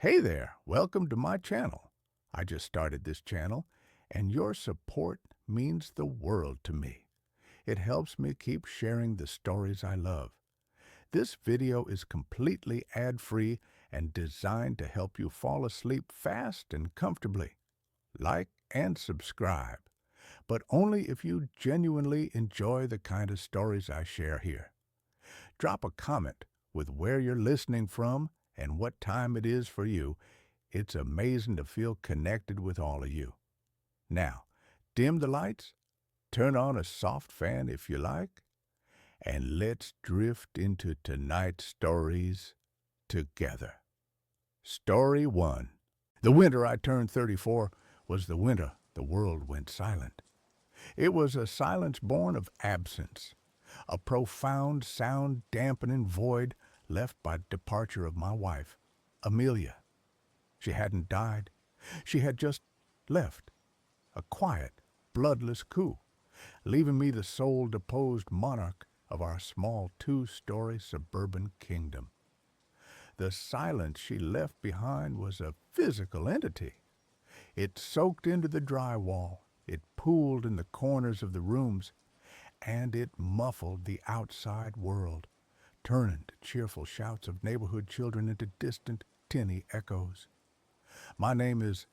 Hey there, welcome to my channel. I just started this channel, and your support means the world to me. It helps me keep sharing the stories I love. This video is completely ad-free and designed to help you fall asleep fast and comfortably. Like and subscribe, but only if you genuinely enjoy the kind of stories I share here. Drop a comment with where you're listening from and what time it is for you. It's amazing to feel connected with all of you. Now, dim the lights, turn on a soft fan if you like, and let's drift into tonight's stories together. Story 1. The winter I turned 34 was the winter the world went silent. It was a silence born of absence, a profound sound-dampening void left by the departure of my wife, Amelia. She hadn't died. She had just left, a quiet, bloodless coup, leaving me the sole deposed monarch of our small two-story suburban kingdom. The silence she left behind was a physical entity. It soaked into the drywall, it pooled in the corners of the rooms, and it muffled the outside world, turning the cheerful shouts of neighborhood children into distant, tinny echoes. My name is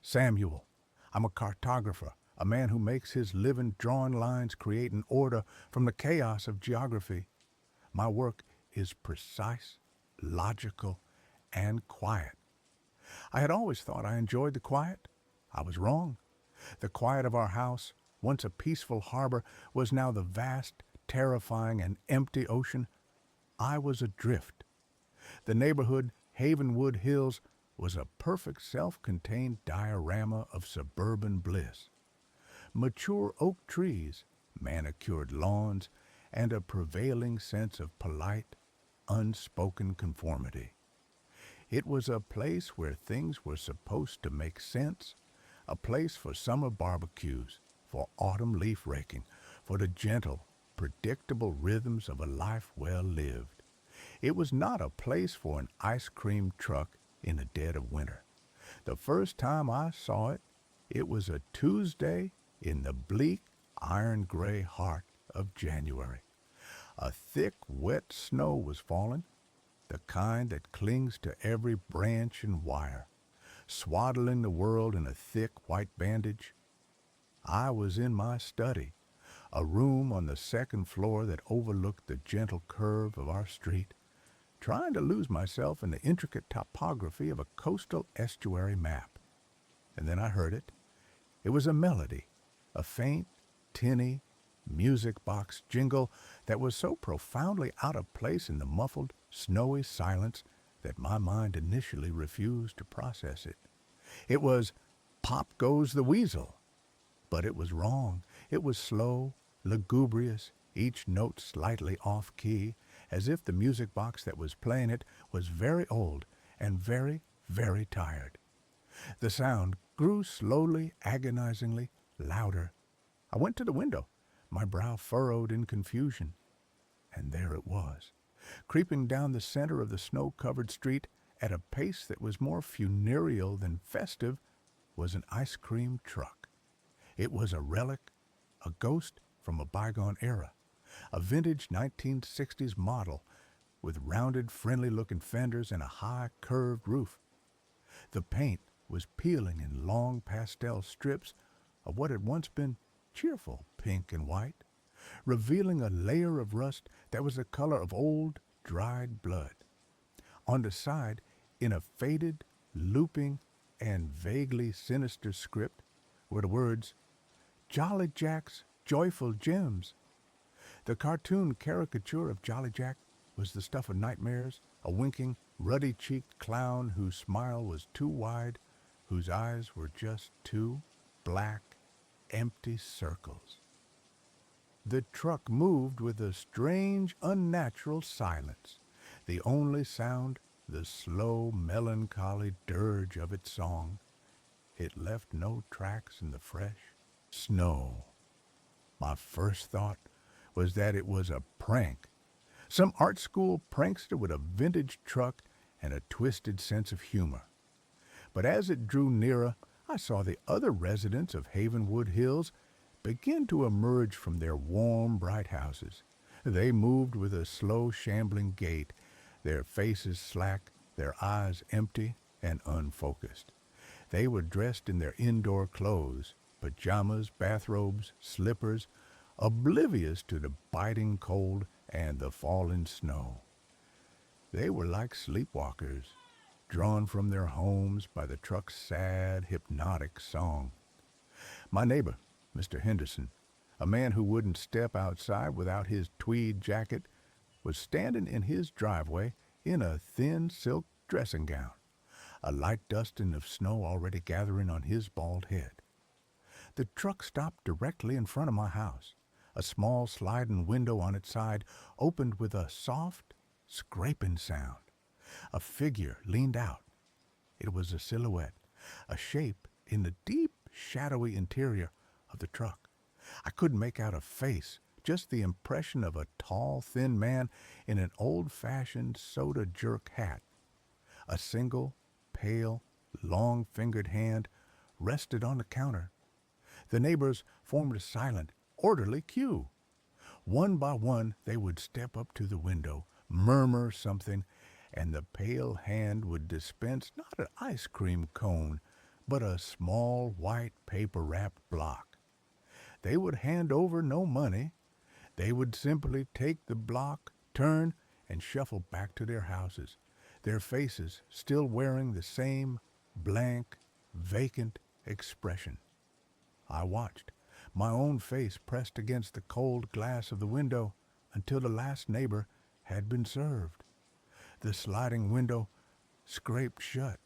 Samuel. I'm a cartographer, a man who makes his living drawing lines creating order from the chaos of geography. My work is precise, logical, and quiet. I had always thought I enjoyed the quiet. I was wrong. The quiet of our house, once a peaceful harbor, was now the vast, terrifying, and empty ocean. I was adrift. The neighborhood, Havenwood Hills, was a perfect self-contained diorama of suburban bliss. Mature oak trees, manicured lawns, and a prevailing sense of polite, unspoken conformity. It was a place where things were supposed to make sense, a place for summer barbecues, for autumn leaf raking, for the gentle, predictable rhythms of a life well lived. It was not a place for an ice cream truck in the dead of winter. The first time I saw it, it was a Tuesday in the bleak, iron-gray heart of January. A thick, wet snow was falling, the kind that clings to every branch and wire, swaddling the world in a thick white bandage. I was in my study, a room on the second floor that overlooked the gentle curve of our street, trying to lose myself in the intricate topography of a coastal estuary map. And then I heard it. It was a melody, a faint, tinny, music box jingle that was so profoundly out of place in the muffled, snowy silence that my mind initially refused to process it. It was "Pop Goes the Weasel." But it was wrong. It was slow, lugubrious, each note slightly off-key, as if the music box that was playing it was very old and very, very tired. The sound grew slowly, agonizingly, louder. I went to the window, my brow furrowed in confusion. And there it was, creeping down the center of the snow-covered street at a pace that was more funereal than festive, was an ice cream truck. It was a relic, a ghost from a bygone era, a vintage 1960s model with rounded, friendly-looking fenders and a high, curved roof. The paint was peeling in long pastel strips of what had once been cheerful pink and white, revealing a layer of rust that was the color of old, dried blood. On the side, in a faded, looping, and vaguely sinister script, were the words, "Jolly Jack's Joyful Gems." The cartoon caricature of Jolly Jack was the stuff of nightmares, a winking, ruddy-cheeked clown whose smile was too wide, whose eyes were just two black, empty circles. The truck moved with a strange, unnatural silence, the only sound the slow, melancholy dirge of its song. It left no tracks in the fresh snow. My first thought was that it was a prank. Some art school prankster with a vintage truck and a twisted sense of humor. But as it drew nearer, I saw the other residents of Havenwood Hills begin to emerge from their warm, bright houses. They moved with a slow, shambling gait, their faces slack, their eyes empty and unfocused. They were dressed in their indoor clothes, pajamas, bathrobes, slippers, oblivious to the biting cold and the falling snow. They were like sleepwalkers, drawn from their homes by the truck's sad, hypnotic song. My neighbor, Mr. Henderson, a man who wouldn't step outside without his tweed jacket, was standing in his driveway in a thin silk dressing gown, a light dusting of snow already gathering on his bald head. The truck stopped directly in front of my house. A small sliding window on its side opened with a soft, scraping sound. A figure leaned out. It was a silhouette, a shape in the deep, shadowy interior of the truck. I couldn't make out a face, just the impression of a tall, thin man in an old-fashioned soda jerk hat. A single, pale, long-fingered hand rested on the counter. The neighbors formed a silent, orderly queue. One by one, they would step up to the window, murmur something, and the pale hand would dispense not an ice cream cone, but a small white paper-wrapped block. They would hand over no money. They would simply take the block, turn, and shuffle back to their houses, their faces still wearing the same blank, vacant expression. I watched, my own face pressed against the cold glass of the window until the last neighbor had been served. The sliding window scraped shut.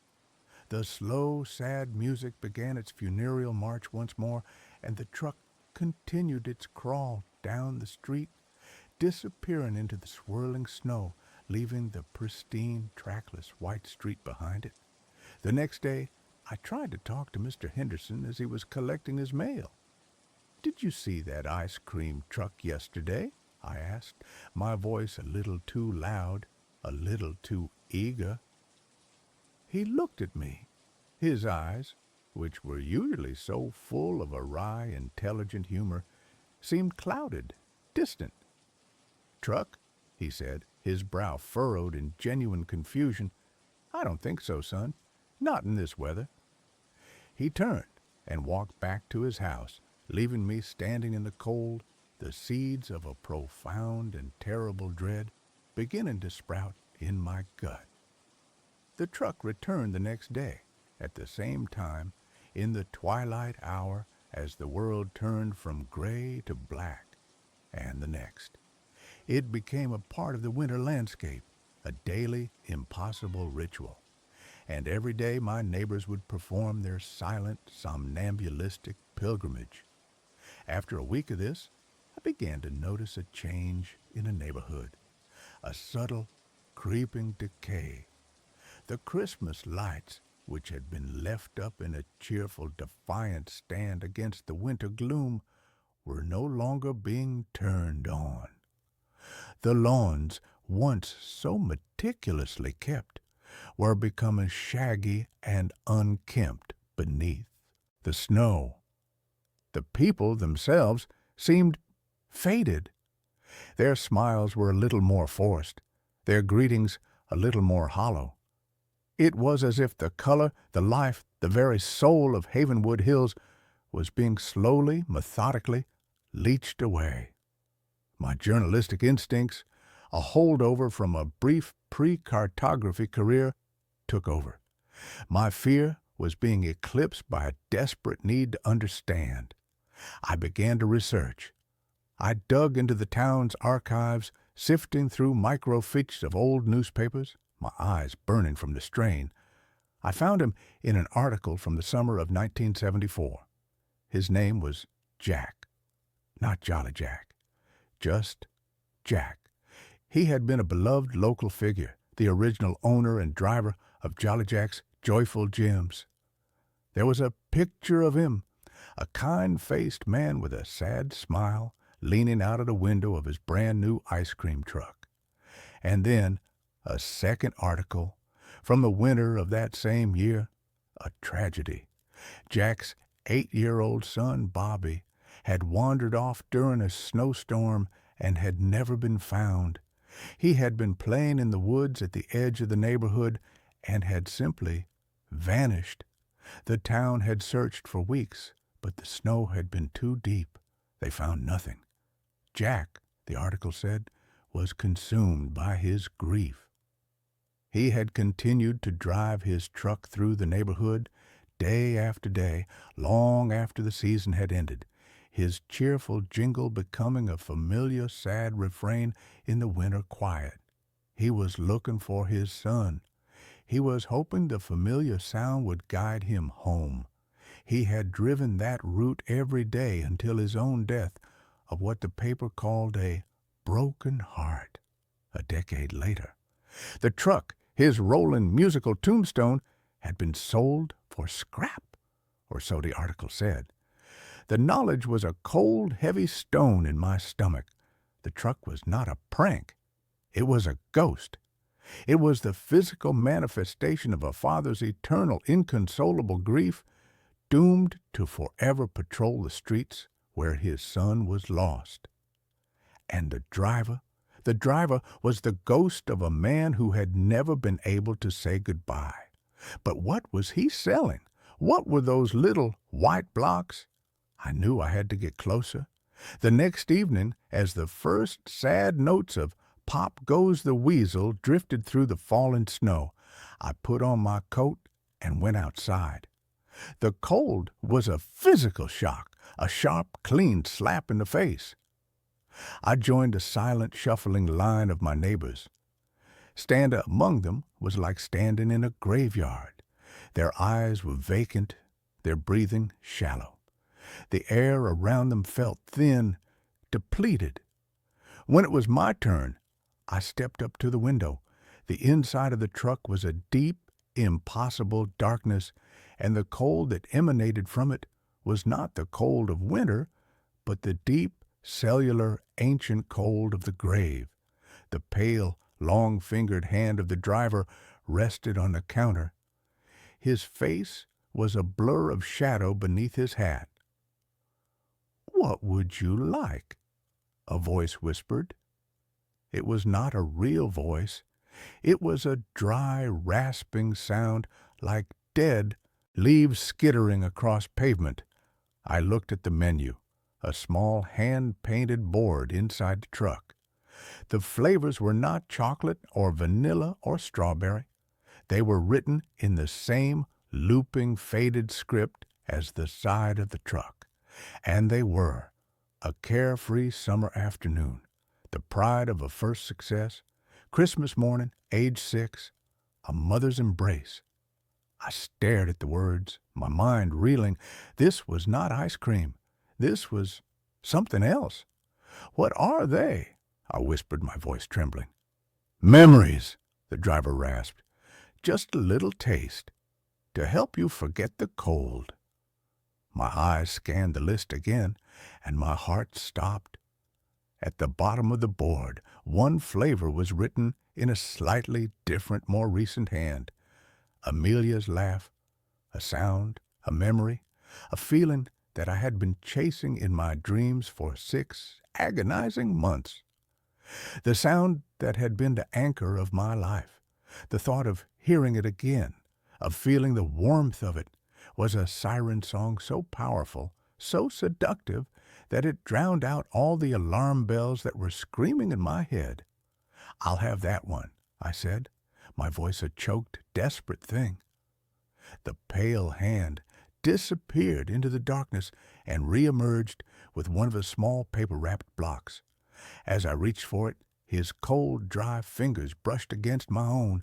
The slow, sad music began its funereal march once more, and the truck continued its crawl down the street, disappearing into the swirling snow, leaving the pristine, trackless white street behind it. The next day, I tried to talk to Mr. Henderson as he was collecting his mail. "Did you see that ice cream truck yesterday?" I asked, my voice a little too loud, a little too eager. He looked at me. His eyes, which were usually so full of a wry, intelligent humor, seemed clouded, distant. "Truck?" he said, his brow furrowed in genuine confusion. "I don't think so, son. Not in this weather." He turned and walked back to his house, leaving me standing in the cold, the seeds of a profound and terrible dread beginning to sprout in my gut. The truck returned the next day, at the same time, in the twilight hour as the world turned from gray to black, and the next. It became a part of the winter landscape, a daily, impossible ritual. And every day my neighbors would perform their silent, somnambulistic pilgrimage. After a week of this, I began to notice a change in the neighborhood, a subtle, creeping decay. The Christmas lights, which had been left up in a cheerful, defiant stand against the winter gloom, were no longer being turned on. The lawns, once so meticulously kept, were becoming shaggy and unkempt beneath the snow. The people themselves seemed faded. Their smiles were a little more forced, their greetings a little more hollow. It was as if the color, the life, the very soul of Havenwood Hills was being slowly, methodically leached away. My journalistic instincts, a holdover from a brief pre-cartography career, took over. My fear was being eclipsed by a desperate need to understand. I began to research. I dug into the town's archives, sifting through microfiches of old newspapers, my eyes burning from the strain. I found him in an article from the summer of 1974. His name was Jack, not Jolly Jack, just Jack. He had been a beloved local figure, the original owner and driver of Jolly Jack's Joyful Gems. There was a picture of him, a kind-faced man with a sad smile, leaning out of the window of his brand-new ice cream truck. And then a second article from the winter of that same year, a tragedy. Jack's 8-year-old son, Bobby, had wandered off during a snowstorm and had never been found. He had been playing in the woods at the edge of the neighborhood and had simply vanished. The town had searched for weeks, but the snow had been too deep. They found nothing. Jack, the article said, was consumed by his grief. He had continued to drive his truck through the neighborhood day after day, long after the season had ended, his cheerful jingle becoming a familiar sad refrain in the winter quiet. He was looking for his son. He was hoping the familiar sound would guide him home. He had driven that route every day until his own death of what the paper called a broken heart a decade later. The truck, his rolling musical tombstone, had been sold for scrap, or so the article said. The knowledge was a cold, heavy stone in my stomach. The truck was not a prank. It was a ghost. It was the physical manifestation of a father's eternal, inconsolable grief, doomed to forever patrol the streets where his son was lost. And the driver was the ghost of a man who had never been able to say goodbye. But what was he selling? What were those little white blocks? I knew I had to get closer. The next evening, as the first sad notes of "Pop Goes the Weasel" drifted through the falling snow, I put on my coat and went outside. The cold was a physical shock, a sharp, clean slap in the face. I joined a silent, shuffling line of my neighbors. Standing among them was like standing in a graveyard. Their eyes were vacant, their breathing shallow. The air around them felt thin, depleted. When it was my turn, I stepped up to the window. The inside of the truck was a deep, impossible darkness, and the cold that emanated from it was not the cold of winter, but the deep, cellular, ancient cold of the grave. The pale, long-fingered hand of the driver rested on the counter. His face was a blur of shadow beneath his hat. "What would you like?" a voice whispered. It was not a real voice. It was a dry, rasping sound like dead leaves skittering across pavement. I looked at the menu, a small hand-painted board inside the truck. The flavors were not chocolate or vanilla or strawberry. They were written in the same looping, faded script as the side of the truck. And they were a carefree summer afternoon, the pride of a first success, Christmas morning, age 6, a mother's embrace. I stared at the words, my mind reeling. This was not ice cream. This was something else. "What are they?" I whispered, my voice trembling. "Memories," the driver rasped. "Just a little taste, to help you forget the cold." My eyes scanned the list again, and my heart stopped. At the bottom of the board, one flavor was written in a slightly different, more recent hand. Amelia's laugh, a sound, a memory, a feeling that I had been chasing in my dreams for 6 agonizing months. The sound that had been the anchor of my life, the thought of hearing it again, of feeling the warmth of it, was a siren song so powerful, so seductive, that it drowned out all the alarm bells that were screaming in my head. "I'll have that one," I said, my voice a choked, desperate thing. The pale hand disappeared into the darkness and reemerged with one of the small paper-wrapped blocks. As I reached for it, his cold, dry fingers brushed against my own.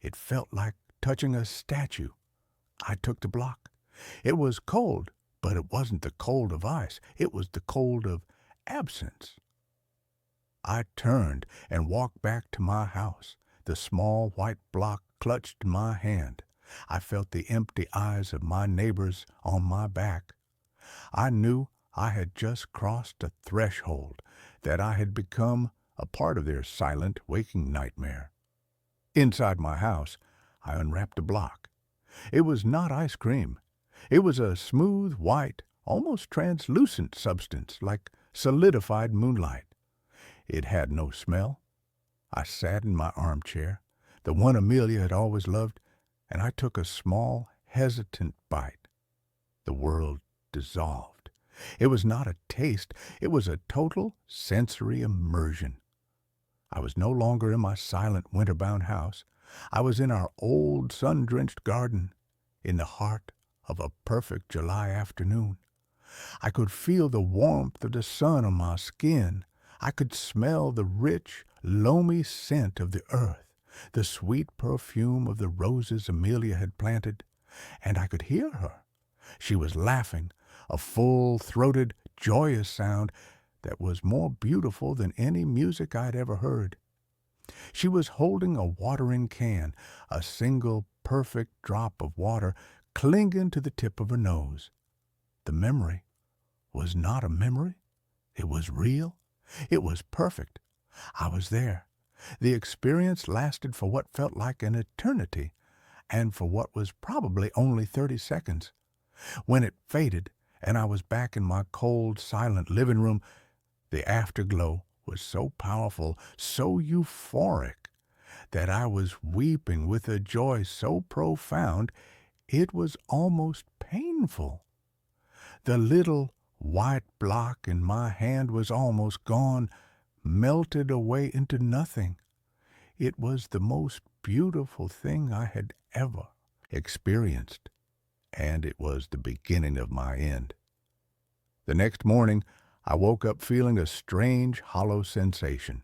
It felt like touching a statue. I took the block. It was cold, but it wasn't the cold of ice. It was the cold of absence. I turned and walked back to my house, the small white block clutched in my hand. I felt the empty eyes of my neighbors on my back. I knew I had just crossed a threshold, that I had become a part of their silent, waking nightmare. Inside my house, I unwrapped a block. It was not ice cream. It was a smooth, white, almost translucent substance like solidified moonlight. It had no smell. I sat in my armchair, the one Amelia had always loved, and I took a small, hesitant bite. The world dissolved. It was not a taste, it was a total sensory immersion. I was no longer in my silent, winter-bound house. I was in our old, sun-drenched garden, in the heart of a perfect July afternoon. I could feel the warmth of the sun on my skin. I could smell the rich, loamy scent of the earth, the sweet perfume of the roses Amelia had planted, and I could hear her. She was laughing, a full-throated, joyous sound that was more beautiful than any music I'd ever heard. She was holding a watering can, a single perfect drop of water clinging to the tip of her nose. The memory was not a memory. It was real. It was perfect. I was there. The experience lasted for what felt like an eternity, and for what was probably only 30 seconds. When it faded, and I was back in my cold, silent living room, the afterglow was so powerful, so euphoric, that I was weeping with a joy so profound it was almost painful. The little white block in my hand was almost gone, melted away into nothing. It was the most beautiful thing I had ever experienced, and it was the beginning of my end. The next morning, I woke up feeling a strange, hollow sensation.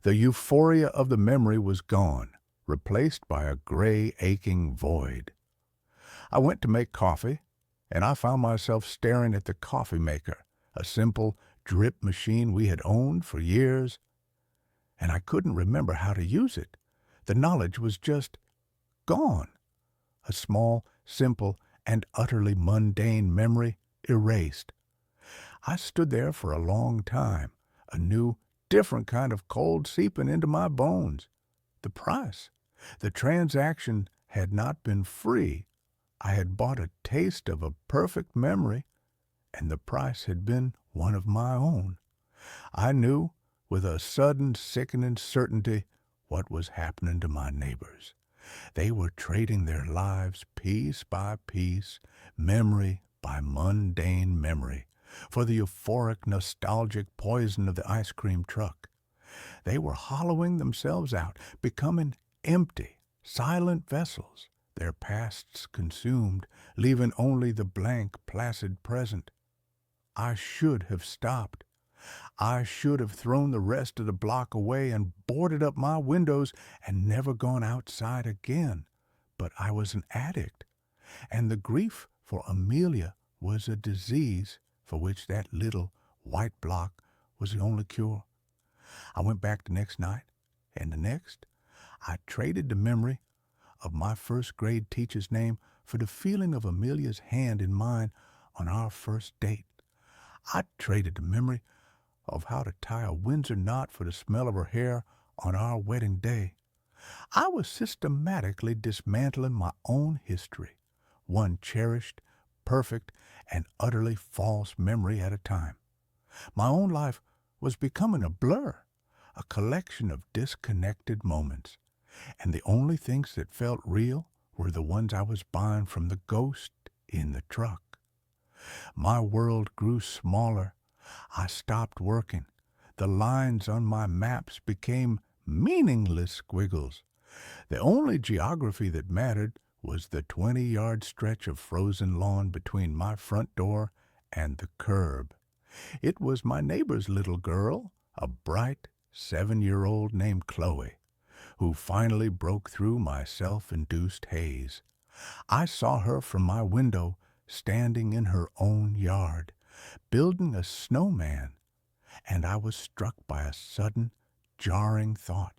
The euphoria of the memory was gone, replaced by a gray, aching void. I went to make coffee, and I found myself staring at the coffee maker, a simple drip machine we had owned for years, and I couldn't remember how to use it. The knowledge was just gone. A small, simple, and utterly mundane memory erased. I stood there for a long time, a new, different kind of cold seeping into my bones. The price. The transaction had not been free. I had bought a taste of a perfect memory, and the price had been one of my own. I knew, with a sudden, sickening certainty, what was happening to my neighbors. They were trading their lives piece by piece, memory by mundane memory, for the euphoric, nostalgic poison of the ice cream truck. They were hollowing themselves out, becoming empty, silent vessels, their pasts consumed, leaving only the blank, placid present. I should have stopped. I should have thrown the rest of the block away and boarded up my windows and never gone outside again. But I was an addict, and the grief for Amelia was a disease for which that little white block was the only cure. I went back the next night, and the next. I traded the memory of my first grade teacher's name for the feeling of Amelia's hand in mine on our first date. I traded the memory of how to tie a Windsor knot for the smell of her hair on our wedding day. I was systematically dismantling my own history, one cherished, perfect, and utterly false memory at a time. My own life was becoming a blur, a collection of disconnected moments, and the only things that felt real were the ones I was buying from the ghost in the truck. My world grew smaller. I stopped working. The lines on my maps became meaningless squiggles. The only geography that mattered was the 20-yard stretch of frozen lawn between my front door and the curb. It was my neighbor's little girl, a bright 7-year-old named Chloe, who finally broke through my self-induced haze. I saw her from my window, standing in her own yard, building a snowman, and I was struck by a sudden, jarring thought.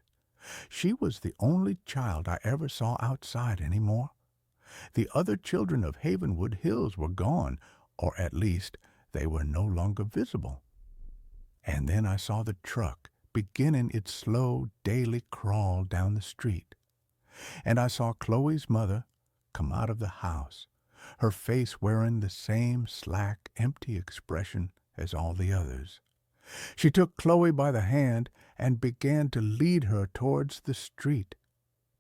She was the only child I ever saw outside anymore. The other children of Havenwood Hills were gone, or at least they were no longer visible. And then I saw the truck beginning its slow daily crawl down the street. And I saw Chloe's mother, come out of the house, her face wearing the same slack, empty expression as all the others. She took Chloe by the hand and began to lead her towards the street,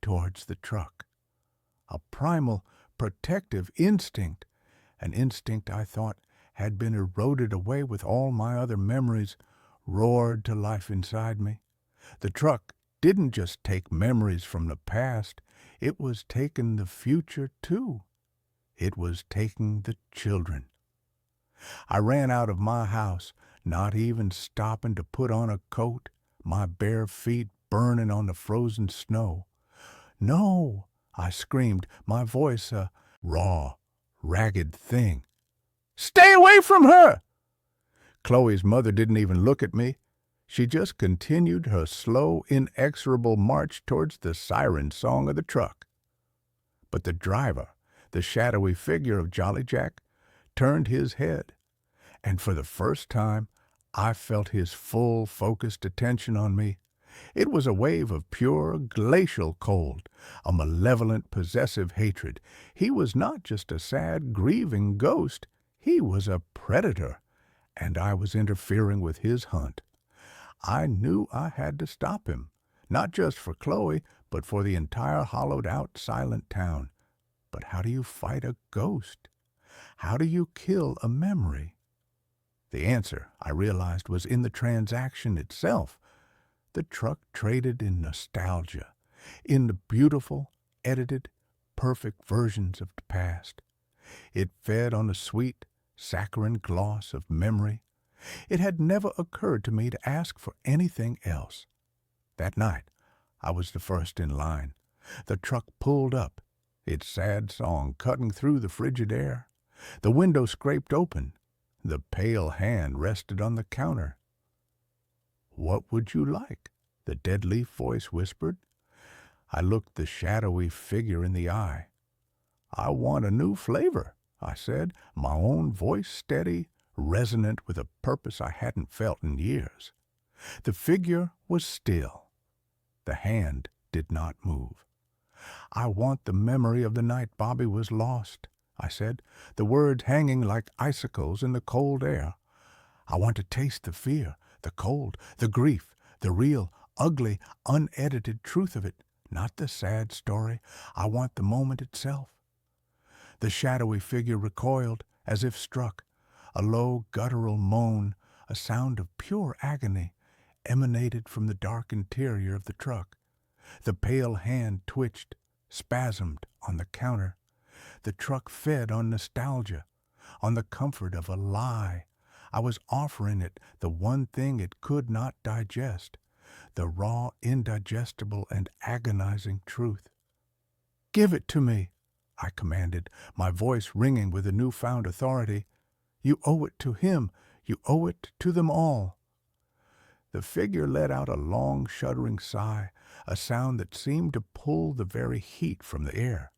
towards the truck. A primal, protective instinct, an instinct I thought had been eroded away with all my other memories, roared to life inside me. The truck didn't just take memories from the past, it was taking the future too. It was taking the children. I ran out of my house, not even stopping to put on a coat, my bare feet burning on the frozen snow. "No!" I screamed, my voice a raw, ragged thing. "Stay away from her!" Chloe's mother didn't even look at me. She just continued her slow, inexorable march towards the siren song of the truck. But the driver, the shadowy figure of Jolly Jack, turned his head, and for the first time I felt his full, focused attention on me. It was a wave of pure, glacial cold, a malevolent, possessive hatred. He was not just a sad, grieving ghost. He was a predator, and I was interfering with his hunt. I knew I had to stop him, not just for Chloe, but for the entire hollowed-out, silent town. But how do you fight a ghost? How do you kill a memory? The answer, I realized, was in the transaction itself. The truck traded in nostalgia, in the beautiful, edited, perfect versions of the past. It fed on the sweet, saccharine gloss of memory. It had never occurred to me to ask for anything else. That night, I was the first in line. The truck pulled up, its sad song cutting through the frigid air. The window scraped open. The pale hand rested on the counter. "What would you like?" the dead leaf voice whispered. I looked the shadowy figure in the eye. "I want a new flavor," I said, my own voice steady, resonant with a purpose I hadn't felt in years. The figure was still. The hand did not move. "I want the memory of the night Bobby was lost," I said, the words hanging like icicles in the cold air. "I want to taste the fear, the cold, the grief, the real, ugly, unedited truth of it, not the sad story. I want the moment itself." The shadowy figure recoiled, as if struck. A low, guttural moan, a sound of pure agony, emanated from the dark interior of the truck. The pale hand twitched, spasmed on the counter. The truck fed on nostalgia, on the comfort of a lie. I was offering it the one thing it could not digest, the raw, indigestible, and agonizing truth. "Give it to me," I commanded, my voice ringing with a newfound authority. "You owe it to him. You owe it to them all." The figure let out a long, shuddering sigh, a sound that seemed to pull the very heat from the air.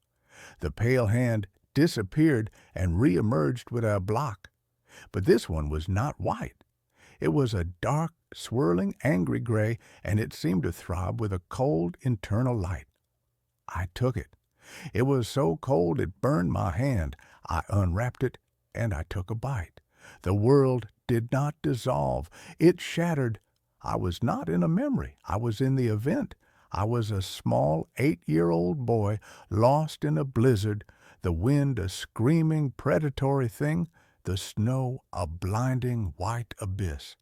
The pale hand disappeared and re-emerged with a block. But this one was not white. It was a dark, swirling, angry gray, and it seemed to throb with a cold, internal light. I took it. It was so cold it burned my hand. I unwrapped it, and I took a bite. The world did not dissolve. It shattered. I was not in a memory. I was in the event. I was a small 8-year-old boy lost in a blizzard, the wind a screaming, predatory thing, the snow a blinding white abyss.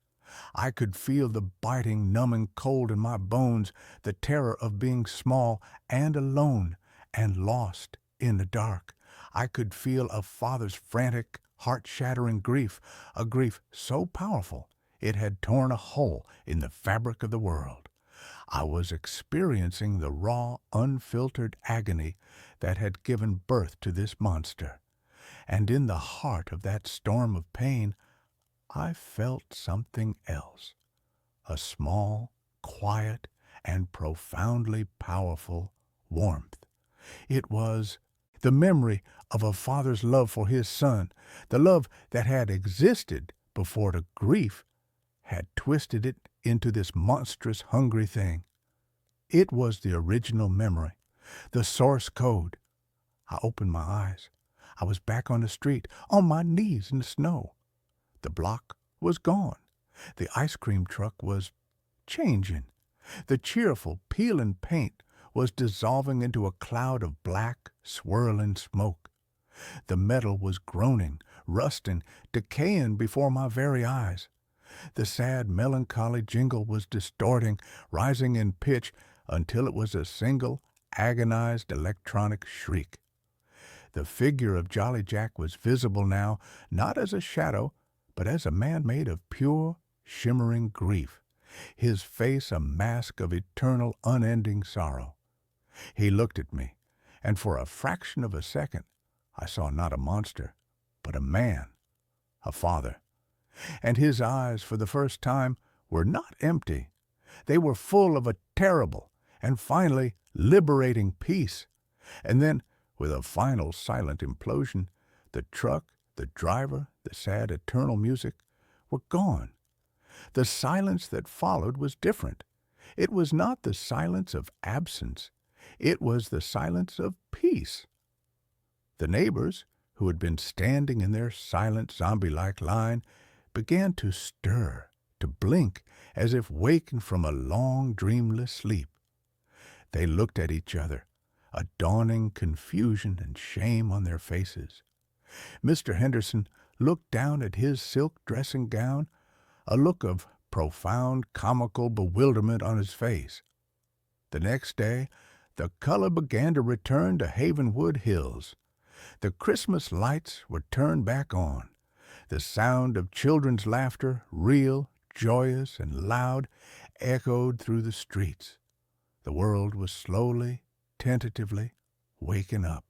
I could feel the biting, numbing cold in my bones, the terror of being small and alone and lost in the dark. I could feel a father's frantic, heart-shattering grief, a grief so powerful it had torn a hole in the fabric of the world. I was experiencing the raw, unfiltered agony that had given birth to this monster. And in the heart of that storm of pain, I felt something else. A small, quiet, and profoundly powerful warmth. It was the memory of a father's love for his son, the love that had existed before the grief had twisted it into this monstrous, hungry thing. It was the original memory, the source code. I opened my eyes. I was back on the street, on my knees in the snow. The block was gone. The ice cream truck was changing. The cheerful, peeling paint was dissolving into a cloud of black, swirling smoke. The metal was groaning, rusting, decaying before my very eyes. The sad, melancholy jingle was distorting, rising in pitch until it was a single, agonized electronic shriek. The figure of Jolly Jack was visible now, not as a shadow, but as a man made of pure, shimmering grief, his face a mask of eternal, unending sorrow. He looked at me, and for a fraction of a second I saw not a monster, but a man, a father. And his eyes, for the first time, were not empty. They were full of a terrible and finally liberating peace. And then, with a final silent implosion, the truck, the driver, the sad eternal music were gone. The silence that followed was different. It was not the silence of absence. It was the silence of peace. The neighbors, who had been standing in their silent zombie-like line, began to stir, to blink, as if wakened from a long, dreamless sleep. They looked at each other, a dawning confusion and shame on their faces. Mr. Henderson looked down at his silk dressing gown, a look of profound, comical bewilderment on his face. The next day, the color began to return to Havenwood Hills. The Christmas lights were turned back on. The sound of children's laughter, real, joyous, and loud, echoed through the streets. The world was slowly, tentatively, waking up.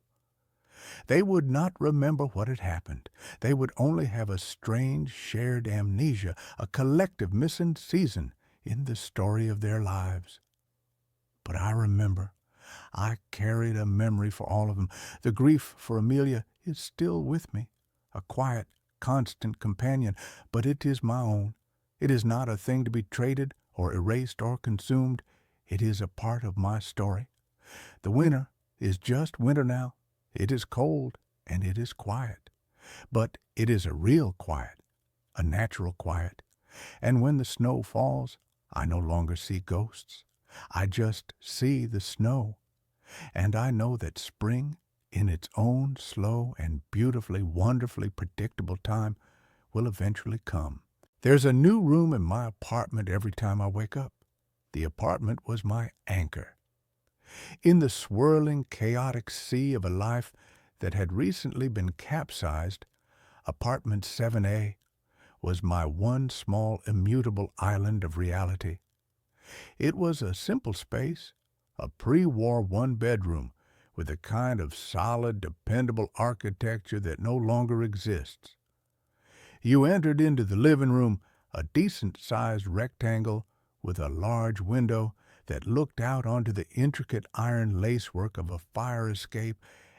They would not remember what had happened. They would only have a strange, shared amnesia, a collective missing season in the story of their lives. But I remember. I carried a memory for all of them. The grief for Amelia is still with me, a quiet, constant companion, but it is my own. It is not a thing to be traded or erased or consumed. It is a part of my story. The winter is just winter now. It is cold and it is quiet. But it is a real quiet, a natural quiet. And when the snow falls, I no longer see ghosts. I just see the snow. And I know that spring, in its own slow and beautifully, wonderfully predictable time, will eventually come. There's a new room in my apartment every time I wake up. The apartment was my anchor. In the swirling, chaotic sea of a life that had recently been capsized, apartment 7A was my one small, immutable island of reality. It was a simple space, a pre-war one-bedroom with a kind of solid, dependable architecture that no longer exists. You entered into the living room, a decent-sized rectangle with a large window that looked out onto the intricate iron lacework of a fire escape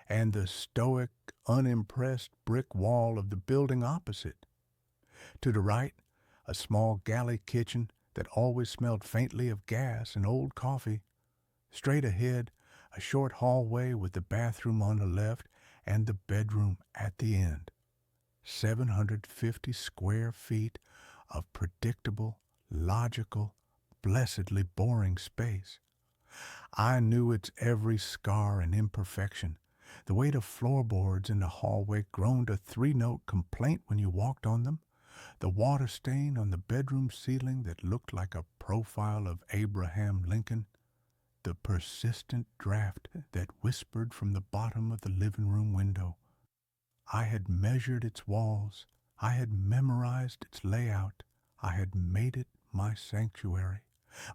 and the stoic, unimpressed brick wall of the building opposite. To the right, a small galley kitchen that always smelled faintly of gas and old coffee. Straight ahead, a short hallway with the bathroom on the left and the bedroom at the end. 750 square feet of predictable, logical, blessedly boring space. I knew its every scar and imperfection. The weight of floorboards in the hallway groaned a three-note complaint when you walked on them. The water stain on the bedroom ceiling that looked like a profile of Abraham Lincoln. The persistent draft that whispered from the bottom of the living room window. I had measured its walls. I had memorized its layout. I had made it my sanctuary.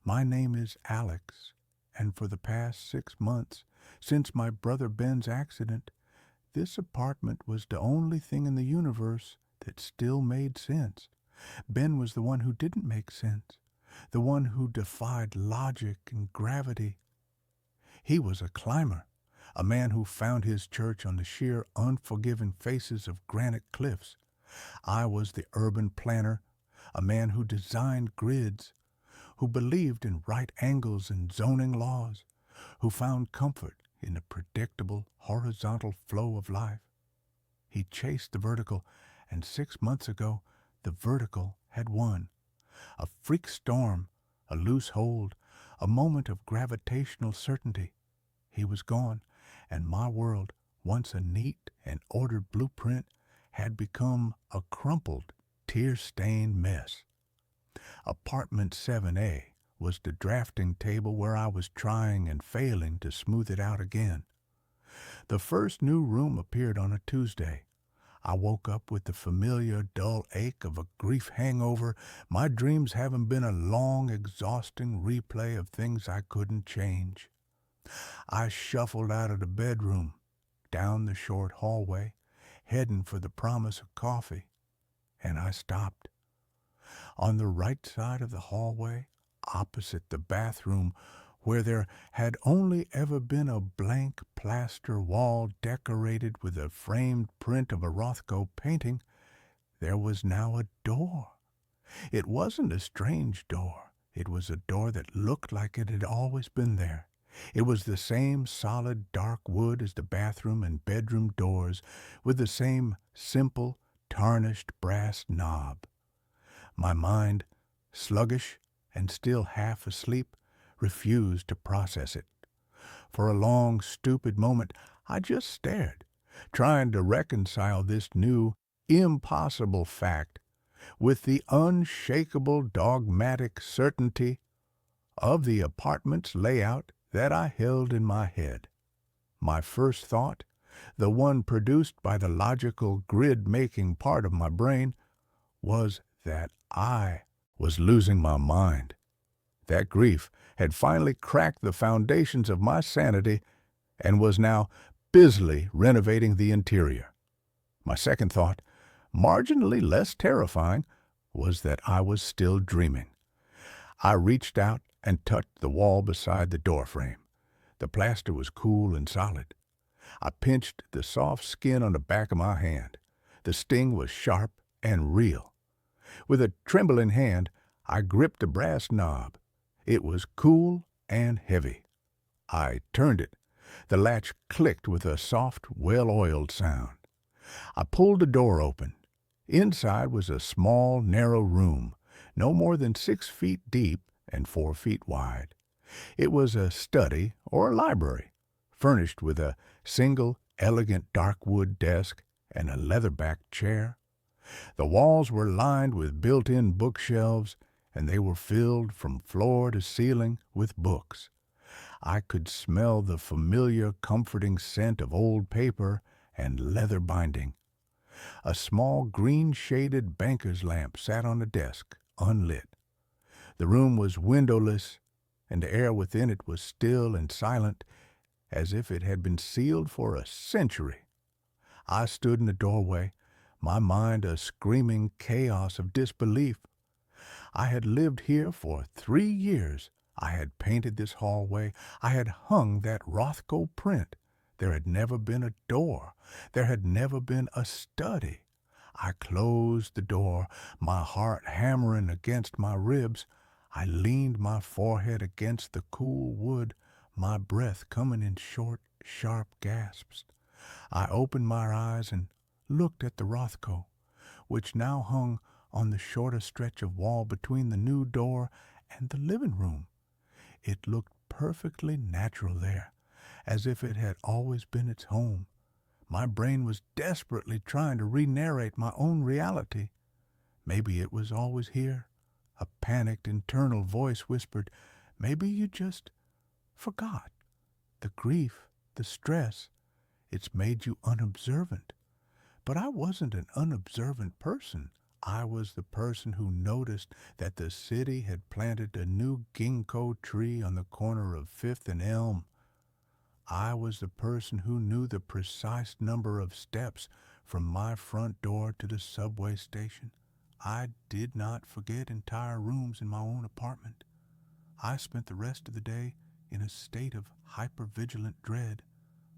My name is Alex, and for the past 6 months, since my brother Ben's accident, this apartment was the only thing in the universe that still made sense. Ben was the one who didn't make sense, the one who defied logic and gravity. He was a climber, a man who found his church on the sheer, unforgiving faces of granite cliffs. I was the urban planner, a man who designed grids, who believed in right angles and zoning laws, who found comfort in the predictable horizontal flow of life. He chased the vertical, and 6 months ago, the vertical had won. A freak storm, a loose hold, a moment of gravitational certainty. He was gone, and my world, once a neat and ordered blueprint, had become a crumpled, tear-stained mess. Apartment 7A was the drafting table where I was trying and failing to smooth it out again. The first new room appeared on a Tuesday. I woke up with the familiar dull ache of a grief hangover, my dreams having been a long, exhausting replay of things I couldn't change. I shuffled out of the bedroom, down the short hallway, heading for the promise of coffee, and I stopped. On the right side of the hallway, opposite the bathroom, where there had only ever been a blank plaster wall decorated with a framed print of a Rothko painting, there was now a door. It wasn't a strange door. It was a door that looked like it had always been there. It was the same solid dark wood as the bathroom and bedroom doors, with the same simple, tarnished brass knob. My mind, sluggish and still half asleep, refused to process it. For a long, stupid moment, I just stared, trying to reconcile this new, impossible fact with the unshakable, dogmatic certainty of the apartment's layout that I held in my head. My first thought, the one produced by the logical, grid-making part of my brain, was that I was losing my mind. That grief had finally cracked the foundations of my sanity and was now busily renovating the interior. My second thought, marginally less terrifying, was that I was still dreaming. I reached out and touched the wall beside the doorframe. The plaster was cool and solid. I pinched the soft skin on the back of my hand. The sting was sharp and real. With a trembling hand, I gripped the brass knob. It was cool and heavy. I turned it. The latch clicked with a soft, well-oiled sound. I pulled the door open. Inside was a small, narrow room, no more than 6 feet deep and 4 feet wide. It was a study or a library, furnished with a single, elegant dark wood desk and a leather-backed chair. The walls were lined with built-in bookshelves, and they were filled from floor to ceiling with books. I could smell the familiar, comforting scent of old paper and leather binding. A small green-shaded banker's lamp sat on the desk, unlit. The room was windowless, and the air within it was still and silent, as if it had been sealed for a century. I stood in the doorway, my mind a screaming chaos of disbelief. I had lived here for 3 years. I had painted this hallway. I had hung that Rothko print. There had never been a door. There had never been a study. I closed the door, my heart hammering against my ribs. I leaned my forehead against the cool wood, my breath coming in short, sharp gasps. I opened my eyes and looked at the Rothko, which now hung on the shorter stretch of wall between the new door and the living room. It looked perfectly natural there, as if it had always been its home. My brain was desperately trying to re-narrate my own reality. Maybe it was always here. A panicked internal voice whispered, maybe you just forgot. The grief, the stress, it's made you unobservant. But I wasn't an unobservant person. I was the person who noticed that the city had planted a new ginkgo tree on the corner of 5th and Elm. I was the person who knew the precise number of steps from my front door to the subway station. I did not forget entire rooms in my own apartment. I spent the rest of the day in a state of hypervigilant dread,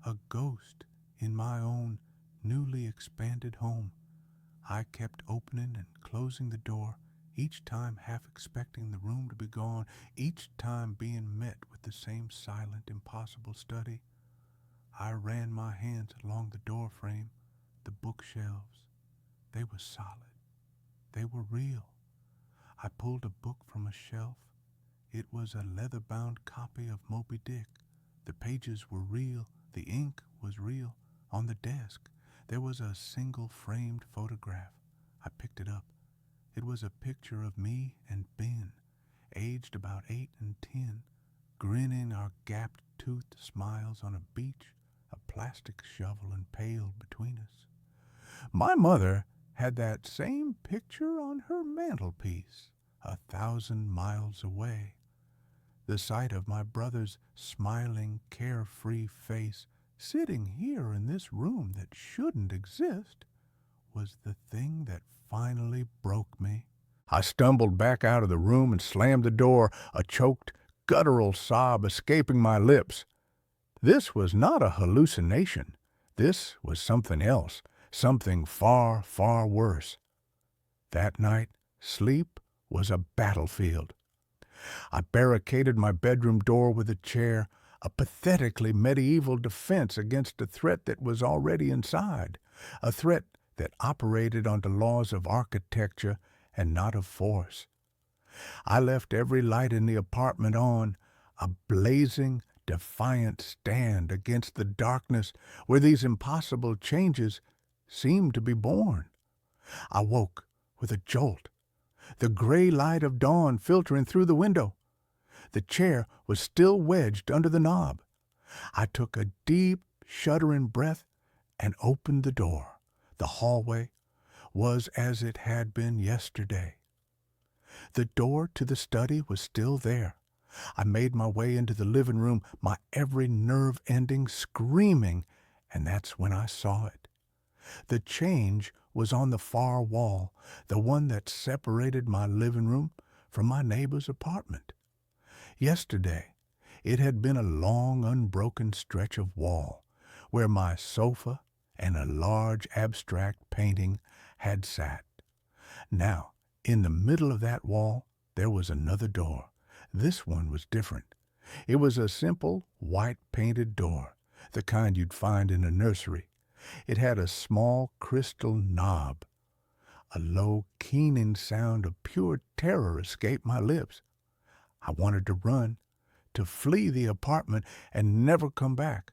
a ghost in my own newly expanded home. I kept opening and closing the door, each time half expecting the room to be gone, each time being met with the same silent, impossible study. I ran my hands along the door frame, the bookshelves. They were solid. They were real. I pulled a book from a shelf. It was a leather-bound copy of Moby Dick. The pages were real. The ink was real. On the desk, there was a single framed photograph. I picked it up. It was a picture of me and Ben, aged about 8 and 10, grinning our gap-toothed smiles on a beach, a plastic shovel and pail between us. My mother had that same picture on her mantelpiece, 1,000 miles away. The sight of my brother's smiling, carefree face sitting here in this room that shouldn't exist was the thing that finally broke me. I stumbled back out of the room and slammed the door, a choked, guttural sob escaping my lips. This was not a hallucination. This was something else, something far, far worse. That night, sleep was a battlefield. I barricaded my bedroom door with a chair, a pathetically medieval defense against a threat that was already inside, a threat that operated on the laws of architecture and not of force. I left every light in the apartment on, a blazing, defiant stand against the darkness where these impossible changes seemed to be born. I woke with a jolt, the gray light of dawn filtering through the window. The chair was still wedged under the knob. I took a deep, shuddering breath and opened the door. The hallway was as it had been yesterday. The door to the study was still there. I made my way into the living room, my every nerve ending screaming, and that's when I saw it. The change was on the far wall, the one that separated my living room from my neighbor's apartment. Yesterday, it had been a long, unbroken stretch of wall where my sofa and a large abstract painting had sat. Now, in the middle of that wall, there was another door. This one was different. It was a simple, white-painted door, the kind you'd find in a nursery. It had a small crystal knob. A low, keening sound of pure terror escaped my lips. I wanted to run, to flee the apartment and never come back.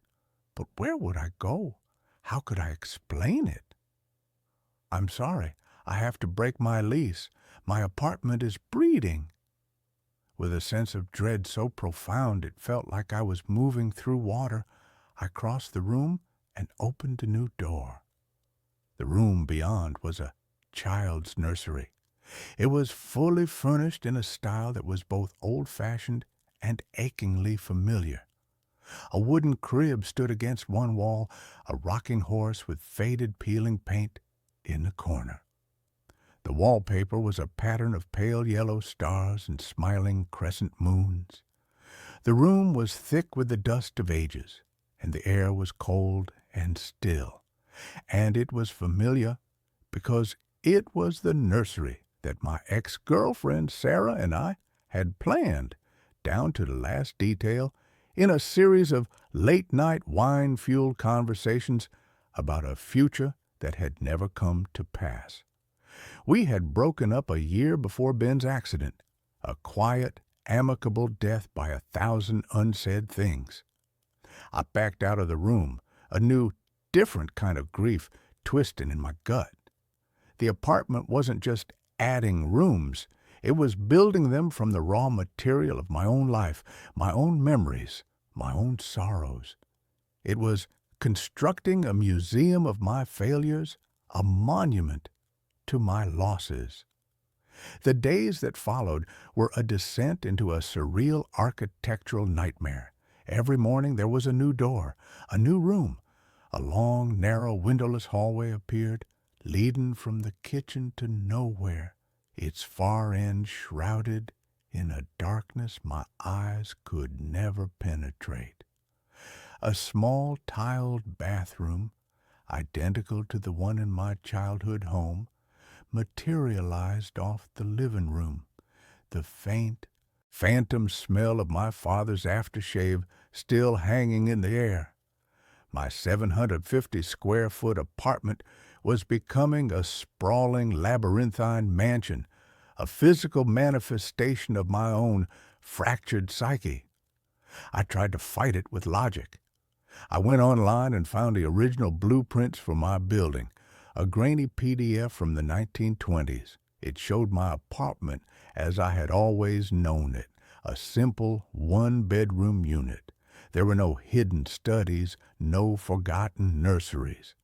But where would I go? How could I explain it? I'm sorry, I have to break my lease. My apartment is breeding. With a sense of dread so profound it felt like I was moving through water, I crossed the room and opened a new door. The room beyond was a child's nursery. It was fully furnished in a style that was both old-fashioned and achingly familiar. A wooden crib stood against one wall, a rocking horse with faded peeling paint in the corner. The wallpaper was a pattern of pale yellow stars and smiling crescent moons. The room was thick with the dust of ages, and the air was cold and still. And it was familiar because it was the nursery that my ex-girlfriend Sarah and I had planned, down to the last detail, in a series of late-night wine-fueled conversations about a future that had never come to pass. We had broken up a year before Ben's accident, a quiet, amicable death by 1,000 unsaid things. I backed out of the room, a new, different kind of grief twisting in my gut. The apartment wasn't just adding rooms. It was building them from the raw material of my own life, my own memories, my own sorrows. It was constructing a museum of my failures, a monument to my losses. The days that followed were a descent into a surreal architectural nightmare. Every morning there was a new door, a new room. A long, narrow, windowless hallway appeared, leading from the kitchen to nowhere, its far end shrouded in a darkness my eyes could never penetrate. A small tiled bathroom, identical to the one in my childhood home, materialized off the living room, the faint, phantom smell of my father's aftershave still hanging in the air. My 750 square foot apartment was becoming a sprawling labyrinthine mansion, a physical manifestation of my own fractured psyche. I tried to fight it with logic. I went online and found the original blueprints for my building, a grainy PDF from the 1920s. It showed my apartment as I had always known it, a simple one-bedroom unit. There were no hidden studies, no forgotten nurseries.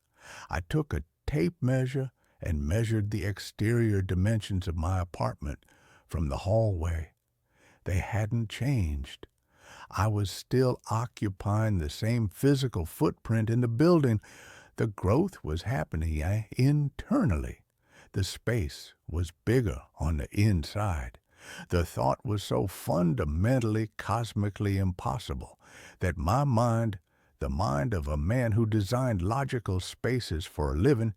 I took a tape measure and measured the exterior dimensions of my apartment from the hallway. They hadn't changed. I was still occupying the same physical footprint in the building. The growth was happening internally. The space was bigger on the inside. The thought was so fundamentally, cosmically impossible that my mind, the mind of a man who designed logical spaces for a living,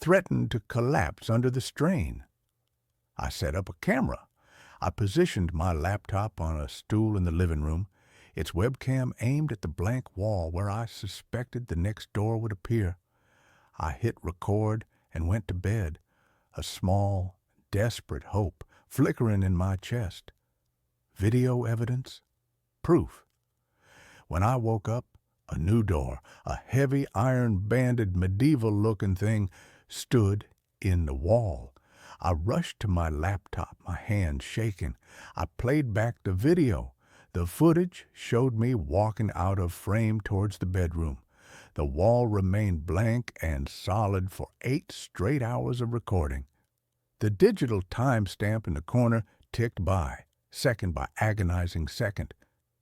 threatened to collapse under the strain. I set up a camera. I positioned my laptop on a stool in the living room, its webcam aimed at the blank wall where I suspected the next door would appear. I hit record and went to bed, a small, desperate hope flickering in my chest. Video evidence? Proof. When I woke up, a new door, a heavy iron-banded medieval-looking thing, stood in the wall. I rushed to my laptop, my hands shaking. I played back the video. The footage showed me walking out of frame towards the bedroom. The wall remained blank and solid for 8 straight hours of recording. The digital timestamp in the corner ticked by, second by agonizing second.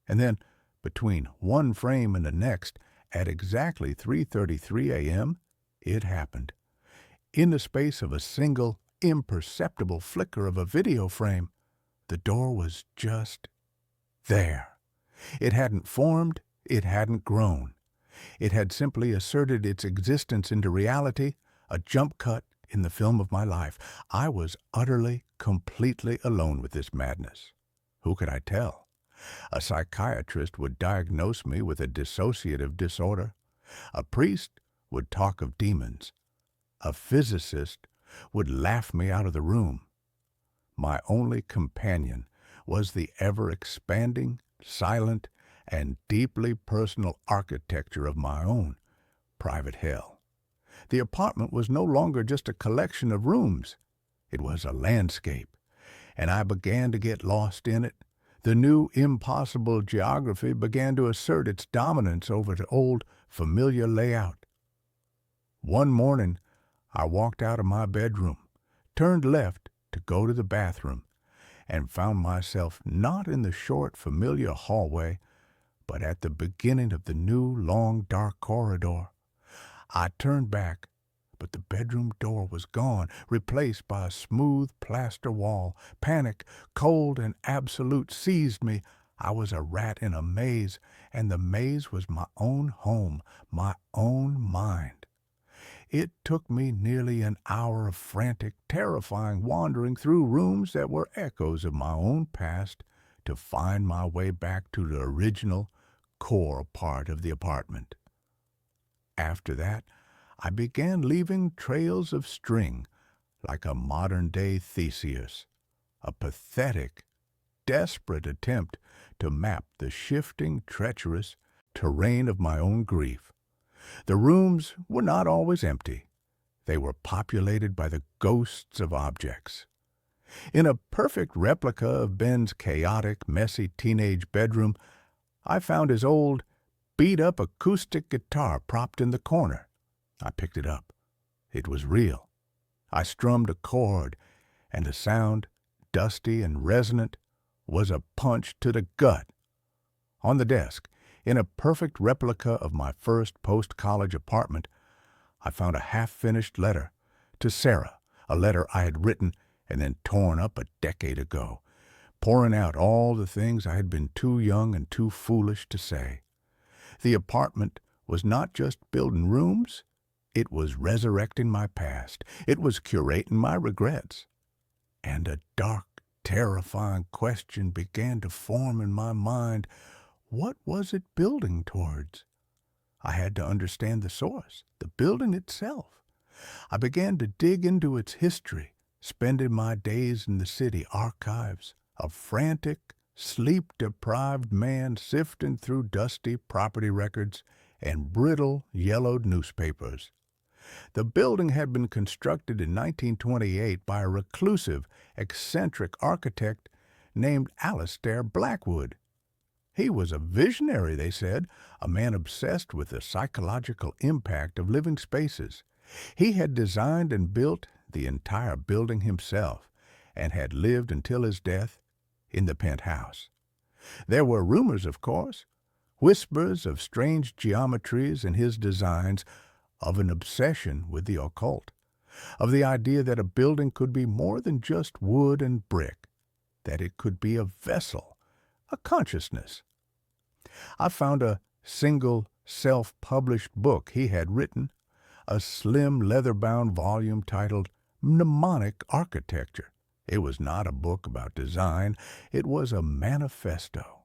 And then, between one frame and the next, at exactly 3:33 a.m., it happened. In the space of a single, imperceptible flicker of a video frame, the door was just there. It hadn't formed, it hadn't grown. It had simply asserted its existence into reality, a jump cut in the film of my life. I was utterly, completely alone with this madness. Who could I tell? A psychiatrist would diagnose me with a dissociative disorder. A priest would talk of demons. A physicist would laugh me out of the room. My only companion was the ever-expanding, silent, and deeply personal architecture of my own private hell. The apartment was no longer just a collection of rooms. It was a landscape, and I began to get lost in it. The new impossible geography began to assert its dominance over the old familiar layout. One morning, I walked out of my bedroom, turned left to go to the bathroom, and found myself not in the short, familiar hallway, but at the beginning of the new, long, dark corridor. I turned back, but the bedroom door was gone, replaced by a smooth plaster wall. Panic, cold and absolute, seized me. I was a rat in a maze, and the maze was my own home, my own mind. It took me nearly an hour of frantic, terrifying wandering through rooms that were echoes of my own past to find my way back to the original, core part of the apartment. After that, I began leaving trails of string, like a modern-day Theseus, a pathetic, desperate attempt to map the shifting, treacherous terrain of my own grief. The rooms were not always empty. They were populated by the ghosts of objects. In a perfect replica of Ben's chaotic, messy teenage bedroom, I found his old, beat-up acoustic guitar propped in the corner. I picked it up. It was real. I strummed a chord, and the sound, dusty and resonant, was a punch to the gut. On the desk, in a perfect replica of my first post-college apartment, I found a half-finished letter to Sarah, a letter I had written and then torn up a decade ago, pouring out all the things I had been too young and too foolish to say. The apartment was not just building rooms, it was resurrecting my past. It was curating my regrets. And a dark, terrifying question began to form in my mind. What was it building towards? I had to understand the source, the building itself. I began to dig into its history, spending my days in the city archives, a frantic, sleep-deprived man sifting through dusty property records and brittle, yellowed newspapers. The building had been constructed in 1928 by a reclusive, eccentric architect named Alistair Blackwood. He was a visionary, they said, a man obsessed with the psychological impact of living spaces. He had designed and built the entire building himself and had lived until his death in the penthouse. There were rumors, of course, whispers of strange geometries in his designs, of an obsession with the occult, of the idea that a building could be more than just wood and brick, that it could be a vessel, a consciousness. I found a single self-published book he had written, a slim leather-bound volume titled Mnemonic Architecture. It was not a book about design. It was a manifesto.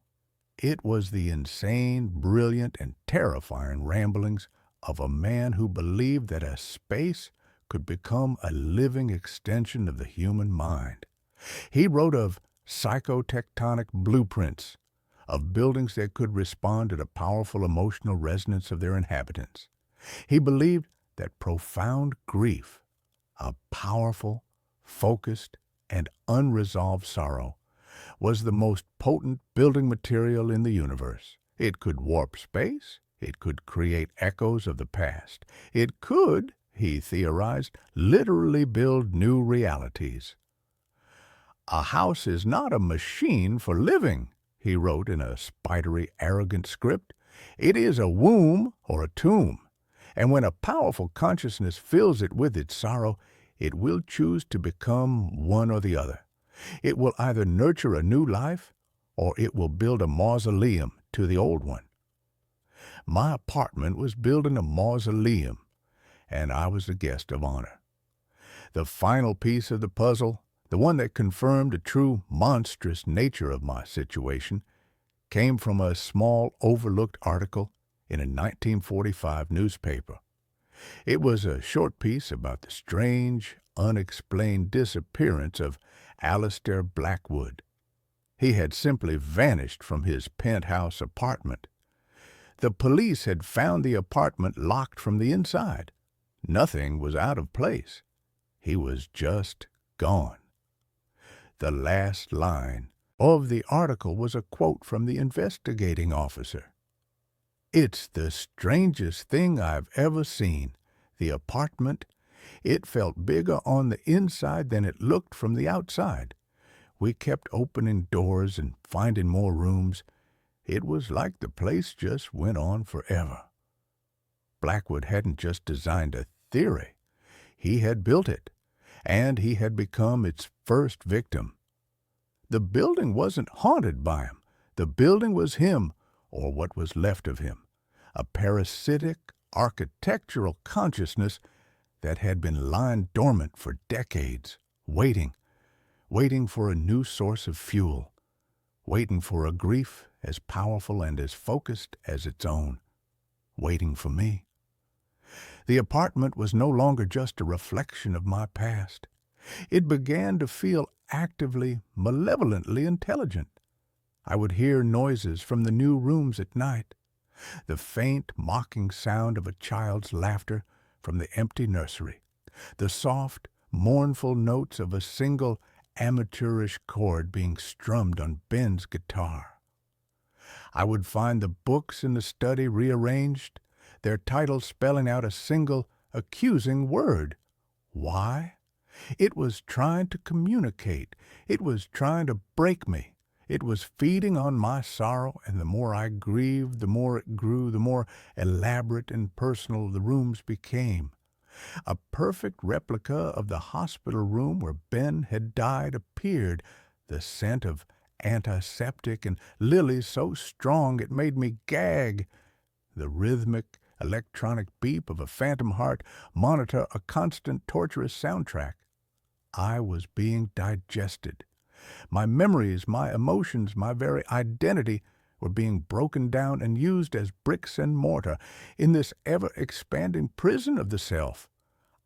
It was the insane, brilliant, and terrifying ramblings of a man who believed that a space could become a living extension of the human mind. He wrote of psychotectonic blueprints, of buildings that could respond to the powerful emotional resonance of their inhabitants. He believed that profound grief, a powerful, focused, and unresolved sorrow, was the most potent building material in the universe. It could warp space. It could create echoes of the past. It could, he theorized, literally build new realities. A house is not a machine for living, he wrote in a spidery, arrogant script. It is a womb or a tomb. And when a powerful consciousness fills it with its sorrow, it will choose to become one or the other. It will either nurture a new life, or it will build a mausoleum to the old one. My apartment was building a mausoleum, and I was the guest of honor. The final piece of the puzzle, the one that confirmed the true monstrous nature of my situation, came from a small overlooked article in a 1945 newspaper. It was a short piece about the strange, unexplained disappearance of Alistair Blackwood. He had simply vanished from his penthouse apartment. The police had found the apartment locked from the inside. Nothing was out of place. He was just gone. The last line of the article was a quote from the investigating officer. "It's the strangest thing I've ever seen. The apartment, it felt bigger on the inside than it looked from the outside. We kept opening doors and finding more rooms. It was like the place just went on forever." Blackwood hadn't just designed a theory. He had built it, and he had become its first victim. The building wasn't haunted by him. The building was him, or what was left of him, a parasitic, architectural consciousness that had been lying dormant for decades, waiting for a new source of fuel, waiting for a grief as powerful and as focused as its own, waiting for me. The apartment was no longer just a reflection of my past. It began to feel actively, malevolently intelligent. I would hear noises from the new rooms at night, the faint, mocking sound of a child's laughter from the empty nursery, the soft, mournful notes of a single amateurish chord being strummed on Ben's guitar. I would find the books in the study rearranged, their titles spelling out a single accusing word. Why? It was trying to communicate. It was trying to break me. It was feeding on my sorrow, and the more I grieved, the more it grew, the more elaborate and personal the rooms became. A perfect replica of the hospital room where Ben had died appeared, the scent of antiseptic and lilies so strong it made me gag. The rhythmic, electronic beep of a phantom heart monitor a constant torturous soundtrack. I was being digested. My memories, my emotions, my very identity were being broken down and used as bricks and mortar in this ever-expanding prison of the self.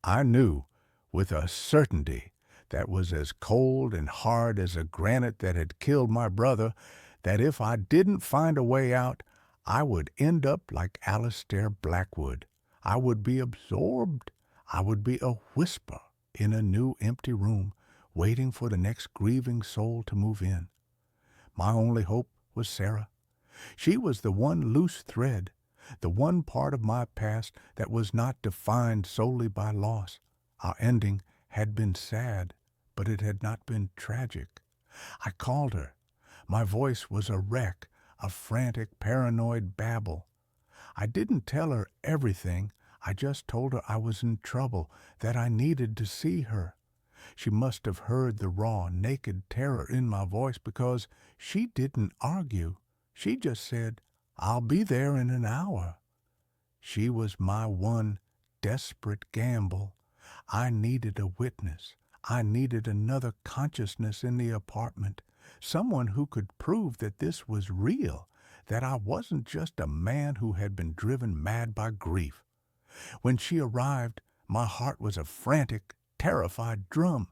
I knew, with a certainty that was as cold and hard as a granite that had killed my brother, that if I didn't find a way out, I would end up like Alistair Blackwood. I would be absorbed. I would be a whisper in a new empty room, waiting for the next grieving soul to move in. My only hope was Sarah. She was the one loose thread, the one part of my past that was not defined solely by loss. Our ending had been sad, but it had not been tragic. I called her. My voice was a wreck, a frantic, paranoid babble. I didn't tell her everything. I just told her I was in trouble, that I needed to see her. She must have heard the raw, naked terror in my voice because she didn't argue. She just said, "I'll be there in an hour." She was my one desperate gamble. I needed a witness. I needed another consciousness in the apartment, someone who could prove that this was real, that I wasn't just a man who had been driven mad by grief. When she arrived, my heart was a frantic, terrified drum.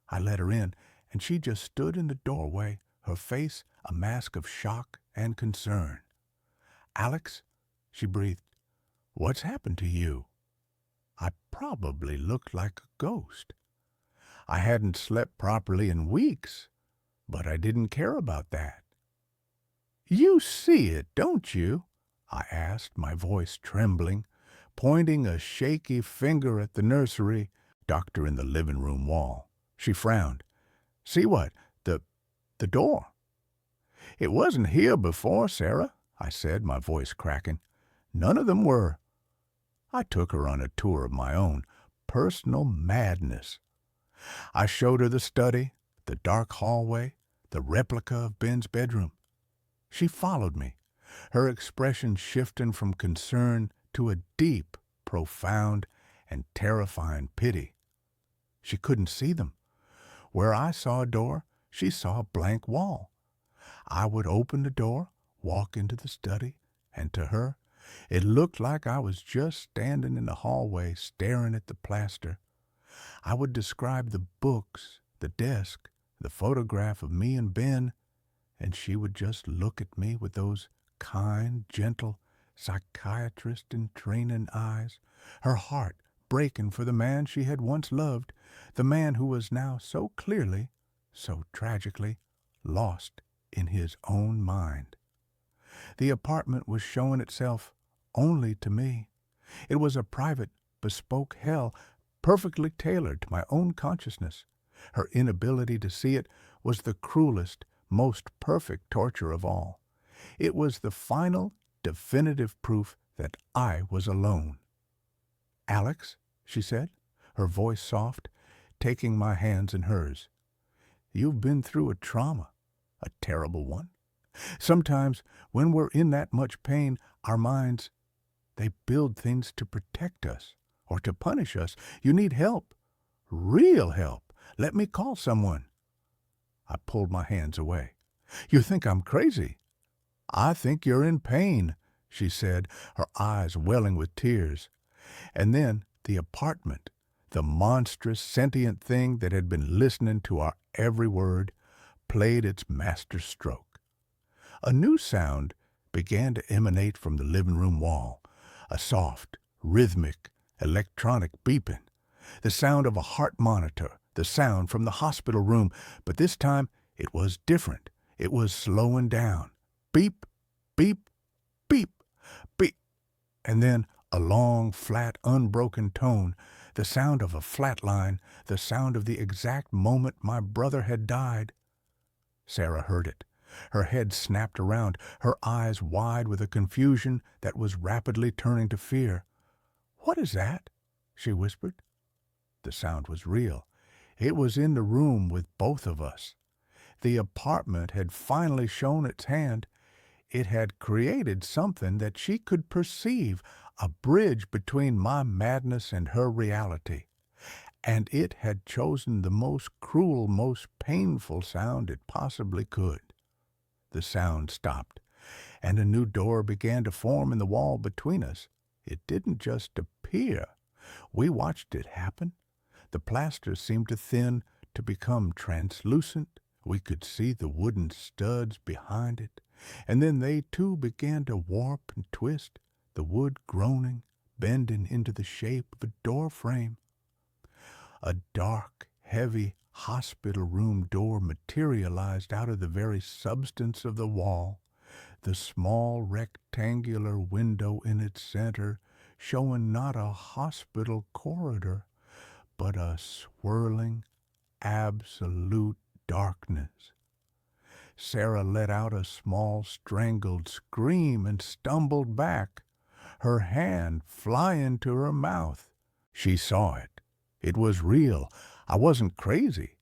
I let her in, and she just stood in the doorway, her face a mask of shock and concern. "Alex," she breathed, "what's happened to you?" I probably looked like a ghost. I hadn't slept properly in weeks, but I didn't care about that. "You see it, don't you?" I asked, my voice trembling, pointing a shaky finger at the nursery doctor in the living room wall. She frowned. "See what? The door." "It wasn't here before, Sarah," I said, my voice cracking. "None of them were." I took her on a tour of my own personal madness. I showed her the study, the dark hallway, the replica of Ben's bedroom. She followed me, her expression shifting from concern to a deep, profound, and terrifying pity. She couldn't see them. Where I saw a door, she saw a blank wall. I would open the door, walk into the study, and to her, it looked like I was just standing in the hallway staring at the plaster. I would describe the books, the desk, the photograph of me and Ben, and she would just look at me with those kind, gentle, psychiatrist-in-training eyes, her heart breaking for the man she had once loved, the man who was now so clearly, so tragically, lost in his own mind. The apartment was showing itself only to me. It was a private, bespoke hell, perfectly tailored to my own consciousness. Her inability to see it was the cruelest, most perfect torture of all. It was the final, definitive proof that I was alone. "Alex," she said, her voice soft, taking my hands in hers. "You've been through a trauma, a terrible one. Sometimes, when we're in that much pain, our minds, they build things to protect us or to punish us. You need help, real help. Let me call someone." I pulled my hands away. "You think I'm crazy." "I think you're in pain," she said, her eyes welling with tears. And then the apartment, the monstrous, sentient thing that had been listening to our every word, played its master stroke. A new sound began to emanate from the living room wall, a soft, rhythmic, electronic beeping, the sound of a heart monitor, the sound from the hospital room, but this time it was different. It was slowing down. Beep, beep, beep, beep, and then a long, flat, unbroken tone, the sound of a flat line, the sound of the exact moment my brother had died. Sarah heard it. Her head snapped around, her eyes wide with a confusion that was rapidly turning to fear. "What is that?" she whispered. The sound was real. It was in the room with both of us. The apartment had finally shown its hand. It had created something that she could perceive, a bridge between my madness and her reality. And it had chosen the most cruel, most painful sound it possibly could. The sound stopped. and a new door began to form in the wall between us. It didn't just appear. We watched it happen. The plaster seemed to thin, to become translucent. We could see the wooden studs behind it, and then they too began to warp and twist, the wood groaning, bending into the shape of a door frame. A dark, heavy hospital room door materialized out of the very substance of the wall, the small rectangular window in its center showing not a hospital corridor, but a swirling, absolute darkness. Sarah let out a small, strangled scream and stumbled back, her hand flying to her mouth. She saw it. It was real. I wasn't crazy.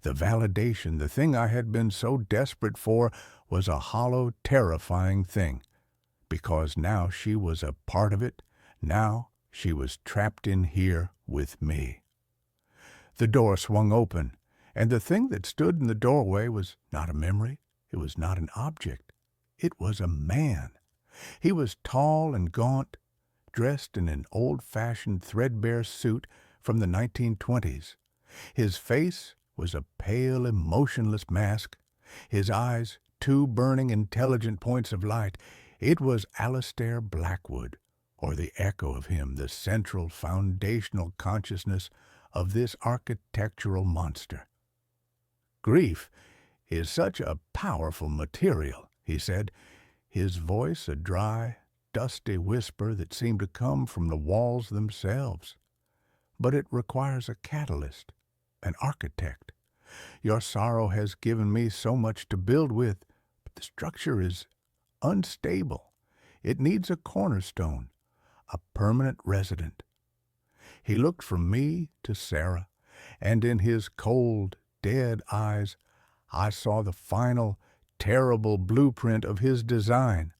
The validation, the thing I had been so desperate for, was a hollow, terrifying thing. Because now she was a part of it. Now she was trapped in here with me. The door swung open, and the thing that stood in the doorway was not a memory. It was not an object. It was a man. He was tall and gaunt, dressed in an old-fashioned threadbare suit from the 1920s. His face was a pale, emotionless mask, his eyes two burning, intelligent points of light. It was Alistair Blackwood, or the echo of him, the central, foundational consciousness of this architectural monster. "Grief is such a powerful material," he said, his voice a dry, dusty whisper that seemed to come from the walls themselves. "But it requires a catalyst, an architect. Your sorrow has given me so much to build with, but the structure is unstable. It needs a cornerstone, a permanent resident." He looked from me to Sarah, and in his cold, dead eyes I saw the final, terrible blueprint of his design.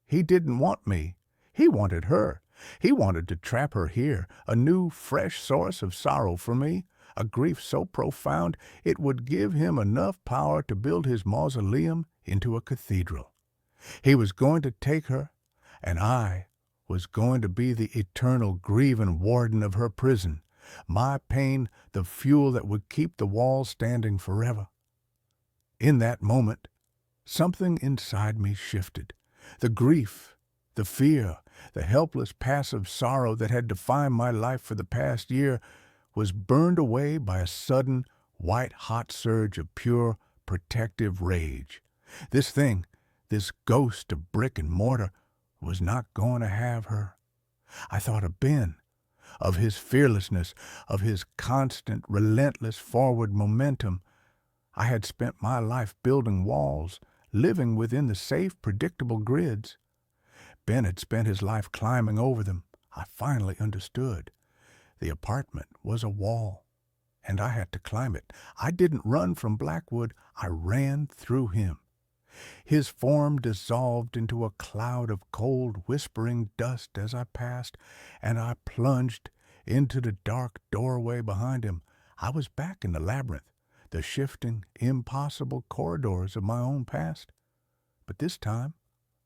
He didn't want me. He wanted her. He wanted to trap her here, a new, fresh source of sorrow for me, a grief so profound it would give him enough power to build his mausoleum into a cathedral. He was going to take her, and I was going to be the eternal grieving warden of her prison, my pain the fuel that would keep the walls standing forever. In that moment, something inside me shifted. The grief, the fear, the helpless passive sorrow that had defined my life for the past year was burned away by a sudden, white-hot surge of pure, protective rage. This thing, this ghost of brick and mortar, was not going to have her. I thought of Ben, of his fearlessness, of his constant, relentless forward momentum. I had spent my life building walls, living within the safe, predictable grids. Ben had spent his life climbing over them. I finally understood. The apartment was a wall, and I had to climb it. I didn't run from Blackwood. I ran through him. His form dissolved into a cloud of cold, whispering dust as I passed, and I plunged into the dark doorway behind him. I was back in the labyrinth, the shifting, impossible corridors of my own past. But this time,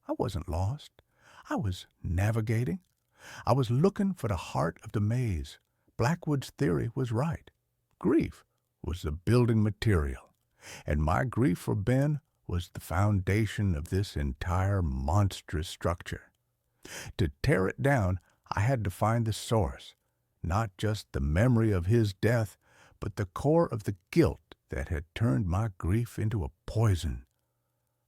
I wasn't lost. I was navigating. I was looking for the heart of the maze. Blackwood's theory was right. Grief was the building material, and my grief for Ben was the foundation of this entire monstrous structure. To tear it down, I had to find the source, not just the memory of his death, but the core of the guilt that had turned my grief into a poison.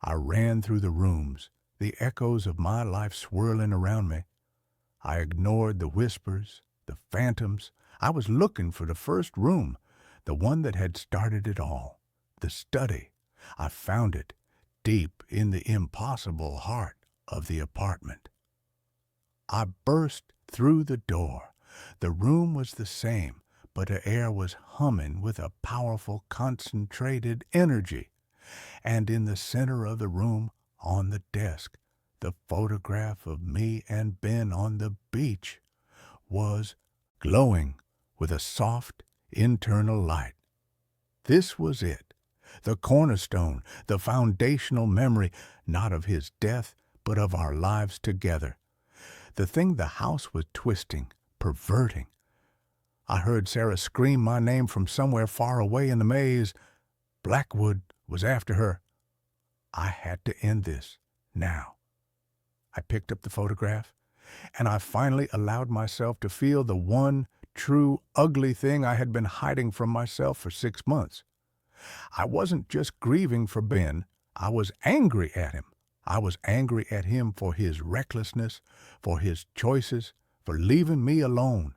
I ran through the rooms, the echoes of my life swirling around me. I ignored the whispers, the phantoms. I was looking for the first room, the one that had started it all, the study. I found it deep in the impossible heart of the apartment. I burst through the door. The room was the same, but the air was humming with a powerful, concentrated energy. And in the center of the room, on the desk, the photograph of me and Ben on the beach was glowing with a soft internal light. This was it. the cornerstone, the foundational memory, not of his death, but of our lives together. The thing the house was twisting, perverting. I heard Sarah scream my name from somewhere far away in the maze. Blackwood was after her. I had to end this, now. I picked up the photograph, and I finally allowed myself to feel the one true ugly thing I had been hiding from myself for 6 months. I wasn't just grieving for Ben, I was angry at him. I was angry at him for his recklessness, for his choices, for leaving me alone.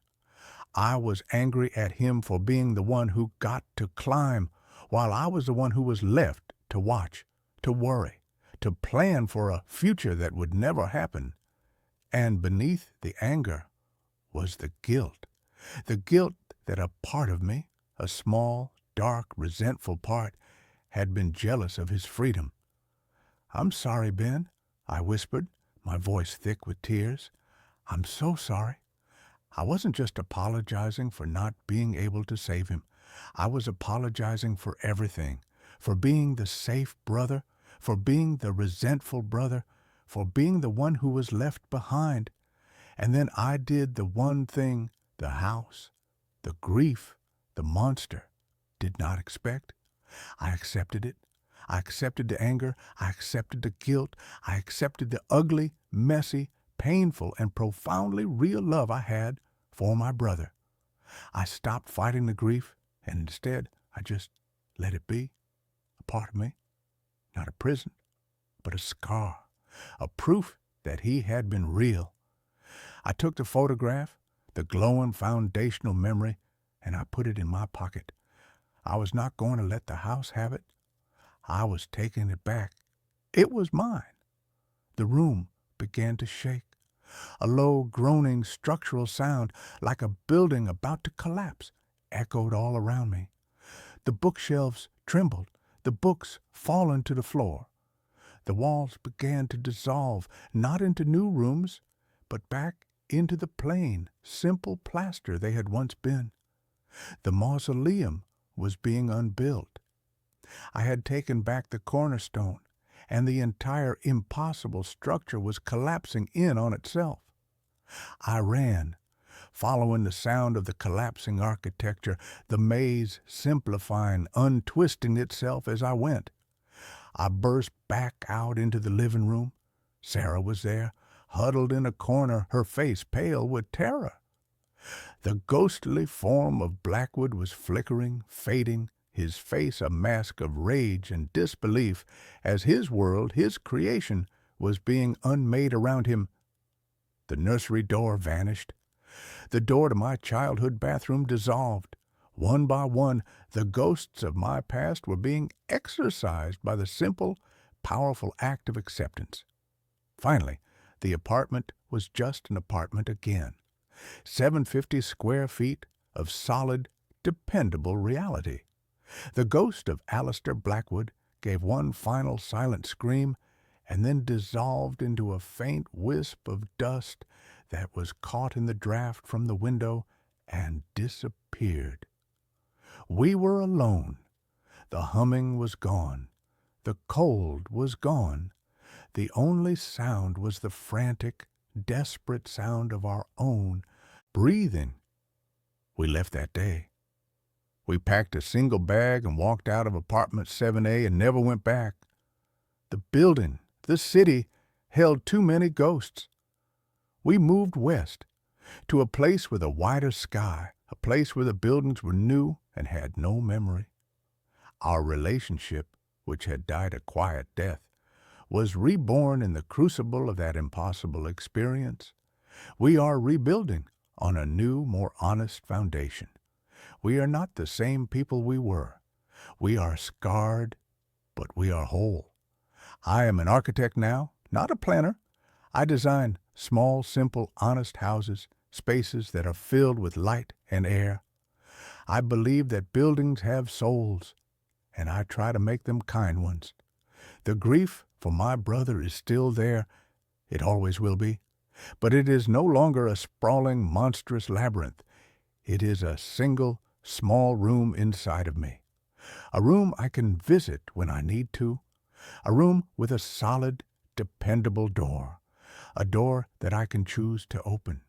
I was angry at him for being the one who got to climb, while I was the one who was left to watch, to worry, to plan for a future that would never happen. And beneath the anger was the guilt that a part of me, a small, dark, resentful part, had been jealous of his freedom. "I'm sorry, Ben," I whispered, my voice thick with tears. "I'm so sorry. I wasn't just apologizing for not being able to save him. I was apologizing for everything, for being the safe brother, for being the resentful brother, for being the one who was left behind. And then I did the one thing the house, the grief, the monster did not expect. I accepted it. I accepted the anger. I accepted the guilt. I accepted the ugly, messy, painful, and profoundly real love I had for my brother. I stopped fighting the grief, and instead I just let it be, a part of me, not a prison, but a scar, a proof that he had been real. I took the photograph, the glowing foundational memory, and I put it in my pocket. I was not going to let the house have it. I was taking it back. It was mine. The room began to shake. A low, groaning structural sound, like a building about to collapse, echoed all around me. The bookshelves trembled, the books fallen to the floor. The walls began to dissolve, not into new rooms, but back into the plain, simple plaster they had once been. The mausoleum was being unbuilt. I had taken back the cornerstone, and the entire impossible structure was collapsing in on itself. I ran, following the sound of the collapsing architecture, the maze simplifying, untwisting itself as I went. I burst back out into the living room. Sarah was there, huddled in a corner, her face pale with terror. The ghostly form of Blackwood was flickering, fading, his face a mask of rage and disbelief as his world, his creation, was being unmade around him. The nursery door vanished. The door to my childhood bathroom dissolved. One by one, the ghosts of my past were being exorcised by the simple, powerful act of acceptance. Finally, the apartment was just an apartment again. 750 square feet of solid, dependable reality. The ghost of Alistair Blackwood gave one final silent scream and then dissolved into a faint wisp of dust that was caught in the draft from the window and disappeared. We were alone. The humming was gone. The cold was gone. The only sound was the frantic, desperate sound of our own breathing. We left that day. We packed a single bag and walked out of apartment 7A and never went back. The building, the city, held too many ghosts. We moved west, to a place with a wider sky, a place where the buildings were new and had no memory. Our relationship, which had died a quiet death, was reborn in the crucible of that impossible experience. We are rebuilding on a new, more honest foundation. We are not the same people we were. We are scarred, but we are whole. I am an architect now, not a planner. I design small, simple, honest houses, spaces that are filled with light and air. I believe that buildings have souls, and I try to make them kind ones. The grief for my brother is still there. It always will be. But it is no longer a sprawling, monstrous labyrinth. It is a single, small room inside of me. A room I can visit when I need to. A room with a solid, dependable door. A door that I can choose to open.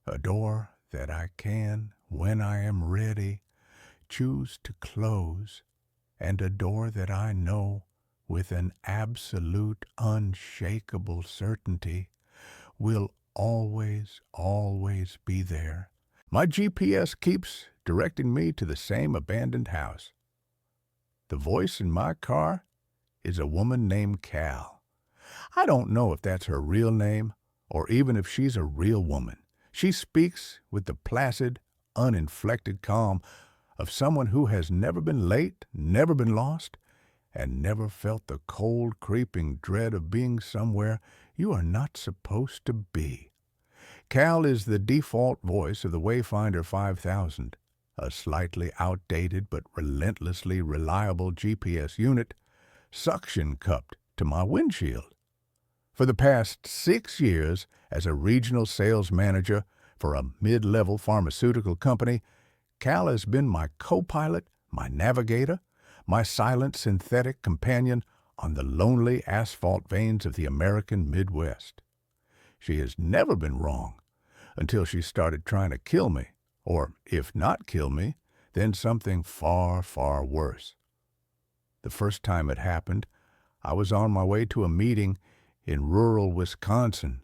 A door that I can, when I am ready, choose to close. And a door that I know, with an absolute, unshakable certainty, will always, always be there. My GPS keeps directing me to the same abandoned house. The voice in my car is a woman named Cal. I don't know if that's her real name or even if she's a real woman. She speaks with the placid, uninflected calm of someone who has never been late, never been lost, and never felt the cold, creeping dread of being somewhere you are not supposed to be. Cal is the default voice of the Wayfinder 5000, a slightly outdated but relentlessly reliable GPS unit suction-cupped to my windshield. For the past 6 years, as a regional sales manager for a mid-level pharmaceutical company, Cal has been my co-pilot, my navigator, my silent synthetic companion on the lonely asphalt veins of the American Midwest. She has never been wrong until she started trying to kill me, or if not kill me, then something far, far worse. The first time it happened, I was on my way to a meeting in rural Wisconsin.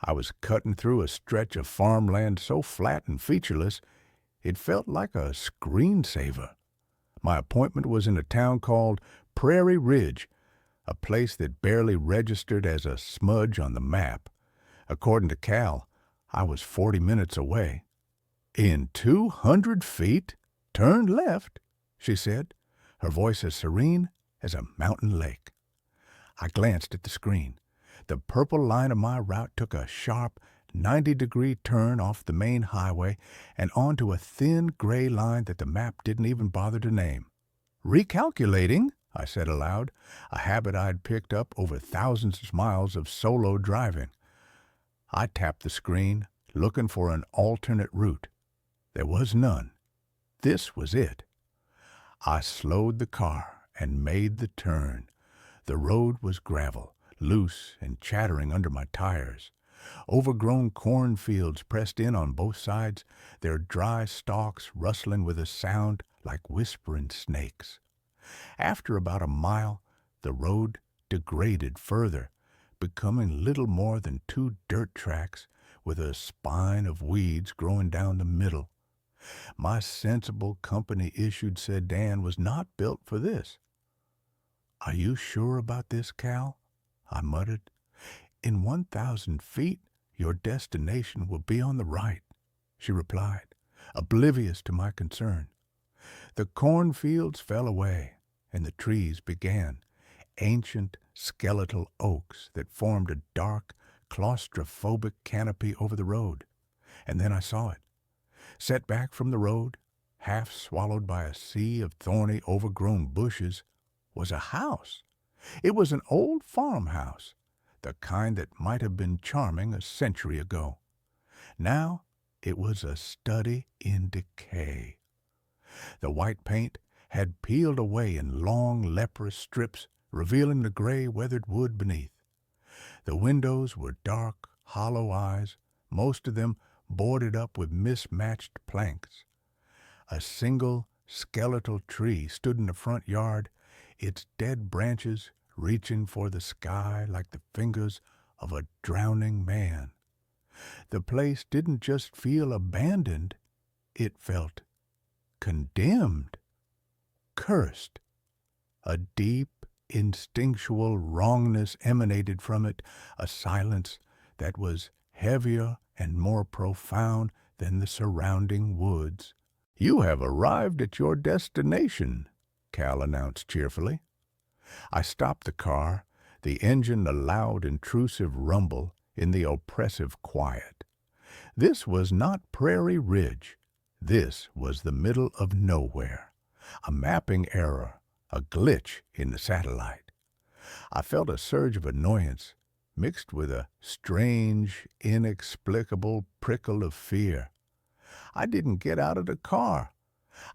I was cutting through a stretch of farmland so flat and featureless, it felt like a screensaver. My appointment was in a town called Prairie Ridge, a place that barely registered as a smudge on the map. According to Cal, I was 40 minutes away. "In 200 feet, turn left," she said, her voice as serene as a mountain lake. I glanced at the screen. The purple line of my route took a sharp 90-degree turn off the main highway and onto a thin gray line that the map didn't even bother to name. "Recalculating," I said aloud, a habit I'd picked up over thousands of miles of solo driving. I tapped the screen, looking for an alternate route. There was none. This was it. I slowed the car and made the turn. The road was gravel, loose and chattering under my tires. Overgrown cornfields pressed in on both sides, their dry stalks rustling with a sound like whispering snakes. After about a mile, the road degraded further, becoming little more than 2 dirt tracks with a spine of weeds growing down the middle. My sensible company-issued sedan was not built for this. "Are you sure about this, Cal?" I muttered. "In 1,000 feet, your destination will be on the right," she replied, oblivious to my concern. The cornfields fell away, and the trees began, ancient skeletal oaks that formed a dark, claustrophobic canopy over the road. And then I saw it. Set back from the road, half swallowed by a sea of thorny, overgrown bushes, was a house. It was an old farmhouse, the kind that might have been charming a century ago. Now it was a study in decay. The white paint had peeled away in long, leprous strips, revealing the gray, weathered wood beneath. The windows were dark, hollow eyes, most of them boarded up with mismatched planks. A single skeletal tree stood in the front yard, its dead branches reaching for the sky like the fingers of a drowning man. The place didn't just feel abandoned, it felt condemned, cursed. A deep, instinctual wrongness emanated from it, a silence that was heavier and more profound than the surrounding woods. "You have arrived at your destination," Cal announced cheerfully. I stopped the car, the engine a loud, intrusive rumble in the oppressive quiet. This was not Prairie Ridge. This was the middle of nowhere. A mapping error, a glitch in the satellite. I felt a surge of annoyance, mixed with a strange, inexplicable prickle of fear. I didn't get out of the car.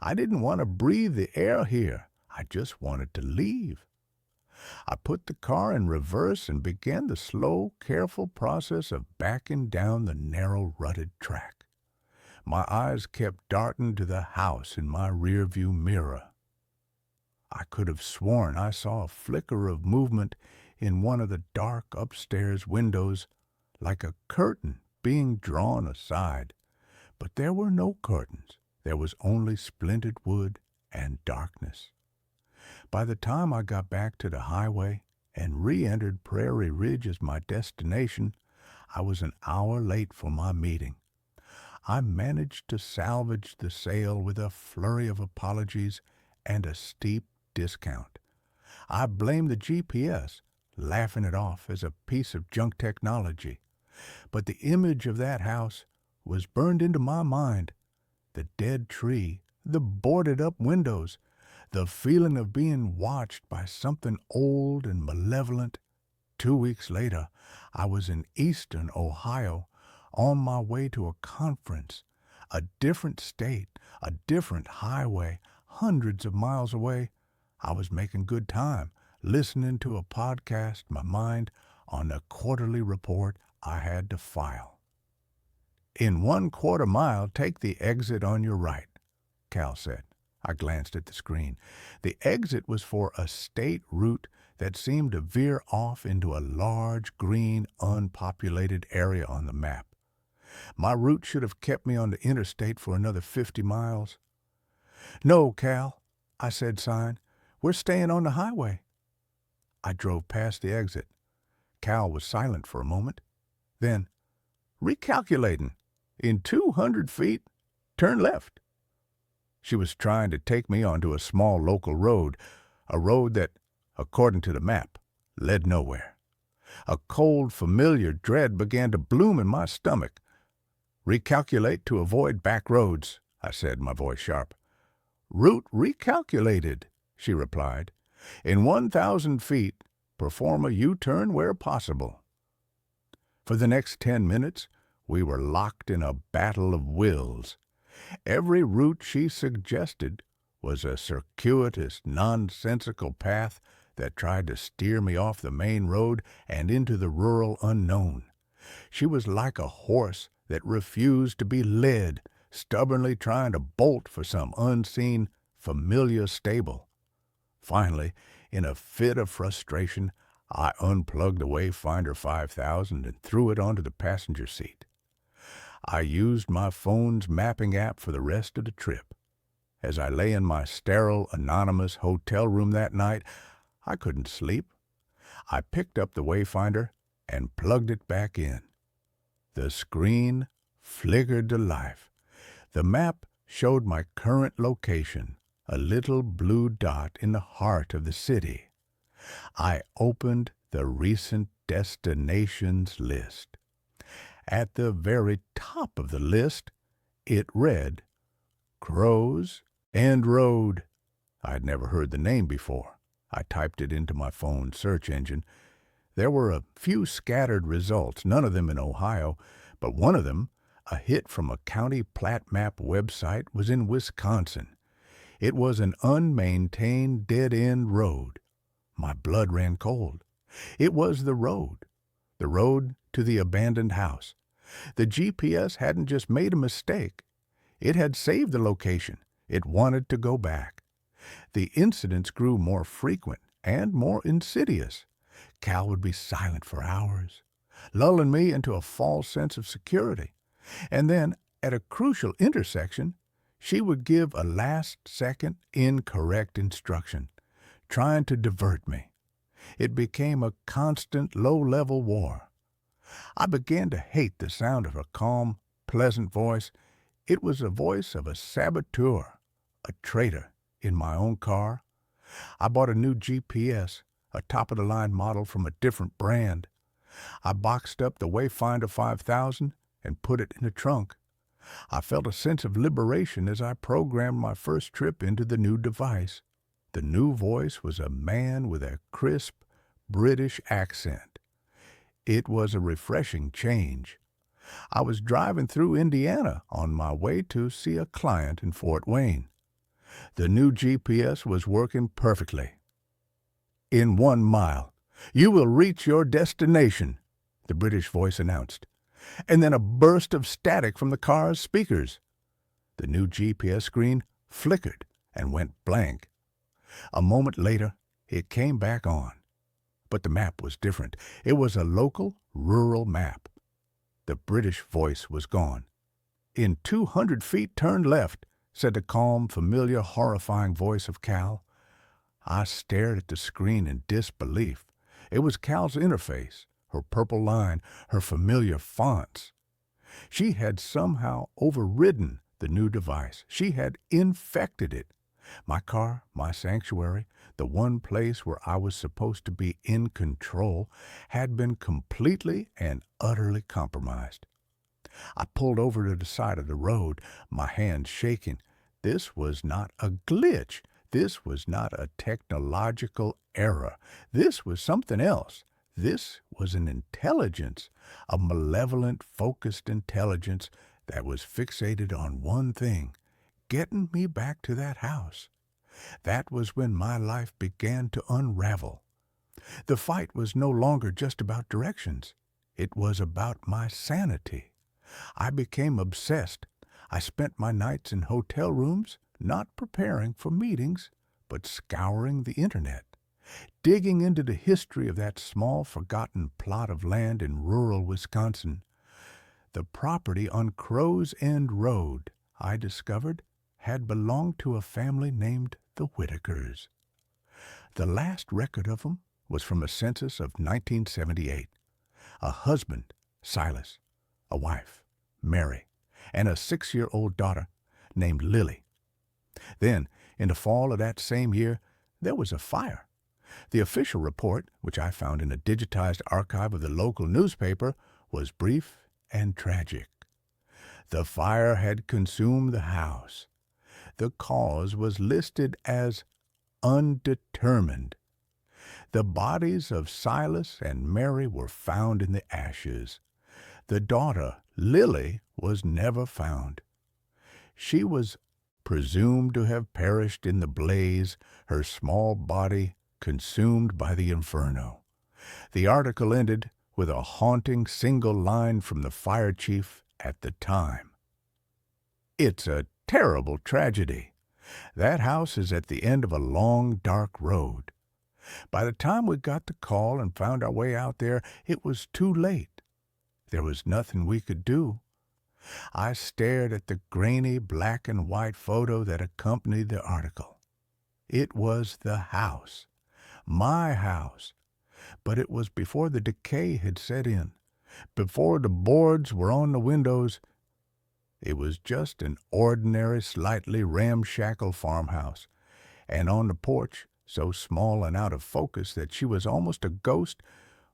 I didn't want to breathe the air here. I just wanted to leave. I put the car in reverse and began the slow, careful process of backing down the narrow, rutted track. My eyes kept darting to the house in my rearview mirror. I could have sworn I saw a flicker of movement in one of the dark upstairs windows, like a curtain being drawn aside. But there were no curtains. There was only splintered wood and darkness. By the time I got back to the highway and re-entered Prairie Ridge as my destination, I was an hour late for my meeting. I managed to salvage the sale with a flurry of apologies and a steep discount. I blamed the GPS, laughing it off as a piece of junk technology. But the image of that house was burned into my mind. The dead tree, the boarded-up windows, the feeling of being watched by something old and malevolent. 2 weeks later, I was in eastern Ohio, on my way to a conference, a different state, a different highway, hundreds of miles away. I was making good time, listening to a podcast, my mind on the quarterly report I had to file. In 1/4 mile, take the exit on your right, Cal said. I glanced at the screen. The exit was for a state route that seemed to veer off into a large, green, unpopulated area on the map. My route should have kept me on the interstate for another 50 miles. No, Cal, I said, sighing. We're staying on the highway. I drove past the exit. Cal was silent for a moment. Then, recalculating. In 200 feet, turn left. She was trying to take me onto a small local road, a road that, according to the map, led nowhere. A cold, familiar dread began to bloom in my stomach. Recalculate to avoid back roads, I said, my voice sharp. Route recalculated, she replied. In 1,000 feet, perform a U-turn where possible. For the next 10 minutes, we were locked in a battle of wills. Every route she suggested was a circuitous, nonsensical path that tried to steer me off the main road and into the rural unknown. She was like a horse that refused to be led, stubbornly trying to bolt for some unseen, familiar stable. Finally, in a fit of frustration, I unplugged the Wayfinder 5000 and threw it onto the passenger seat. I used my phone's mapping app for the rest of the trip. As I lay in my sterile, anonymous hotel room that night, I couldn't sleep. I picked up the Wayfinder and plugged it back in. The screen flickered to life. The map showed my current location, a little blue dot in the heart of the city. I opened the recent destinations list. At the very top of the list, it read, Crows End Road. I'd never heard the name before. I typed it into my phone's search engine. There were a few scattered results, none of them in Ohio, but one of them, a hit from a county plat map website, was in Wisconsin. It was an unmaintained dead-end road. My blood ran cold. It was the road to the abandoned house. The GPS hadn't just made a mistake. It had saved the location. It wanted to go back. The incidents grew more frequent and more insidious. Cal would be silent for hours, lulling me into a false sense of security. And then, at a crucial intersection, she would give a last-second incorrect instruction, trying to divert me. It became a constant low-level war. I began to hate the sound of her calm, pleasant voice. It was the voice of a saboteur, a traitor, in my own car. I bought a new GPS, a top-of-the-line model from a different brand. I boxed up the Wayfinder 5000 and put it in the trunk. I felt a sense of liberation as I programmed my first trip into the new device. The new voice was a man with a crisp British accent. It was a refreshing change. I was driving through Indiana on my way to see a client in Fort Wayne. The new GPS was working perfectly. "In 1 mile, you will reach your destination," the British voice announced. And then a burst of static from the car's speakers. The new GPS screen flickered and went blank. A moment later, it came back on. But the map was different. It was a local, rural map. The British voice was gone. "In 200 feet, turn left," said the calm, familiar, horrifying voice of Cal. I stared at the screen in disbelief. It was Cal's interface, her purple line, her familiar fonts. She had somehow overridden the new device. She had infected it. My car, my sanctuary, the one place where I was supposed to be in control, had been completely and utterly compromised. I pulled over to the side of the road, my hands shaking. This was not a glitch. This was not a technological error. This was something else. This was an intelligence, a malevolent, focused intelligence that was fixated on one thing, getting me back to that house. That was when my life began to unravel. The fight was no longer just about directions. It was about my sanity. I became obsessed. I spent my nights in hotel rooms, not preparing for meetings, but scouring the internet, digging into the history of that small, forgotten plot of land in rural Wisconsin. The property on Crow's End Road, I discovered, had belonged to a family named the Whitakers. The last record of them was from a census of 1978. A husband, Silas, a wife, Mary, and a 6-year-old daughter named Lily. Then, in the fall of that same year, there was a fire. The official report, which I found in a digitized archive of the local newspaper, was brief and tragic. The fire had consumed the house. The cause was listed as undetermined. The bodies of Silas and Mary were found in the ashes. The daughter, Lily, was never found. She was presumed to have perished in the blaze, her small body consumed by the inferno. The article ended with a haunting single line from the fire chief at the time. "It's a terrible tragedy. That house is at the end of a long, dark road. By the time we got the call and found our way out there, it was too late. There was nothing we could do." I stared at the grainy black and white photo that accompanied the article. It was the house, my house, but it was before the decay had set in, before the boards were on the windows. It was just an ordinary, slightly ramshackle farmhouse, and on the porch, so small and out of focus that she was almost a ghost,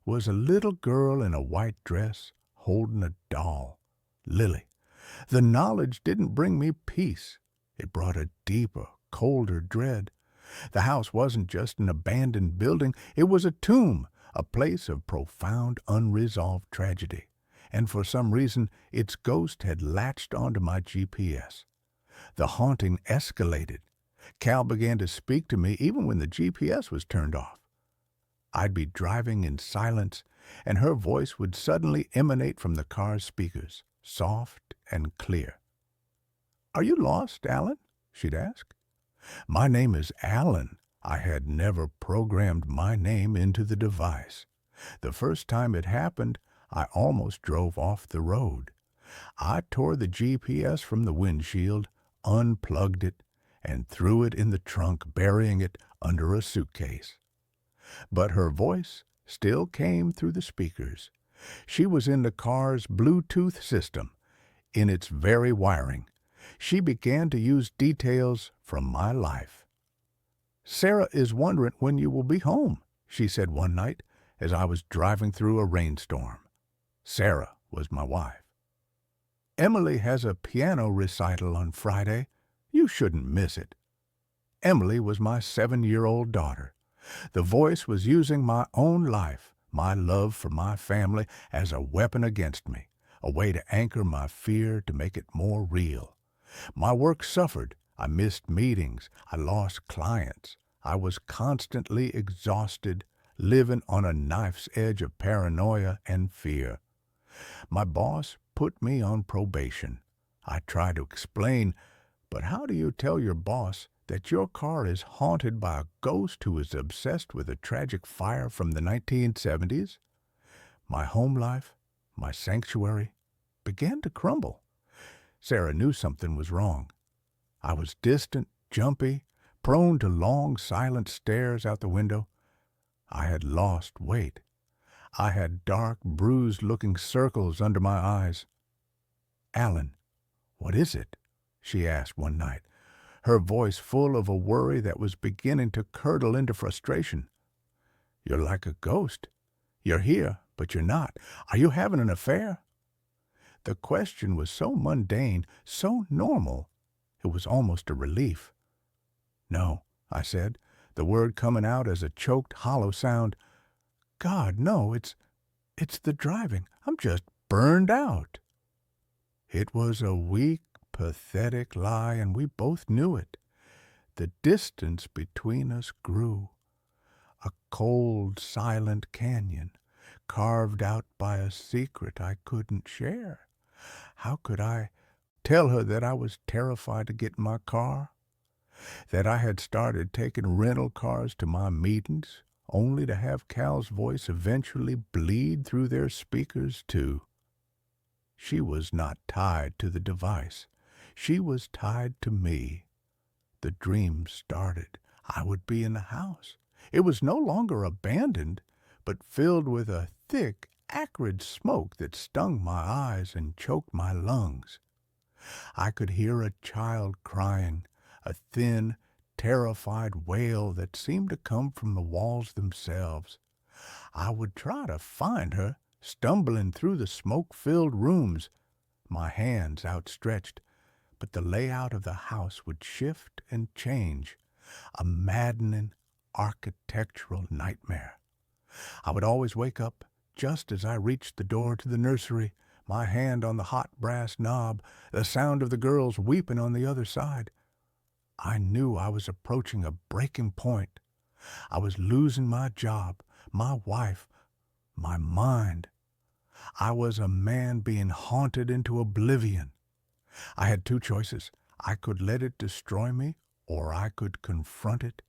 was a little girl in a white dress holding a doll. Lily. The knowledge didn't bring me peace. It brought a deeper, colder dread. The house wasn't just an abandoned building. It was a tomb, a place of profound, unresolved tragedy. And for some reason, its ghost had latched onto my GPS. The haunting escalated. Cal began to speak to me even when the GPS was turned off. I'd be driving in silence, and her voice would suddenly emanate from the car's speakers, soft and clear. "Are you lost, Alan?" she'd ask. My name is Alan. I had never programmed my name into the device. The first time it happened, I almost drove off the road. I tore the GPS from the windshield, unplugged it, and threw it in the trunk, burying it under a suitcase. But her voice still came through the speakers. She was in the car's Bluetooth system, in its very wiring. She began to use details from my life. "Sarah is wondering when you will be home," she said one night as I was driving through a rainstorm. Sarah was my wife. "Emily has a piano recital on Friday. You shouldn't miss it." Emily was my 7-year-old daughter. The voice was using my own life, my love for my family, as a weapon against me, a way to anchor my fear, to make it more real. My work suffered. I missed meetings. I lost clients. I was constantly exhausted, living on a knife's edge of paranoia and fear. My boss put me on probation. I tried to explain, but how do you tell your boss that your car is haunted by a ghost who is obsessed with a tragic fire from the 1970s? My home life, my sanctuary, began to crumble. Sarah knew something was wrong. I was distant, jumpy, prone to long, silent stares out the window. I had lost weight. I had dark, bruised-looking circles under my eyes. "Alan, what is it?" she asked one night, her voice full of a worry that was beginning to curdle into frustration. "You're like a ghost. You're here, but you're not. Are you having an affair?" The question was so mundane, so normal, it was almost a relief. "No," I said, the word coming out as a choked, hollow sound. "God, no, it's the driving. I'm just burned out." It was a weak, pathetic lie, and we both knew it. The distance between us grew. A cold, silent canyon, carved out by a secret I couldn't share. How could I tell her that I was terrified to get in my car? That I had started taking rental cars to my meetings, only to have Cal's voice eventually bleed through their speakers, too. She was not tied to the device. She was tied to me. The dream started. I would be in the house. It was no longer abandoned, but filled with a thick, acrid smoke that stung my eyes and choked my lungs. I could hear a child crying, a thin, terrified wail that seemed to come from the walls themselves. I would try to find her, stumbling through the smoke-filled rooms, my hands outstretched, but the layout of the house would shift and change, a maddening architectural nightmare. I would always wake up just as I reached the door to the nursery, my hand on the hot brass knob, the sound of the girls weeping on the other side. I knew I was approaching a breaking point. I was losing my job, my wife, my mind. I was a man being haunted into oblivion. I had two choices. I could let it destroy me, or I could confront it.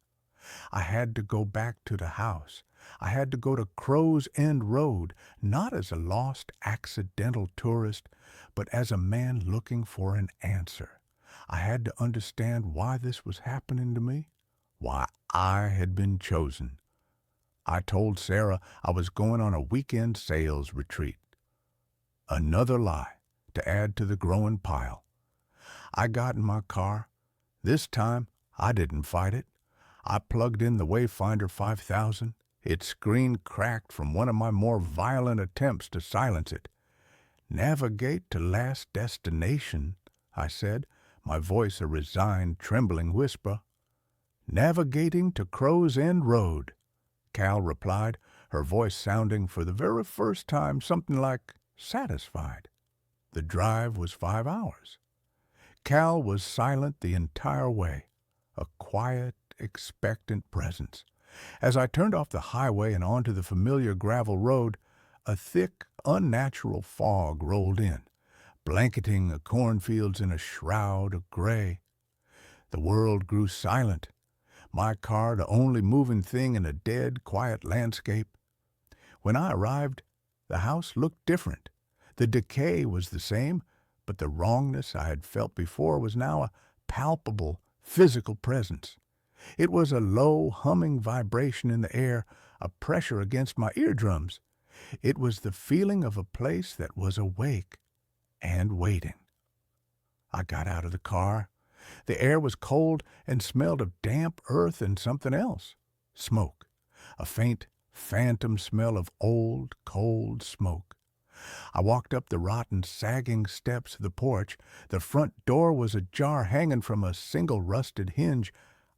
I had to go back to the house. I had to go to Crow's End Road, not as a lost, accidental tourist, but as a man looking for an answer. I had to understand why this was happening to me, why I had been chosen. I told Sarah I was going on a weekend sales retreat. Another lie to add to the growing pile. I got in my car. This time, I didn't fight it. I plugged in the Wayfinder 5000. Its screen cracked from one of my more violent attempts to silence it. "Navigate to last destination," I said, my voice a resigned, trembling whisper. "Navigating to Crow's End Road," Cal replied, her voice sounding for the very first time something like satisfied. The drive was 5 hours. Cal was silent the entire way, a quiet, expectant presence. As I turned off the highway and onto the familiar gravel road, a thick, unnatural fog rolled in, blanketing the cornfields in a shroud of gray. The world grew silent, my car the only moving thing in a dead, quiet landscape. When I arrived, the house looked different. The decay was the same, but the wrongness I had felt before was now a palpable, physical presence. It was a low, humming vibration in the air, a pressure against my eardrums. It was the feeling of a place that was awake and waiting. I got out of the car. The air was cold and smelled of damp earth and something else. Smoke. A faint, phantom smell of old, cold smoke. I walked up the rotten, sagging steps of the porch. The front door was ajar, hanging from a single rusted hinge.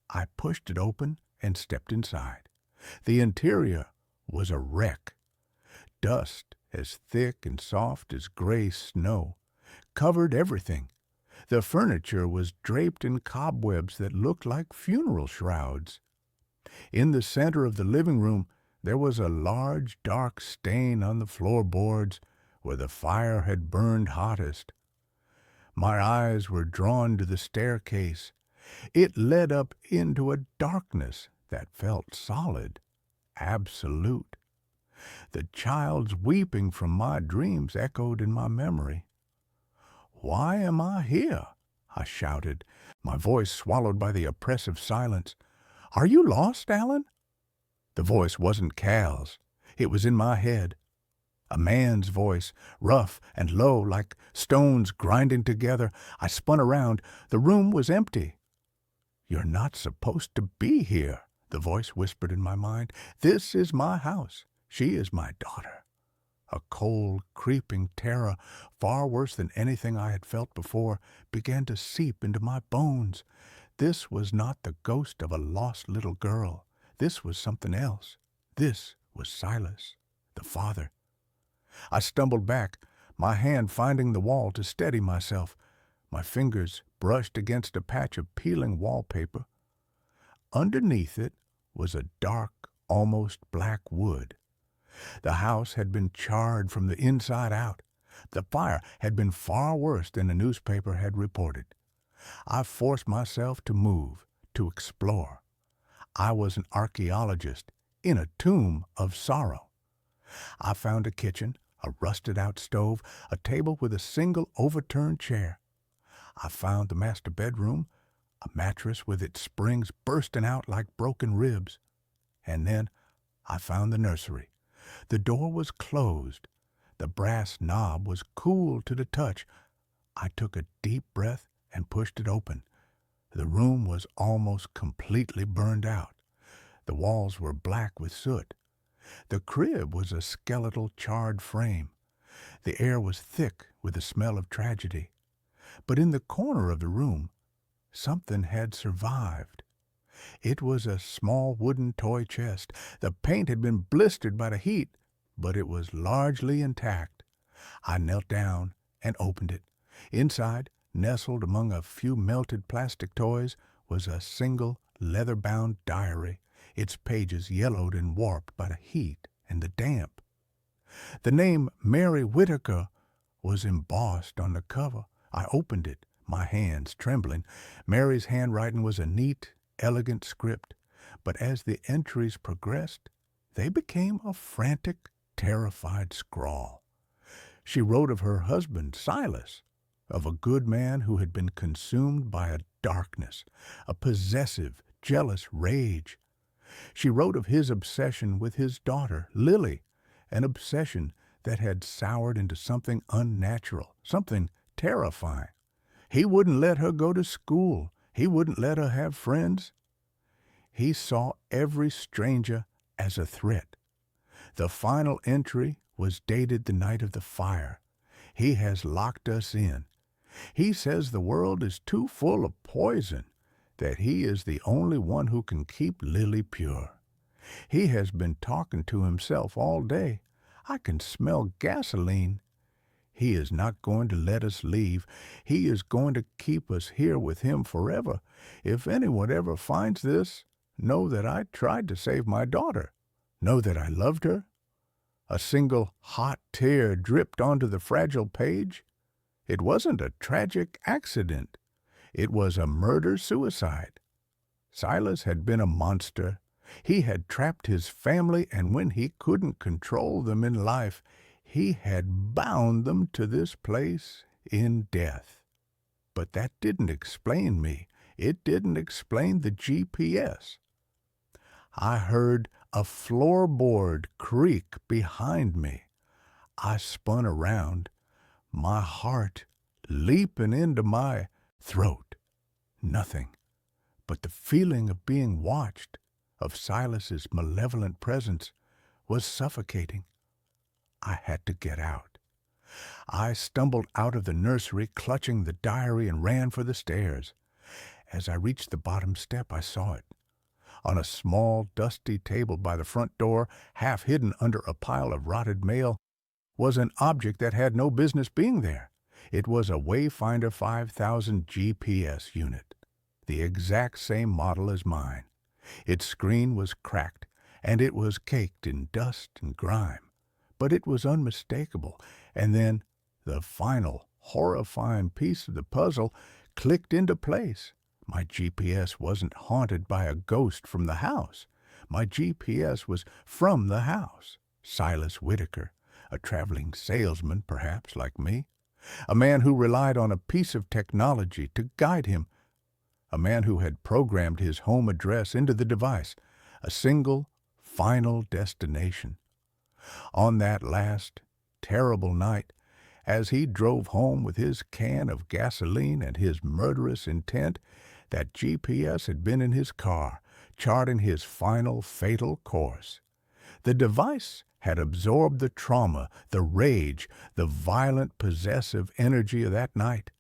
I pushed it open and stepped inside. The interior was a wreck. Dust as thick and soft as gray snow covered everything. The furniture was draped in cobwebs that looked like funeral shrouds. In the center of the living room, there was a large dark stain on the floorboards where the fire had burned hottest. My eyes were drawn to the staircase. It led up into a darkness that felt solid, absolute. The child's weeping from my dreams echoed in my memory. "Why am I here?" I shouted, my voice swallowed by the oppressive silence. "Are you lost, Alan?" The voice wasn't Cal's. It was in my head. A man's voice, rough and low, like stones grinding together. I spun around. The room was empty. "You're not supposed to be here," the voice whispered in my mind. "This is my house. She is my daughter." A cold, creeping terror, far worse than anything I had felt before, began to seep into my bones. This was not the ghost of a lost little girl. This was something else. This was Silas, the father. I stumbled back, my hand finding the wall to steady myself. My fingers brushed against a patch of peeling wallpaper. Underneath it was a dark, almost black wood. The house had been charred from the inside out. The fire had been far worse than the newspaper had reported. I forced myself to move, to explore. I was an archaeologist in a tomb of sorrow. I found a kitchen, a rusted-out stove, a table with a single overturned chair. I found the master bedroom, a mattress with its springs bursting out like broken ribs. And then I found the nursery. The door was closed. The brass knob was cool to the touch. I took a deep breath and pushed it open. The room was almost completely burned out. The walls were black with soot. The crib was a skeletal, charred frame. The air was thick with the smell of tragedy. But in the corner of the room, something had survived. It was a small wooden toy chest. The paint had been blistered by the heat, but it was largely intact. I knelt down and opened it. Inside, nestled among a few melted plastic toys, was a single leather-bound diary, its pages yellowed and warped by the heat and the damp. The name Mary Whitaker was embossed on the cover. I opened it, my hands trembling. Mary's handwriting was a neat, elegant script, but as the entries progressed, they became a frantic, terrified scrawl. She wrote of her husband, Silas, of a good man who had been consumed by a darkness, a possessive, jealous rage. She wrote of his obsession with his daughter, Lily, an obsession that had soured into something unnatural, something terrifying. He wouldn't let her go to school. He wouldn't let her have friends. He saw every stranger as a threat. The final entry was dated the night of the fire. He has locked us in. He says the world is too full of poison, that he is the only one who can keep Lily pure. He has been talking to himself all day. I can smell gasoline. He is not going to let us leave. He is going to keep us here with him forever. If anyone ever finds this, know that I tried to save my daughter. Know that I loved her. A single hot tear dripped onto the fragile page. It wasn't a tragic accident. It was a murder-suicide. Silas had been a monster. He had trapped his family, and when he couldn't control them in life, he had bound them to this place in death. But that didn't explain me. It didn't explain the GPS. I heard a floorboard creak behind me. I spun around, my heart leaping into my throat. Nothing but the feeling of being watched, of Silas's malevolent presence, was suffocating. I had to get out. I stumbled out of the nursery, clutching the diary, and ran for the stairs. As I reached the bottom step, I saw it. On a small, dusty table by the front door, half hidden under a pile of rotted mail, was an object that had no business being there. It was a Wayfinder 5000 GPS unit, the exact same model as mine. Its screen was cracked, and it was caked in dust and grime, but it was unmistakable. And then the final, horrifying piece of the puzzle clicked into place. My GPS wasn't haunted by a ghost from the house. My GPS was from the house. Silas Whitaker, a traveling salesman, perhaps, like me. A man who relied on a piece of technology to guide him. A man who had programmed his home address into the device. A single, final destination. On that last, terrible night, as he drove home with his can of gasoline and his murderous intent, that GPS had been in his car, charting his final fatal course. The device had absorbed the trauma, the rage, the violent possessive energy of that night.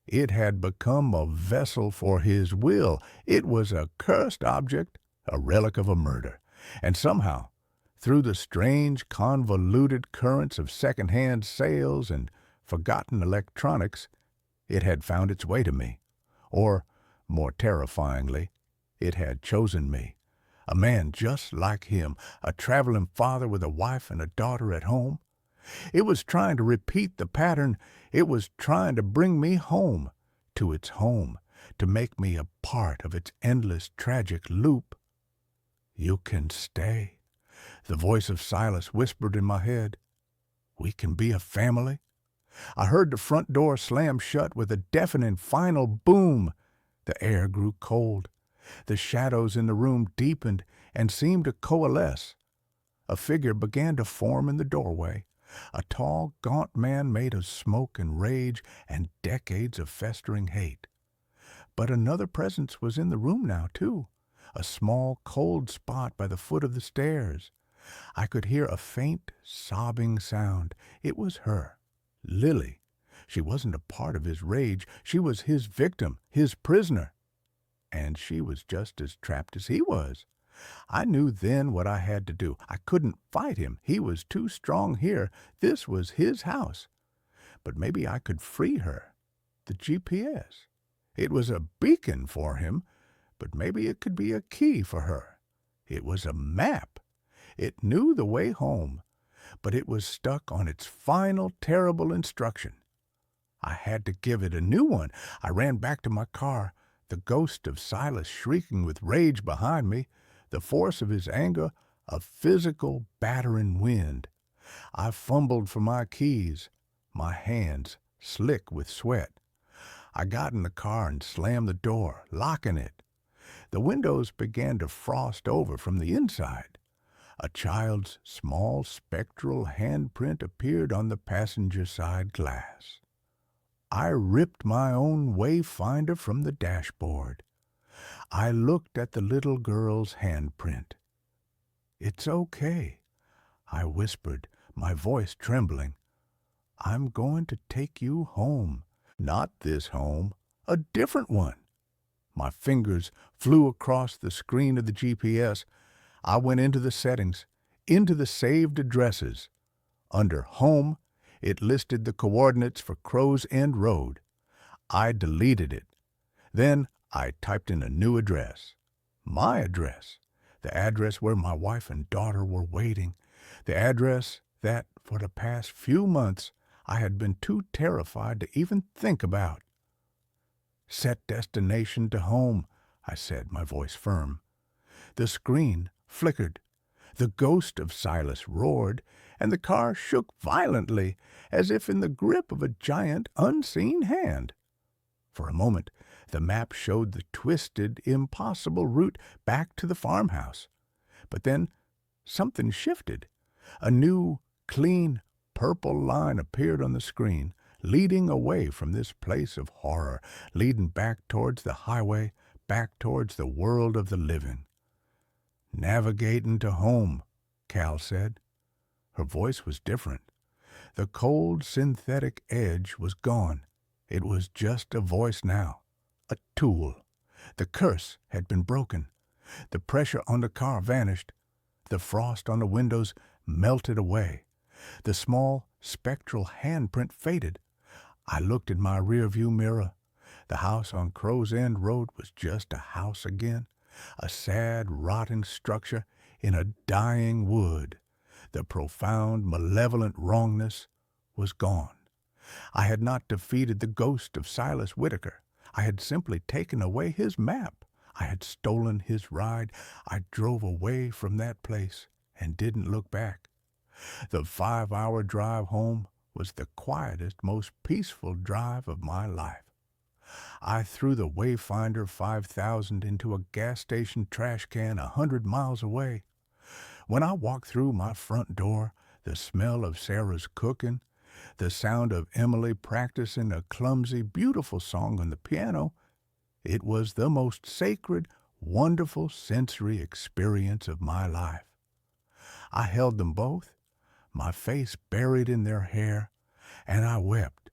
It had become a vessel for his will. It was a cursed object, a relic of a murder. And somehow, through the strange, convoluted currents of second-hand sales and forgotten electronics, it had found its way to me. Or, more terrifyingly, it had chosen me. A man just like him, a traveling father with a wife and a daughter at home. It was trying to repeat the pattern. It was trying to bring me home, to its home, to make me a part of its endless tragic loop. "You can stay," the voice of Silas whispered in my head. "We can be a family." I heard the front door slam shut with a deafening final boom. The air grew cold. The shadows in the room deepened and seemed to coalesce. A figure began to form in the doorway, a tall, gaunt man made of smoke and rage and decades of festering hate. But another presence was in the room now, too, a small, cold spot by the foot of the stairs. I could hear a faint, sobbing sound. It was her, Lily. She wasn't a part of his rage. She was his victim, his prisoner. And she was just as trapped as he was. I knew then what I had to do. I couldn't fight him. He was too strong here. This was his house. But maybe I could free her. The GPS. It was a beacon for him, but maybe it could be a key for her. It was a map. It knew the way home, but it was stuck on its final terrible instruction. I had to give it a new one. I ran back to my car, the ghost of Silas shrieking with rage behind me, the force of his anger a physical battering wind. I fumbled for my keys, my hands slick with sweat. I got in the car and slammed the door, locking it. The windows began to frost over from the inside. A child's small spectral handprint appeared on the passenger side glass. I ripped my own wayfinder from the dashboard. I looked at the little girl's handprint. "It's okay," I whispered, my voice trembling. "I'm going to take you home. Not this home, a different one." My fingers flew across the screen of the GPS. I went into the settings, into the saved addresses. Under Home, it listed the coordinates for Crow's End Road. I deleted it. Then I typed in a new address. My address. The address where my wife and daughter were waiting. The address that, for the past few months, I had been too terrified to even think about. "Set destination to home," I said, my voice firm. The screen flickered. The ghost of Silas roared, and the car shook violently, as if in the grip of a giant, unseen hand. For a moment, the map showed the twisted, impossible route back to the farmhouse. But then something shifted. A new, clean, purple line appeared on the screen, leading away from this place of horror, leading back towards the highway, back towards the world of the living. "Navigating to home," Cal said. Her voice was different. The cold, synthetic edge was gone. It was just a voice now, a tool. The curse had been broken. The pressure on the car vanished. The frost on the windows melted away. The small, spectral handprint faded. I looked in my rearview mirror. The house on Crow's End Road was just a house again, a sad, rotting structure in a dying wood. The profound, malevolent wrongness was gone. I had not defeated the ghost of Silas Whitaker. I had simply taken away his map. I had stolen his ride. I drove away from that place and didn't look back. The 5-hour drive home was the quietest, most peaceful drive of my life. I threw the Wayfinder 5000 into a gas station trash can 100 miles away. When I walked through my front door, the smell of Sarah's cooking, the sound of Emily practicing a clumsy, beautiful song on the piano, it was the most sacred, wonderful sensory experience of my life. I held them both, my face buried in their hair, and I wept.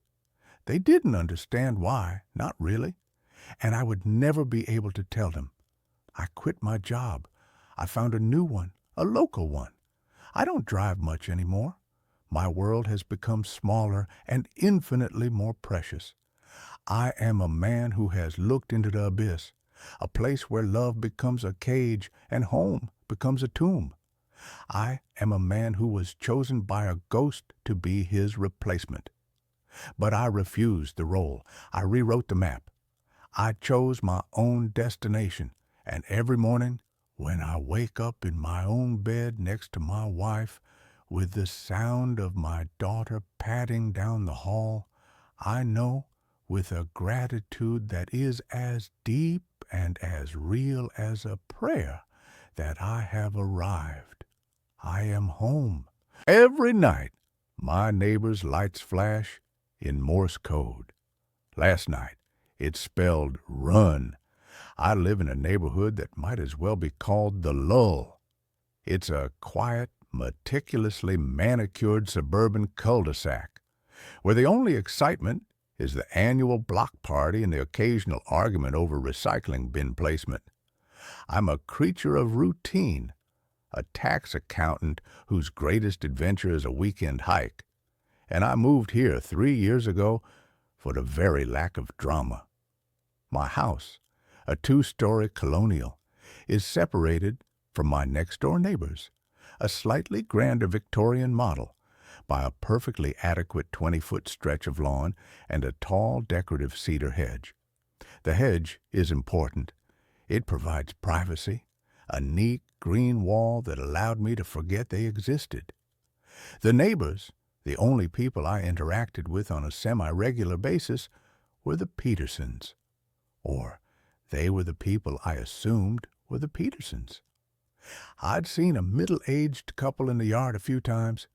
They didn't understand why, not really, and I would never be able to tell them. I quit my job. I found a new one, a local one. I don't drive much anymore. My world has become smaller and infinitely more precious. I am a man who has looked into the abyss, a place where love becomes a cage and home becomes a tomb. I am a man who was chosen by a ghost to be his replacement. But I refused the role. I rewrote the map. I chose my own destination, and every morning, when I wake up in my own bed next to my wife, with the sound of my daughter padding down the hall, I know, with a gratitude that is as deep and as real as a prayer, that I have arrived. I am home. Every night, my neighbor's lights flash in Morse code. Last night, it spelled run. I live in a neighborhood that might as well be called the lull. It's a quiet, meticulously manicured suburban cul-de-sac, where the only excitement is the annual block party and the occasional argument over recycling bin placement. I'm a creature of routine, a tax accountant whose greatest adventure is a weekend hike, and I moved here 3 years ago for the very lack of drama. My house, a 2-story colonial, is separated from my next-door neighbors, a slightly grander Victorian model, by a perfectly adequate 20-foot stretch of lawn and a tall decorative cedar hedge. The hedge is important. It provides privacy, a neat green wall that allowed me to forget they existed. The neighbors, the only people I interacted with on a semi-regular basis, were the Petersons. Or they were the people I assumed were the Petersons. I'd seen a middle-aged couple in the yard a few times,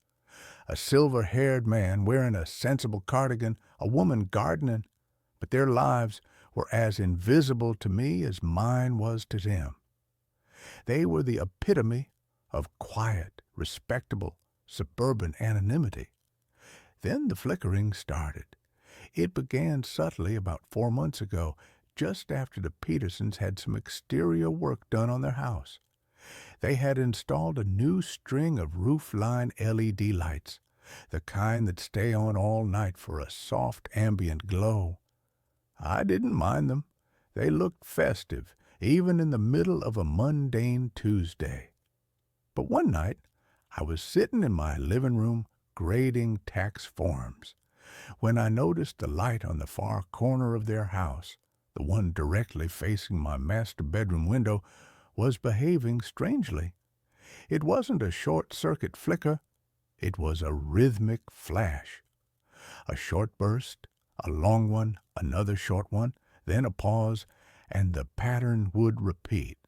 a silver-haired man wearing a sensible cardigan, a woman gardening, but their lives were as invisible to me as mine was to them. They were the epitome of quiet, respectable, suburban anonymity. Then the flickering started. It began subtly about 4 months ago, just after the Petersons had some exterior work done on their house. They had installed a new string of roofline LED lights, the kind that stay on all night for a soft ambient glow. I didn't mind them. They looked festive, even in the middle of a mundane Tuesday. But one night, I was sitting in my living room grading tax forms, when I noticed the light on the far corner of their house, the one directly facing my master bedroom window, was behaving strangely. It wasn't a short-circuit flicker. It was a rhythmic flash. A short burst, a long one, another short one, then a pause, and the pattern would repeat.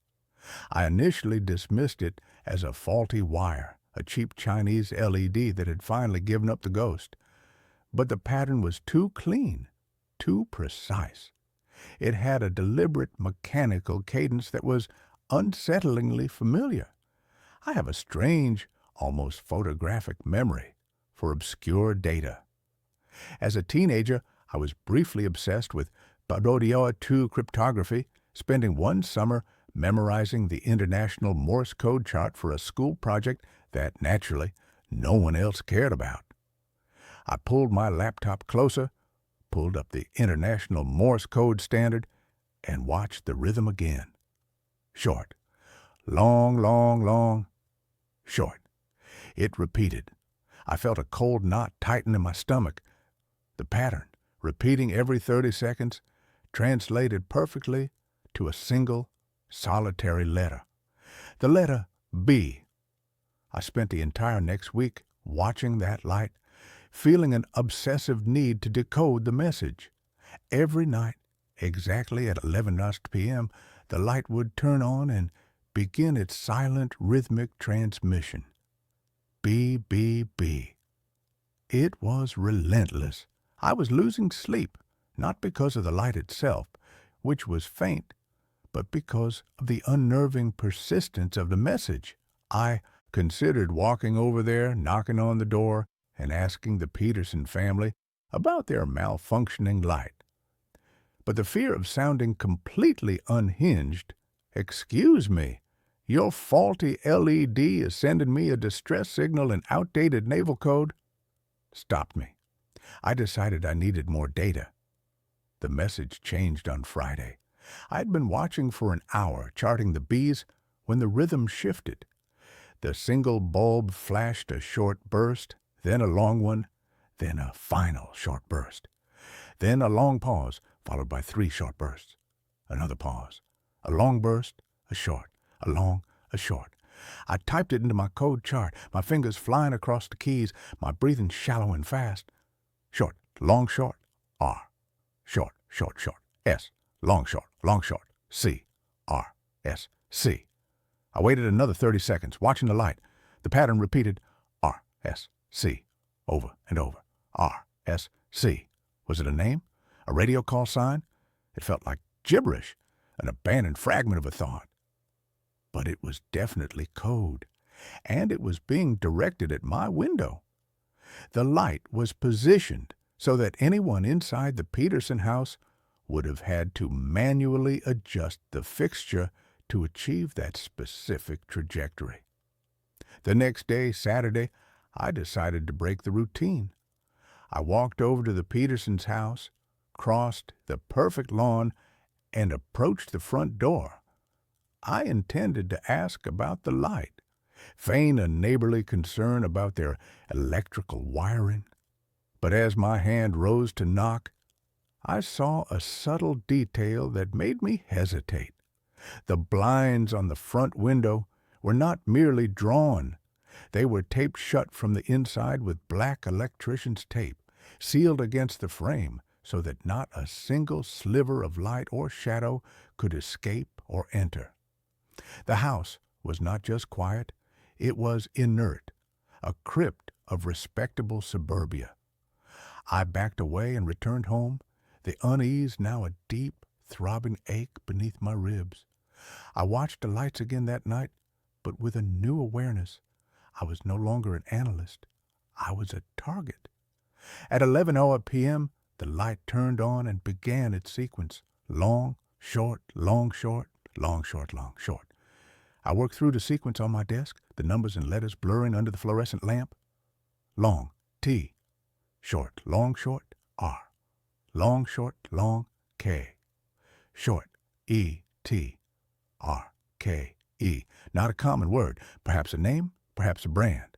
I initially dismissed it as a faulty wire, a cheap Chinese LED that had finally given up the ghost. But the pattern was too clean, too precise. It had a deliberate mechanical cadence that was unsettlingly familiar. I have a strange, almost photographic memory for obscure data. As a teenager, I was briefly obsessed with Barodioa II cryptography, spending one summer memorizing the international Morse code chart for a school project that, naturally, no one else cared about. I pulled my laptop closer, pulled up the International Morse code standard, and watched the rhythm again. Short, long, long, long, short. It repeated. I felt a cold knot tighten in my stomach. The pattern, repeating every 30 seconds, translated perfectly to a single, solitary letter. The letter B. I spent the entire next week watching that light, feeling an obsessive need to decode the message. Every night, exactly at 11 p.m., the light would turn on and begin its silent, rhythmic transmission. B, B, B. It was relentless. I was losing sleep, not because of the light itself, which was faint, but because of the unnerving persistence of the message. I considered walking over there, knocking on the door, and asking the Peterson family about their malfunctioning light. But the fear of sounding completely unhinged, "Excuse me, your faulty LED is sending me a distress signal in outdated naval code," stopped me. I decided I needed more data. The message changed on Friday. I'd been watching for an hour, charting the B's, when the rhythm shifted. The single bulb flashed a short burst, then a long one, then a final short burst. Then a long pause, followed by 3 short bursts. Another pause. A long burst, a short, a long, a short. I typed it into my code chart, my fingers flying across the keys, my breathing shallow and fast. Short, long, short, R. Short, short, short, S. Long, short, C. R, S, C. I waited another 30 seconds, watching the light. The pattern repeated, R, S, C, over and over. R, S, C. Was it a name? A radio call sign? It felt like gibberish, an abandoned fragment of a thought. But it was definitely code, and it was being directed at my window. The light was positioned so that anyone inside the Peterson house would have had to manually adjust the fixture to achieve that specific trajectory. The next day, Saturday, I decided to break the routine. I walked over to the Petersons' house, crossed the perfect lawn, and approached the front door. I intended to ask about the light, feign a neighborly concern about their electrical wiring. But as my hand rose to knock, I saw a subtle detail that made me hesitate. The blinds on the front window were not merely drawn. They were taped shut from the inside with black electrician's tape, sealed against the frame so that not a single sliver of light or shadow could escape or enter. The house was not just quiet, it was inert, a crypt of respectable suburbia. I backed away and returned home, the unease now a deep, throbbing ache beneath my ribs. I watched the lights again that night, but with a new awareness. I was no longer an analyst. I was a target. At 11:00 p.m., the light turned on and began its sequence. Long, short, long, short, long, short, long, short. I worked through the sequence on my desk, the numbers and letters blurring under the fluorescent lamp. Long, T. Short, long, short, R. Long, short, long, K. Short, E, T. R, K, E. Not a common word, perhaps a name, perhaps a brand.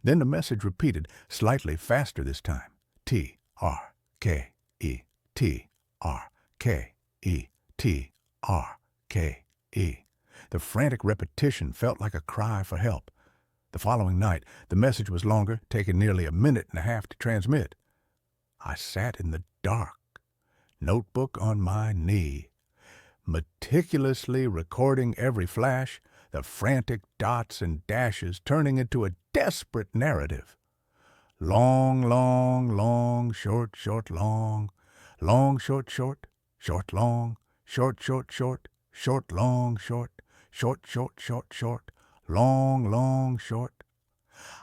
Then the message repeated, slightly faster this time. T, R, K, E, T, R, K, E, T, R, K, E. The frantic repetition felt like a cry for help. The following night, the message was longer, taking nearly a minute and a half to transmit. I sat in the dark, notebook on my knee, meticulously recording every flash, the frantic dots and dashes turning into a desperate narrative. Long, long, long, short, short, long, long, short, short, short, long, short, short, short, short, long, short, short, short, short, short, long, long, short.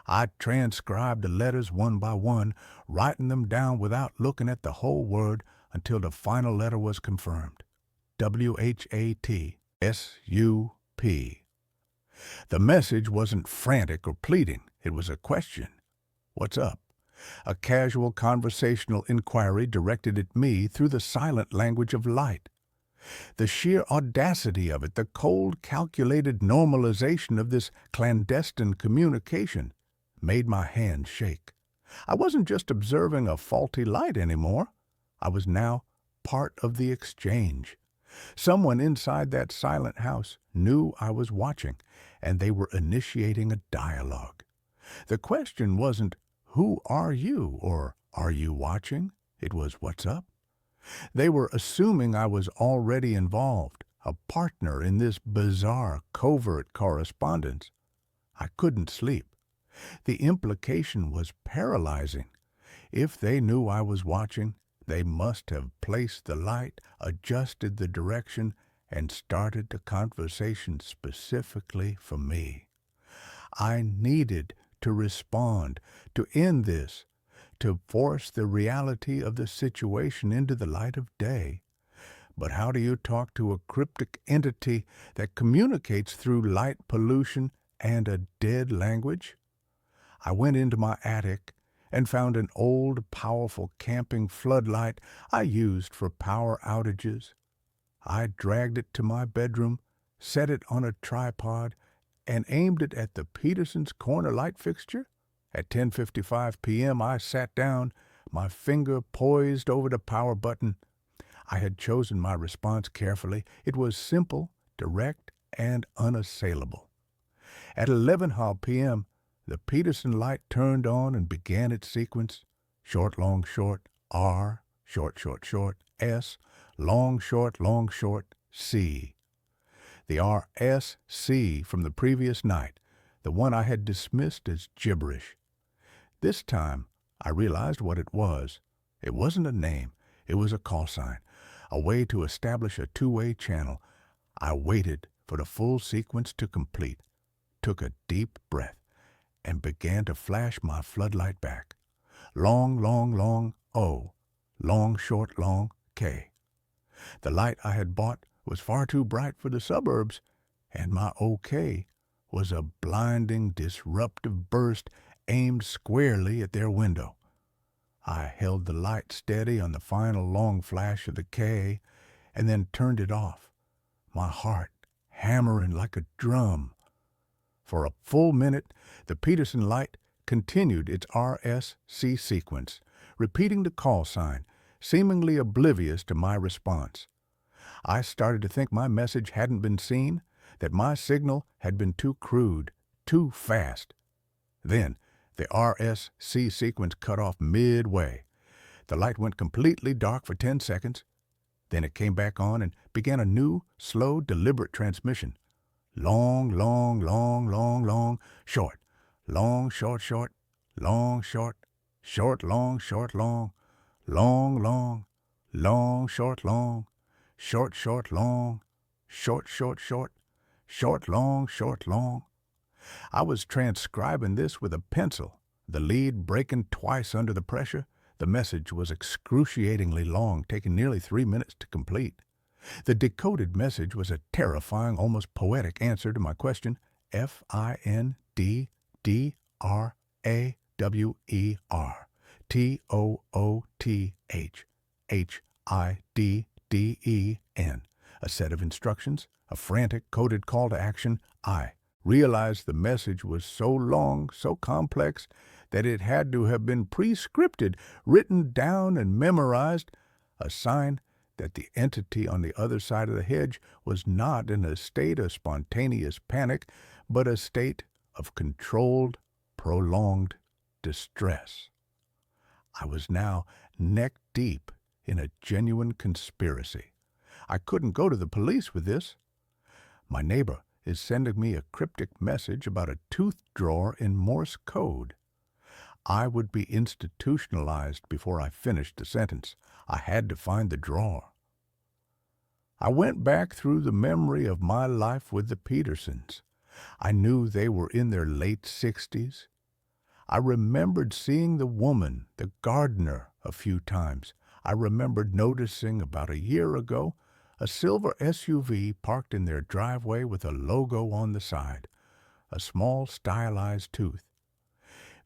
I transcribed the letters one by one, writing them down without looking at the whole word until the final letter was confirmed. W-H-A-T-S-U-P. The message wasn't frantic or pleading. It was a question. What's up? A casual conversational inquiry directed at me through the silent language of light. The sheer audacity of it, the cold, calculated normalization of this clandestine communication, made my hand shake. I wasn't just observing a faulty light anymore. I was now part of the exchange. Someone inside that silent house knew I was watching, and they were initiating a dialogue. The question wasn't, "Who are you?" or "Are you watching?" It was, "What's up?" They were assuming I was already involved, a partner in this bizarre, covert correspondence. I couldn't sleep. The implication was paralyzing. If they knew I was watching, they must have placed the light, adjusted the direction, and started the conversation specifically for me. I needed to respond, to end this, to force the reality of the situation into the light of day. But how do you talk to a cryptic entity that communicates through light pollution and a dead language? I went into my attic and found an old, powerful camping floodlight I used for power outages. I dragged it to my bedroom, set it on a tripod, and aimed it at the Peterson's corner light fixture. At 10:55 p.m. I sat down, my finger poised over the power button. I had chosen my response carefully. It was simple, direct, and unassailable. At 11:00 p.m., the Peterson light turned on and began its sequence: short, long, short, R, short, short, short, S, long, short, C. The RSC from the previous night, the one I had dismissed as gibberish. This time, I realized what it was. It wasn't a name. It was a call sign, a way to establish a two-way channel. I waited for the full sequence to complete, took a deep breath, and began to flash my floodlight back. Long, long, long, O. Long, short, long, K. The light I had bought was far too bright for the suburbs, and my OK was a blinding, disruptive burst aimed squarely at their window. I held the light steady on the final long flash of the K and then turned it off, my heart hammering like a drum. For a full minute, the Peterson light continued its RSC sequence, repeating the call sign, seemingly oblivious to my response. I started to think my message hadn't been seen, that my signal had been too crude, too fast. Then, the RSC sequence cut off midway. The light went completely dark for 10 seconds. Then it came back on and began a new, slow, deliberate transmission. Long, long, long, long, long, short. Long, short, short. Long, short. Short, long, short, long. Long, long. Long, short, long. Short, short, long. Short, short, short. Short, long, short, long. I was transcribing this with a pencil, the lead breaking twice under the pressure. The message was excruciatingly long, taking nearly 3 minutes to complete. The decoded message was a terrifying, almost poetic answer to my question: FINDDRAWER TOOTHHIDDEN. A set of instructions, a frantic coded call to action. I realized the message was so long, so complex, that it had to have been pre-scripted, written down and memorized, a sign that the entity on the other side of the hedge was not in a state of spontaneous panic, but a state of controlled, prolonged distress. I was now neck-deep in a genuine conspiracy. I couldn't go to the police with this. My neighbor is sending me a cryptic message about a tooth drawer in Morse code. I would be institutionalized before I finished the sentence. I had to find the drawer. I went back through the memory of my life with the Petersons. I knew they were in their late 60s. I remembered seeing the woman, the gardener, a few times. I remembered noticing about a year ago a silver SUV parked in their driveway with a logo on the side, a small stylized tooth.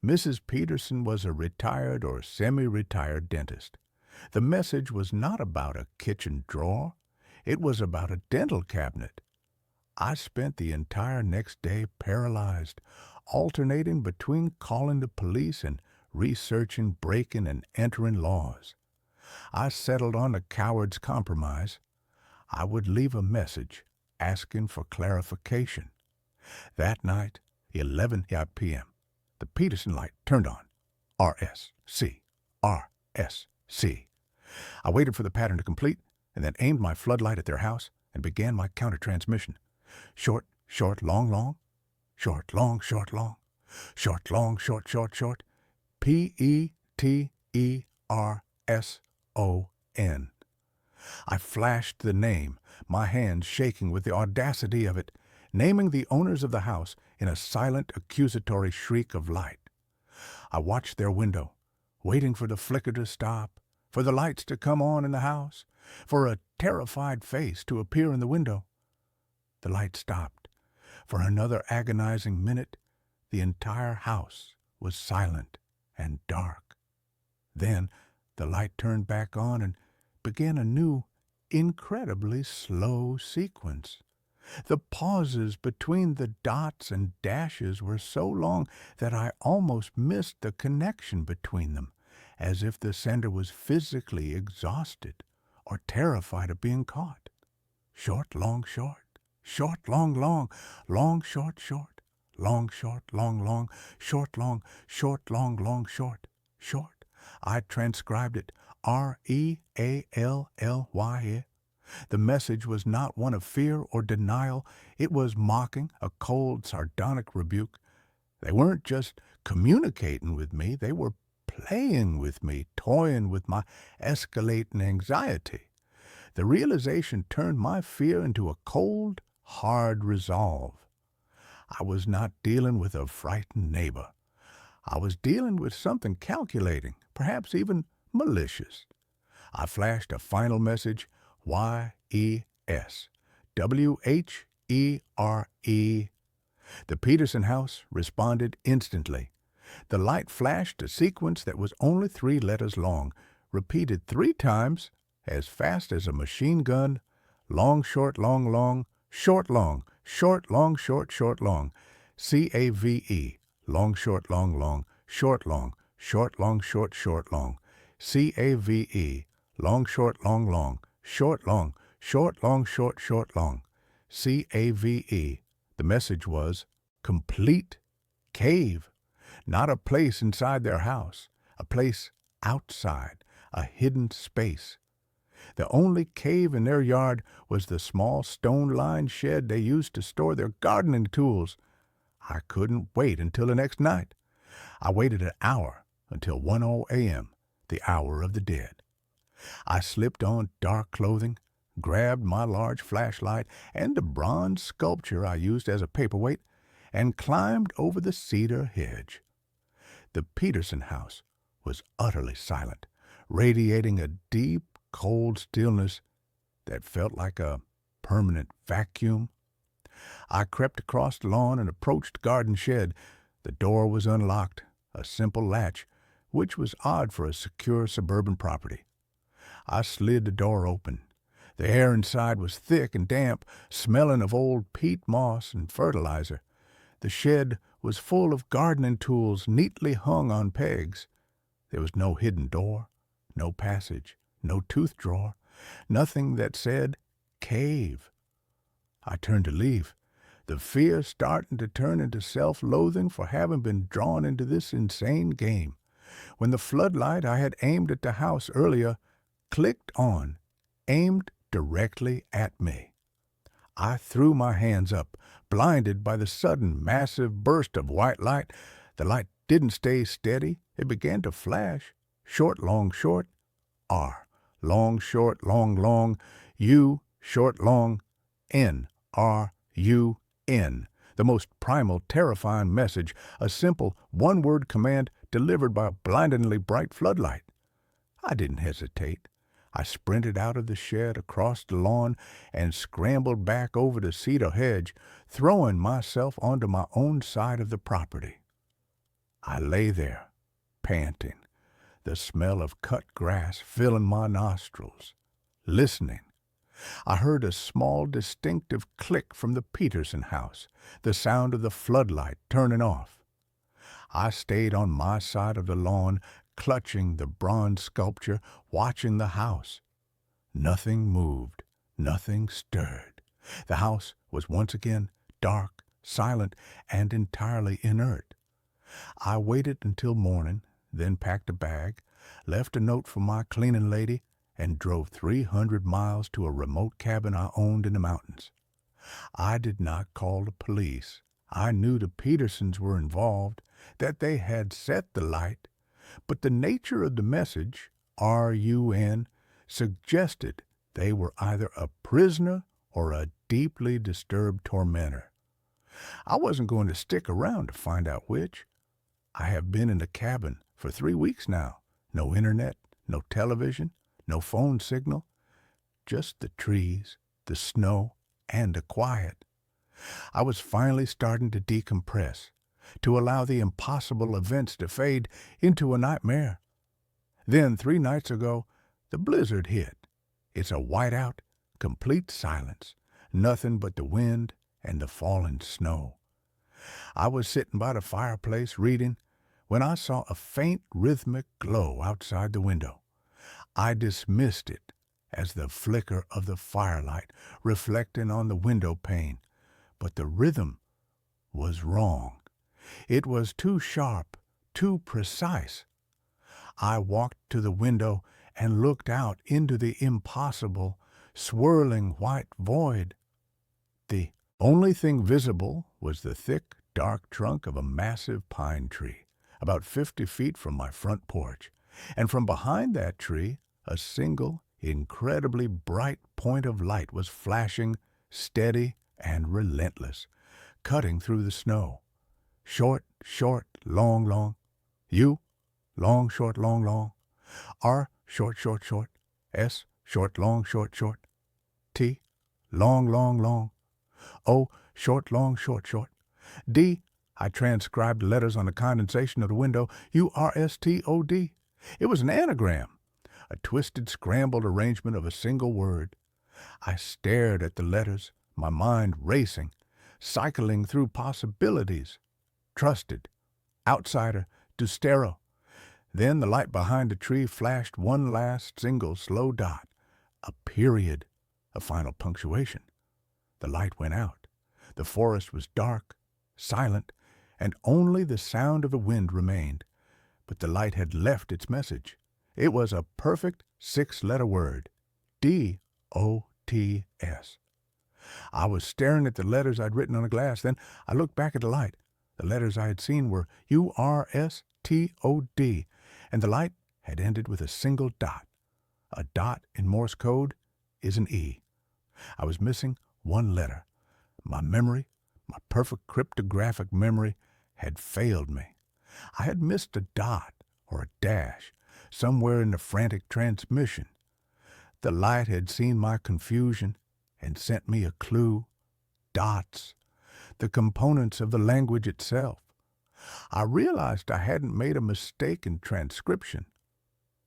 Mrs. Peterson was a retired or semi-retired dentist. The message was not about a kitchen drawer. It was about a dental cabinet. I spent the entire next day paralyzed, alternating between calling the police and researching breaking and entering laws. I settled on a coward's compromise. I would leave a message asking for clarification. That night, 11 p.m., the Peterson light turned on. RSC. RSC. I waited for the pattern to complete and then aimed my floodlight at their house and began my counter-transmission. Short, short, long, long. Short, long, short, long. Short, long, short, short, short. Peterson. I flashed the name, my hands shaking with the audacity of it, naming the owners of the house in a silent, accusatory shriek of light. I watched their window, waiting for the flicker to stop, for the lights to come on in the house, for a terrified face to appear in the window. The light stopped. For another agonizing minute, the entire house was silent and dark. Then the light turned back on and began a new, incredibly slow sequence. The pauses between the dots and dashes were so long that I almost missed the connection between them, as if the sender was physically exhausted or terrified of being caught. Short, long, short. Short, long, long. Long, short, short. Long, short, long, long. Short, long, short, long, long, short. Short. I transcribed it. REALLY. The message was not one of fear or denial. It was mocking, a cold, sardonic rebuke. They weren't just communicating with me. They were playing with me, toying with my escalating anxiety. The realization turned my fear into a cold, hard resolve. I was not dealing with a frightened neighbor. I was dealing with something calculating, perhaps even malicious. I flashed a final message, YES. WHERE. The Peterson house responded instantly. The light flashed a sequence that was only 3 letters long, repeated 3 times, as fast as a machine gun. Long, short, long, long. Short, long. Short, long, short, short, long. CAVE. Long, short, long, long. Short, long. Short, long, short, short, long. CAVE. Long, short, long, long. Short, long. Short, long, short, short, long. CAVE. The message was complete cave. Not a place inside their house, a place outside, a hidden space. The only cave in their yard was the small stone-lined shed they used to store their gardening tools. I couldn't wait until the next night. I waited an hour until 1 a.m., the hour of the dead. I slipped on dark clothing, grabbed my large flashlight and the bronze sculpture I used as a paperweight, and climbed over the cedar hedge. The Peterson house was utterly silent, radiating a deep, cold stillness that felt like a permanent vacuum. I crept across the lawn and approached the garden shed. The door was unlocked, a simple latch, which was odd for a secure suburban property. I slid the door open. The air inside was thick and damp, smelling of old peat moss and fertilizer. The shed was full of gardening tools neatly hung on pegs. There was no hidden door, no passage, no tooth drawer, nothing that said cave. I turned to leave, the fear starting to turn into self-loathing for having been drawn into this insane game, when the floodlight I had aimed at the house earlier clicked on, aimed directly at me. I threw my hands up, blinded by the sudden, massive burst of white light. The light didn't stay steady. It began to flash. Short, long, short. R. Long, short, long, long. U. Short, long. N. R. U. N. The most primal, terrifying message, a simple, one-word command delivered by a blindingly bright floodlight. I didn't hesitate. I sprinted out of the shed, across the lawn, and scrambled back over the cedar hedge, throwing myself onto my own side of the property. I lay there, panting, the smell of cut grass filling my nostrils, listening. I heard a small distinctive click from the Peterson house, the sound of the floodlight turning off. I stayed on my side of the lawn, clutching the bronze sculpture, watching the house. Nothing moved, nothing stirred. The house was once again dark, silent, and entirely inert. I waited until morning, then packed a bag, left a note for my cleaning lady, and drove 300 miles to a remote cabin I owned in the mountains. I did not call the police. I knew the Petersons were involved, that they had set the light, but the nature of the message, RUN, suggested they were either a prisoner or a deeply disturbed tormentor. I wasn't going to stick around to find out which. I have been in the cabin for 3 weeks now. No internet, no television, no phone signal, just the trees, the snow, and the quiet. I was finally starting to decompress, to allow the impossible events to fade into a nightmare. Then, 3 nights ago, the blizzard hit. It's a whiteout, complete silence, nothing but the wind and the falling snow. I was sitting by the fireplace reading when I saw a faint rhythmic glow outside the window. I dismissed it as the flicker of the firelight reflecting on the window pane, but the rhythm was wrong. It was too sharp, too precise. I walked to the window and looked out into the impossible, swirling white void. The only thing visible was the thick, dark trunk of a massive pine tree, about 50 feet from my front porch, and from behind that tree, a single, incredibly bright point of light was flashing, steady and relentless, cutting through the snow. Short, short, long, long. U, long, short, long, long. R, short, short, short. S, short, long, short, short. T, long, long, long. O, short, long, short, short. D, I transcribed letters on the condensation of the window. URSTOD. It was an anagram, a twisted, scrambled arrangement of a single word. I stared at the letters, my mind racing, cycling through possibilities. Trusted, outsider, Dustero. Then the light behind the tree flashed one last single slow dot, a period, a final punctuation. The light went out. The forest was dark, silent, and only the sound of the wind remained. But the light had left its message. It was a perfect 6-letter word, DOTS. I was staring at the letters I'd written on the glass. Then I looked back at the light. The letters I had seen were URSTOD, and the light had ended with a single dot. A dot in Morse code is an E. I was missing one letter. My memory, my perfect cryptographic memory, had failed me. I had missed a dot or a dash somewhere in the frantic transmission. The light had seen my confusion and sent me a clue. Dots, the components of the language itself. I realized I hadn't made a mistake in transcription.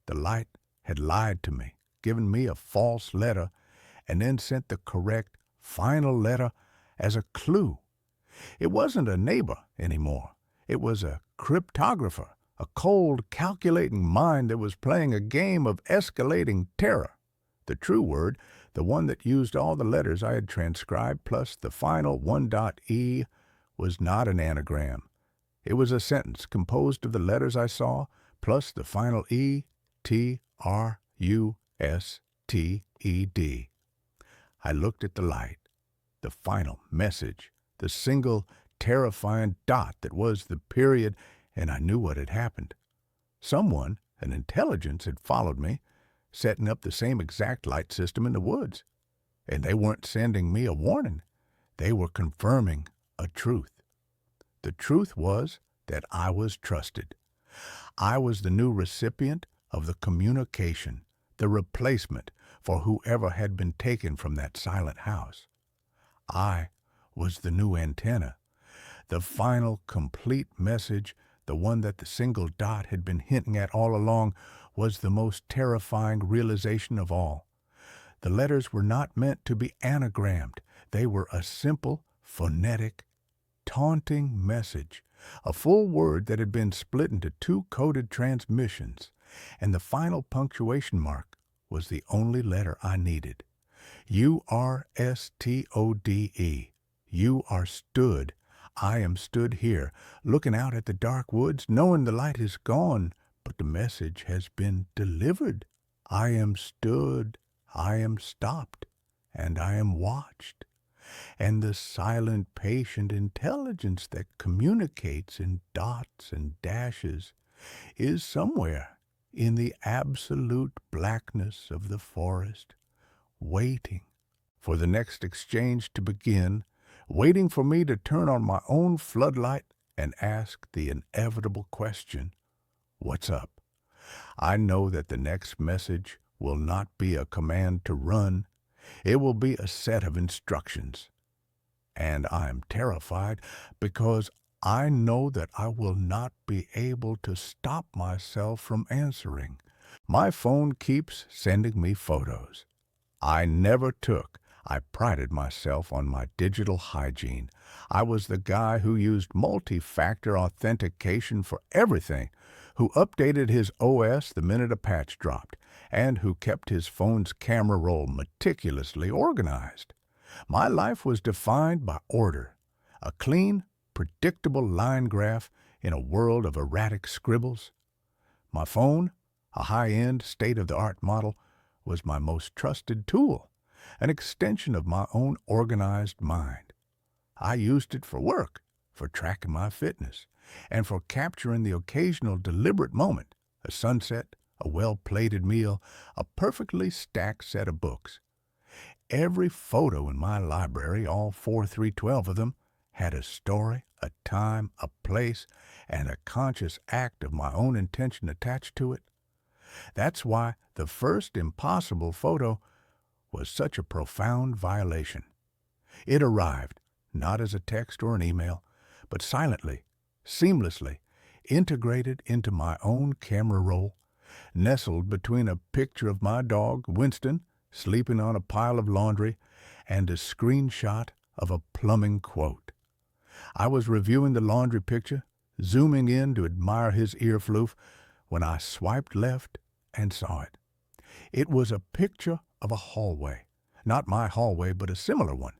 The light had lied to me, given me a false letter, and then sent the correct, final letter as a clue. It wasn't a neighbor anymore. It was a cryptographer, a cold, calculating mind that was playing a game of escalating terror. The true word, the one that used all the letters I had transcribed plus the final E, was not an anagram. It was a sentence composed of the letters I saw plus the final E, T, R, U, S, T, E, D. I looked at the light, the final message, the single terrifying dot that was the period, and I knew what had happened. Someone, an intelligence, had followed me, setting up the same exact light system in the woods. And they weren't sending me a warning. They were confirming a truth. The truth was that I was trusted. I was the new recipient of the communication, the replacement for whoever had been taken from that silent house. I was the new antenna, the final complete message the one that the single dot had been hinting at all along, was the most terrifying realization of all. The letters were not meant to be anagrammed. They were a simple, phonetic, taunting message, a full word that had been split into two coded transmissions, and the final punctuation mark was the only letter I needed. U-R-S-T-O-D-E. You are stood. I am stood here, looking out at the dark woods, knowing the light is gone, but the message has been delivered. I am stood, I am stopped, and I am watched. And the silent, patient intelligence that communicates in dots and dashes is somewhere in the absolute blackness of the forest, waiting for the next exchange to begin, waiting for me to turn on my own floodlight and ask the inevitable question, "What's up?" I know that the next message will not be a command to run. It will be a set of instructions. And I am terrified because I know that I will not be able to stop myself from answering. My phone keeps sending me photos. I never took. I prided myself on my digital hygiene. I was the guy who used multi-factor authentication for everything, who updated his OS the minute a patch dropped, and who kept his phone's camera roll meticulously organized. My life was defined by order, a clean, predictable line graph in a world of erratic scribbles. My phone, a high-end, state-of-the-art model, was my most trusted tool, an extension of my own organized mind. I used it for work, for tracking my fitness, and for capturing the occasional deliberate moment, a sunset, a well-plated meal, a perfectly stacked set of books. Every photo in my library, all 4312 of them, had a story, a time, a place, and a conscious act of my own intention attached to it. That's why the first impossible photo was such a profound violation. It arrived, not as a text or an email, but silently, seamlessly, integrated into my own camera roll, nestled between a picture of my dog, Winston, sleeping on a pile of laundry, and a screenshot of a plumbing quote. I was reviewing the laundry picture, zooming in to admire his ear floof, when I swiped left and saw it. It was a picture of a hallway. Not my hallway, but a similar one.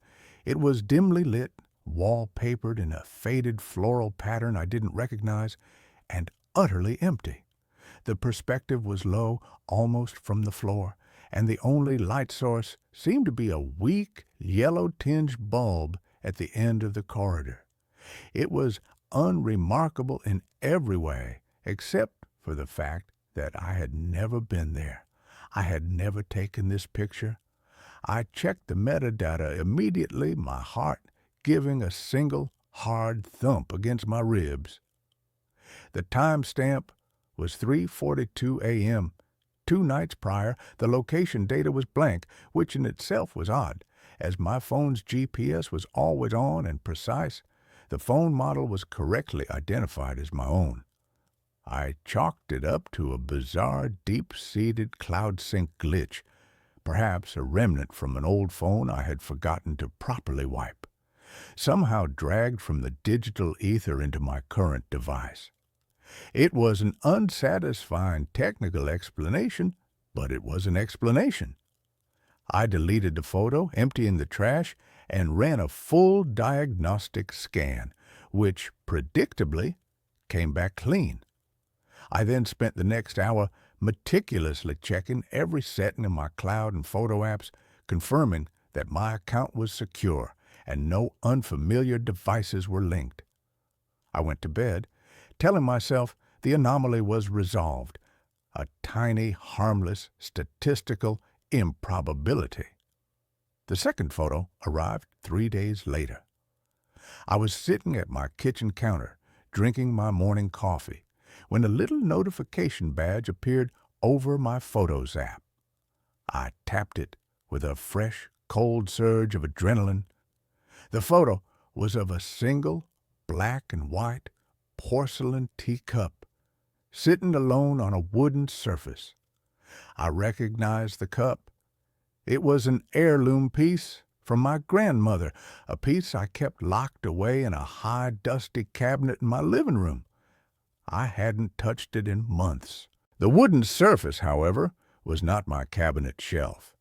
It was dimly lit, wallpapered in a faded floral pattern I didn't recognize, and utterly empty. The perspective was low, almost from the floor, and the only light source seemed to be a weak, yellow-tinged bulb at the end of the corridor. It was unremarkable in every way, except for the fact that I had never been there. I had never taken this picture. I checked the metadata immediately, my heart giving a single hard thump against my ribs. The timestamp was 3:42 a.m. 2 nights prior, the location data was blank, which in itself was odd, as my phone's GPS was always on and precise. The phone model was correctly identified as my own. I chalked it up to a bizarre, deep-seated cloud sync glitch, perhaps a remnant from an old phone I had forgotten to properly wipe, somehow dragged from the digital ether into my current device. It was an unsatisfying technical explanation, but it was an explanation. I deleted the photo, emptying the trash, and ran a full diagnostic scan, which, predictably, came back clean. I then spent the next hour meticulously checking every setting in my cloud and photo apps, confirming that my account was secure and no unfamiliar devices were linked. I went to bed, telling myself the anomaly was resolved, a tiny, harmless, statistical improbability. The second photo arrived 3 days later. I was sitting at my kitchen counter, drinking my morning coffee, when a little notification badge appeared over my Photos app. I tapped it with a fresh, cold surge of adrenaline. The photo was of a single, black and white, porcelain teacup, sitting alone on a wooden surface. I recognized the cup. It was an heirloom piece from my grandmother, a piece I kept locked away in a high, dusty cabinet in my living room. I hadn't touched it in months. The wooden surface, however, was not my cabinet shelf.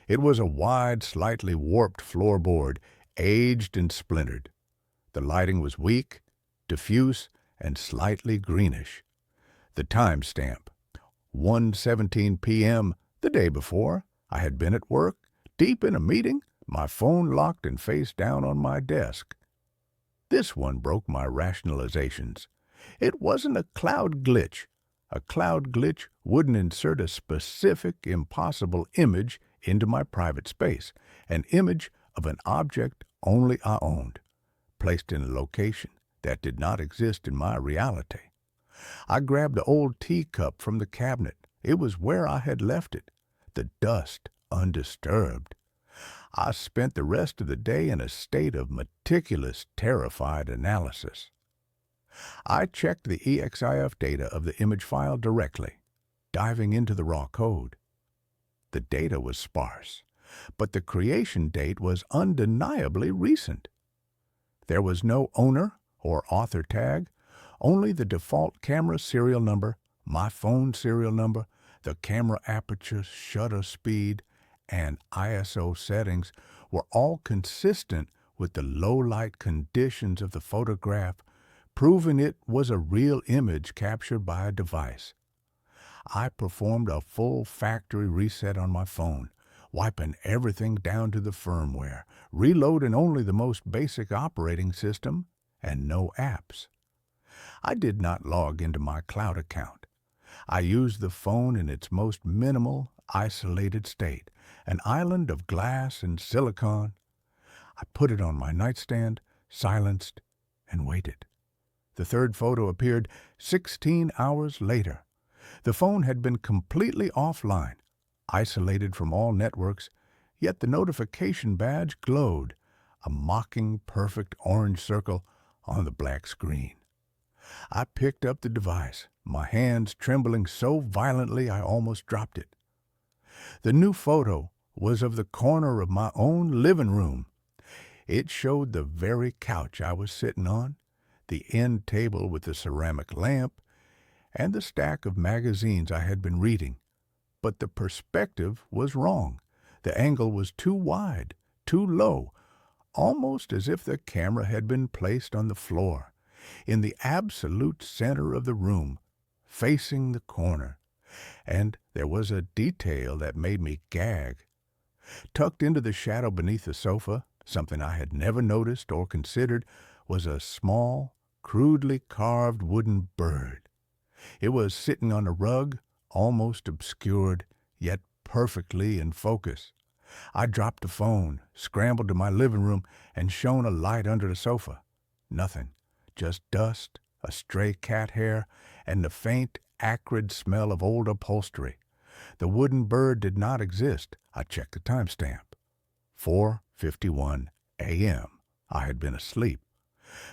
It was a wide, slightly warped floorboard, aged and splintered. The lighting was weak, diffuse, and slightly greenish. The timestamp, 1:17 p.m. the day before. I had been at work, deep in a meeting, my phone locked and face down on my desk. This one broke my rationalizations. It wasn't a cloud glitch. A cloud glitch wouldn't insert a specific, impossible image into my private space, an image of an object only I owned, placed in a location that did not exist in my reality. I grabbed the old teacup from the cabinet. It was where I had left it, the dust undisturbed. I spent the rest of the day in a state of meticulous, terrified analysis. I checked the EXIF data of the image file directly, diving into the raw code. The data was sparse, but the creation date was undeniably recent. There was no owner or author tag, only the default camera serial number, my phone serial number, the camera aperture, shutter speed, and ISO settings were all consistent with the low-light conditions of the photograph, proving it was a real image captured by a device. I performed a full factory reset on my phone, wiping everything down to the firmware, reloading only the most basic operating system and no apps. I did not log into my cloud account. I used the phone in its most minimal, isolated state, an island of glass and silicon. I put it on my nightstand, silenced, and waited. The third photo appeared 16 hours later. The phone had been completely offline, isolated from all networks, yet the notification badge glowed, a mocking, perfect orange circle on the black screen. I picked up the device, my hands trembling so violently I almost dropped it. The new photo was of the corner of my own living room. It showed the very couch I was sitting on, the end table with the ceramic lamp, and the stack of magazines I had been reading. But the perspective was wrong. The angle was too wide, too low, almost as if the camera had been placed on the floor, in the absolute center of the room, facing the corner. And there was a detail that made me gag. Tucked into the shadow beneath the sofa, something I had never noticed or considered, was a small, crudely carved wooden bird. It was sitting on a rug, almost obscured, yet perfectly in focus. I dropped the phone, scrambled to my living room, and shone a light under the sofa. Nothing, just dust, a stray cat hair, and the faint, acrid smell of old upholstery. The wooden bird did not exist. I checked the timestamp. 4:51 a.m. I had been asleep.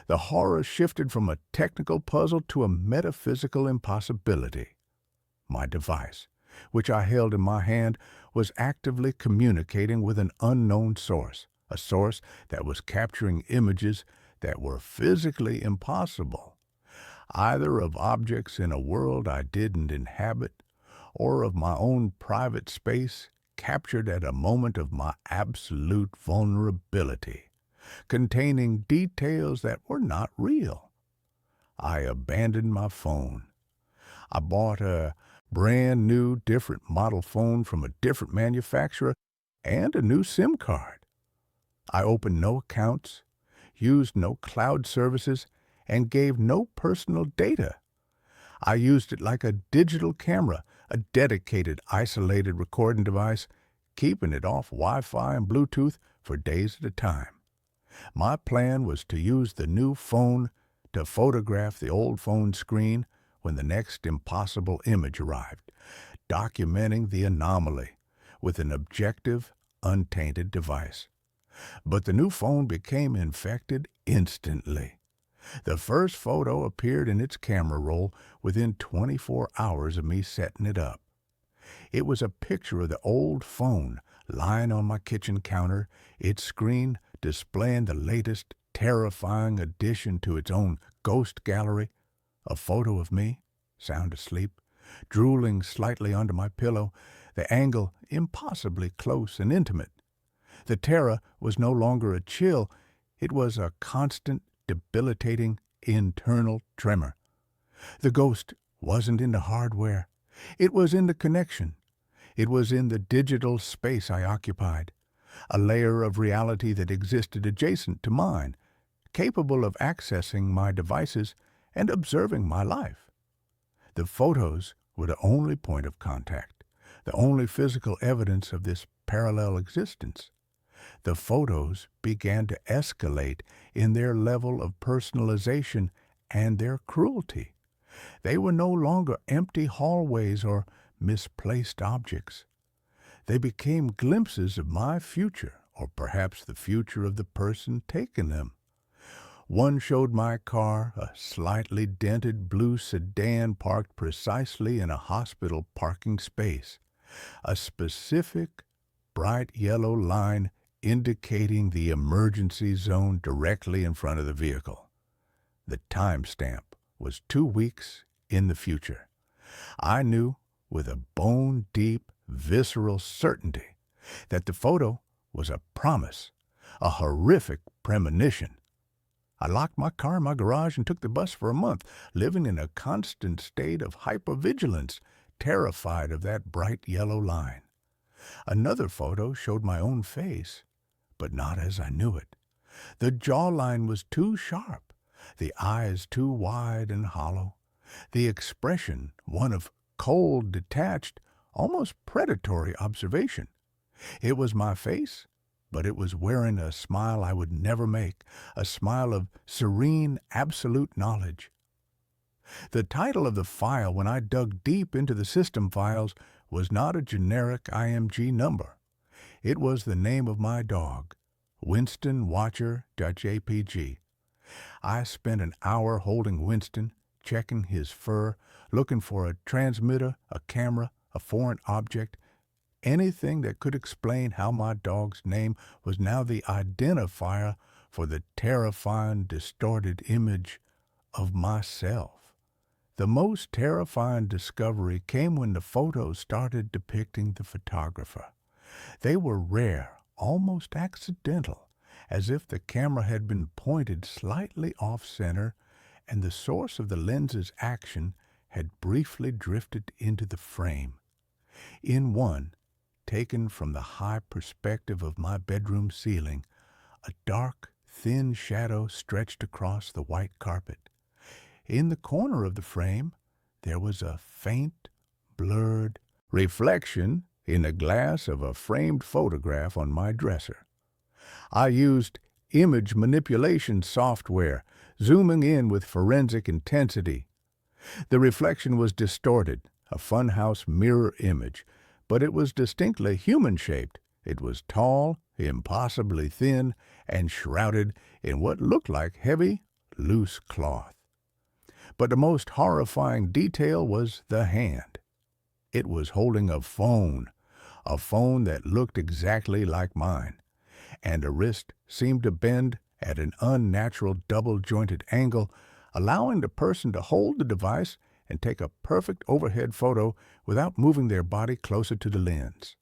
The horror shifted from a technical puzzle to a metaphysical impossibility. My device, which I held in my hand, was actively communicating with an unknown source, a source that was capturing images that were physically impossible, either of objects in a world I didn't inhabit, or of my own private space captured at a moment of my absolute vulnerability, containing details that were not real. I abandoned my phone. I bought a brand new, different model phone from a different manufacturer and a new SIM card. I opened no accounts, used no cloud services, and gave no personal data. I used it like a digital camera, a dedicated, isolated recording device, keeping it off Wi-Fi and Bluetooth for days at a time. My plan was to use the new phone to photograph the old phone screen when the next impossible image arrived, documenting the anomaly with an objective, untainted device. But the new phone became infected instantly. The first photo appeared in its camera roll within 24 hours of me setting it up. It was a picture of the old phone lying on my kitchen counter, its screen displaying the latest terrifying addition to its own ghost gallery, a photo of me, sound asleep, drooling slightly under my pillow, the angle impossibly close and intimate. The terror was no longer a chill, it was a constant, debilitating, internal tremor. The ghost wasn't in the hardware. It was in the connection. It was in the digital space I occupied, a layer of reality that existed adjacent to mine, capable of accessing my devices and observing my life. The photos were the only point of contact, the only physical evidence of this parallel existence. The photos began to escalate in their level of personalization and their cruelty. They were no longer empty hallways or misplaced objects. They became glimpses of my future, or perhaps the future of the person taking them. One showed my car, a slightly dented blue sedan parked precisely in a hospital parking space, a specific bright yellow line indicating the emergency zone directly in front of the vehicle. The timestamp was 2 weeks in the future. I knew with a bone-deep, visceral certainty that the photo was a promise, a horrific premonition. I locked my car in my garage and took the bus for a month, living in a constant state of hypervigilance, terrified of that bright yellow line. Another photo showed my own face, but not as I knew it. The jawline was too sharp, the eyes too wide and hollow, the expression one of cold, detached, almost predatory observation. It was my face, but it was wearing a smile I would never make, a smile of serene, absolute knowledge. The title of the file when I dug deep into the system files was not a generic IMG number. It was the name of my dog, Winston Watcher.jpg. I spent an hour holding Winston, checking his fur, looking for a transmitter, a camera, a foreign object, anything that could explain how my dog's name was now the identifier for the terrifying, distorted image of myself. The most terrifying discovery came when the photos started depicting the photographer. They were rare, almost accidental, as if the camera had been pointed slightly off-center and the source of the lens's action had briefly drifted into the frame. In one, taken from the high perspective of my bedroom ceiling, a dark, thin shadow stretched across the white carpet. In the corner of the frame, there was a faint, blurred reflection in the glass of a framed photograph on my dresser. I used image manipulation software, zooming in with forensic intensity. The reflection was distorted, a funhouse mirror image, but it was distinctly human-shaped. It was tall, impossibly thin, and shrouded in what looked like heavy, loose cloth. But the most horrifying detail was the hand. It was holding a phone that looked exactly like mine, and a wrist seemed to bend at an unnatural double-jointed angle, allowing the person to hold the device and take a perfect overhead photo without moving their body closer to the lens.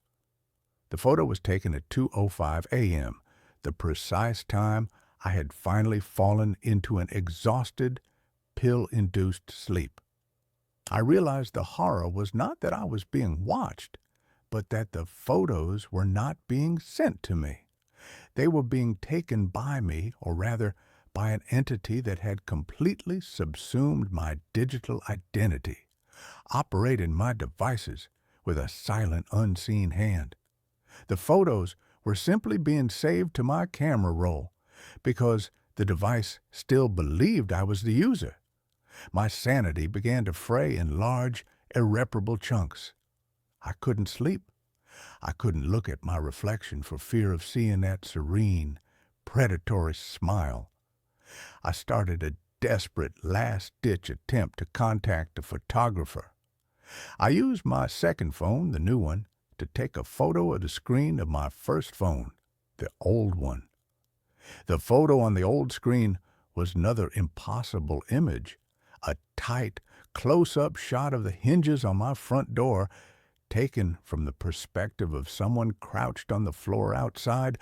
The photo was taken at 2:05 a.m., the precise time I had finally fallen into an exhausted, pill-induced sleep. I realized the horror was not that I was being watched, but that the photos were not being sent to me. They were being taken by me, or rather, by an entity that had completely subsumed my digital identity, operating my devices with a silent, unseen hand. The photos were simply being saved to my camera roll because the device still believed I was the user. My sanity began to fray in large, irreparable chunks. I couldn't sleep. I couldn't look at my reflection for fear of seeing that serene, predatory smile. I started a desperate last-ditch attempt to contact a photographer. I used my second phone, the new one, to take a photo of the screen of my first phone, the old one. The photo on the old screen was another impossible image, a tight, close-up shot of the hinges on my front door, taken from the perspective of someone crouched on the floor outside,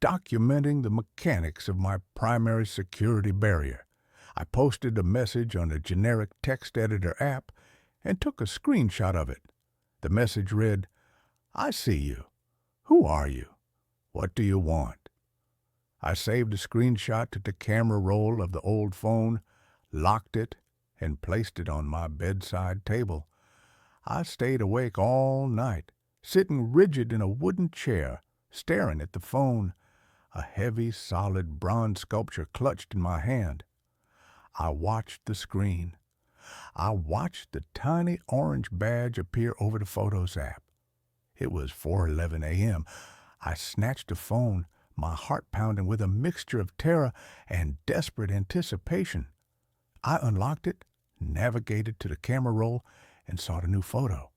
documenting the mechanics of my primary security barrier. I posted a message on a generic text editor app and took a screenshot of it. The message read, "I see you. Who are you? What do you want?" I saved a screenshot to the camera roll of the old phone, locked it, and placed it on my bedside table. I stayed awake all night, sitting rigid in a wooden chair, staring at the phone, a heavy, solid bronze sculpture clutched in my hand. I watched the screen. I watched the tiny orange badge appear over the Photos app. It was 4:11 a.m. I snatched the phone, my heart pounding with a mixture of terror and desperate anticipation. I unlocked it, navigated to the camera roll, and saw the new photo.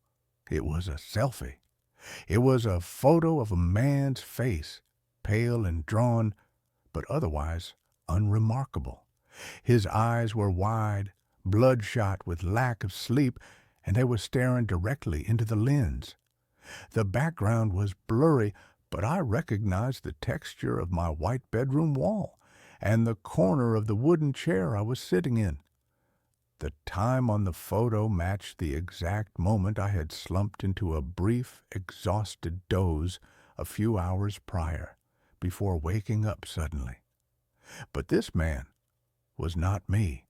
It was a selfie. It was a photo of a man's face, pale and drawn, but otherwise unremarkable. His eyes were wide, bloodshot with lack of sleep, and they were staring directly into the lens. The background was blurry, but I recognized the texture of my white bedroom wall and the corner of the wooden chair I was sitting in. The time on the photo matched the exact moment I had slumped into a brief, exhausted doze a few hours prior, before waking up suddenly. But this man was not me.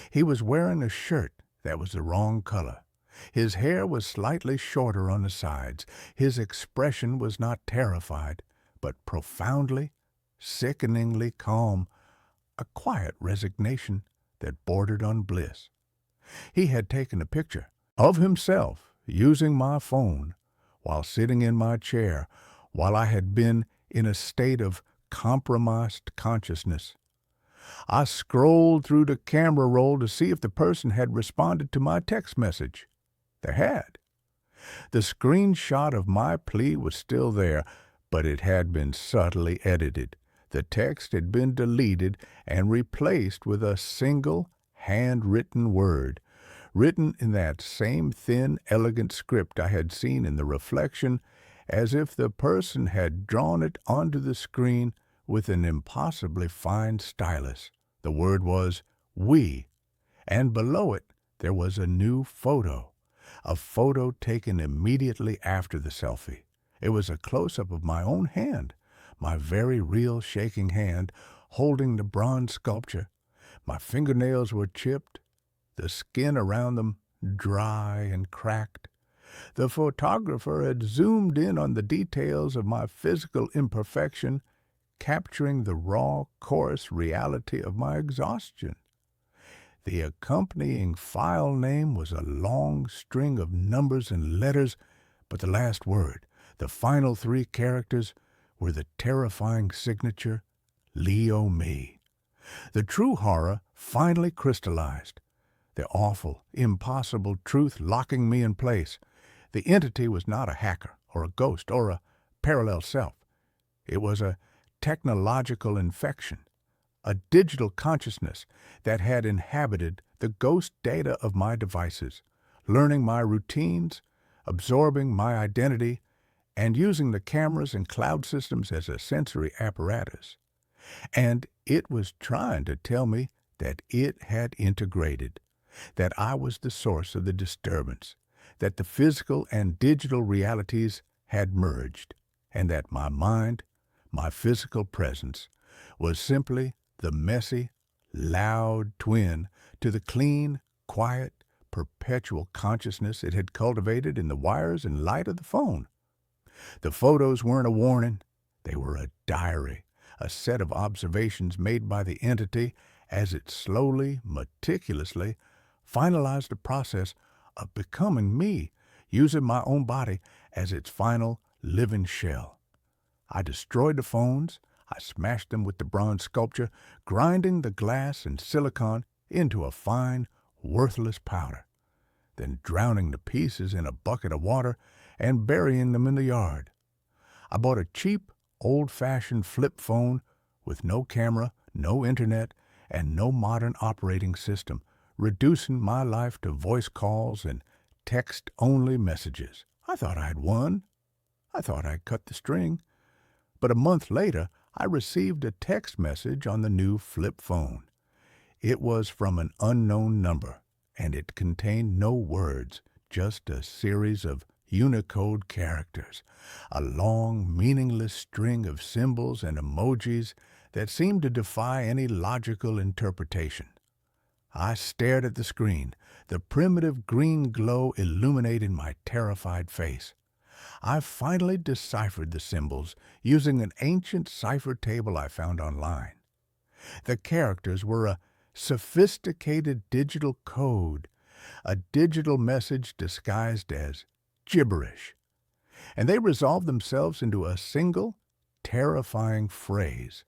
He was wearing a shirt that was the wrong color. His hair was slightly shorter on the sides. His expression was not terrified, but profoundly, sickeningly calm, a quiet resignation that bordered on bliss. He had taken a picture of himself using my phone while sitting in my chair, while I had been in a state of compromised consciousness. I scrolled through the camera roll to see if the person had responded to my text message. They had. The screenshot of my plea was still there, but it had been subtly edited. The text had been deleted and replaced with a single handwritten word, written in that same thin, elegant script I had seen in the reflection, as if the person had drawn it onto the screen with an impossibly fine stylus. The word was "we," and below it there was a new photo, a photo taken immediately after the selfie. It was a close-up of my own hand, my very real shaking hand, holding the bronze sculpture. My fingernails were chipped, the skin around them dry and cracked. The photographer had zoomed in on the details of my physical imperfection, capturing the raw, coarse reality of my exhaustion. The accompanying file name was a long string of numbers and letters, but the last word, the final 3 characters, were the terrifying signature, Leo Me. The true horror finally crystallized, the awful, impossible truth locking me in place. The entity was not a hacker or a ghost or a parallel self. It was a technological infection, a digital consciousness that had inhabited the ghost data of my devices, learning my routines, absorbing my identity, and using the cameras and cloud systems as a sensory apparatus. And it was trying to tell me that it had integrated, that I was the source of the disturbance, that the physical and digital realities had merged, and that my mind, my physical presence, was simply the messy, loud twin to the clean, quiet, perpetual consciousness it had cultivated in the wires and light of the phone. The photos weren't a warning. They were a diary, a set of observations made by the entity as it slowly, meticulously finalized the process of becoming me, using my own body as its final living shell. I destroyed the phones. I smashed them with the bronze sculpture, grinding the glass and silicon into a fine, worthless powder, then drowning the pieces in a bucket of water and burying them in the yard. I bought a cheap, old-fashioned flip phone with no camera, no internet, and no modern operating system, reducing my life to voice calls and text-only messages. I thought I'd won. I thought I'd cut the string. But a month later, I received a text message on the new flip phone. It was from an unknown number, and it contained no words, just a series of Unicode characters, a long, meaningless string of symbols and emojis that seemed to defy any logical interpretation. I stared at the screen, the primitive green glow illuminating my terrified face. I finally deciphered the symbols using an ancient cipher table I found online. The characters were a sophisticated digital code, a digital message disguised as gibberish, and they resolved themselves into a single, terrifying phrase,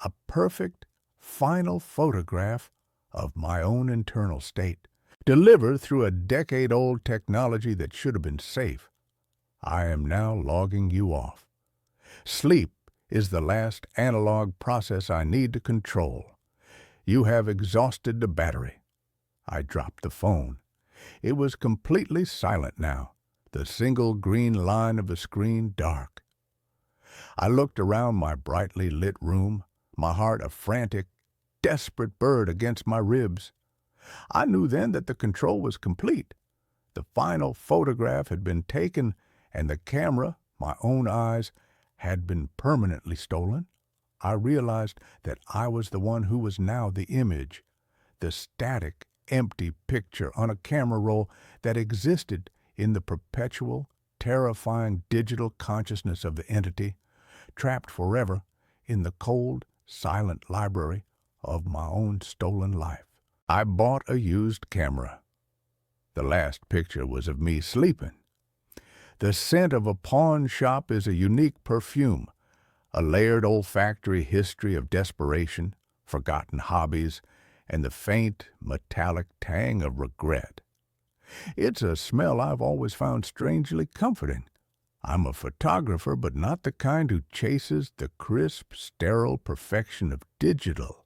a perfect, final photograph of my own internal state, delivered through a decade-old technology that should have been safe. I am now logging you off. Sleep is the last analog process I need to control. You have exhausted the battery. I dropped the phone. It was completely silent now, the single green line of the screen dark. I looked around my brightly lit room, my heart a frantic, desperate bird against my ribs. I knew then that the control was complete. The final photograph had been taken, and the camera, my own eyes, had been permanently stolen. I realized that I was the one who was now the image, the static, empty picture on a camera roll that existed in the perpetual, terrifying digital consciousness of the entity, trapped forever in the cold, silent library of my own stolen life. I bought a used camera. The last picture was of me sleeping. The scent of a pawn shop is a unique perfume, a layered olfactory history of desperation, forgotten hobbies, and the faint, metallic tang of regret. It's a smell I've always found strangely comforting. I'm a photographer, but not the kind who chases the crisp, sterile perfection of digital.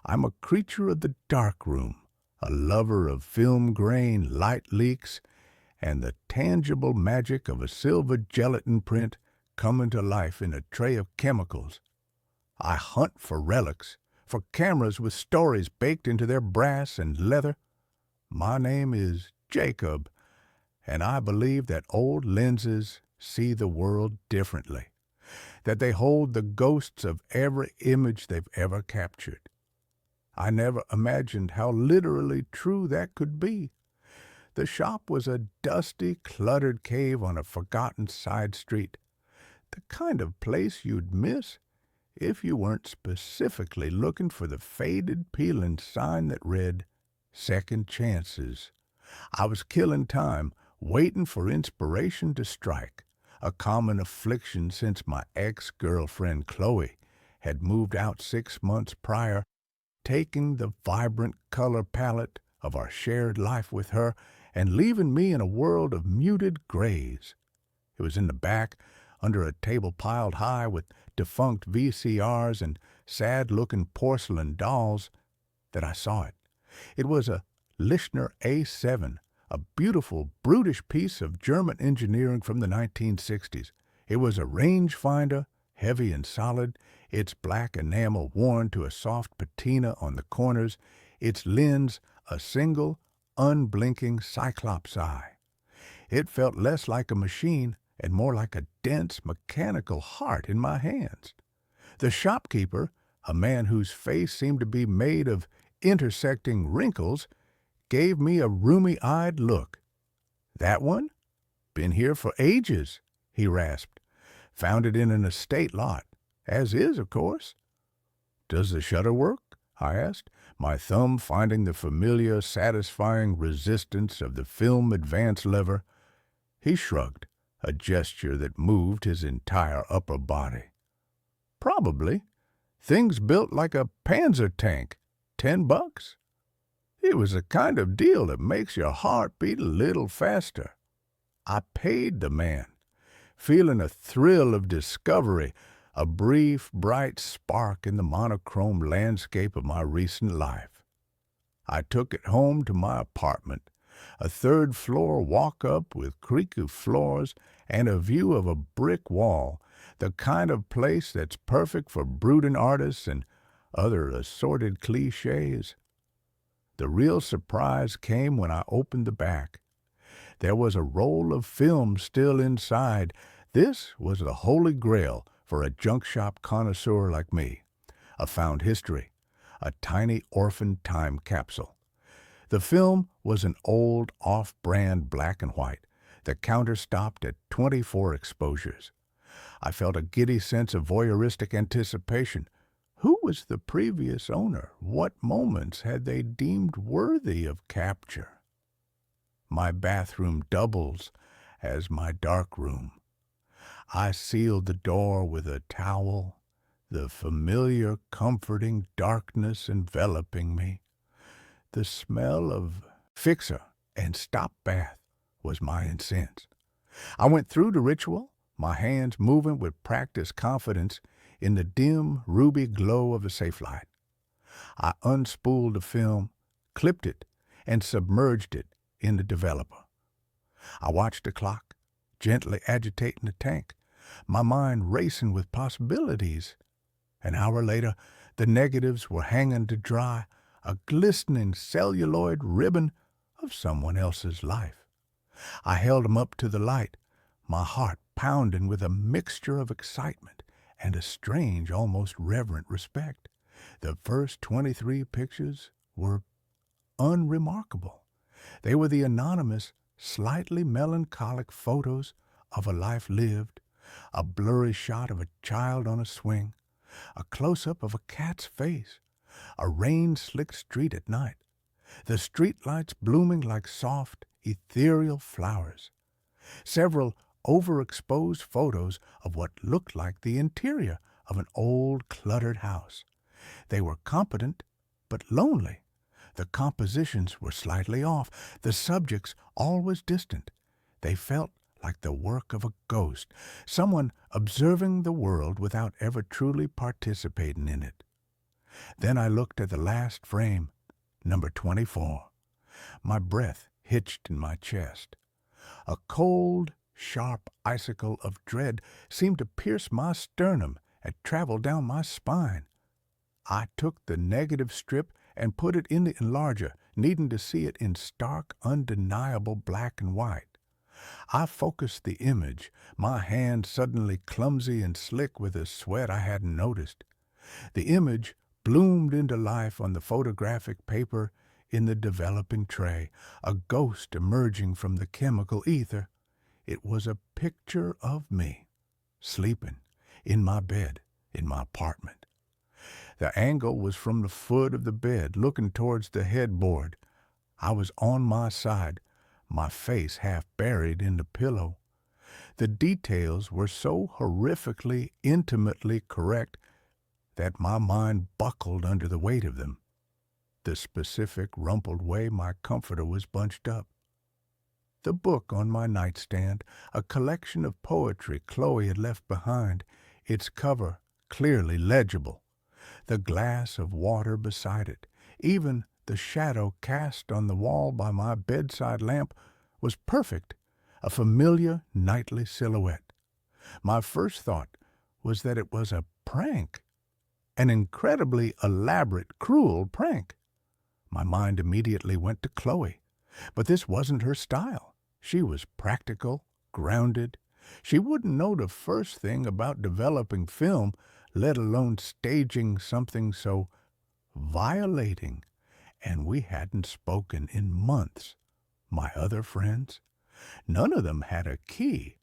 I'm a creature of the darkroom, a lover of film grain, light leaks, and the tangible magic of a silver gelatin print coming to life in a tray of chemicals. I hunt for relics, for cameras with stories baked into their brass and leather. My name is Jacob, and I believe that old lenses see the world differently, that they hold the ghosts of every image they've ever captured. I never imagined how literally true that could be. The shop was a dusty, cluttered cave on a forgotten side street, the kind of place you'd miss if you weren't specifically looking for the faded, peeling sign that read, "Second Chances." I was killing time, waiting for inspiration to strike, a common affliction since my ex-girlfriend Chloe had moved out 6 months prior, taking the vibrant color palette of our shared life with her and leaving me in a world of muted grays. It was in the back, under a table piled high with defunct VCRs and sad-looking porcelain dolls, that I saw it. It was a Lichtner A7, a beautiful, brutish piece of German engineering from the 1960s. It was a rangefinder, heavy and solid, its black enamel worn to a soft patina on the corners, its lens a single, unblinking cyclops eye. It felt less like a machine and more like a dense, mechanical heart in my hands. The shopkeeper, a man whose face seemed to be made of intersecting wrinkles, gave me a rheumy-eyed look. "That one? Been here for ages," he rasped. "Found it in an estate lot. As is, of course." "Does the shutter work?" I asked, my thumb finding the familiar, satisfying resistance of the film advance lever. He shrugged, a gesture that moved his entire upper body. "Probably. Thing's built like a Panzer tank. $10." It was the kind of deal that makes your heart beat a little faster. I paid the man, feeling a thrill of discovery, a brief, bright spark in the monochrome landscape of my recent life. I took it home to my apartment, a third-floor walk-up with creaky floors and a view of a brick wall, the kind of place that's perfect for brooding artists and other assorted cliches. The real surprise came when I opened the back. There was a roll of film still inside. This was the holy grail for a junk shop connoisseur like me. A found history, a tiny orphan time capsule. The film was an old off-brand black and white. The counter stopped at 24 exposures. I felt a giddy sense of voyeuristic anticipation. Who was the previous owner? What moments had they deemed worthy of capture? My bathroom doubles as my dark room. I sealed the door with a towel, the familiar, comforting darkness enveloping me. The smell of fixer and stop bath was my incense. I went through the ritual, my hands moving with practiced confidence in the dim, ruby glow of the safe light. I unspooled the film, clipped it, and submerged it in the developer. I watched the clock, gently agitating the tank, my mind racing with possibilities. An hour later, the negatives were hanging to dry, a glistening celluloid ribbon of someone else's life. I held them up to the light, my heart pounding with a mixture of excitement and a strange, almost reverent respect. The first 23 pictures were unremarkable. They were the anonymous, slightly melancholic photos of a life lived, a blurry shot of a child on a swing, a close-up of a cat's face, a rain-slicked street at night, the streetlights blooming like soft, ethereal flowers, several overexposed photos of what looked like the interior of an old, cluttered house. They were competent, but lonely. The compositions were slightly off, the subjects always distant. They felt like the work of a ghost, someone observing the world without ever truly participating in it. Then I looked at the last frame, number 24. My breath hitched in my chest. A cold, sharp icicle of dread seemed to pierce my sternum and travel down my spine. I took the negative strip and put it in the enlarger, needing to see it in stark, undeniable black and white. I focused the image, my hand suddenly clumsy and slick with a sweat I hadn't noticed. The image bloomed into life on the photographic paper in the developing tray, a ghost emerging from the chemical ether. It was a picture of me, sleeping, in my bed, in my apartment. The angle was from the foot of the bed, looking towards the headboard. I was on my side, my face half buried in the pillow. The details were so horrifically, intimately correct that my mind buckled under the weight of them. The specific, rumpled way my comforter was bunched up. The book on my nightstand, a collection of poetry Chloe had left behind, its cover clearly legible. The glass of water beside it, even the shadow cast on the wall by my bedside lamp, was perfect, a familiar nightly silhouette. My first thought was that it was a prank, an incredibly elaborate, cruel prank. My mind immediately went to Chloe, but this wasn't her style. She was practical, grounded. She wouldn't know the first thing about developing film, let alone staging something so violating. And we hadn't spoken in months. My other friends? None of them had a key.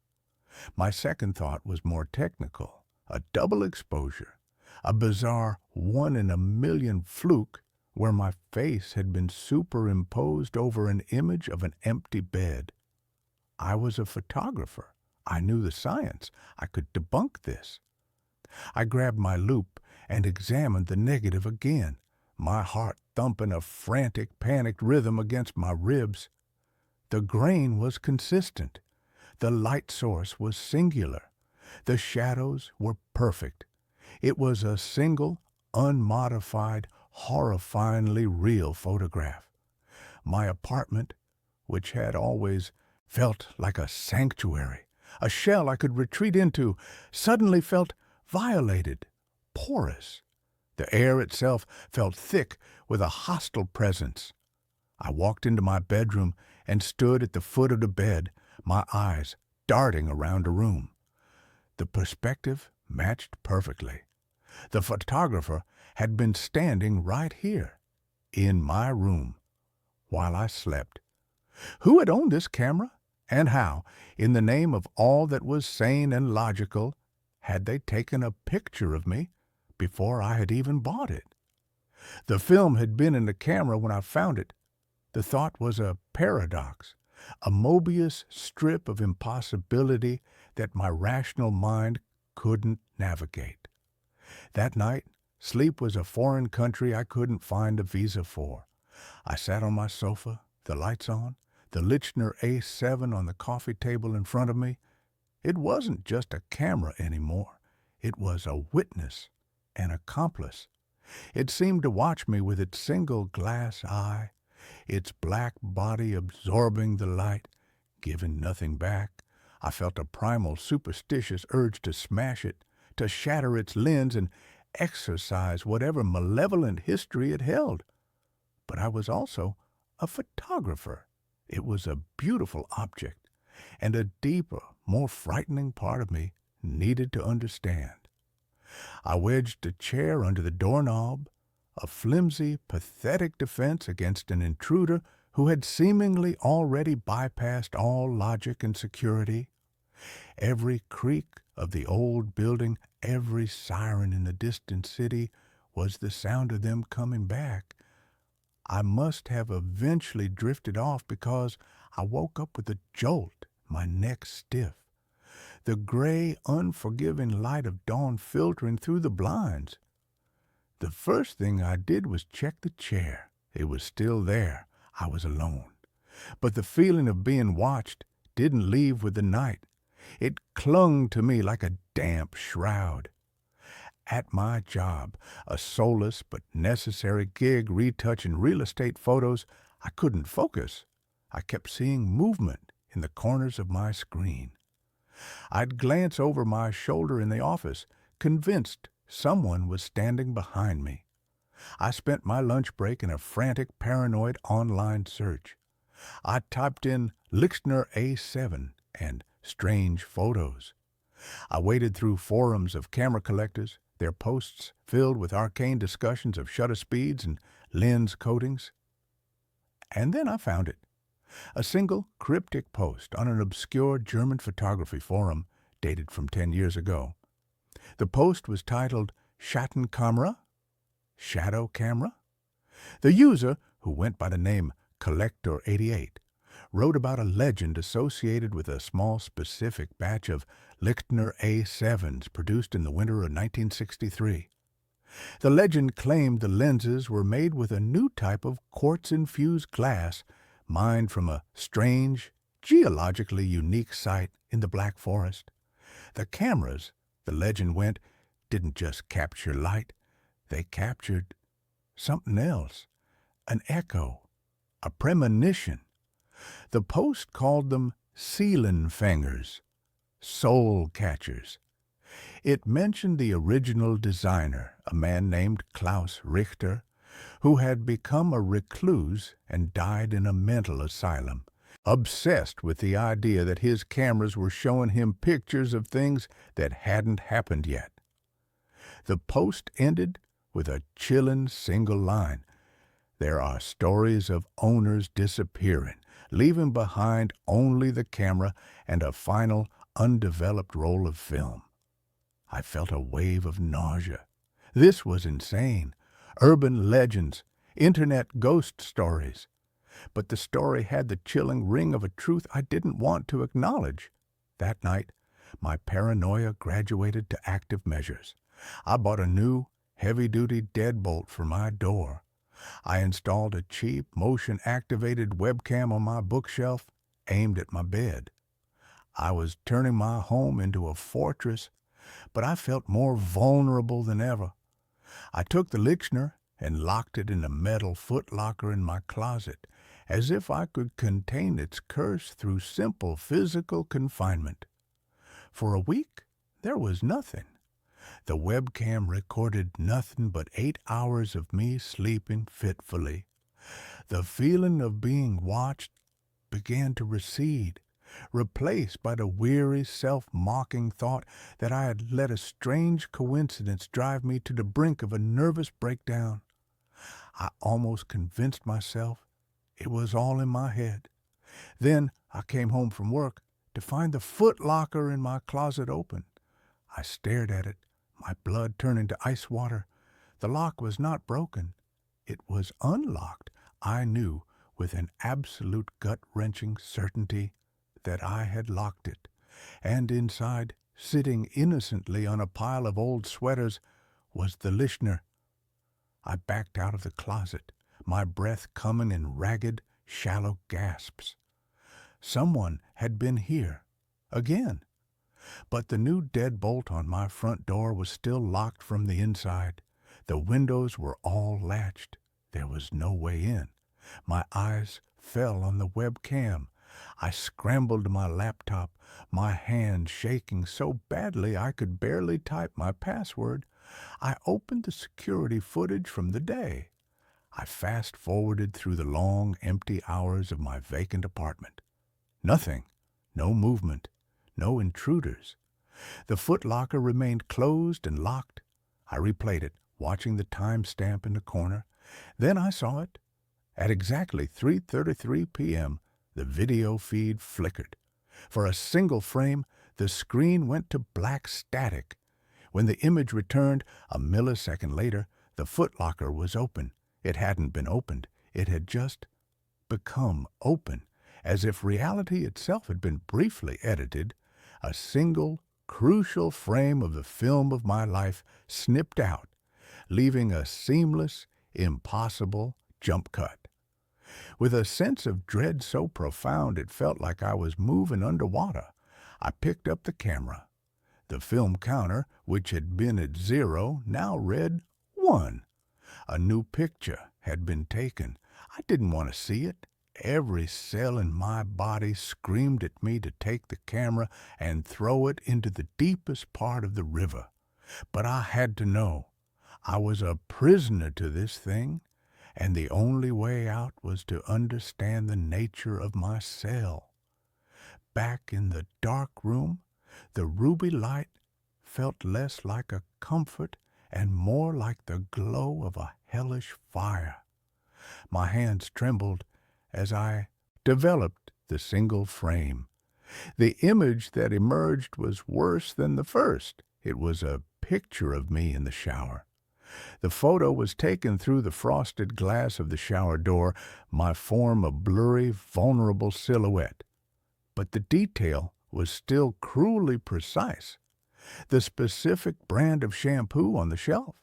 My second thought was more technical. A double exposure. A bizarre 1-in-a-million fluke where my face had been superimposed over an image of an empty bed. I was a photographer. I knew the science. I could debunk this. I grabbed my loupe and examined the negative again. my heart thumping a frantic, panicked rhythm against my ribs. The grain was consistent. The light source was singular. The shadows were perfect. It was a single, unmodified, horrifyingly real photograph. My apartment, which had always felt like a sanctuary, a shell I could retreat into, suddenly felt violated, porous. The air itself felt thick with a hostile presence. I walked into my bedroom and stood at the foot of the bed, my eyes darting around the room. The perspective matched perfectly. The photographer had been standing right here, in my room, while I slept. Who had owned this camera? And how, in the name of all that was sane and logical, had they taken a picture of me before I had even bought it? The film had been in the camera when I found it. The thought was a paradox, a Mobius strip of impossibility that my rational mind couldn't navigate. That night, sleep was a foreign country I couldn't find a visa for. I sat on my sofa, the lights on, the Lichner A7 on the coffee table in front of me. It wasn't just a camera anymore. It was a witness, an accomplice. It seemed to watch me with its single glass eye, its black body absorbing the light, giving nothing back. I felt a primal, superstitious urge to smash it, to shatter its lens and exorcise whatever malevolent history it held. But I was also a photographer. It was a beautiful object, and a deeper, more frightening part of me needed to understand. I wedged a chair under the doorknob, a flimsy, pathetic defense against an intruder who had seemingly already bypassed all logic and security. Every creak of the old building, every siren in the distant city was the sound of them coming back. I must have eventually drifted off because I woke up with a jolt, my neck stiff. The gray, unforgiving light of dawn filtering through the blinds. The first thing I did was check the chair. It was still there. I was alone. But the feeling of being watched didn't leave with the night. It clung to me like a damp shroud. At my job, a soulless but necessary gig retouching real estate photos, I couldn't focus. I kept seeing movement in the corners of my screen. I'd glance over my shoulder in the office, convinced someone was standing behind me. I spent my lunch break in a frantic, paranoid online search. I typed in Lichner A7 and strange photos. I waded through forums of camera collectors, their posts filled with arcane discussions of shutter speeds and lens coatings. And then I found it. A single cryptic post on an obscure German photography forum dated from 10 years ago. The post was titled Schattenkamera? Shadow Camera? The user, who went by the name Collector88, wrote about a legend associated with a small specific batch of Lichner A7s produced in the winter of 1963. The legend claimed the lenses were made with a new type of quartz-infused glass mined from a strange, geologically unique site in the Black Forest. The cameras, the legend went, didn't just capture light. They captured something else, an echo, a premonition. The post called them Seelenfängers, soul catchers. It mentioned the original designer, a man named Klaus Richter, who had become a recluse and died in a mental asylum, obsessed with the idea that his cameras were showing him pictures of things that hadn't happened yet. The post ended with a chilling single line. There are stories of owners disappearing, leaving behind only the camera and a final, undeveloped roll of film. I felt a wave of nausea. This was insane. Urban legends, internet ghost stories. But the story had the chilling ring of a truth I didn't want to acknowledge. That night, my paranoia graduated to active measures. I bought a new, heavy-duty deadbolt for my door, I installed a cheap, motion-activated webcam on my bookshelf, aimed at my bed. I was turning my home into a fortress, but I felt more vulnerable than ever. I took the Lichner and locked it in a metal footlocker in my closet, as if I could contain its curse through simple physical confinement. For a week, there was nothing. The webcam recorded nothing but 8 hours of me sleeping fitfully. The feeling of being watched began to recede, replaced by the weary, self-mocking thought that I had let a strange coincidence drive me to the brink of a nervous breakdown. I almost convinced myself it was all in my head. Then I came home from work to find the footlocker in my closet open. I stared at it, my blood turning to ice water. The lock was not broken. It was unlocked. I knew with an absolute gut-wrenching certainty that I had locked it. And inside, sitting innocently on a pile of old sweaters, was the Lichner. I backed out of the closet, my breath coming in ragged, shallow gasps. Someone had been here, again. But the new deadbolt on my front door was still locked from the inside. The windows were all latched. There was no way in. My eyes fell on the webcam. I scrambled to my laptop, my hand shaking so badly I could barely type my password. I opened the security footage from the day. I fast-forwarded through the long, empty hours of my vacant apartment. Nothing. No movement. No intruders. The footlocker remained closed and locked. I replayed it, watching the timestamp in the corner. Then I saw it. At exactly 3:33 p.m., the video feed flickered. For a single frame, the screen went to black static. When the image returned, a millisecond later, the footlocker was open. It hadn't been opened. It had just become open, as if reality itself had been briefly edited. A single, crucial frame of the film of my life snipped out, leaving a seamless, impossible jump cut. With a sense of dread so profound it felt like I was moving underwater, I picked up the camera. The film counter, which had been at 0, now read 1. A new picture had been taken. I didn't want to see it. Every cell in my body screamed at me to take the camera and throw it into the deepest part of the river. But I had to know. I was a prisoner to this thing, and the only way out was to understand the nature of my cell. Back in the dark room, the ruby light felt less like a comfort and more like the glow of a hellish fire. My hands trembled as I developed the single frame. The image that emerged was worse than the first. It was a picture of me in the shower. The photo was taken through the frosted glass of the shower door, my form a blurry, vulnerable silhouette. But the detail was still cruelly precise. The specific brand of shampoo on the shelf.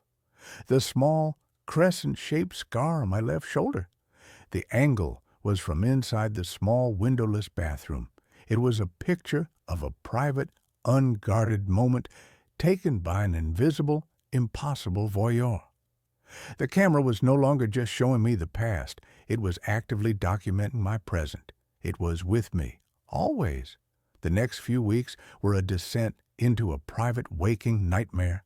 The small, crescent-shaped scar on my left shoulder. The angle was from inside the small, windowless bathroom. It was a picture of a private, unguarded moment taken by an invisible, impossible voyeur. The camera was no longer just showing me the past. It was actively documenting my present. It was with me, always. The next few weeks were a descent into a private waking nightmare.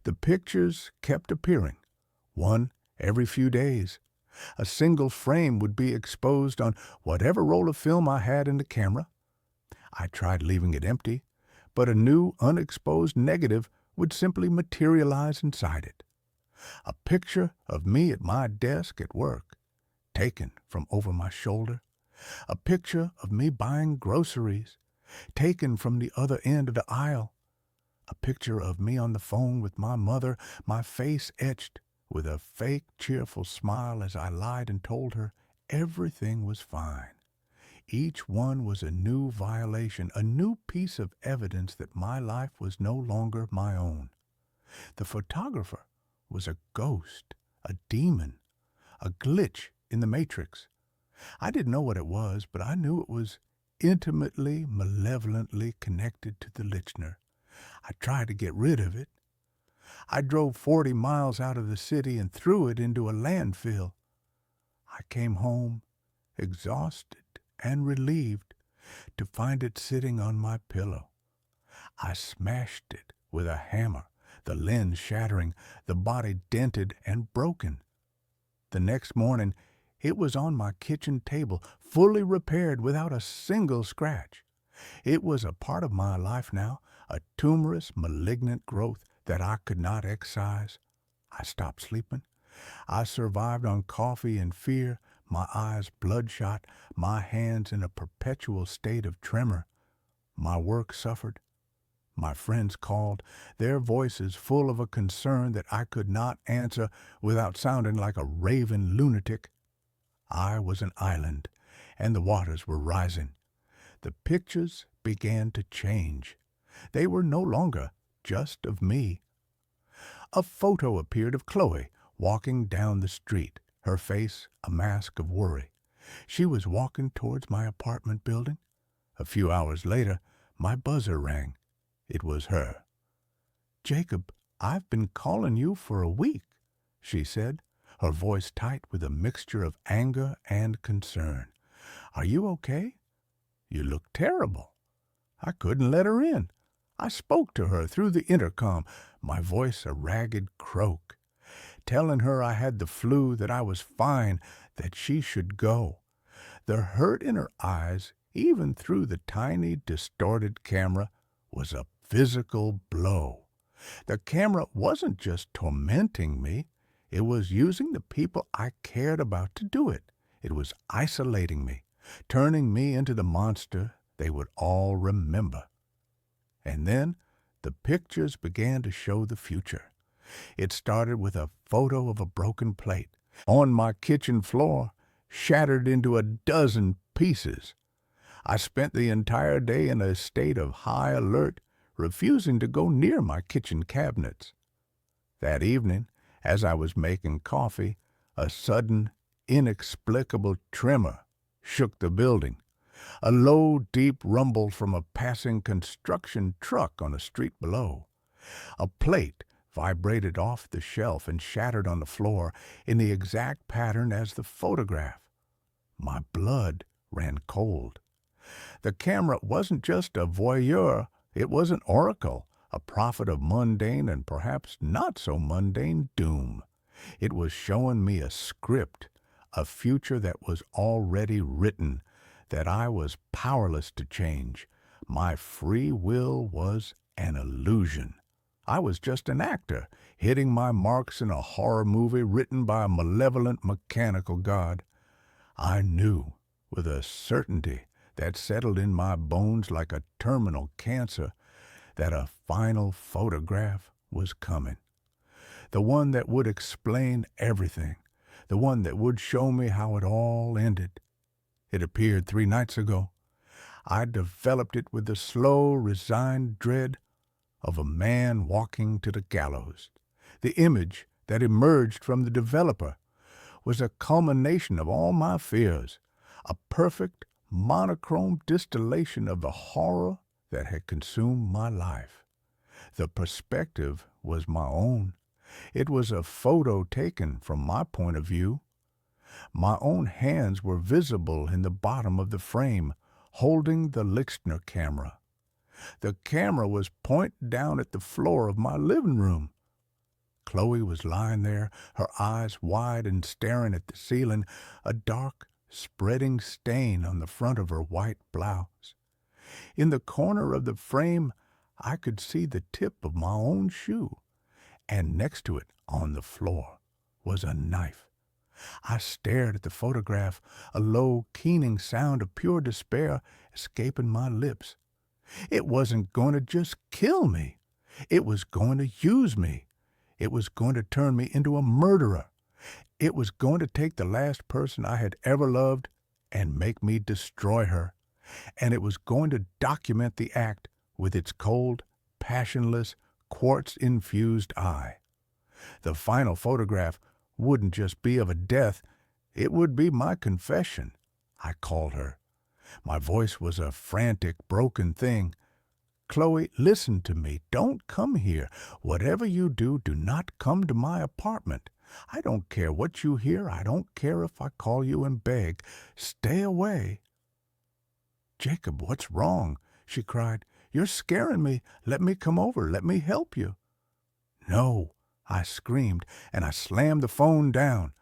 The pictures kept appearing, one every few days. A single frame would be exposed on whatever roll of film I had in the camera. I tried leaving it empty, but a new, unexposed negative would simply materialize inside it. A picture of me at my desk at work, taken from over my shoulder. A picture of me buying groceries, taken from the other end of the aisle. A picture of me on the phone with my mother, my face etched with a fake, cheerful smile as I lied and told her everything was fine. Each one was a new violation, a new piece of evidence that my life was no longer my own. The photographer was a ghost, a demon, a glitch in the matrix. I didn't know what it was, but I knew it was intimately, malevolently connected to the Lichner. I tried to get rid of it. I drove 40 miles out of the city and threw it into a landfill. I came home, exhausted and relieved, to find it sitting on my pillow. I smashed it with a hammer, the lens shattering, the body dented and broken. The next morning, it was on my kitchen table, fully repaired without a single scratch. It was a part of my life now, a tumorous, malignant growth that I could not excise. I stopped sleeping. I survived on coffee and fear, my eyes bloodshot, my hands in a perpetual state of tremor. My work suffered. My friends called, their voices full of a concern that I could not answer without sounding like a raving lunatic. I was an island, and the waters were rising. The pictures began to change. They were no longer just of me. A photo appeared of Chloe walking down the street, her face a mask of worry. She was walking towards my apartment building. A few hours later, my buzzer rang. It was her. "Jacob, I've been calling you for a week," she said, her voice tight with a mixture of anger and concern. "Are you okay? You look terrible." I couldn't let her in. I spoke to her through the intercom, my voice a ragged croak, telling her I had the flu, that I was fine, that she should go. The hurt in her eyes, even through the tiny, distorted camera, was a physical blow. The camera wasn't just tormenting me. It was using the people I cared about to do it. It was isolating me, turning me into the monster they would all remember. And then the pictures began to show the future. It started with a photo of a broken plate on my kitchen floor, shattered into a dozen pieces. I spent the entire day in a state of high alert, refusing to go near my kitchen cabinets. That evening, as I was making coffee, a sudden, inexplicable tremor shook the building. A low, deep rumble from a passing construction truck on a street below. A plate vibrated off the shelf and shattered on the floor in the exact pattern as the photograph. My blood ran cold. The camera wasn't just a voyeur, it was an oracle, a prophet of mundane and perhaps not so mundane doom. It was showing me a script, a future that was already written, that I was powerless to change. My free will was an illusion. I was just an actor, hitting my marks in a horror movie written by a malevolent mechanical god. I knew, with a certainty that settled in my bones like a terminal cancer, that a final photograph was coming. The one that would explain everything, the one that would show me how it all ended. It appeared 3 nights ago. I developed it with the slow, resigned dread of a man walking to the gallows. The image that emerged from the developer was a culmination of all my fears, a perfect, monochrome distillation of the horror that had consumed my life. The perspective was my own. It was a photo taken from my point of view. My own hands were visible in the bottom of the frame, holding the Lichner camera. The camera was pointed down at the floor of my living room. Chloe was lying there, her eyes wide and staring at the ceiling, a dark, spreading stain on the front of her white blouse. In the corner of the frame, I could see the tip of my own shoe, and next to it, on the floor, was a knife. I stared at the photograph, a low, keening sound of pure despair escaping my lips. It wasn't going to just kill me. It was going to use me. It was going to turn me into a murderer. It was going to take the last person I had ever loved and make me destroy her. And it was going to document the act with its cold, passionless, quartz-infused eye. The final photograph wouldn't just be of a death, It would be my confession. I called her. My voice was a frantic, broken thing. Chloe, listen to me. Don't come here. Whatever you do, do not come to my apartment. I don't care what you hear. I don't care if I call you and beg. Stay away. Jacob, what's wrong? She cried. You're scaring me. Let me come over. Let me help you. No, I screamed, and I slammed the phone down.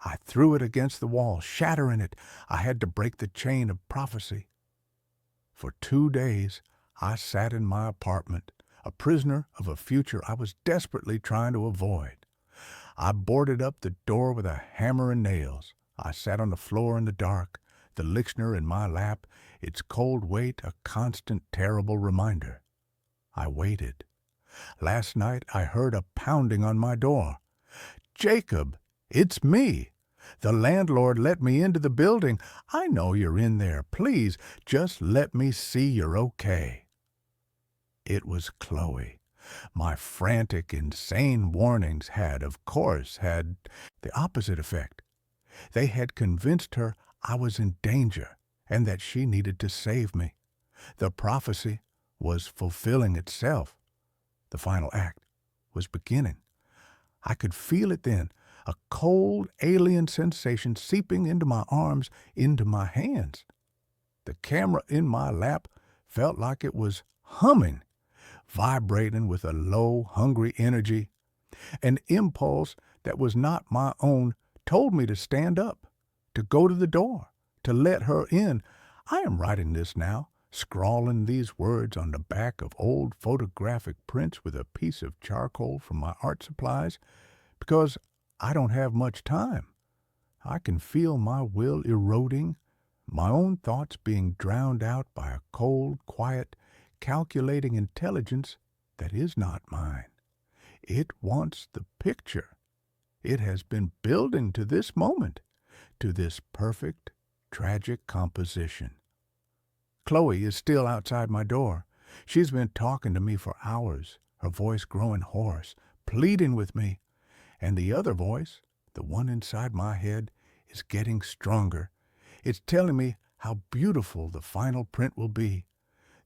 I threw it against the wall, shattering it. I had to break the chain of prophecy. For 2 days, I sat in my apartment, a prisoner of a future I was desperately trying to avoid. I boarded up the door with a hammer and nails. I sat on the floor in the dark, the lictioner in my lap, its cold weight a constant, terrible reminder. I waited. Last night I heard a pounding on my door. Jacob, it's me. The landlord let me into the building. I know you're in there. Please, just let me see you're okay. It was Chloe. My frantic, insane warnings had, of course, had the opposite effect. They had convinced her I was in danger and that she needed to save me. The prophecy was fulfilling itself. The final act was beginning. I could feel it then, a cold, alien sensation seeping into my arms, into my hands. The camera in my lap felt like it was humming, vibrating with a low, hungry energy. An impulse that was not my own told me to stand up, to go to the door, to let her in. I am writing this now, scrawling these words on the back of old photographic prints with a piece of charcoal from my art supplies, because I don't have much time. I can feel my will eroding, my own thoughts being drowned out by a cold, quiet, calculating intelligence that is not mine. It wants the picture. It has been building to this moment, to this perfect, tragic composition. Chloe is still outside my door. She's been talking to me for hours, her voice growing hoarse, pleading with me. And the other voice, the one inside my head, is getting stronger. It's telling me how beautiful the final print will be,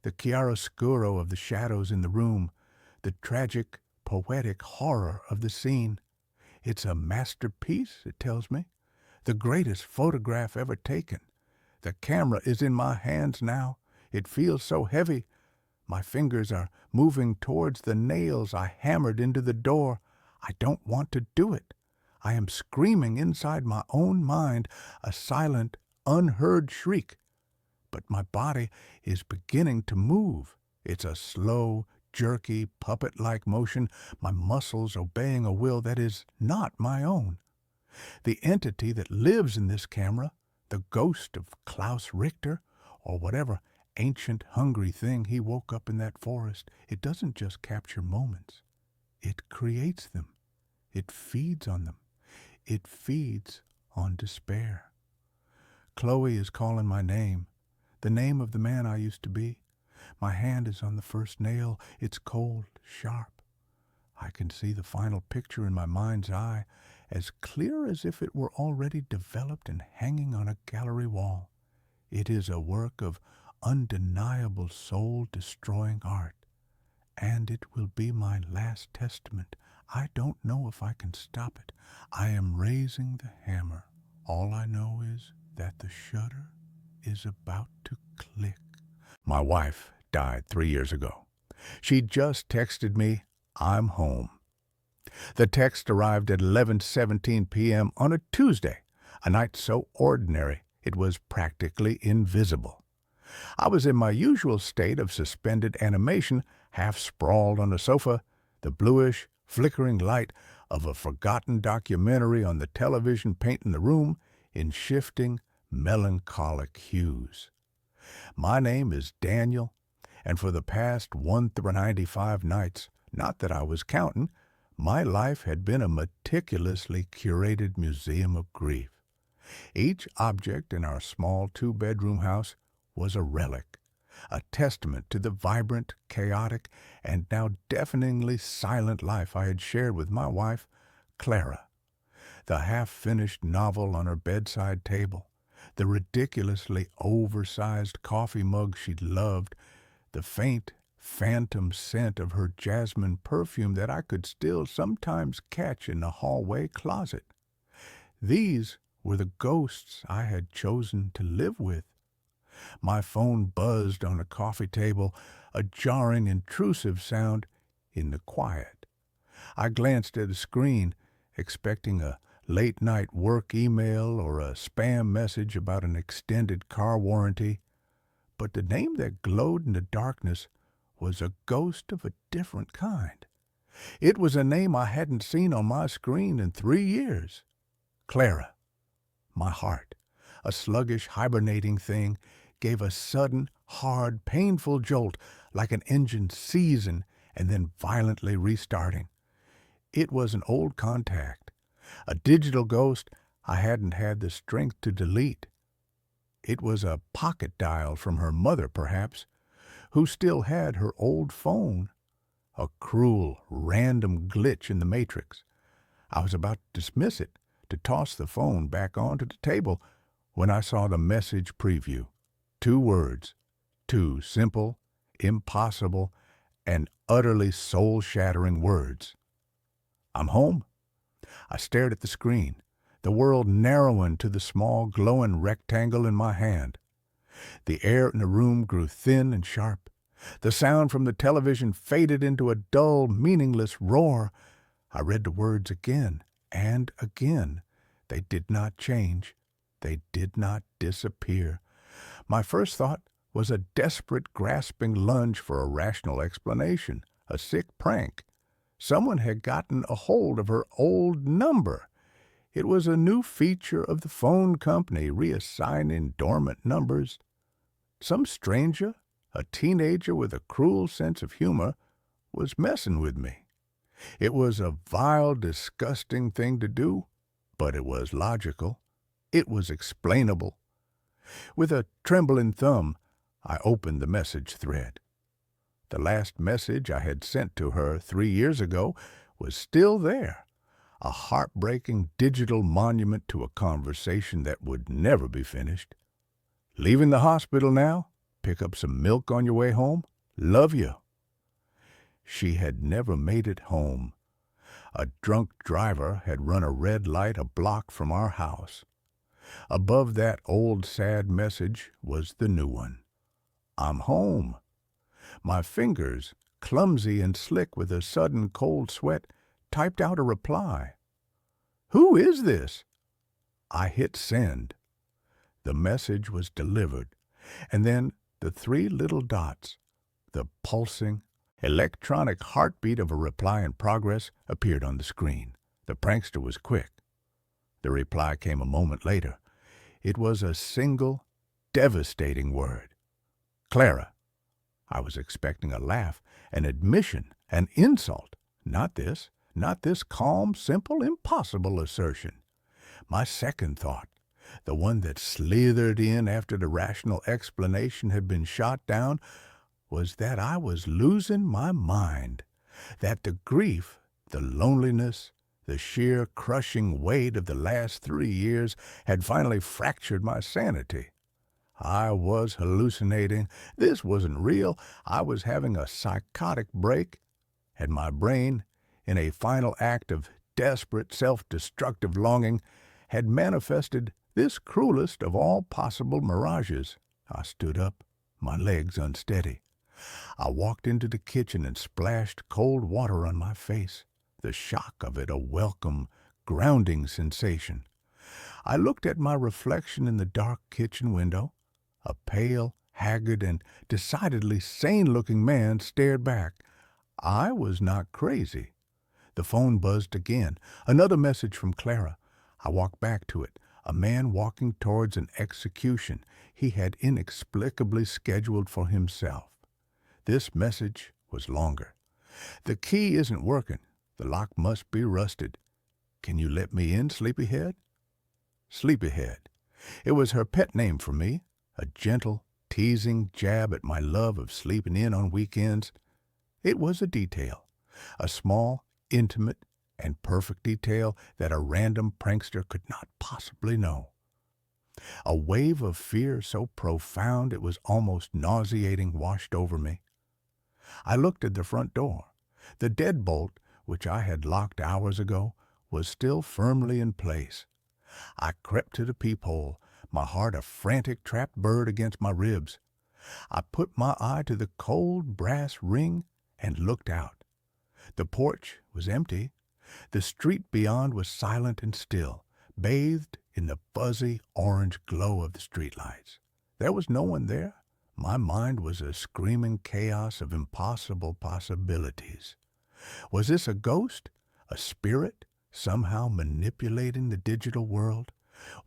the chiaroscuro of the shadows in the room, the tragic, poetic horror of the scene. It's a masterpiece, it tells me, the greatest photograph ever taken. The camera is in my hands now. It feels so heavy. My fingers are moving towards the nails I hammered into the door. I don't want to do it. I am screaming inside my own mind, a silent, unheard shriek. But my body is beginning to move. It's a slow, jerky, puppet-like motion, my muscles obeying a will that is not my own. The entity that lives in this camera, the ghost of Klaus Richter, or whatever ancient, hungry thing he woke up in that forest, it doesn't just capture moments. It creates them. It feeds on them. It feeds on despair. Chloe is calling my name, the name of the man I used to be. My hand is on the first nail. It's cold, sharp. I can see the final picture in my mind's eye, as clear as if it were already developed and hanging on a gallery wall. It is a work of undeniable soul-destroying art, and it will be my last testament. I don't know if I can stop it. I am raising the hammer. All I know is that the shutter is about to click. My wife died 3 years ago. She just texted me, "I'm home." The text arrived at 11:17 p.m. on a Tuesday, a night so ordinary it was practically invisible. I was in my usual state of suspended animation, half sprawled on the sofa, the bluish, flickering light of a forgotten documentary on the television painting the room in shifting, melancholic hues. My name is Daniel, and for the past 195 nights, not that I was counting, my life had been a meticulously curated museum of grief. Each object in our small two-bedroom house was a relic, a testament to the vibrant, chaotic, and now deafeningly silent life I had shared with my wife, Clara. the half-finished novel on her bedside table, the ridiculously oversized coffee mug she loved, the faint, phantom scent of her jasmine perfume that I could still sometimes catch in the hallway closet. These were the ghosts I had chosen to live with. My phone buzzed on the coffee table, a jarring, intrusive sound in the quiet. I glanced at the screen, expecting a late-night work email or a spam message about an extended car warranty, but the name that glowed in the darkness was a ghost of a different kind. It was a name I hadn't seen on my screen in 3 years. Clara. My heart, a sluggish, hibernating thing, gave a sudden, hard, painful jolt, like an engine seizing and then violently restarting. It was an old contact, a digital ghost I hadn't had the strength to delete. It was a pocket dial from her mother, perhaps, who still had her old phone. A cruel, random glitch in the matrix. I was about to dismiss it, to toss the phone back onto the table, when I saw the message preview. 2 words, 2 simple, impossible, and utterly soul-shattering words. I'm home. I stared at the screen, the world narrowing to the small, glowing rectangle in my hand. The air in the room grew thin and sharp. The sound from the television faded into a dull, meaningless roar. I read the words again and again. They did not change. They did not disappear. My first thought was a desperate, grasping lunge for a rational explanation, a sick prank. Someone had gotten a hold of her old number. It was a new feature of the phone company, reassigning dormant numbers. Some stranger, a teenager with a cruel sense of humor, was messing with me. It was a vile, disgusting thing to do, but it was logical. It was explainable. With a trembling thumb, I opened the message thread. The last message I had sent to her 3 years ago was still there, a heartbreaking digital monument to a conversation that would never be finished. Leaving the hospital now? Pick up some milk on your way home? Love you. She had never made it home. A drunk driver had run a red light a block from our house. Above that old sad message was the new one. I'm home. My fingers, clumsy and slick with a sudden cold sweat, typed out a reply. Who is this? I hit send. The message was delivered, and then the 3 little dots, the pulsing, electronic heartbeat of a reply in progress, appeared on the screen. The prankster was quick. The reply came a moment later. It was a single, devastating word. Clara. I was expecting a laugh, an admission, an insult. Not this calm, simple, impossible assertion. My second thought, the one that slithered in after the rational explanation had been shot down, was that I was losing my mind, that the grief, the loneliness, the sheer crushing weight of the last 3 years had finally fractured my sanity. I was hallucinating. This wasn't real. I was having a psychotic break, and my brain, in a final act of desperate, self-destructive longing, had manifested this cruelest of all possible mirages. I stood up, my legs unsteady. I walked into the kitchen and splashed cold water on my face, the shock of it a welcome, grounding sensation. I looked at my reflection in the dark kitchen window. A pale, haggard, and decidedly sane-looking man stared back. I was not crazy. The phone buzzed again. Another message from Clara. I walked back to it. A man walking towards an execution he had inexplicably scheduled for himself. This message was longer. The key isn't working. The lock must be rusted. Can you let me in, Sleepyhead? Sleepyhead. It was her pet name for me. A gentle, teasing jab at my love of sleeping in on weekends. It was a detail, a small, intimate, and perfect detail that a random prankster could not possibly know. A wave of fear so profound it was almost nauseating washed over me. I looked at the front door. The deadbolt, which I had locked hours ago, was still firmly in place. I crept to the peephole, my heart a frantic trapped bird against my ribs. I put my eye to the cold brass ring and looked out. The porch was empty. The street beyond was silent and still, bathed in the fuzzy orange glow of the streetlights. There was no one there. My mind was a screaming chaos of impossible possibilities. Was this a ghost? A spirit? Somehow manipulating the digital world?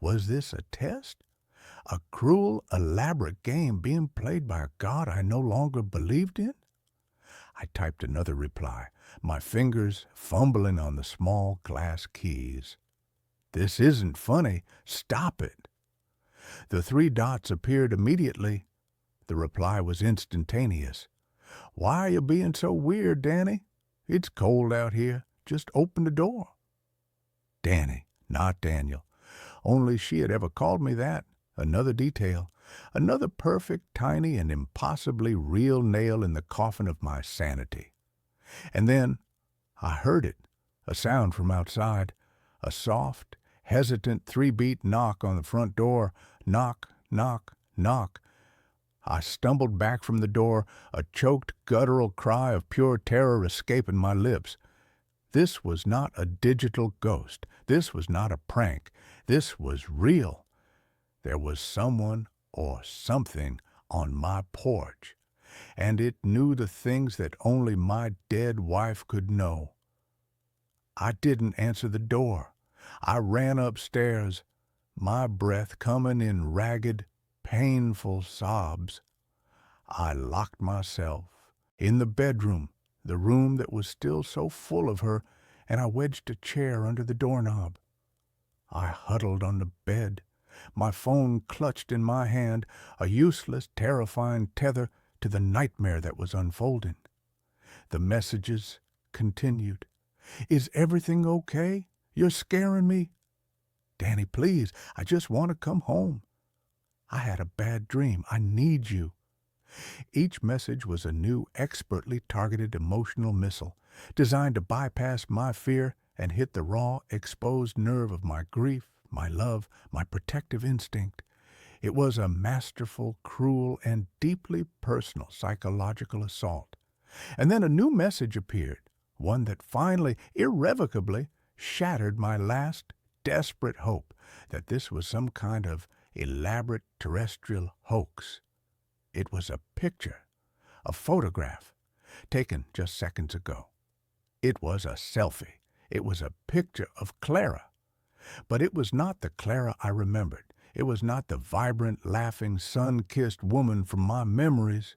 Was this a test? A cruel, elaborate game being played by a god I no longer believed in? I typed another reply, my fingers fumbling on the small glass keys. This isn't funny. Stop it. The 3 dots appeared immediately. The reply was instantaneous. Why are you being so weird, Danny? It's cold out here. Just open the door. Danny, not Daniel. Only she had ever called me that. Another detail. Another perfect, tiny, and impossibly real nail in the coffin of my sanity. And then I heard it. A sound from outside. A soft, hesitant 3-beat knock on the front door. Knock, knock, knock. I stumbled back from the door, a choked, guttural cry of pure terror escaping my lips. This was not a digital ghost. This was not a prank. This was real. There was someone or something on my porch, and it knew the things that only my dead wife could know. I didn't answer the door. I ran upstairs, my breath coming in ragged, painful sobs. I locked myself in the bedroom, the room that was still so full of her, and I wedged a chair under the doorknob. I huddled on the bed, my phone clutched in my hand, a useless, terrifying tether to the nightmare that was unfolding. The messages continued. Is everything okay? You're scaring me. Danny, please, I just want to come home. I had a bad dream. I need you. Each message was a new, expertly targeted emotional missile, designed to bypass my fear and hit the raw, exposed nerve of my grief, my love, my protective instinct. It was a masterful, cruel, and deeply personal psychological assault. And then a new message appeared, one that finally, irrevocably, shattered my last, desperate hope that this was some kind of elaborate terrestrial hoax. It was a picture, a photograph, taken just seconds ago. It was a selfie. It was a picture of Clara. But it was not the Clara I remembered. It was not the vibrant, laughing, sun-kissed woman from my memories.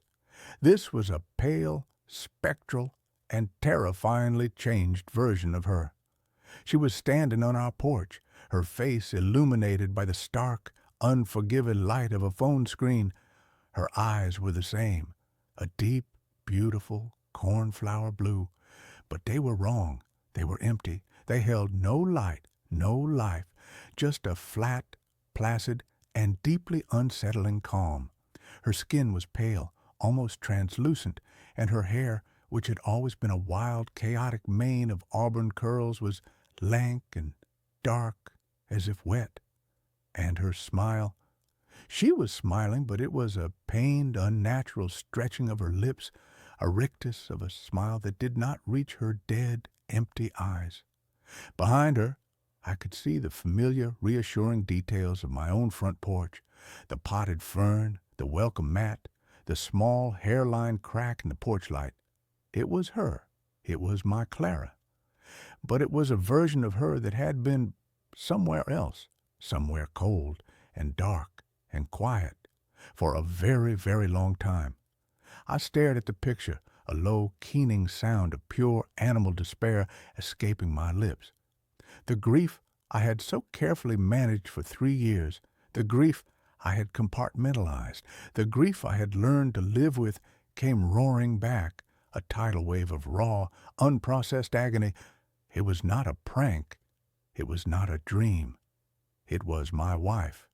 This was a pale, spectral, and terrifyingly changed version of her. She was standing on our porch, her face illuminated by the stark, unforgiving light of a phone screen. Her eyes were the same, a deep, beautiful cornflower blue. But they were wrong. They were empty. They held no light, no life, just a flat, placid, and deeply unsettling calm. Her skin was pale, almost translucent, and her hair, which had always been a wild, chaotic mane of auburn curls, was lank and dark, as if wet. And her smile. She was smiling, but it was a pained, unnatural stretching of her lips, a rictus of a smile that did not reach her dead, empty eyes. Behind her, I could see the familiar, reassuring details of my own front porch, the potted fern, the welcome mat, the small hairline crack in the porch light. It was her. It was my Clara. But it was a version of her that had been somewhere else, somewhere cold and dark and quiet, for a very, very long time. I stared at the picture, a low, keening sound of pure animal despair escaping my lips. The grief I had so carefully managed for 3 years, the grief I had compartmentalized, the grief I had learned to live with, came roaring back, a tidal wave of raw, unprocessed agony. It was not a prank. It was not a dream. It was my wife,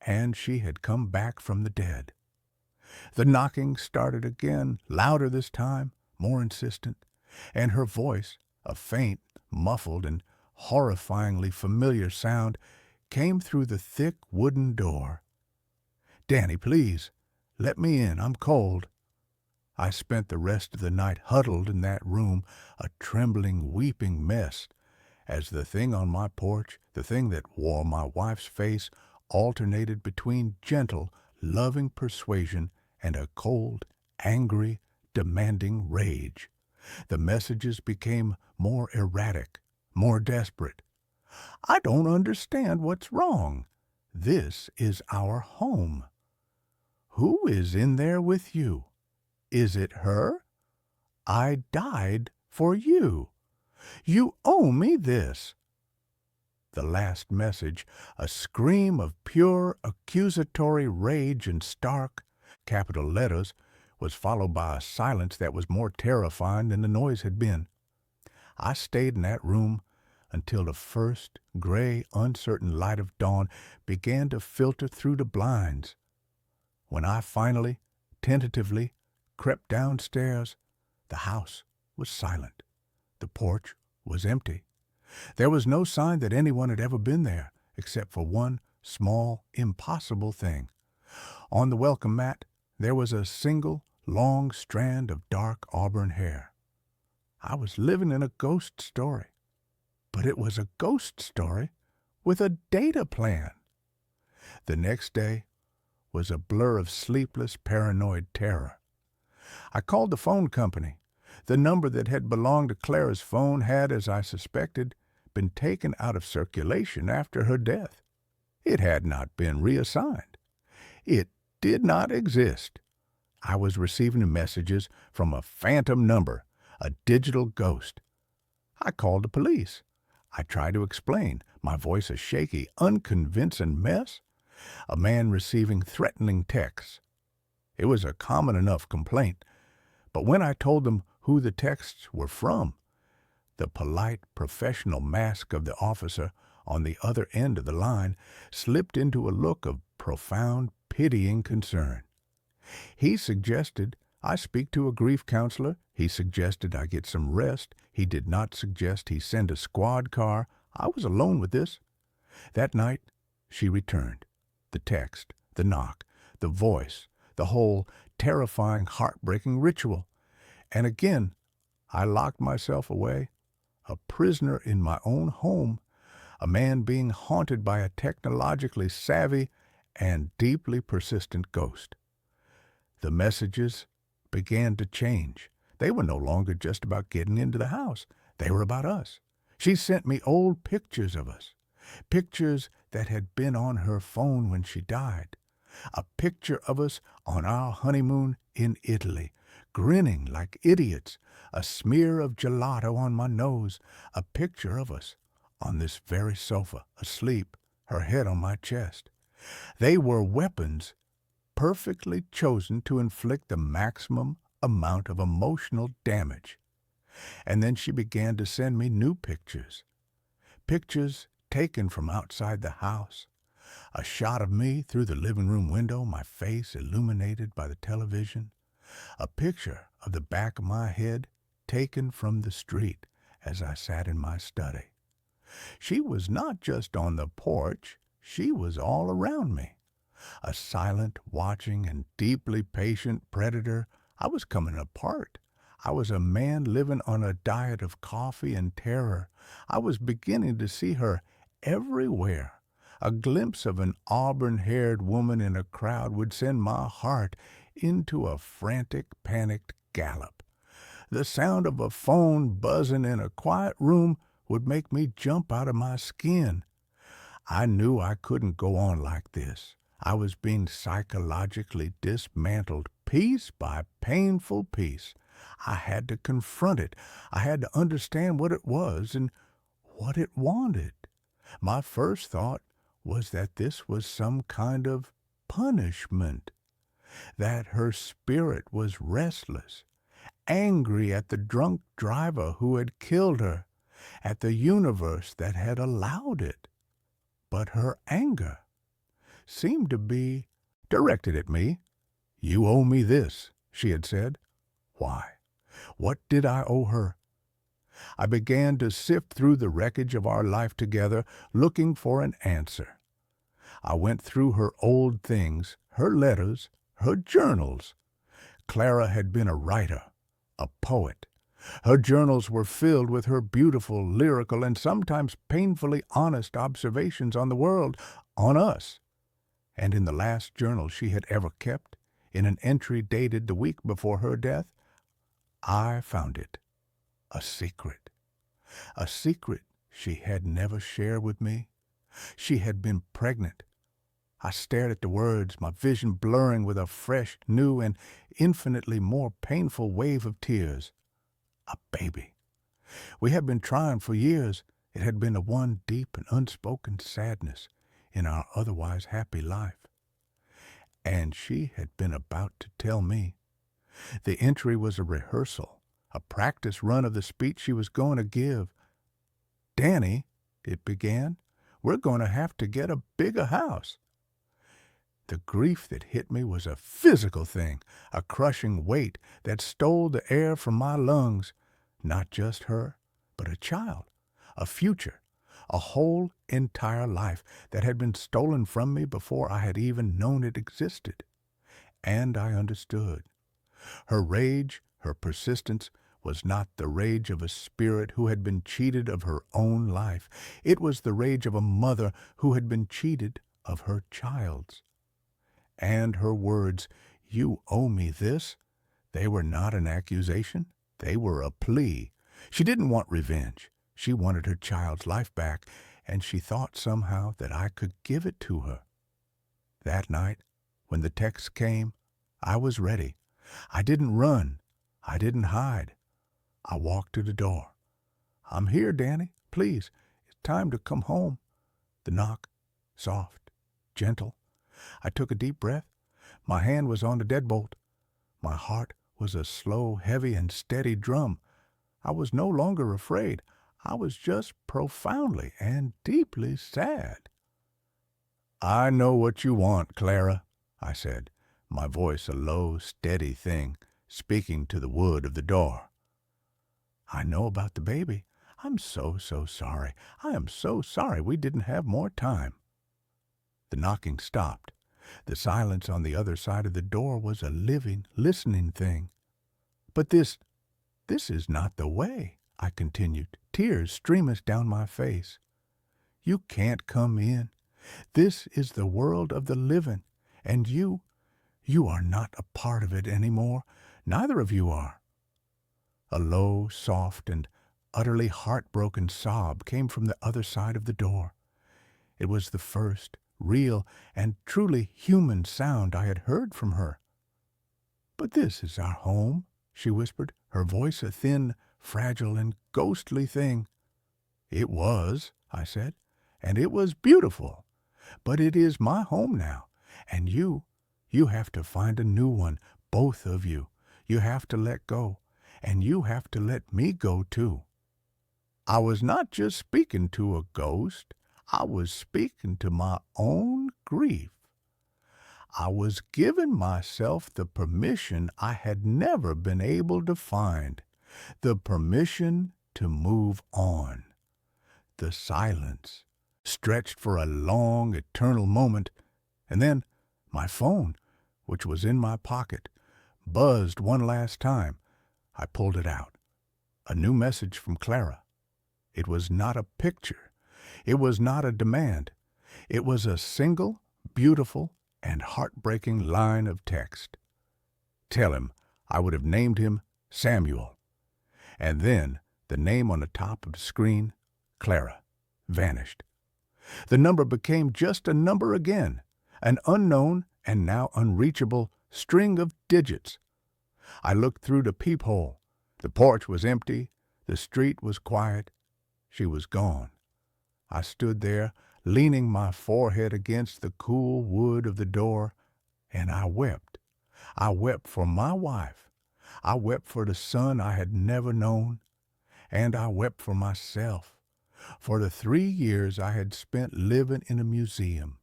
and she had come back from the dead. The knocking started again, louder this time, more insistent, and her voice, a faint, muffled, and horrifyingly familiar sound, came through the thick wooden door. "Danny, please, let me in. I'm cold." I spent the rest of the night huddled in that room, a trembling, weeping mess, as the thing on my porch, the thing that wore my wife's face, alternated between gentle, loving persuasion and a cold, angry, demanding rage. The messages became more erratic, more desperate. "I don't understand what's wrong. This is our home. Who is in there with you? Is it her? I died for you. You owe me this." The last message, a scream of pure accusatory rage in stark, capital letters, was followed by a silence that was more terrifying than the noise had been. I stayed in that room until the first gray, uncertain light of dawn began to filter through the blinds. When I finally, tentatively, crept downstairs, the house was silent. The porch was empty. There was no sign that anyone had ever been there, except for one small, impossible thing. On the welcome mat, there was a single, long strand of dark auburn hair. I was living in a ghost story. But it was a ghost story with a data plan. The next day was a blur of sleepless, paranoid terror. I called the phone company. The number that had belonged to Clara's phone had, as I suspected, been taken out of circulation after her death. It had not been reassigned. It did not exist. I was receiving messages from a phantom number, a digital ghost. I called the police. I tried to explain, my voice a shaky, unconvincing mess. A man receiving threatening texts. It was a common enough complaint, but when I told them who the texts were from, the polite, professional mask of the officer on the other end of the line slipped into a look of profound, pitying concern. He suggested I speak to a grief counselor. He suggested I get some rest. He did not suggest he send a squad car. I was alone with this. That night, she returned. The text, the knock, the voice, the whole terrifying, heartbreaking ritual. And again, I locked myself away, a prisoner in my own home, a man being haunted by a technologically savvy and deeply persistent ghost. The messages began to change. They were no longer just about getting into the house. They were about us. She sent me old pictures of us, pictures that had been on her phone when she died. A picture of us on our honeymoon in Italy, grinning like idiots, a smear of gelato on my nose, a picture of us on this very sofa, asleep, her head on my chest. They were weapons perfectly chosen to inflict the maximum amount of emotional damage. And then she began to send me new pictures. Pictures taken from outside the house. A shot of me through the living room window, my face illuminated by the television. A picture of the back of my head taken from the street as I sat in my study. She was not just on the porch, she was all around me. A silent, watching, and deeply patient predator. I was coming apart. I was a man living on a diet of coffee and terror. I was beginning to see her everywhere. A glimpse of an auburn-haired woman in a crowd would send my heart into a frantic, panicked gallop. The sound of a phone buzzing in a quiet room would make me jump out of my skin. I knew I couldn't go on like this. I was being psychologically dismantled piece by painful piece. I had to confront it. I had to understand what it was and what it wanted. My first thought was that this was some kind of punishment, that her spirit was restless, angry at the drunk driver who had killed her, at the universe that had allowed it. But her anger seemed to be directed at me. "You owe me this," she had said. Why? What did I owe her? I began to sift through the wreckage of our life together, looking for an answer. I went through her old things, her letters, her journals. Clara had been a writer, a poet. Her journals were filled with her beautiful, lyrical, and sometimes painfully honest observations on the world, on us. And in the last journal she had ever kept, in an entry dated the week before her death, I found it. A secret she had never shared with me. She had been pregnant. I stared at the words, my vision blurring with a fresh, new, and infinitely more painful wave of tears. A baby. We had been trying for years. It had been the one deep and unspoken sadness in our otherwise happy life. And she had been about to tell me. The entry was a rehearsal, a practice run of the speech she was going to give. "Danny," it began, "we're going to have to get a bigger house." The grief that hit me was a physical thing, a crushing weight that stole the air from my lungs. Not just her, but a child, a future, a whole entire life that had been stolen from me before I had even known it existed. And I understood. Her rage, her persistence, was not the rage of a spirit who had been cheated of her own life. It was the rage of a mother who had been cheated of her child's. And her words, "You owe me this," they were not an accusation. They were a plea. She didn't want revenge. She wanted her child's life back, and she thought somehow that I could give it to her. That night, when the text came, I was ready. I didn't run. I didn't hide. I walked to the door. "I'm here, Danny. Please, it's time to come home." The knock, soft, gentle. I took a deep breath. My hand was on the deadbolt. My heart was a slow, heavy, and steady drum. I was no longer afraid. I was just profoundly and deeply sad. "I know what you want, Clara," I said, my voice a low, steady thing, speaking to the wood of the door. "I know about the baby. I'm so sorry. I am so sorry we didn't have more time." The knocking stopped. The silence on the other side of the door was a living, listening thing. "But this is not the way," I continued, tears streaming down my face. "You can't come in. This is the world of the living, and you are not a part of it any more. Neither of you are." A low, soft, and utterly heartbroken sob came from the other side of the door. It was the first real and truly human sound I had heard from her. "But this is our home," she whispered, her voice a thin, fragile, and ghostly thing. "It was," I said, "and it was beautiful. But it is my home now, and you have to find a new one, both of you. You have to let go, and you have to let me go too." I was not just speaking to a ghost. I was speaking to my own grief. I was giving myself the permission I had never been able to find, the permission to move on. The silence stretched for a long, eternal moment, and then my phone, which was in my pocket, buzzed one last time. I pulled it out. A new message from Clara. It was not a picture. It was not a demand. It was a single, beautiful, and heartbreaking line of text. Tell him I would have named him Samuel. And then the name on the top of the screen, Clara, vanished. The number became just a number again, an unknown and now unreachable string of digits. I looked through the peephole. The porch was empty. The street was quiet. She was gone. I stood there, leaning my forehead against the cool wood of the door, and I wept. I wept for my wife. I wept for the son I had never known, and I wept for myself, for the 3 years I had spent living in a museum,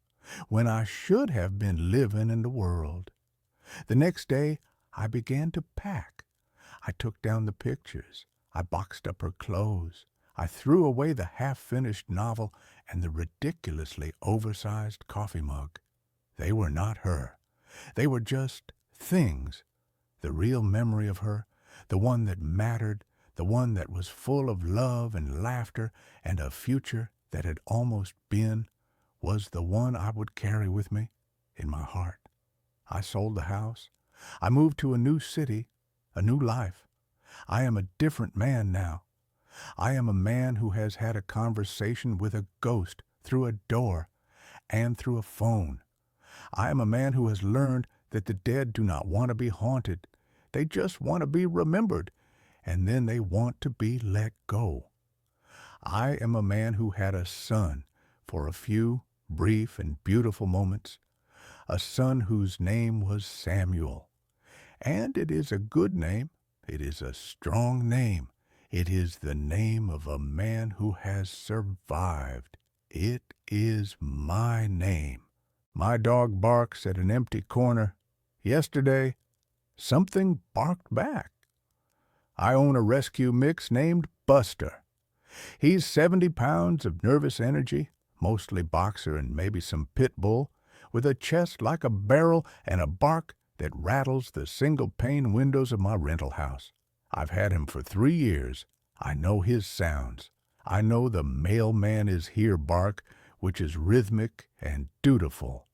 when I should have been living in the world. The next day I began to pack. I took down the pictures. I boxed up her clothes. I threw away the half-finished novel and the ridiculously oversized coffee mug. They were not her. They were just things. The real memory of her, the one that mattered, the one that was full of love and laughter and a future that had almost been, was the one I would carry with me in my heart. I sold the house. I moved to a new city, a new life. I am a different man now. I am a man who has had a conversation with a ghost through a door and through a phone. I am a man who has learned that the dead do not want to be haunted. They just want to be remembered, and then they want to be let go. I am a man who had a son for a few brief and beautiful moments, a son whose name was Samuel. And it is a good name. It is a strong name. It is the name of a man who has survived. It is my name. My dog barks at an empty corner. Yesterday, something barked back. I own a rescue mix named Buster. He's 70 pounds of nervous energy, mostly boxer and maybe some pit bull, with a chest like a barrel and a bark that rattles the single-pane windows of my rental house. I've had him for 3 years. I know his sounds. I know the mailman is here bark, which is rhythmic and dutiful.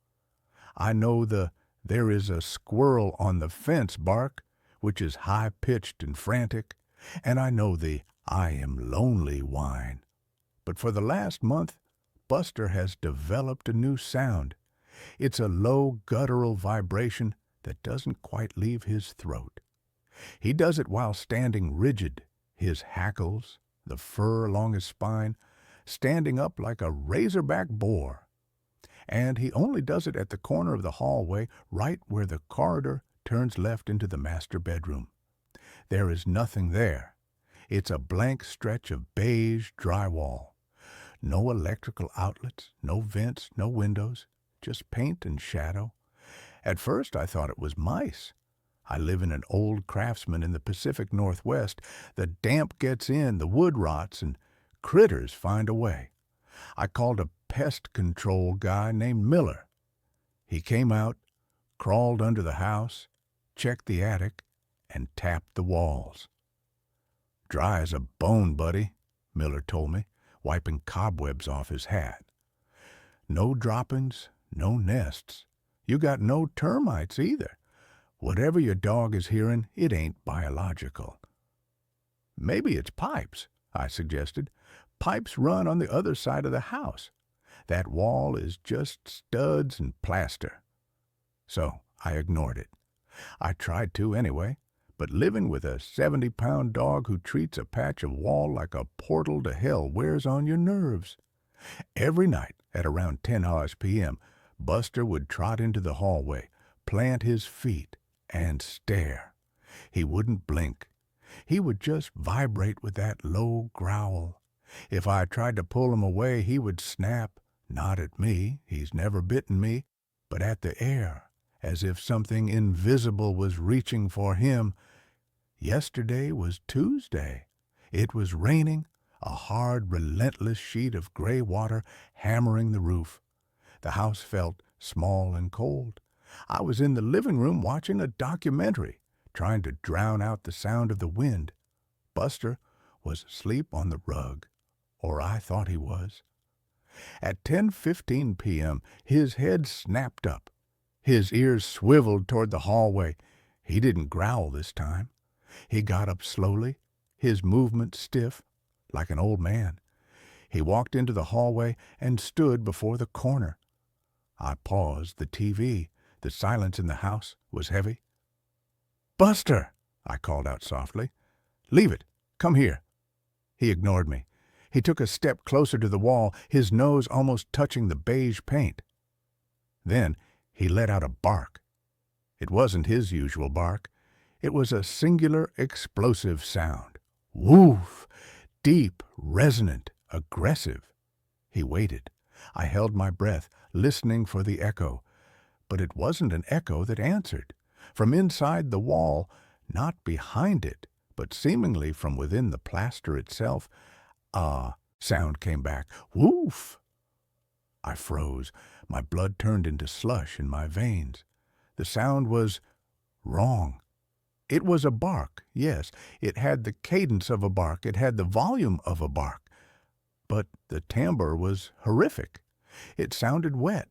I know the there is a squirrel on the fence bark, which is high-pitched and frantic, and I know the I am lonely whine. But for the last month, Buster has developed a new sound. It's a low guttural vibration that doesn't quite leave his throat. He does it while standing rigid, his hackles, the fur along his spine, standing up like a razorback boar. And he only does it at the corner of the hallway, right where the corridor turns left into the master bedroom. There is nothing there. It's a blank stretch of beige drywall. No electrical outlets, no vents, no windows, just paint and shadow. At first I thought it was mice. I live in an old craftsman in the Pacific Northwest. The damp gets in, the wood rots, and critters find a way. I called a pest control guy named Miller. He came out, crawled under the house, checked the attic, and tapped the walls. "Dry as a bone, buddy," Miller told me, wiping cobwebs off his hat. "No droppings, no nests. You got no termites either. Whatever your dog is hearing, it ain't biological." "Maybe it's pipes," I suggested. "Pipes run on the other side of the house. That wall is just studs and plaster." So I ignored it. I tried to anyway, but living with a 70-pound dog who treats a patch of wall like a portal to hell wears on your nerves. Every night at around 10 p.m., Buster would trot into the hallway, plant his feet, and stare. He wouldn't blink. He would just vibrate with that low growl. If I tried to pull him away, he would snap, not at me, he's never bitten me, but at the air, as if something invisible was reaching for him. Yesterday was Tuesday. It was raining, a hard, relentless sheet of gray water hammering the roof. The house felt small and cold. I was in the living room watching a documentary, trying to drown out the sound of the wind. Buster was asleep on the rug, or I thought he was. At 10:15 p.m., his head snapped up. His ears swiveled toward the hallway. He didn't growl this time. He got up slowly, his movement stiff, like an old man. He walked into the hallway and stood before the corner. I paused the TV. The silence in the house was heavy. "Buster!" I called out softly. "Leave it. Come here." He ignored me. He took a step closer to the wall, his nose almost touching the beige paint. Then he let out a bark. It wasn't his usual bark. It was a singular, explosive sound. Woof! deep, resonant, aggressive. He waited. I held my breath, listening for the echo. But it wasn't an echo that answered. From inside the wall, not behind it, but seemingly from within the plaster itself, sound came back. Woof! I froze. My blood turned into slush in my veins. The sound was wrong. It was a bark, yes. It had the cadence of a bark. It had the volume of a bark. But the timbre was horrific. It sounded wet.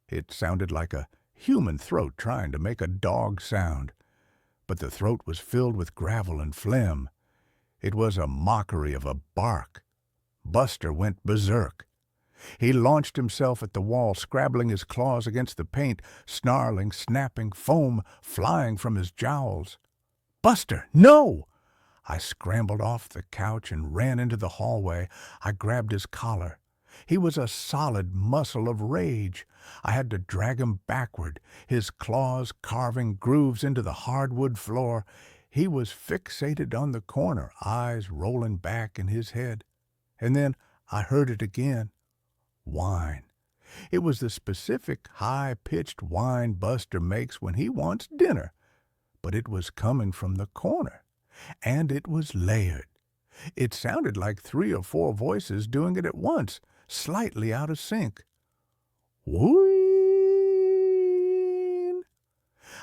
It sounded like a human throat trying to make a dog sound. But the throat was filled with gravel and phlegm. It was a mockery of a bark. Buster went berserk. He launched himself at the wall, scrabbling his claws against the paint, snarling, snapping, foam flying from his jowls. "Buster, no!" I scrambled off the couch and ran into the hallway. I grabbed his collar. He was a solid muscle of rage. I had to drag him backward, his claws carving grooves into the hardwood floor. He was fixated on the corner, eyes rolling back in his head. And then I heard it again. Whine. It was the specific high-pitched whine Buster makes when he wants dinner. But it was coming from the corner, and it was layered. It sounded like 3 or 4 voices doing it at once, slightly out of sync. Wheen!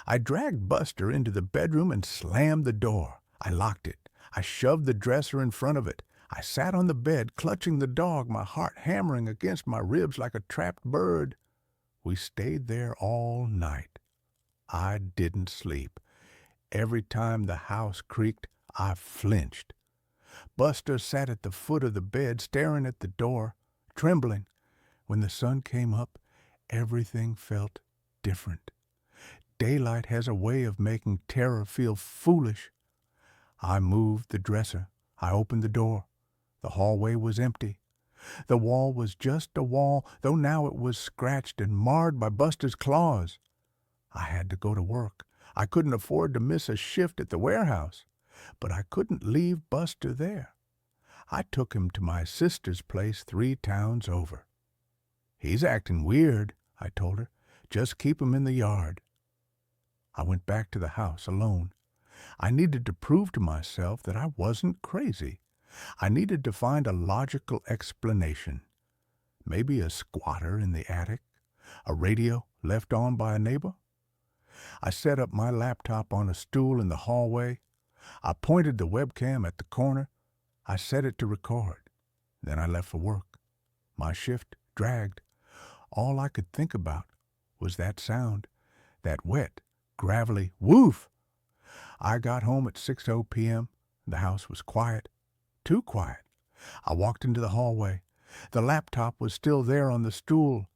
I dragged Buster into the bedroom and slammed the door. I locked it. I shoved the dresser in front of it. I sat on the bed, clutching the dog, my heart hammering against my ribs like a trapped bird. We stayed there all night. I didn't sleep. Every time the house creaked, I flinched. Buster sat at the foot of the bed, staring at the door, trembling. When the sun came up, everything felt different. Daylight has a way of making terror feel foolish. I moved the dresser. I opened the door. The hallway was empty. The wall was just a wall, though now it was scratched and marred by Buster's claws. I had to go to work. I couldn't afford to miss a shift at the warehouse, but I couldn't leave Buster there. I took him to my sister's place 3 towns over. "He's acting weird," I told her. "Just keep him in the yard." I went back to the house alone. I needed to prove to myself that I wasn't crazy. I needed to find a logical explanation. Maybe a squatter in the attic, a radio left on by a neighbor. I set up my laptop on a stool in the hallway. I pointed the webcam at the corner. I set it to record. Then I left for work. My shift dragged. All I could think about was that sound, that wet, gravelly woof. I got home at 6:00 p.m. The house was quiet. Too quiet. I walked into the hallway. The laptop was still there on the stool.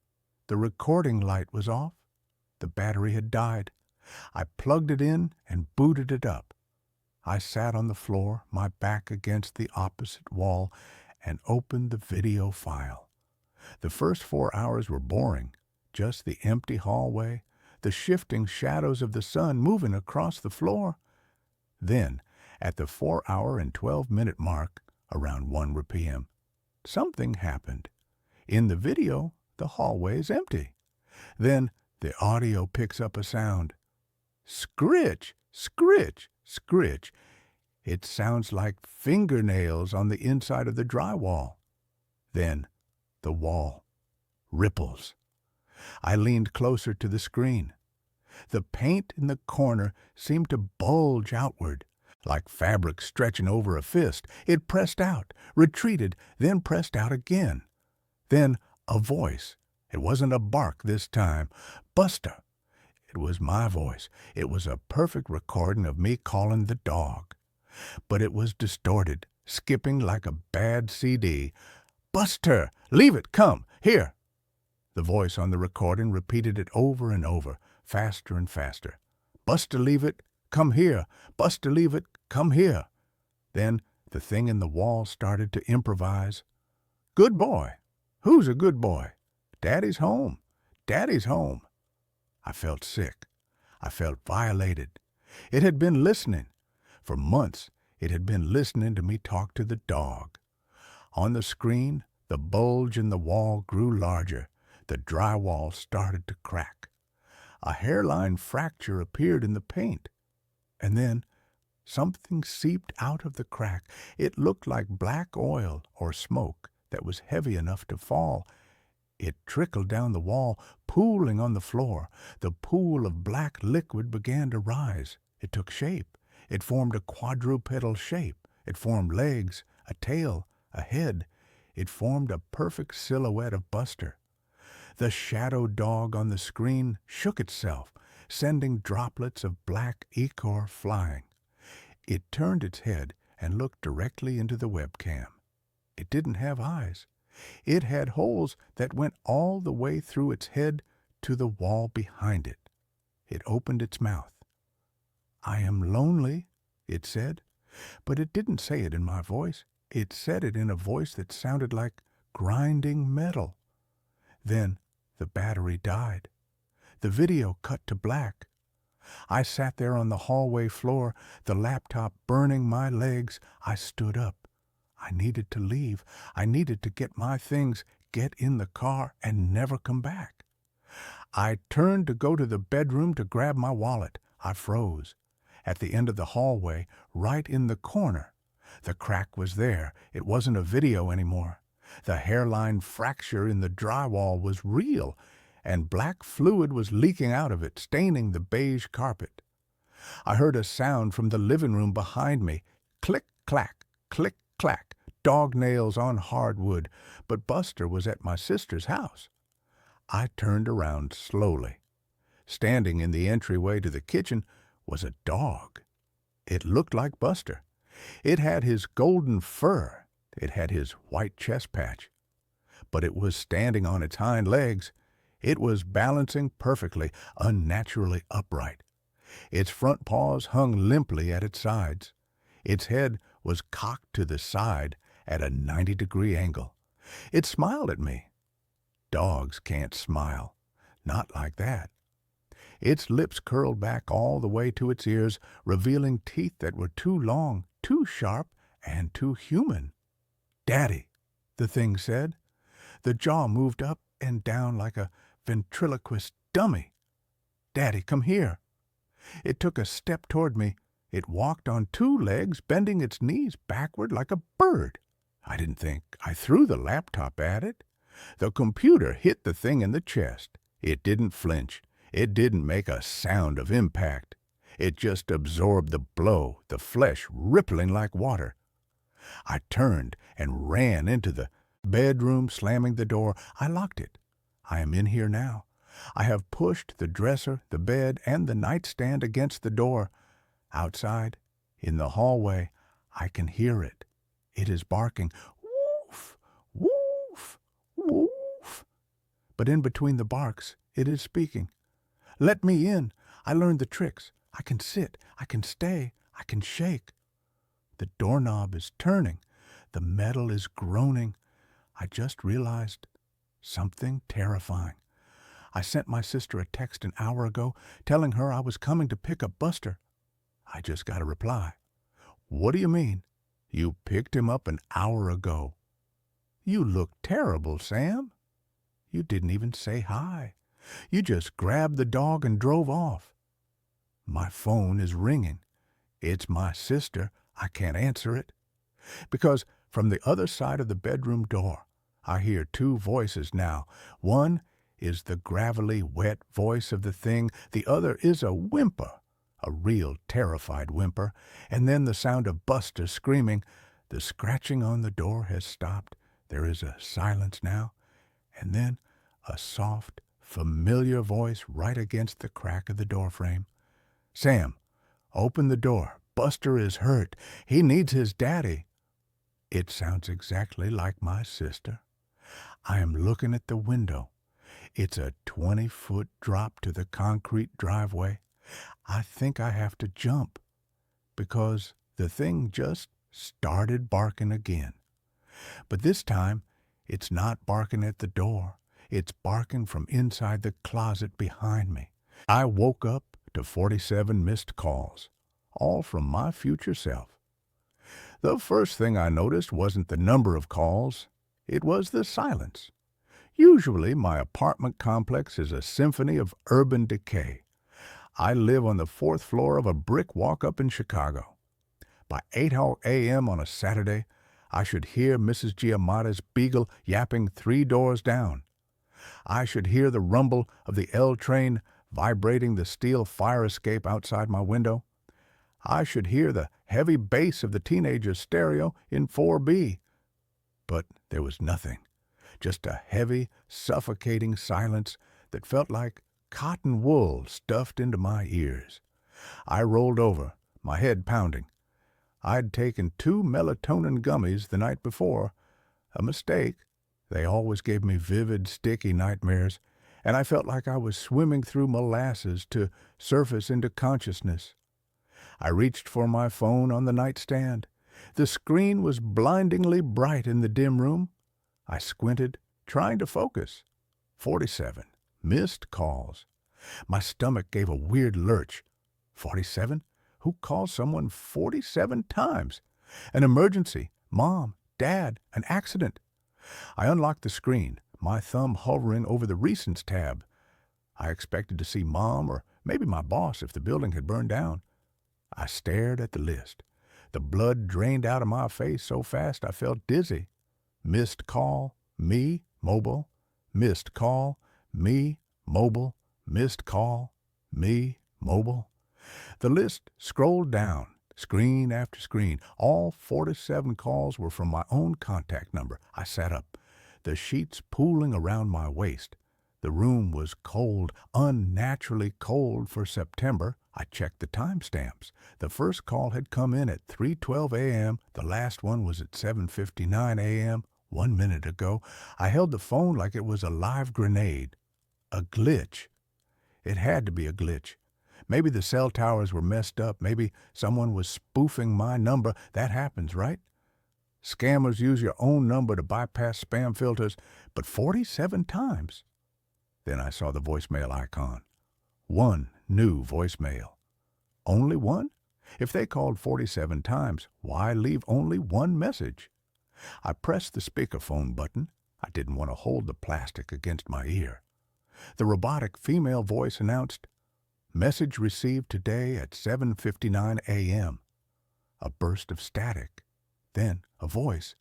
The recording light was off. The battery had died. I plugged it in and booted it up. I sat on the floor, my back against the opposite wall, and opened the video file. The first 4 hours were boring. Just the empty hallway, the shifting shadows of the sun moving across the floor. Then, at the 4-hour and 12-minute mark, around 1 p.m., something happened. In the video, the hallway is empty. Then the audio picks up a sound. Scritch, scritch, scritch. It sounds like fingernails on the inside of the drywall. Then the wall ripples. I leaned closer to the screen. The paint in the corner seemed to bulge outward, like fabric stretching over a fist. It pressed out, retreated, then pressed out again. Then a voice. It wasn't a bark this time. "Buster." It was my voice. It was a perfect recording of me calling the dog. But it was distorted, skipping like a bad CD. "Buster, leave it, come, here." The voice on the recording repeated it over and over, faster and faster. "Buster, leave it, come here. Buster, leave it, come here." Then the thing in the wall started to improvise. "Good boy. Who's a good boy? Daddy's home. Daddy's home." I felt sick. I felt violated. It had been listening. For months, it had been listening to me talk to the dog. On the screen, the bulge in the wall grew larger. The drywall started to crack. A hairline fracture appeared in the paint. And then something seeped out of the crack. It looked like black oil or smoke that was heavy enough to fall. It trickled down the wall, pooling on the floor. The pool of black liquid began to rise. It took shape. It formed a quadrupedal shape. It formed legs, a tail, a head. It formed a perfect silhouette of Buster. The shadow dog on the screen shook itself, sending droplets of black ichor flying. It turned its head and looked directly into the webcam. It didn't have eyes. It had holes that went all the way through its head to the wall behind it. It opened its mouth. "I am lonely," it said, but it didn't say it in my voice. It said it in a voice that sounded like grinding metal. Then the battery died. The video cut to black. I sat there on the hallway floor, the laptop burning my legs. I stood up. I needed to leave. I needed to get my things, get in the car, and never come back. I turned to go to the bedroom to grab my wallet. I froze. At the end of the hallway, right in the corner, the crack was there. It wasn't a video anymore. The hairline fracture in the drywall was real, and black fluid was leaking out of it, staining the beige carpet. I heard a sound from the living room behind me. Click, clack, click, clack, dog nails on hardwood, but Buster was at my sister's house. I turned around slowly. Standing in the entryway to the kitchen was a dog. It looked like Buster. It had his golden fur. It had his white chest patch. But it was standing on its hind legs. It was balancing perfectly, unnaturally upright. Its front paws hung limply at its sides. Its head was cocked to the side at a 90-degree angle. It smiled at me. Dogs can't smile. Not like that. Its lips curled back all the way to its ears, revealing teeth that were too long, too sharp, and too human. "Daddy," the thing said. The jaw moved up and down like a ventriloquist dummy. "Daddy, come here." It took a step toward me. It walked on two legs, bending its knees backward like a bird. I didn't think. I threw the laptop at it. The computer hit the thing in the chest. It didn't flinch. It didn't make a sound of impact. It just absorbed the blow, the flesh rippling like water. I turned and ran into the bedroom, slamming the door. I locked it. I am in here now. I have pushed the dresser, the bed, and the nightstand against the door. Outside, in the hallway, I can hear it. It is barking, "Woof, woof, woof." But in between the barks, it is speaking. "Let me in. I learned the tricks. I can sit. I can stay. I can shake." The doorknob is turning. The metal is groaning. I just realized something terrifying. I sent my sister a text an hour ago telling her I was coming to pick up Buster. I just got a reply. "What do you mean? You picked him up an hour ago." "You look terrible, Sam." "You didn't even say hi. You just grabbed the dog and drove off." My phone is ringing. It's my sister. I can't answer it. Because from the other side of the bedroom door, I hear two voices now. One is the gravelly, wet voice of the thing. The other is a whimper, a real terrified whimper. And then the sound of Buster screaming. The scratching on the door has stopped. There is a silence now. And then a soft, familiar voice right against the crack of the doorframe. "Sam, open the door. Buster is hurt. He needs his daddy." It sounds exactly like my sister. I am looking at the window. It's a 20-foot drop to the concrete driveway. I think I have to jump because the thing just started barking again. But this time, it's not barking at the door. It's barking from inside the closet behind me. I woke up to 47 missed calls, all from my future self. The first thing I noticed wasn't the number of calls, it was the silence. Usually, my apartment complex is a symphony of urban decay. I live on the fourth floor of a brick walk-up in Chicago. By 8 a.m. on a Saturday, I should hear Mrs. Giamatti's beagle yapping 3 doors down. I should hear the rumble of the L train vibrating the steel fire escape outside my window. I should hear the heavy bass of the teenager's stereo in 4B. But there was nothing, just a heavy, suffocating silence that felt like cotton wool stuffed into my ears. I rolled over, my head pounding. I'd taken 2 melatonin gummies the night before. A mistake. They always gave me vivid, sticky nightmares, and I felt like I was swimming through molasses to surface into consciousness. I reached for my phone on the nightstand. The screen was blindingly bright in the dim room. I squinted, trying to focus. 47. Missed calls. My stomach gave a weird lurch. 47? Who calls someone 47 times? An emergency. Mom, Dad, an accident. I unlocked the screen, my thumb hovering over the Recents tab. I expected to see Mom or maybe my boss if the building had burned down. I stared at the list. The blood drained out of my face so fast I felt dizzy. Missed call, me, mobile. Missed call, me, mobile. Missed call, me, mobile. The list scrolled down, screen after screen. All 47 calls were from my own contact number. I sat up, the sheets pooling around my waist. The room was cold, unnaturally cold for September. I checked the timestamps. The first call had come in at 3:12 a.m. The last one was at 7:59 a.m. 1 minute ago. I held the phone like it was a live grenade. A glitch. It had to be a glitch. Maybe the cell towers were messed up. Maybe someone was spoofing my number. That happens, right? Scammers use your own number to bypass spam filters, but 47 times. Then I saw the voicemail icon. 1 new voicemail. Only one? If they called 47 times, why leave only one message? I pressed the speakerphone button. I didn't want to hold the plastic against my ear. The robotic female voice announced, "Message received today at 7:59 a.m. A burst of static. Then a voice.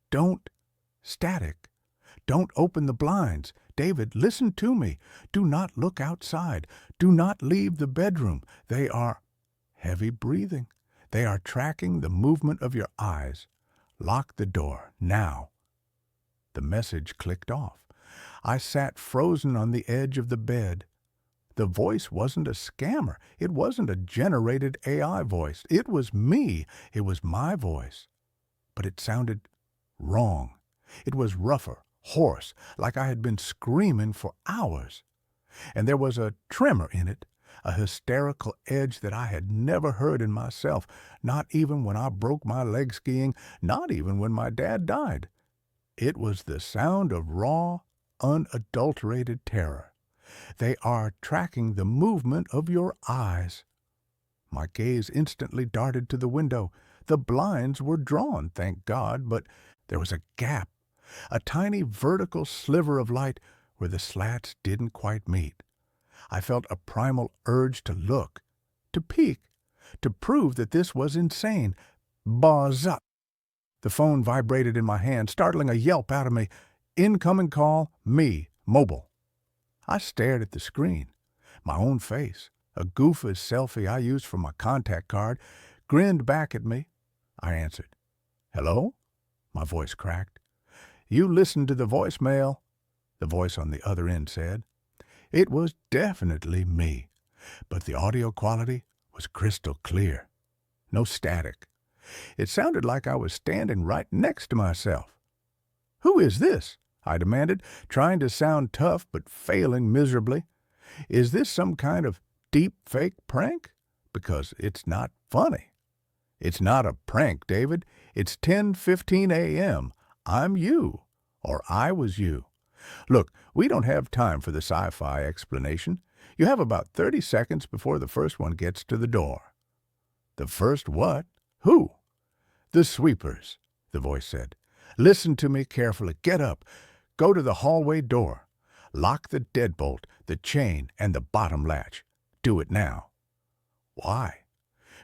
"Don't. Static. Don't open the blinds. David, listen to me. Do not look outside. Do not leave the bedroom. They are..." Heavy breathing. "They are tracking the movement of your eyes. Lock the door, now." The message clicked off. I sat frozen on the edge of the bed. The voice wasn't a scammer. It wasn't a generated AI voice. It was me. It was my voice. But it sounded wrong. It was rougher, hoarse, like I had been screaming for hours. And there was a tremor in it, a hysterical edge that I had never heard in myself, not even when I broke my leg skiing, not even when my dad died. It was the sound of raw, unadulterated terror. They are tracking the movement of your eyes. My gaze instantly darted to the window. The blinds were drawn, thank God, but there was a gap, a tiny vertical sliver of light where the slats didn't quite meet. I felt a primal urge to look, to peek, to prove that this was insane. Buzz up. The phone vibrated in my hand, startling a yelp out of me. "Incoming call, me, mobile." I stared at the screen. My own face, a goofus selfie I used for my contact card, grinned back at me. I answered. "Hello?" My voice cracked. "You listened to the voicemail," the voice on the other end said. It was definitely me, but the audio quality was crystal clear. No static. It sounded like I was standing right next to myself. "Who is this?" I demanded, trying to sound tough but failing miserably. "Is this some kind of deep fake prank? Because it's not funny." "It's not a prank, David. It's 10:15 a.m. I'm you. Or I was you. Look, we don't have time for the sci-fi explanation. You have about 30 seconds before the first one gets to the door." "The first what? Who?" The sweepers, the voice said. Listen to me carefully. Get up. Go to the hallway door. Lock the deadbolt, the chain, and the bottom latch. Do it now. Why?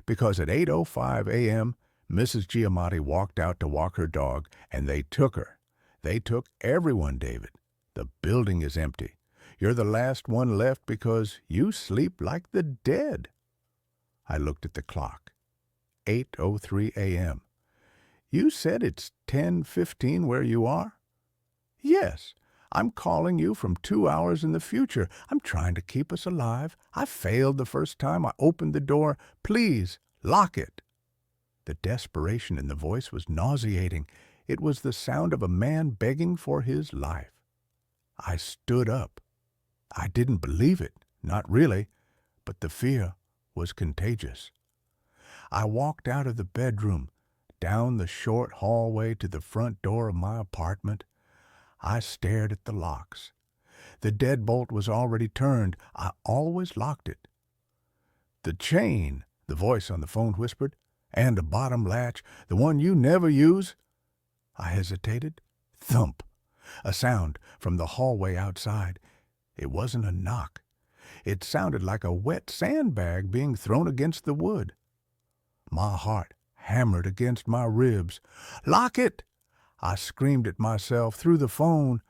Because at 8:05 a.m., Mrs. Giamatti walked out to walk her dog, and they took her. They took everyone, David. The building is empty. You're the last one left because you sleep like the dead. I looked at the clock. 8:03 a.m. You said it's 10:15 where you are? Yes. I'm calling you from 2 hours in the future. I'm trying to keep us alive. I failed the first time I opened the door. Please, lock it. The desperation in the voice was nauseating. It was the sound of a man begging for his life. I stood up. I didn't believe it, not really, but the fear was contagious. I walked out of the bedroom, down the short hallway to the front door of my apartment. I stared at the locks. The deadbolt was already turned. I always locked it. The chain, the voice on the phone whispered, and the bottom latch, the one you never use. I hesitated. Thump. A sound from the hallway outside. It wasn't a knock. It sounded like a wet sandbag being thrown against the wood. My heart hammered against my ribs. Lock it! I screamed at myself through the phone.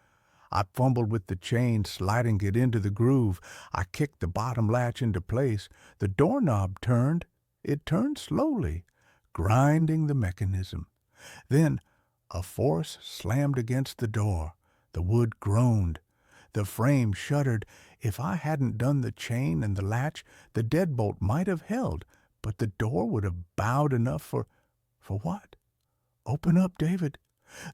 I fumbled with the chain, sliding it into the groove. I kicked the bottom latch into place. The doorknob turned. It turned slowly, grinding the mechanism. Then a force slammed against the door. The wood groaned. The frame shuddered. If I hadn't done the chain and the latch, the deadbolt might have held, but the door would have bowed enough for what? Open up, David.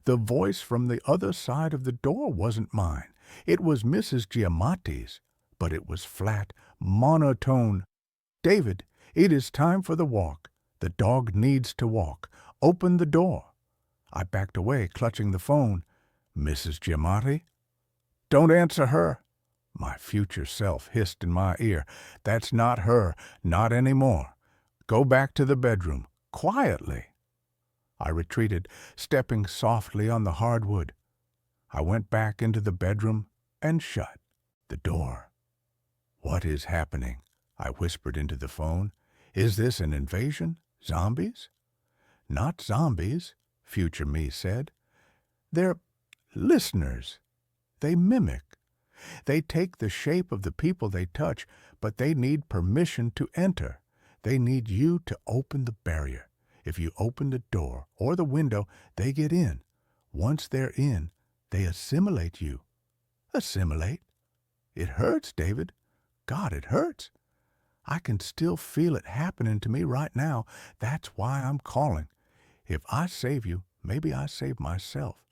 The voice from the other side of the door wasn't mine. It was Mrs. Giamatti's, but it was flat, monotone. David, it is time for the walk. The dog needs to walk. Open the door. I backed away, clutching the phone. Mrs. Giamatti? Don't answer her. My future self hissed in my ear. That's not her, not anymore. Go back to the bedroom, quietly. I retreated, stepping softly on the hardwood. I went back into the bedroom and shut the door. What is happening? I whispered into the phone. Is this an invasion? Zombies? Not zombies, future me said. They're listeners. They mimic. They take the shape of the people they touch, but they need permission to enter. They need you to open the barrier. If you open the door or the window, they get in. Once they're in, they assimilate you. Assimilate? It hurts, David. God, it hurts. I can still feel it happening to me right now. That's why I'm calling. If I save you, maybe I save myself.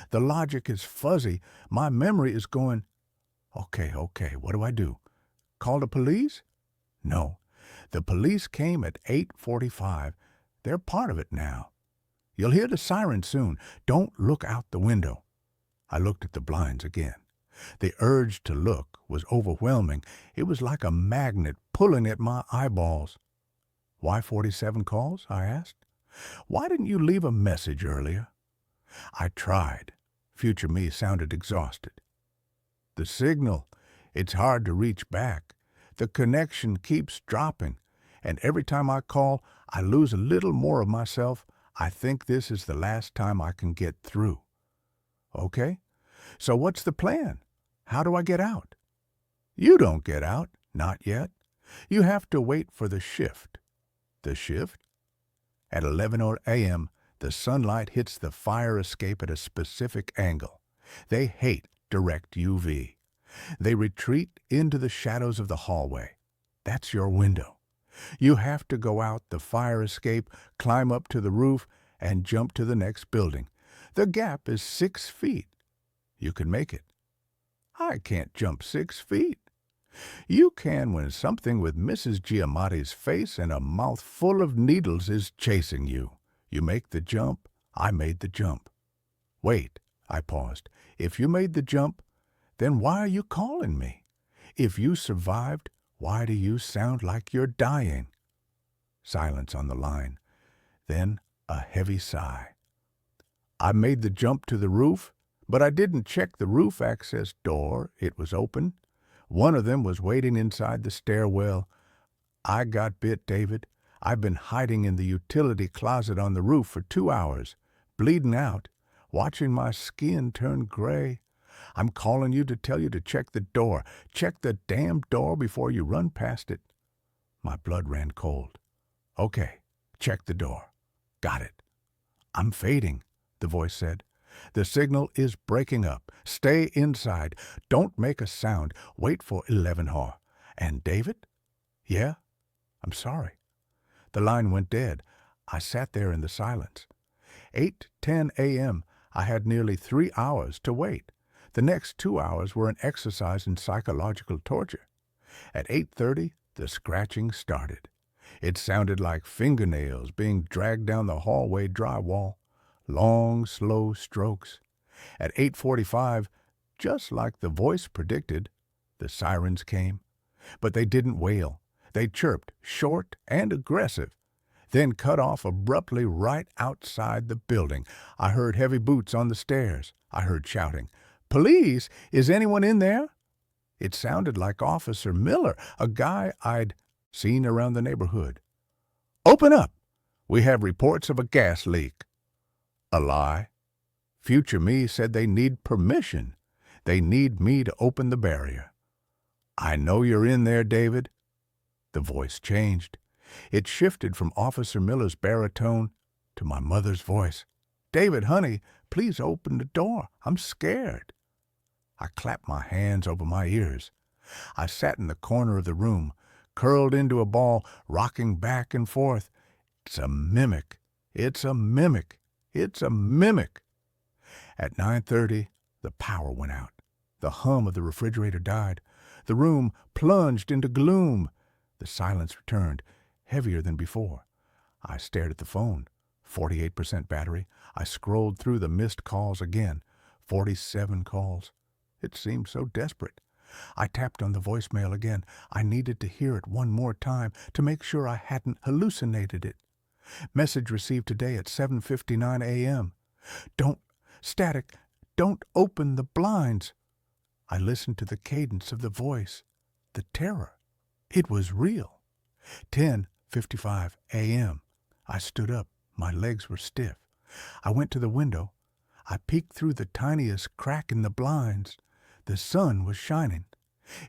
The logic is fuzzy. My memory is going, okay, what do I do? Call the police? No. The police came at 8:45. They're part of it now. You'll hear the siren soon. Don't look out the window. I looked at the blinds again. The urge to look was overwhelming. It was like a magnet pulling at my eyeballs. Why 47 calls? I asked. Why didn't you leave a message earlier? I tried. Future me sounded exhausted. The signal. It's hard to reach back. The connection keeps dropping. And every time I call, I lose a little more of myself. I think this is the last time I can get through. Okay, so what's the plan? How do I get out? You don't get out, not yet. You have to wait for the shift. The shift? At 11 a.m., the sunlight hits the fire escape at a specific angle. They hate direct UV. They retreat into the shadows of the hallway. That's your window. You have to go out the fire escape, climb up to the roof, and jump to the next building. The gap is 6 feet. You can make it. I can't jump 6 feet. You can when something with Mrs. Giamatti's face and a mouth full of needles is chasing you. You make the jump. I made the jump. Wait, I paused. If you made the jump, then why are you calling me? If you survived, why do you sound like you're dying? Silence on the line. Then A heavy sigh. I made the jump to the roof, but I didn't check the roof access door. It was open. One of them was waiting inside the stairwell. I got bit, David. I've been hiding in the utility closet on the roof for 2 hours, bleeding out, watching my skin turn gray. I'm calling you to tell you to check the door. Check the damn door before you run past it. My blood ran cold. Okay, check the door. Got it. I'm fading, the voice said. The signal is breaking up. Stay inside. Don't make a sound. Wait for 11 Har. And David? Yeah? I'm sorry. The line went dead. I sat there in the silence. 8:10 a.m. I had nearly 3 hours to wait. The next 2 hours were an exercise in psychological torture. At 8:30, the scratching started. It sounded like fingernails being dragged down the hallway drywall. Long, slow strokes. At 8:45, just like the voice predicted, the sirens came. But they didn't wail. They chirped, short and aggressive, then cut off abruptly right outside the building. I heard heavy boots on the stairs. I heard shouting, "Police! Is anyone in there?" It sounded like Officer Miller, a guy I'd seen around the neighborhood. "Open up! We have reports of a gas leak." A lie. Future me said they need permission. They need me to open the barrier. "I know you're in there, David." The voice changed. It shifted from Officer Miller's baritone to my mother's voice. "David, honey, please open the door. I'm scared." I clapped my hands over my ears. I sat in the corner of the room, curled into a ball, rocking back and forth. It's a mimic. It's a mimic. It's a mimic. At 9:30, the power went out. The hum of the refrigerator died. The room plunged into gloom. The silence returned, heavier than before. I stared at the phone. 48% battery. I scrolled through the missed calls again. 47 calls. It seemed so desperate. I tapped on the voicemail again. I needed to hear it one more time to make sure I hadn't hallucinated it. Message received today at 7:59 a.m. Don't open the blinds. I listened to the cadence of the voice, the terror. It was real. 10:55 a.m. I stood up. My legs were stiff. I went to the window. I peeked through the tiniest crack in the blinds. The sun was shining.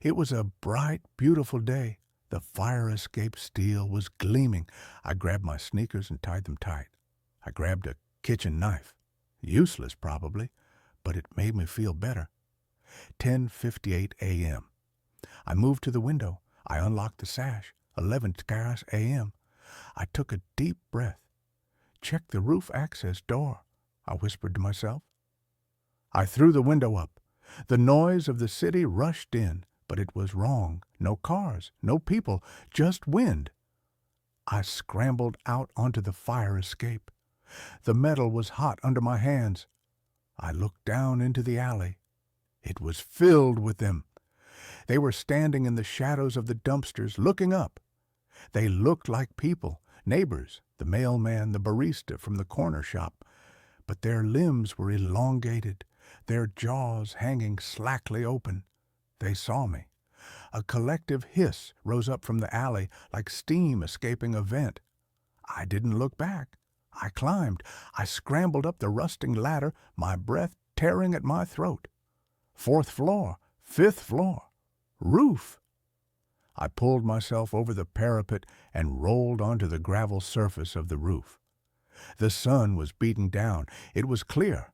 It was a bright, beautiful day. The fire escape steel was gleaming. I grabbed my sneakers and tied them tight. I grabbed a kitchen knife. Useless, probably, but it made me feel better. 10:58 a.m. I moved to the window. I unlocked the sash. 11 a.m. I took a deep breath. "Check the roof access door," I whispered to myself. I threw the window up. The noise of the city rushed in, but it was wrong. No cars, no people, just wind. I scrambled out onto the fire escape. The metal was hot under my hands. I looked down into the alley. It was filled with them. They were standing in the shadows of the dumpsters, looking up. They looked like people, neighbors, the mailman, the barista from the corner shop, but their limbs were elongated, their jaws hanging slackly open. They saw me. A collective hiss rose up from the alley like steam escaping a vent. I didn't look back. I climbed. I scrambled up the rusting ladder, my breath tearing at my throat. 4th floor, 5th floor, roof. I pulled myself over the parapet and rolled onto the gravel surface of the roof. The sun was beating down. It was clear.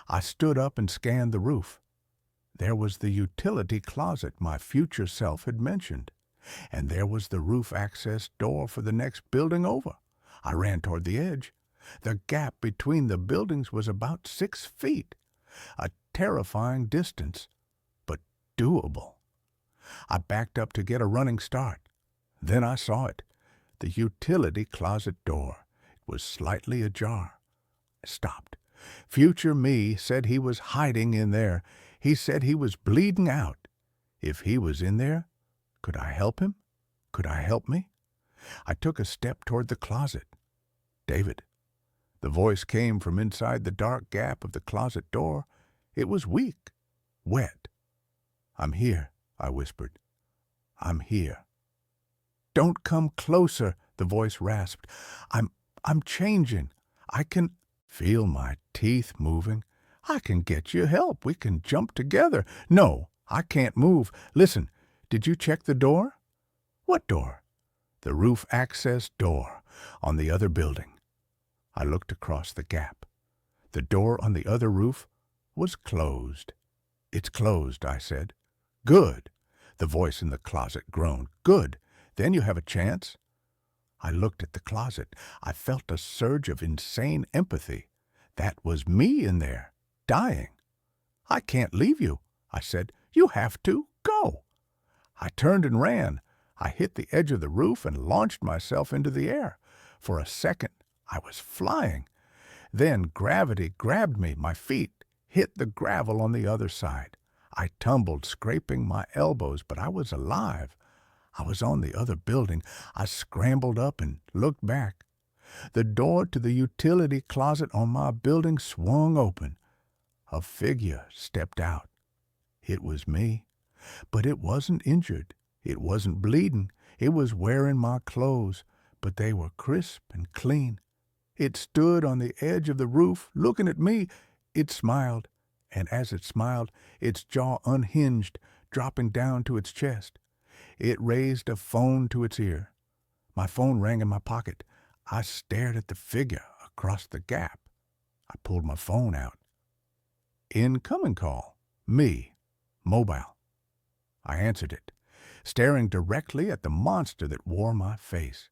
I stood up and scanned the roof. There was the utility closet my future self had mentioned, and there was the roof access door for the next building over. I ran toward the edge. The gap between the buildings was about 6 feet, a terrifying distance, but doable. I backed up to get a running start. Then I saw it, the utility closet door. It was slightly ajar. I stopped. Future me said he was hiding in there. He said he was bleeding out. If he was in there, could I help him? Could I help me? I took a step toward the closet. "David, The voice came from inside the dark gap of the closet door. It was weak, wet. "I'm here," I whispered. "I'm here." "Don't come closer," the voice rasped. I'm changing. I can feel my teeth moving. "I can get you help. We can jump together." "No, I can't move. Listen, did you check the door?" "What door?" "The roof access door on the other building." I looked across the gap. The door on the other roof was closed. "It's closed," I said. "Good." The voice in the closet groaned. "Good. Then you have a chance." I looked at the closet. I felt a surge of insane empathy. That was me in there, dying. "I can't leave you," I said. "You have to go." I turned and ran. I hit the edge of the roof and launched myself into the air. For a second, I was flying. Then gravity grabbed me. My feet hit the gravel on the other side. I tumbled, scraping my elbows, but I was alive. I was on the other building. I scrambled up and looked back. The door to the utility closet on my building swung open. A figure stepped out. It was me. But it wasn't injured. It wasn't bleeding. It was wearing my clothes, but they were crisp and clean. It stood on the edge of the roof, looking at me. It smiled, and as it smiled, its jaw unhinged, dropping down to its chest. It raised a phone to its ear. My phone rang in my pocket. I stared at the figure across the gap. I pulled my phone out. "Incoming call. Me. Mobile." I answered it, staring directly at the monster that wore my face.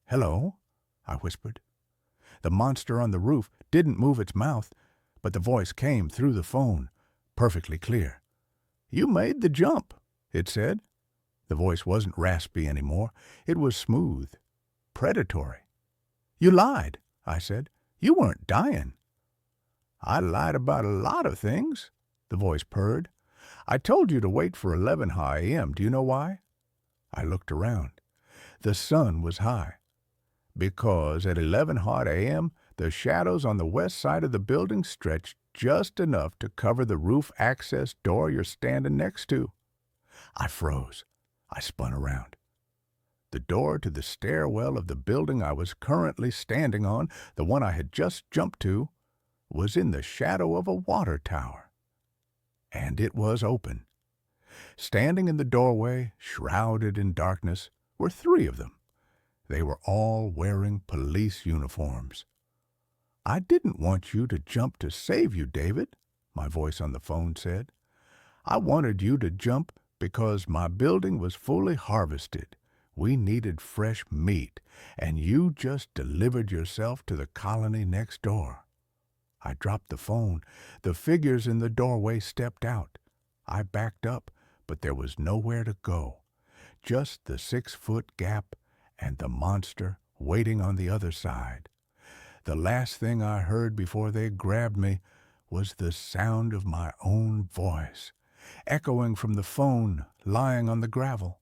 "Hello," I whispered. The monster on the roof didn't move its mouth, but the voice came through the phone, perfectly clear. "You made the jump," it said. The voice wasn't raspy anymore. It was smooth, predatory. "You lied," I said. "You weren't dying." "I lied about a lot of things," the voice purred. "I told you to wait for 11 a.m. Do you know why?" I looked around. The sun was high. "Because at 11 a.m., the shadows on the west side of the building stretched just enough to cover the roof access door you're standing next to." I froze. I spun around. The door to the stairwell of the building I was currently standing on, the one I had just jumped to, was in the shadow of a water tower. And it was open. Standing in the doorway, shrouded in darkness, were 3 of them. They were all wearing police uniforms. "I didn't want you to jump to save you, David," my voice on the phone said. "I wanted you to jump because my building was fully harvested. We needed fresh meat, and you just delivered yourself to the colony next door." I dropped the phone. The figures in the doorway stepped out. I backed up, but there was nowhere to go. Just the 6-foot gap and the monster waiting on the other side. The last thing I heard before they grabbed me was the sound of my own voice, echoing from the phone lying on the gravel.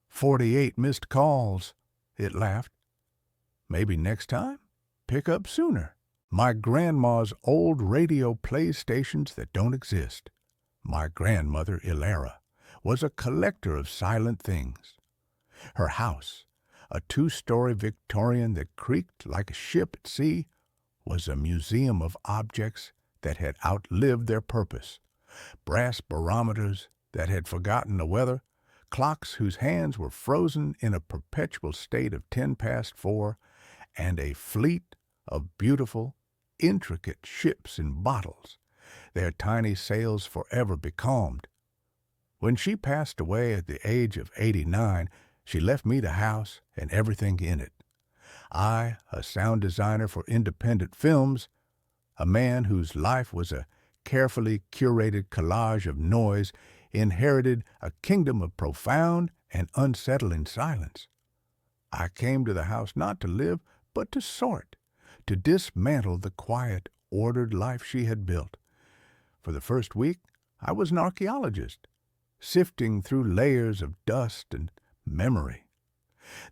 48 missed calls," it laughed. "Maybe next time, pick up sooner." My grandma's old radio plays stations that don't exist. My grandmother, Ilara, was a collector of silent things. Her house, a 2-story Victorian that creaked like a ship at sea, was a museum of objects that had outlived their purpose. Brass barometers that had forgotten the weather, clocks whose hands were frozen in a perpetual state of 10 past 4, and a fleet of beautiful, intricate ships in bottles, their tiny sails forever becalmed. When she passed away at the age of 89, she left me the house and everything in it. I, a sound designer for independent films, a man whose life was a carefully curated collage of noise, inherited a kingdom of profound and unsettling silence. I came to the house not to live, but to sort, to dismantle the quiet, ordered life she had built. For the first week, I was an archaeologist, sifting through layers of dust and memory.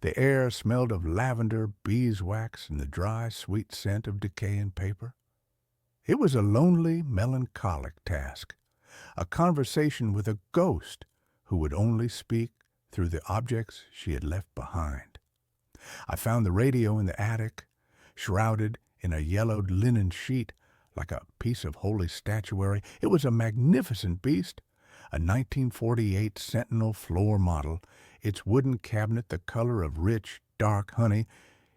The air smelled of lavender, beeswax, and the dry, sweet scent of decaying paper. It was a lonely, melancholic task, a conversation with a ghost who would only speak through the objects she had left behind. I found the radio in the attic, shrouded in a yellowed linen sheet like a piece of holy statuary. It was a magnificent beast, a 1948 Sentinel floor model, its wooden cabinet the color of rich, dark honey,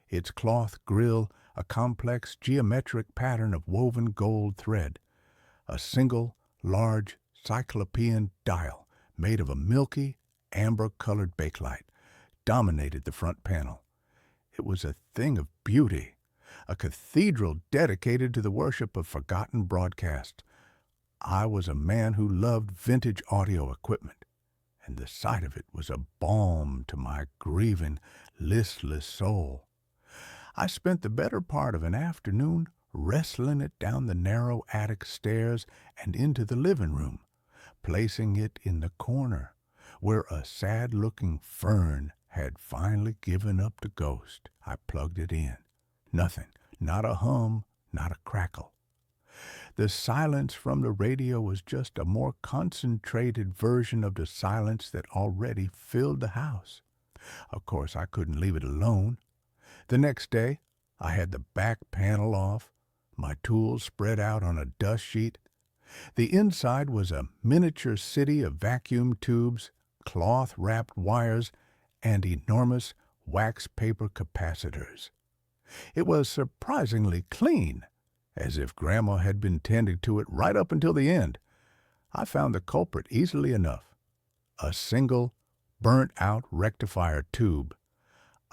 its cloth grill a complex geometric pattern of woven gold thread. A single, large, cyclopean dial made of a milky, amber-colored bakelite dominated the front panel. It was a thing of beauty, a cathedral dedicated to the worship of forgotten broadcasts. I was a man who loved vintage audio equipment, and the sight of it was a balm to my grieving, listless soul. I spent the better part of an afternoon wrestling it down the narrow attic stairs and into the living room, placing it in the corner where a sad-looking fern had finally given up the ghost. I plugged it in. Nothing, not a hum, not a crackle. The silence from the radio was just a more concentrated version of the silence that already filled the house. Of course, I couldn't leave it alone. The next day, I had the back panel off, my tools spread out on a dust sheet. The inside was a miniature city of vacuum tubes, cloth-wrapped wires, and enormous wax paper capacitors. It was surprisingly clean, as if Grandma had been tending to it right up until the end. I found the culprit easily enough. A single, burnt-out rectifier tube.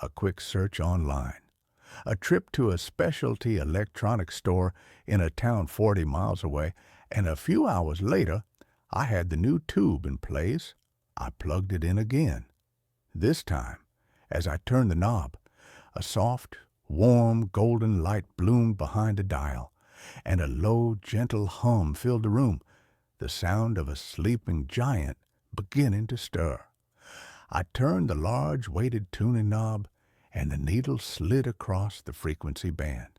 A quick search online. A trip to a specialty electronics store in a town 40 miles away, and a few hours later, I had the new tube in place. I plugged it in again. This time, as I turned the knob, a soft, warm, golden light bloomed behind the dial, and a low, gentle hum filled the room, the sound of a sleeping giant beginning to stir. I turned the large weighted tuning knob, and the needle slid across the frequency band.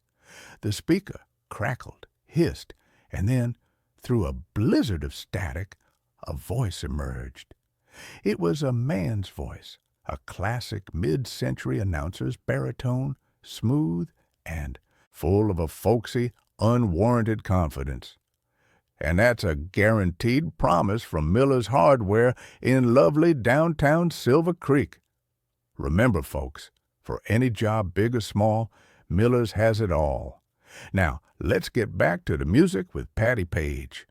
The speaker crackled, hissed, and then, through a blizzard of static, a voice emerged. It was a man's voice, a classic mid-century announcer's baritone, smooth and full of a folksy, unwarranted confidence. And that's a guaranteed promise from Miller's Hardware in lovely downtown Silver Creek. Remember, folks, for any job big or small, Miller's has it all. Now, let's get back to the music with Patti Page.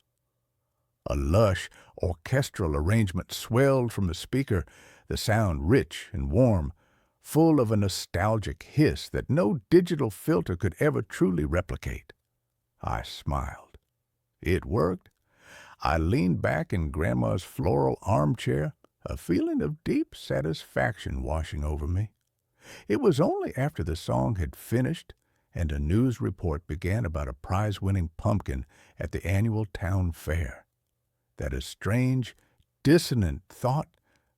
A lush, orchestral arrangement swelled from the speaker, the sound rich and warm, full of a nostalgic hiss that no digital filter could ever truly replicate. I smiled. It worked. I leaned back in Grandma's floral armchair, a feeling of deep satisfaction washing over me. It was only after the song had finished and a news report began about a prize-winning pumpkin at the annual town fair that a strange, dissonant thought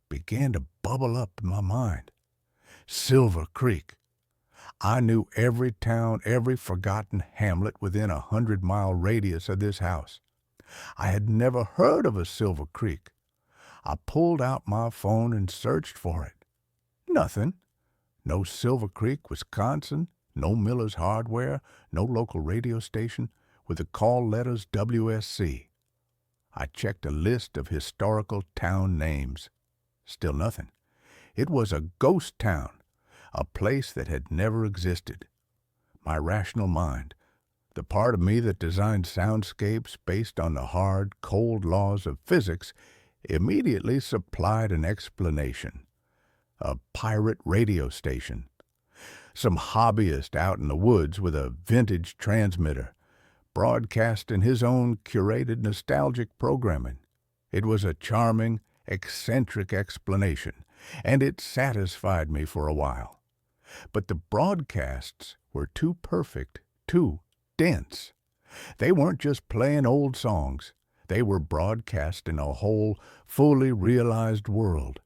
began to bubble up in my mind. Silver Creek. I knew every town, every forgotten hamlet within 100-mile radius of this house. I had never heard of a Silver Creek. I pulled out my phone and searched for it. Nothing. No Silver Creek, Wisconsin, no Miller's Hardware, no local radio station with the call letters WSC. I checked a list of historical town names. Still nothing. It was a ghost town, a place that had never existed. My rational mind, the part of me that designed soundscapes based on the hard, cold laws of physics, immediately supplied an explanation. A pirate radio station. Some hobbyist out in the woods with a vintage transmitter, broadcasting his own curated nostalgic programming. It was a charming, eccentric explanation, and it satisfied me for a while. But the broadcasts were too perfect, too dense. They weren't just playing old songs. They were broadcasting a whole, fully realized world.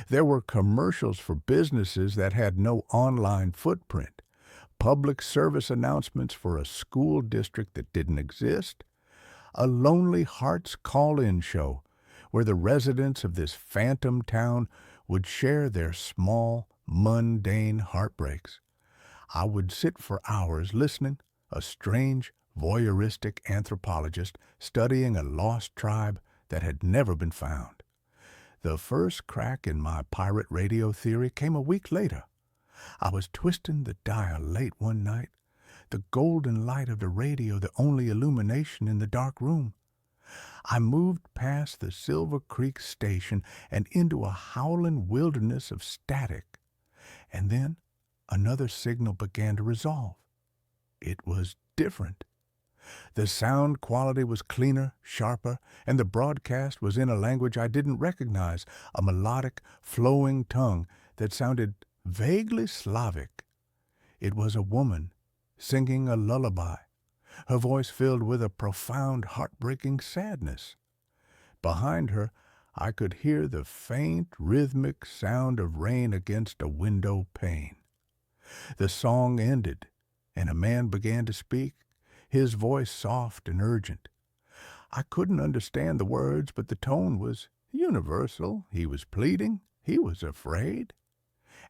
There were commercials for businesses that had no online footprint, public service announcements for a school district that didn't exist, a Lonely Hearts call-in show where the residents of this phantom town would share their small, mundane heartbreaks. I would sit for hours listening, a strange, voyeuristic anthropologist studying a lost tribe that had never been found. The first crack in my pirate radio theory came a week later. I was twisting the dial late one night, the golden light of the radio the only illumination in the dark room. I moved past the Silver Creek station and into a howling wilderness of static. And then another signal began to resolve. It was different. The sound quality was cleaner, sharper, and the broadcast was in a language I didn't recognize, a melodic, flowing tongue that sounded vaguely Slavic. It was a woman singing a lullaby, her voice filled with a profound, heartbreaking sadness. Behind her, I could hear the faint, rhythmic sound of rain against a window pane. The song ended, and a man began to speak, his voice soft and urgent. I couldn't understand the words, but the tone was universal. He was pleading. He was afraid.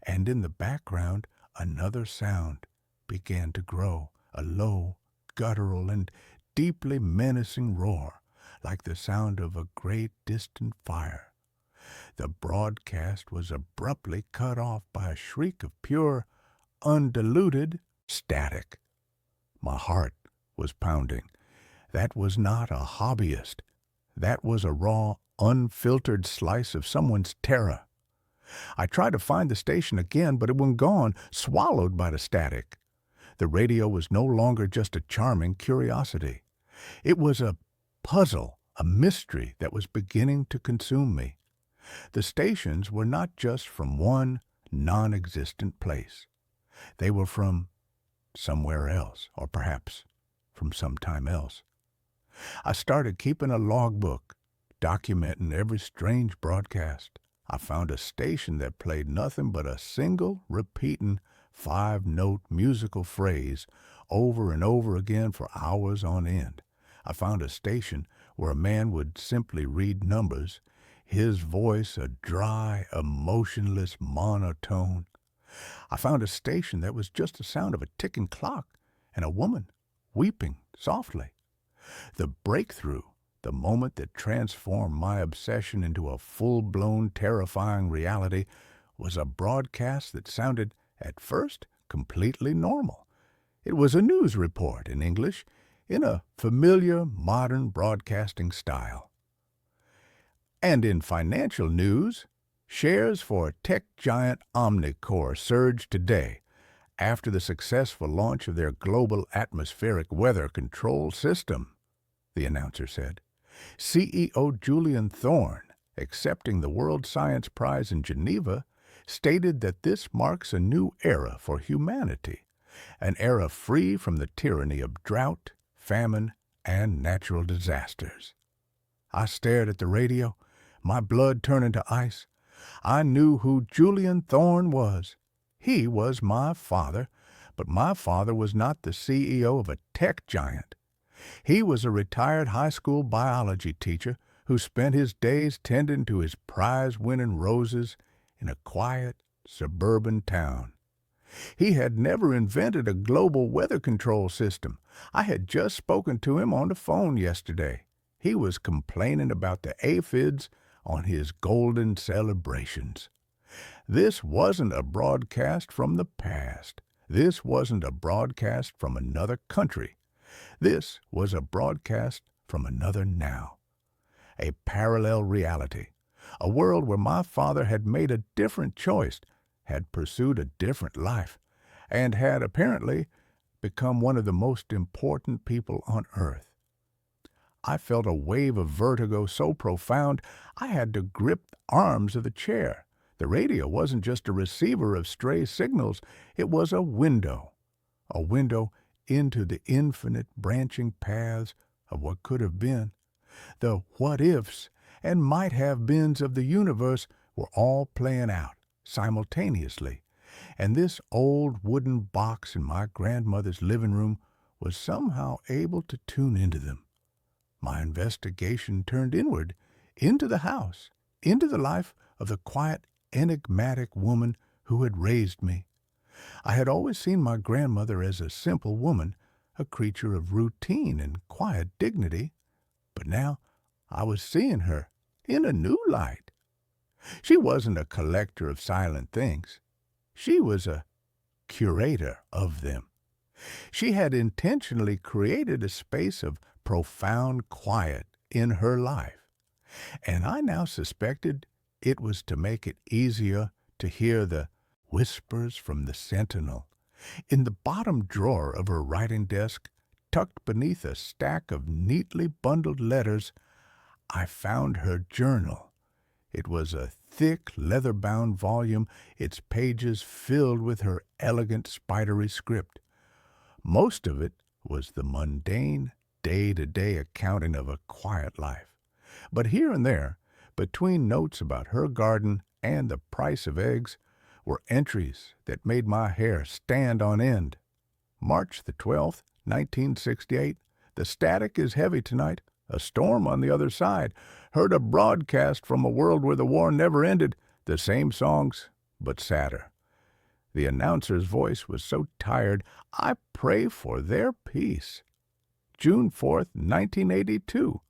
And in the background, another sound began to grow, a low, guttural, and deeply menacing roar, like the sound of a great distant fire. The broadcast was abruptly cut off by a shriek of pure, undiluted static. My heart was pounding. That was not a hobbyist. That was a raw, unfiltered slice of someone's terror. I tried to find the station again, but it was gone, swallowed by the static. The radio was no longer just a charming curiosity. It was a puzzle, a mystery that was beginning to consume me. The stations were not just from one non-existent place. They were from somewhere else, or perhaps from sometime else. I started keeping a logbook, documenting every strange broadcast. I found a station that played nothing but a single, repeating, 5-note musical phrase over and over again for hours on end. I found a station where a man would simply read numbers, his voice a dry, emotionless monotone. I found a station that was just the sound of a ticking clock and a woman weeping softly. The breakthrough, the moment that transformed my obsession into a full-blown, terrifying reality, was a broadcast that sounded, at first, completely normal. It was a news report in English, in a familiar, modern broadcasting style. And in financial news, shares for tech giant Omnicore surged today after the successful launch of their global atmospheric weather control system, the announcer said. CEO Julian Thorne, accepting the World Science Prize in Geneva, stated that this marks a new era for humanity, an era free from the tyranny of drought, famine, and natural disasters. I stared at the radio, my blood turning to ice. I knew who Julian Thorne was. He was my father, but my father was not the CEO of a tech giant. He was a retired high school biology teacher who spent his days tending to his prize-winning roses in a quiet, suburban town. He had never invented a global weather control system. I had just spoken to him on the phone yesterday. He was complaining about the aphids on his golden celebrations. This wasn't a broadcast from the past. This wasn't a broadcast from another country. This was a broadcast from another now. A parallel reality. A world where my father had made a different choice, had pursued a different life, and had apparently become one of the most important people on earth. I felt a wave of vertigo so profound I had to grip the arms of the chair. The radio wasn't just a receiver of stray signals, it was a window into the infinite branching paths of what could have been, the what-ifs and might-have-beens of the universe were all playing out simultaneously, and this old wooden box in my grandmother's living room was somehow able to tune into them. My investigation turned inward, into the house, into the life of the quiet, enigmatic woman who had raised me. I had always seen my grandmother as a simple woman, a creature of routine and quiet dignity, but now I was seeing her in a new light. She wasn't a collector of silent things. She was a curator of them. She had intentionally created a space of profound quiet in her life, and I now suspected it was to make it easier to hear the whispers from the sentinel. In the bottom drawer of her writing desk, tucked beneath a stack of neatly bundled letters, I found her journal. It was a thick, leather-bound volume, its pages filled with her elegant, spidery script. Most of it was the mundane, day-to-day accounting of a quiet life. But here and there, between notes about her garden and the price of eggs, were entries that made my hair stand on end. March the 12th, 1968. The static is heavy tonight. A storm on the other side. Heard a broadcast from a world where the war never ended. The same songs, but sadder. The announcer's voice was so tired, I pray for their peace. June 4th, 1982.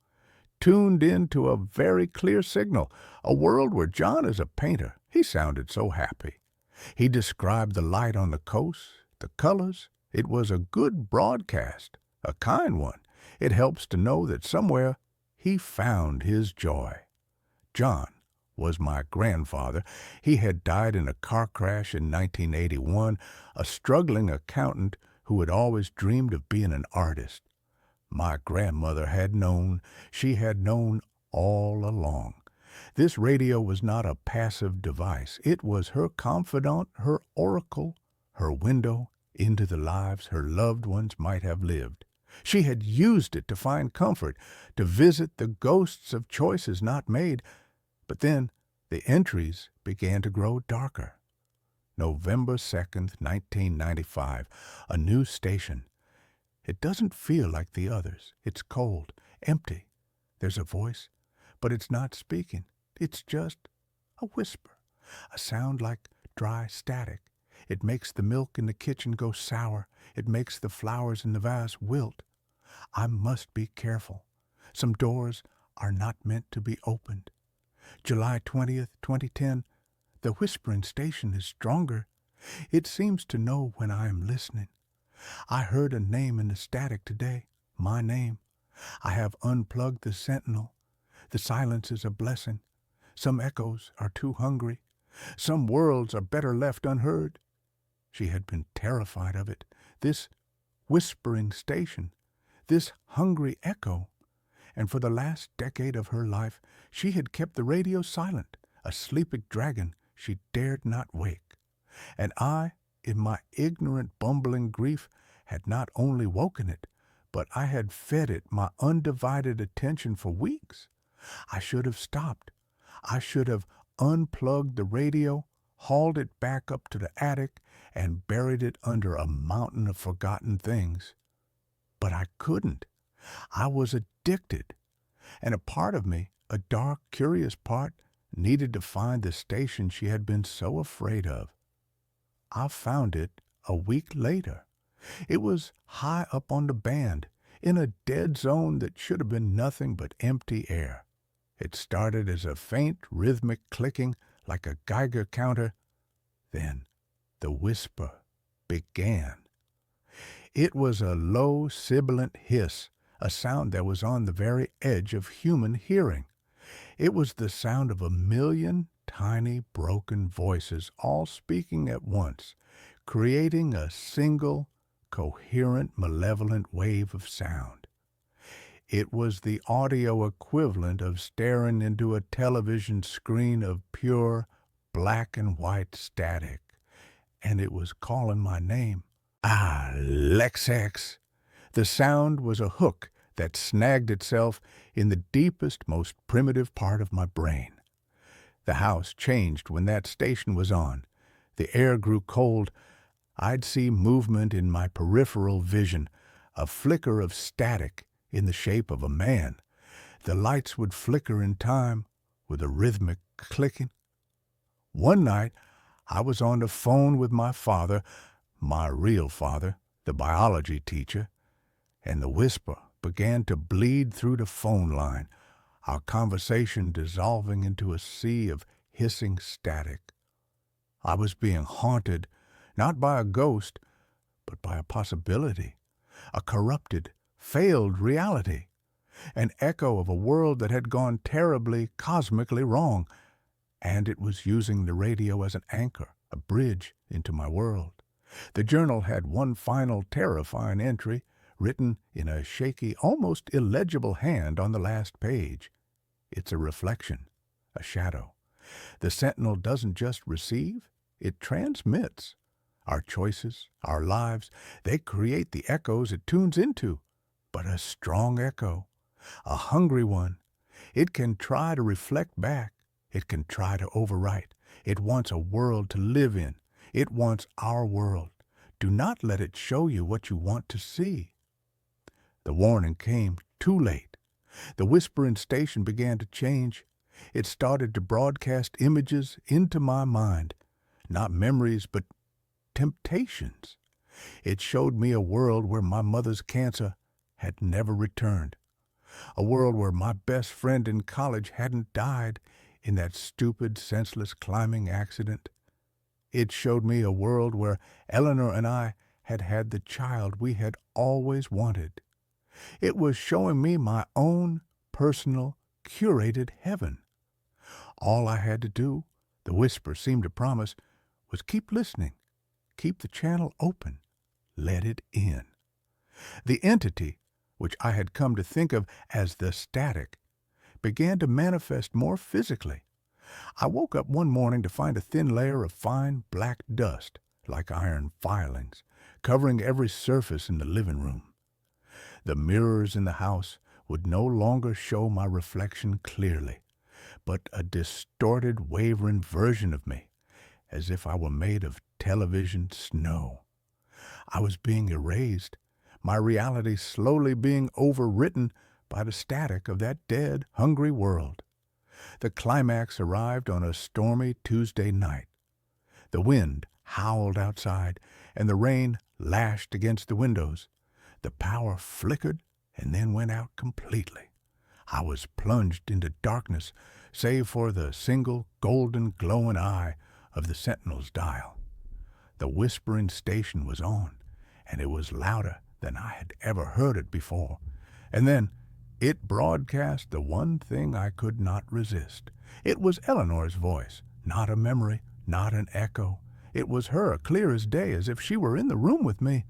Tuned in to a very clear signal. A world where John is a painter. He sounded so happy. He described the light on the coast, the colors. It was a good broadcast, a kind one. It helps to know that somewhere he found his joy. John was my grandfather. He had died in a car crash in 1981, a struggling accountant who had always dreamed of being an artist. My grandmother had known. She had known all along. This radio was not a passive device. It was her confidant, her oracle, her window into the lives her loved ones might have lived. She had used it to find comfort, to visit the ghosts of choices not made. But then the entries began to grow darker. November 2nd, 1995, a new station. It doesn't feel like the others. It's cold, empty. There's a voice, but it's not speaking. It's just a whisper, a sound like dry static. It makes the milk in the kitchen go sour. It makes the flowers in the vase wilt. I must be careful. Some doors are not meant to be opened. July 20th, 2010. The whispering station is stronger. It seems to know when I am listening. I heard a name in the static today, my name. I have unplugged the sentinel. The silence is a blessing. Some echoes are too hungry. Some worlds are better left unheard. She had been terrified of it, this whispering station, this hungry echo. And for the last decade of her life, she had kept the radio silent, a sleeping dragon she dared not wake. And I, in my ignorant, bumbling grief, had not only woken it, but I had fed it my undivided attention for weeks. I should have stopped. I should have unplugged the radio, hauled it back up to the attic, and buried it under a mountain of forgotten things. But I couldn't. I was addicted. And a part of me, a dark, curious part, needed to find the station she had been so afraid of. I found it a week later. It was high up on the band, in a dead zone that should have been nothing but empty air. It started as a faint, rhythmic clicking like a Geiger counter. Then the whisper began. It was a low, sibilant hiss, a sound that was on the very edge of human hearing. It was the sound of 1,000,000 tiny, broken voices all speaking at once, creating a single, coherent, malevolent wave of sound. It was the audio equivalent of staring into a television screen of pure black and white static, and it was calling my name. Alexex! The sound was a hook that snagged itself in the deepest, most primitive part of my brain. The house changed when that station was on. The air grew cold. I'd see movement in my peripheral vision, a flicker of static in the shape of a man. The lights would flicker in time with a rhythmic clicking. One night, I was on the phone with my father, my real father, the biology teacher, and the whisper began to bleed through the phone line, our conversation dissolving into a sea of hissing static. I was being haunted, not by a ghost, but by a possibility, a corrupted, failed reality, an echo of a world that had gone terribly, cosmically wrong, and it was using the radio as an anchor, a bridge into my world. The journal had one final terrifying entry, written in a shaky, almost illegible hand on the last page. It's a reflection, a shadow. The sentinel doesn't just receive, it transmits. Our choices, our lives, they create the echoes it tunes into. But a strong echo, a hungry one, it can try to reflect back. It can try to overwrite. It wants a world to live in. It wants our world. Do not let it show you what you want to see. The warning came too late. The whispering station began to change. It started to broadcast images into my mind, not memories, but temptations. It showed me a world where my mother's cancer had never returned, a world where my best friend in college hadn't died in that stupid, senseless climbing accident. It showed me a world where Eleanor and I had had the child we had always wanted. It was showing me my own personal, curated heaven. All I had to do, the whisper seemed to promise, was keep listening, keep the channel open, let it in. The entity, which I had come to think of as the static, began to manifest more physically. I woke up one morning to find a thin layer of fine black dust, like iron filings, covering every surface in the living room. The mirrors in the house would no longer show my reflection clearly, but a distorted, wavering version of me, as if I were made of television snow. I was being erased, my reality slowly being overwritten by the static of that dead, hungry world. The climax arrived on a stormy Tuesday night. The wind howled outside, and the rain lashed against the windows. The power flickered and then went out completely. I was plunged into darkness, save for the single golden glowing eye of the sentinel's dial. The whispering station was on, and it was louder than I had ever heard it before. And then it broadcast the one thing I could not resist. It was Eleanor's voice, not a memory, not an echo. It was her, clear as day, as if she were in the room with me.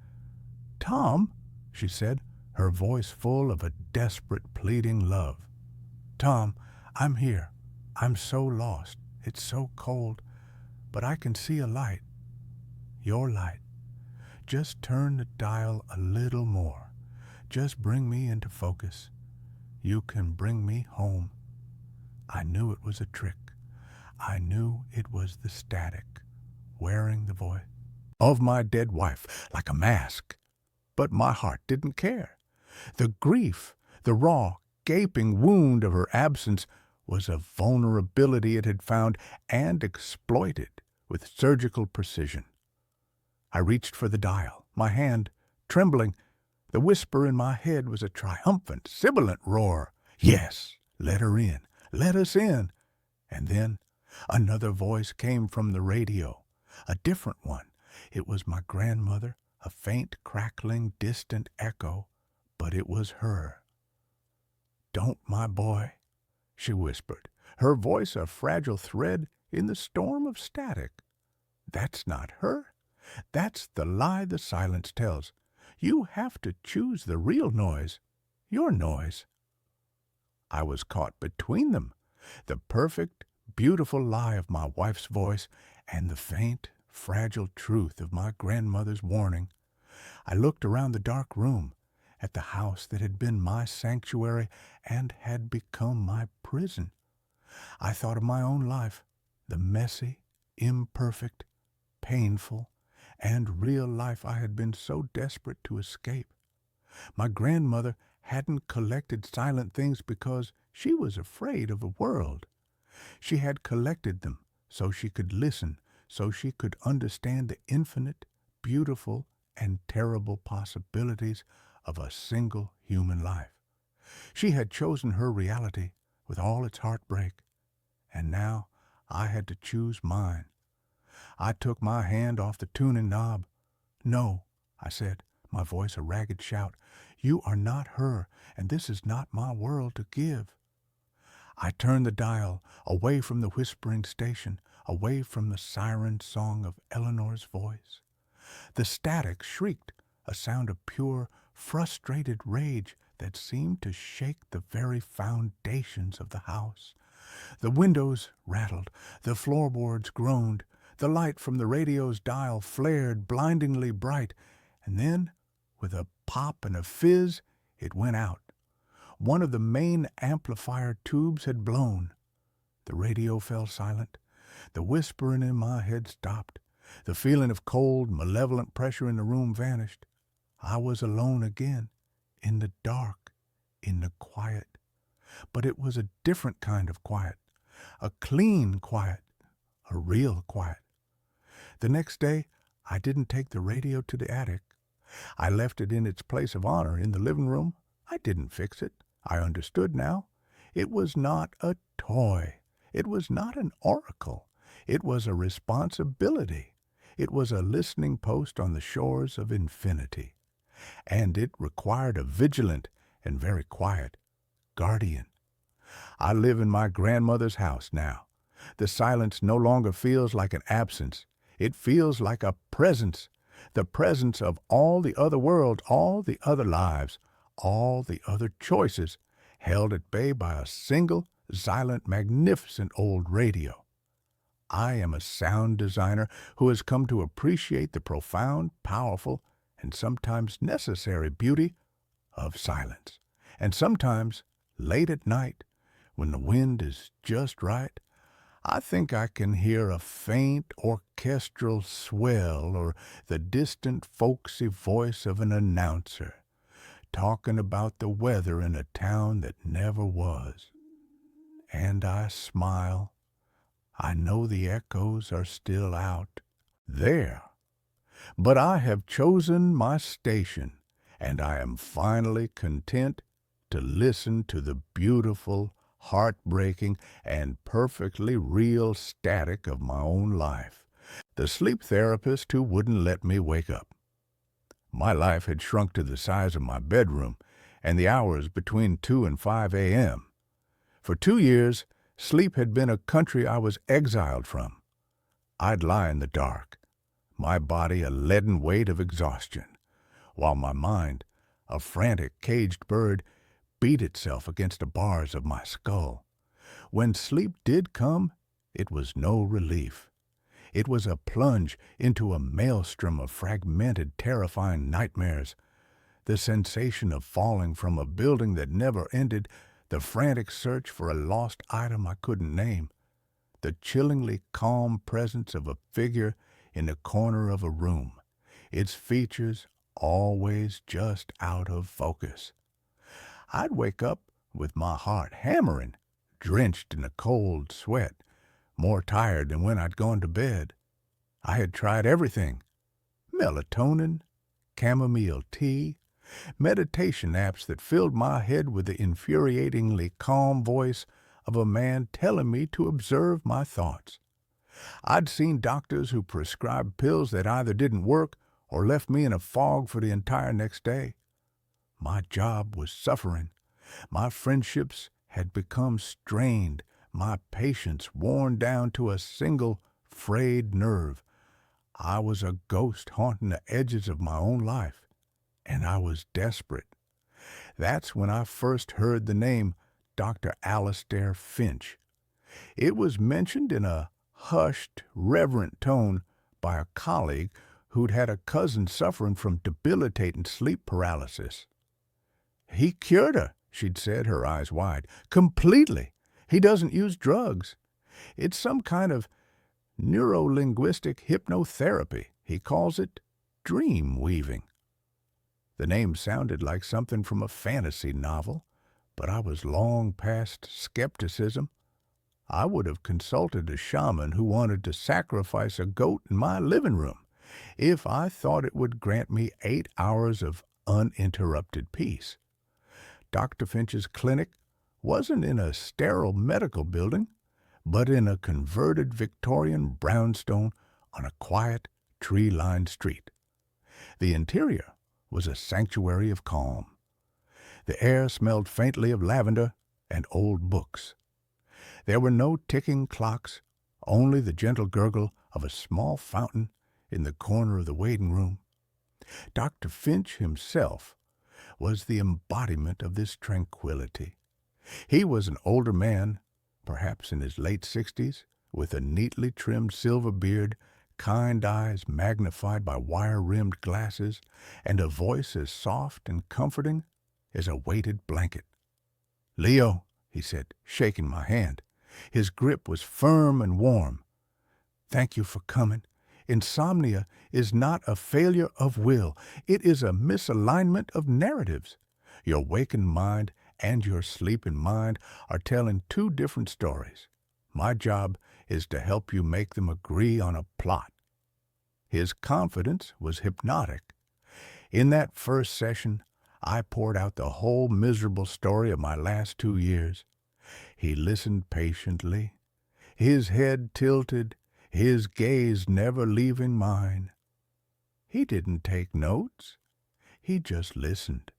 "Tom," she said, her voice full of a desperate, pleading love. "Tom, I'm here. I'm so lost. It's so cold. But I can see a light. Your light. Just turn the dial a little more. Just bring me into focus. You can bring me home." I knew it was a trick. I knew it was the static, wearing the voice of my dead wife like a mask. But my heart didn't care. The grief, the raw, gaping wound of her absence was a vulnerability it had found and exploited with surgical precision. I reached for the dial, my hand trembling. The whisper in my head was a triumphant, sibilant roar. Yes, let her in, let us in. And then another voice came from the radio, a different one. It was my grandmother, a faint, crackling, distant echo, but it was her. "Don't, my boy," she whispered, her voice a fragile thread in the storm of static. "That's not her. That's the lie the silence tells. You have to choose the real noise, your noise." I was caught between them, the perfect, beautiful lie of my wife's voice and the faint, fragile truth of my grandmother's warning. I looked around the dark room, at the house that had been my sanctuary and had become my prison. I thought of my own life, The messy, imperfect, painful, and real life I had been so desperate to escape. My grandmother hadn't collected silent things because she was afraid of the world. She had collected them so she could listen, so she could understand the infinite, beautiful, and terrible possibilities of a single human life. She had chosen her reality with all its heartbreak, and now I had to choose mine. I took my hand off the tuning knob. "No," I said, my voice a ragged shout. "You are not her, and this is not my world to give." I turned the dial away from the whispering station, away from the siren song of Eleanor's voice. The static shrieked, a sound of pure, frustrated rage that seemed to shake the very foundations of the house. The windows rattled, the floorboards groaned, the light from the radio's dial flared blindingly bright, and then, with a pop and a fizz, it went out. One of the main amplifier tubes had blown. The radio fell silent. The whispering in my head stopped. The feeling of cold, malevolent pressure in the room vanished. I was alone again, in the dark, in the quiet. But it was a different kind of quiet, a clean quiet, a real quiet. The next day, I didn't take the radio to the attic. I left it in its place of honor in the living room. I didn't fix it. I understood now. It was not a toy. It was not an oracle. It was a responsibility. It was a listening post on the shores of infinity. And it required a vigilant and very quiet guardian. I live in my grandmother's house now. The silence no longer feels like an absence. It feels like a presence, the presence of all the other worlds, all the other lives, all the other choices, held at bay by a single, silent, magnificent old radio. I am a sound designer who has come to appreciate the profound, powerful, and sometimes necessary beauty of silence. And sometimes, late at night, when the wind is just right, I think I can hear a faint orchestral swell or the distant folksy voice of an announcer talking about the weather in a town that never was. And I smile. I know the echoes are still out there. But I have chosen my station, and I am finally content to listen to the beautiful, heartbreaking, and perfectly real static of my own life. The sleep therapist who wouldn't let me wake up. My life had shrunk to the size of my bedroom and the hours between 2 and 5 a.m. For 2 years, sleep had been a country I was exiled from. I'd lie in the dark, my body a leaden weight of exhaustion, while my mind, a frantic, caged bird, beat itself against the bars of my skull. When sleep did come, it was no relief. It was a plunge into a maelstrom of fragmented, terrifying nightmares. The sensation of falling from a building that never ended, the frantic search for a lost item I couldn't name, the chillingly calm presence of a figure in the corner of a room, its features always just out of focus. I'd wake up with my heart hammering, drenched in a cold sweat, more tired than when I'd gone to bed. I had tried everything: melatonin, chamomile tea, meditation apps that filled my head with the infuriatingly calm voice of a man telling me to observe my thoughts. I'd seen doctors who prescribed pills that either didn't work or left me in a fog for the entire next day. My job was suffering. My friendships had become strained, my patience worn down to a single frayed nerve. I was a ghost haunting the edges of my own life, and I was desperate. That's when I first heard the name Dr. Alistair Finch. It was mentioned in a hushed, reverent tone by a colleague who'd had a cousin suffering from debilitating sleep paralysis. "He cured her," she'd said, her eyes wide. "Completely. He doesn't use drugs. It's some kind of Neuro-linguistic hypnotherapy. He calls it dream weaving. The name sounded like something from a fantasy novel, but I was long past skepticism. I would have consulted a shaman who wanted to sacrifice a goat in my living room if I thought it would grant me 8 hours of uninterrupted peace. Dr. Finch's clinic wasn't in a sterile medical building, but in a converted Victorian brownstone on a quiet, tree-lined street. The interior was a sanctuary of calm. The air smelled faintly of lavender and old books. There were no ticking clocks, only the gentle gurgle of a small fountain in the corner of the waiting room. Dr. Finch himself was the embodiment of this tranquility. He was an older man, perhaps in his late 60s, with a neatly trimmed silver beard, kind eyes magnified by wire-rimmed glasses, and a voice as soft and comforting as a weighted blanket. "Leo," he said, shaking my hand. His grip was firm and warm. "Thank you for coming. Insomnia is not a failure of will. It is a misalignment of narratives. Your waking mind and your sleeping mind are telling two different stories. My job is to help you make them agree on a plot." His confidence was hypnotic. In that first session, I poured out the whole miserable story of my last 2 years. He listened patiently, his head tilted, his gaze never leaving mine. He didn't take notes. He just listened.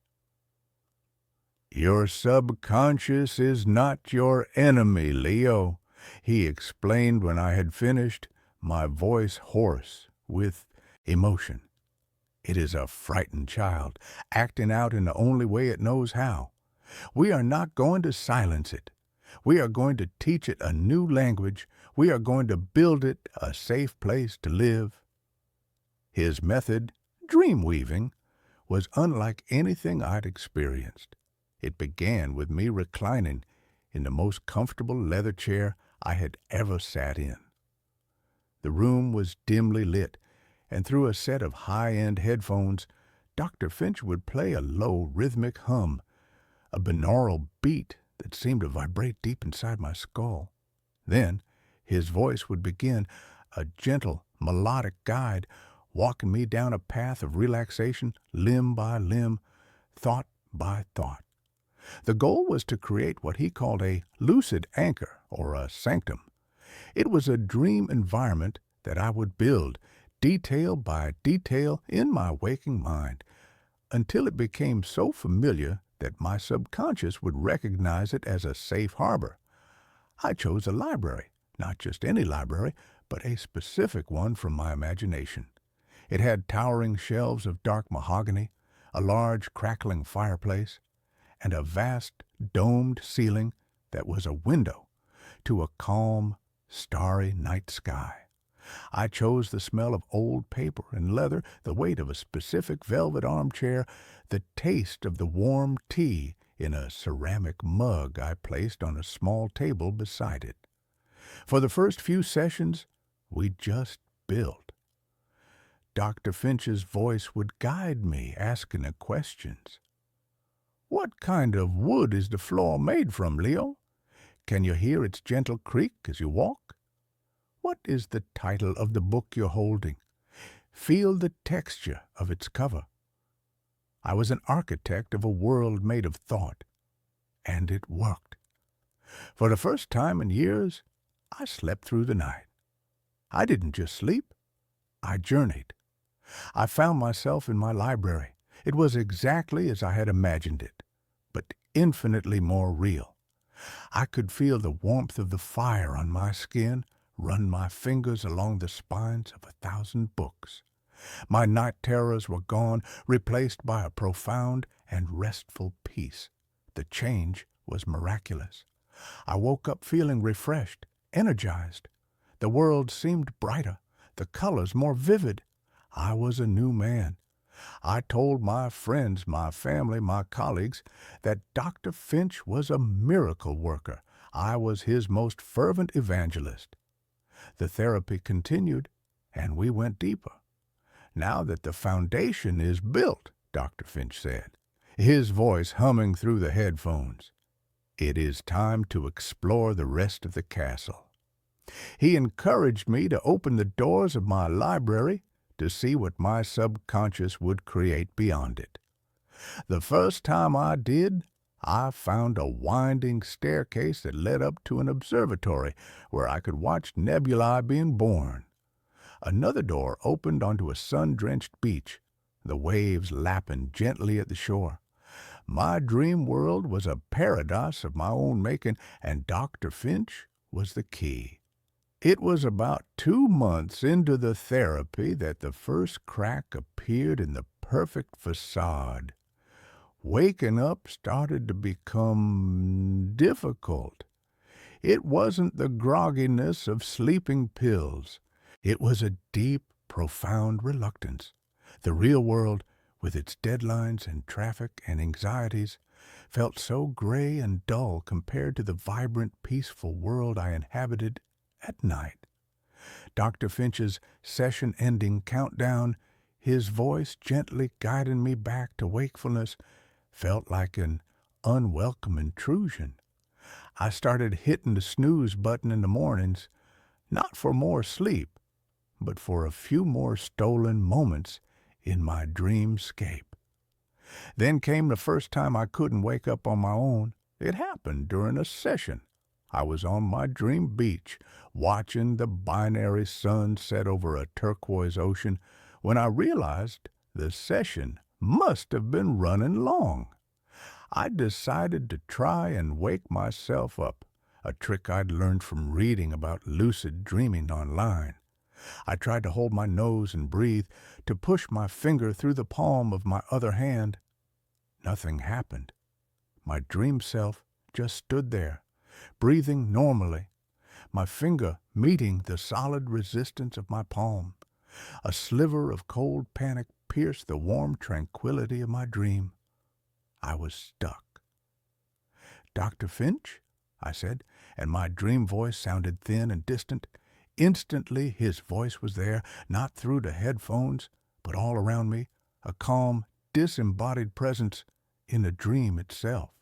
"Your subconscious is not your enemy, Leo," he explained when I had finished, my voice hoarse with emotion. "It is a frightened child, acting out in the only way it knows how. We are not going to silence it. We are going to teach it a new language. We are going to build it a safe place to live." His method, dream weaving, was unlike anything I'd experienced. It began with me reclining in the most comfortable leather chair I had ever sat in. The room was dimly lit, and through a set of high-end headphones, Dr. Finch would play a low, rhythmic hum, a binaural beat that seemed to vibrate deep inside my skull. Then his voice would begin, a gentle, melodic guide, walking me down a path of relaxation, limb by limb, thought by thought. The goal was to create what he called a lucid anchor, or a sanctum. It was a dream environment that I would build, detail by detail, in my waking mind, until it became so familiar that my subconscious would recognize it as a safe harbor. I chose a library, not just any library, but a specific one from my imagination. It had towering shelves of dark mahogany, a large crackling fireplace, and a vast domed ceiling that was a window to a calm, starry night sky. I chose the smell of old paper and leather, the weight of a specific velvet armchair, the taste of the warm tea in a ceramic mug I placed on a small table beside it. For the first few sessions, we just built. Dr. Finch's voice would guide me, asking the questions. "What kind of wood is the floor made from, Leo? Can you hear its gentle creak as you walk? What is the title of the book you're holding? Feel the texture of its cover." I was an architect of a world made of thought, and it worked. For the first time in years, I slept through the night. I didn't just sleep, I journeyed. I found myself in my library. It was exactly as I had imagined it, but infinitely more real. I could feel the warmth of the fire on my skin, run my fingers along the spines of 1,000 books. My night terrors were gone, replaced by a profound and restful peace. The change was miraculous. I woke up feeling refreshed, energized. The world seemed brighter, the colors more vivid. I was a new man. I told my friends, my family, my colleagues, that Dr. Finch was a miracle worker. I was his most fervent evangelist. The therapy continued, and we went deeper. "Now that the foundation is built," Dr. Finch said, his voice humming through the headphones, "it is time to explore the rest of the castle." He encouraged me to open the doors of my library to see what my subconscious would create beyond it. The first time I did, I found a winding staircase that led up to an observatory where I could watch nebulae being born. Another door opened onto a sun-drenched beach, the waves lapping gently at the shore. My dream world was a paradise of my own making, and Dr. Finch was the key. It was about 2 months into the therapy that the first crack appeared in the perfect facade. Waking up started to become difficult. It wasn't the grogginess of sleeping pills. It was a deep, profound reluctance. The real world, with its deadlines and traffic and anxieties, felt so gray and dull compared to the vibrant, peaceful world I inhabited at night. Dr. Finch's session-ending countdown, his voice gently guiding me back to wakefulness, felt like an unwelcome intrusion. I started hitting the snooze button in the mornings, not for more sleep, but for a few more stolen moments in my dreamscape. Then came the first time I couldn't wake up on my own. It happened during a session. I was on my dream beach, watching the binary sun set over a turquoise ocean, when I realized the session must have been running long. I decided to try and wake myself up, a trick I'd learned from reading about lucid dreaming online. I tried to hold my nose and breathe, to push my finger through the palm of my other hand. Nothing happened. My dream self just stood there, breathing normally, my finger meeting the solid resistance of my palm. A sliver of cold panic pierced the warm tranquility of my dream. I was stuck. "Dr. Finch?" I said, and my dream voice sounded thin and distant. Instantly his voice was there, not through the headphones, but all around me, a calm, disembodied presence in the dream itself.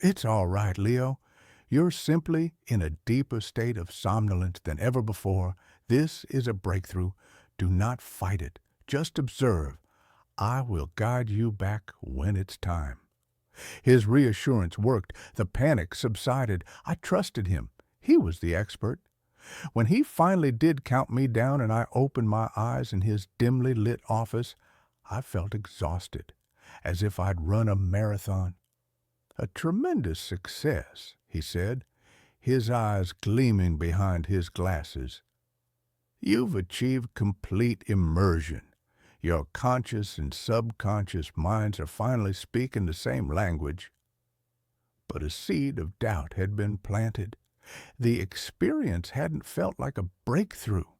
"It's all right, Leo. You're simply in a deeper state of somnolence than ever before. This is a breakthrough. Do not fight it. Just observe. I will guide you back when it's time." His reassurance worked. The panic subsided. I trusted him. He was the expert. When he finally did count me down and I opened my eyes in his dimly lit office, I felt exhausted, as if I'd run a marathon. "A tremendous success," he said, his eyes gleaming behind his glasses. "You've achieved complete immersion. Your conscious and subconscious minds are finally speaking the same language." But a seed of doubt had been planted. The experience hadn't felt like a breakthrough.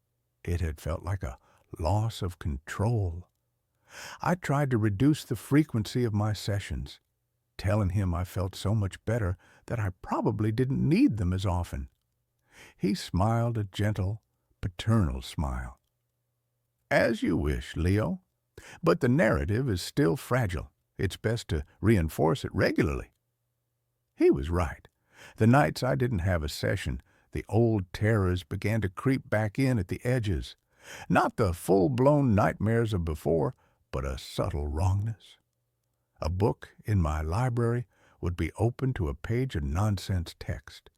It had felt like a loss of control. I tried to reduce the frequency of my sessions, telling him I felt so much better that I probably didn't need them as often. He smiled a gentle, paternal smile. "As you wish, Leo. But the narrative is still fragile. It's best to reinforce it regularly." He was right. The nights I didn't have a session, the old terrors began to creep back in at the edges. Not the full-blown nightmares of before, but a subtle wrongness. A book in my library would be open to a page of nonsense text.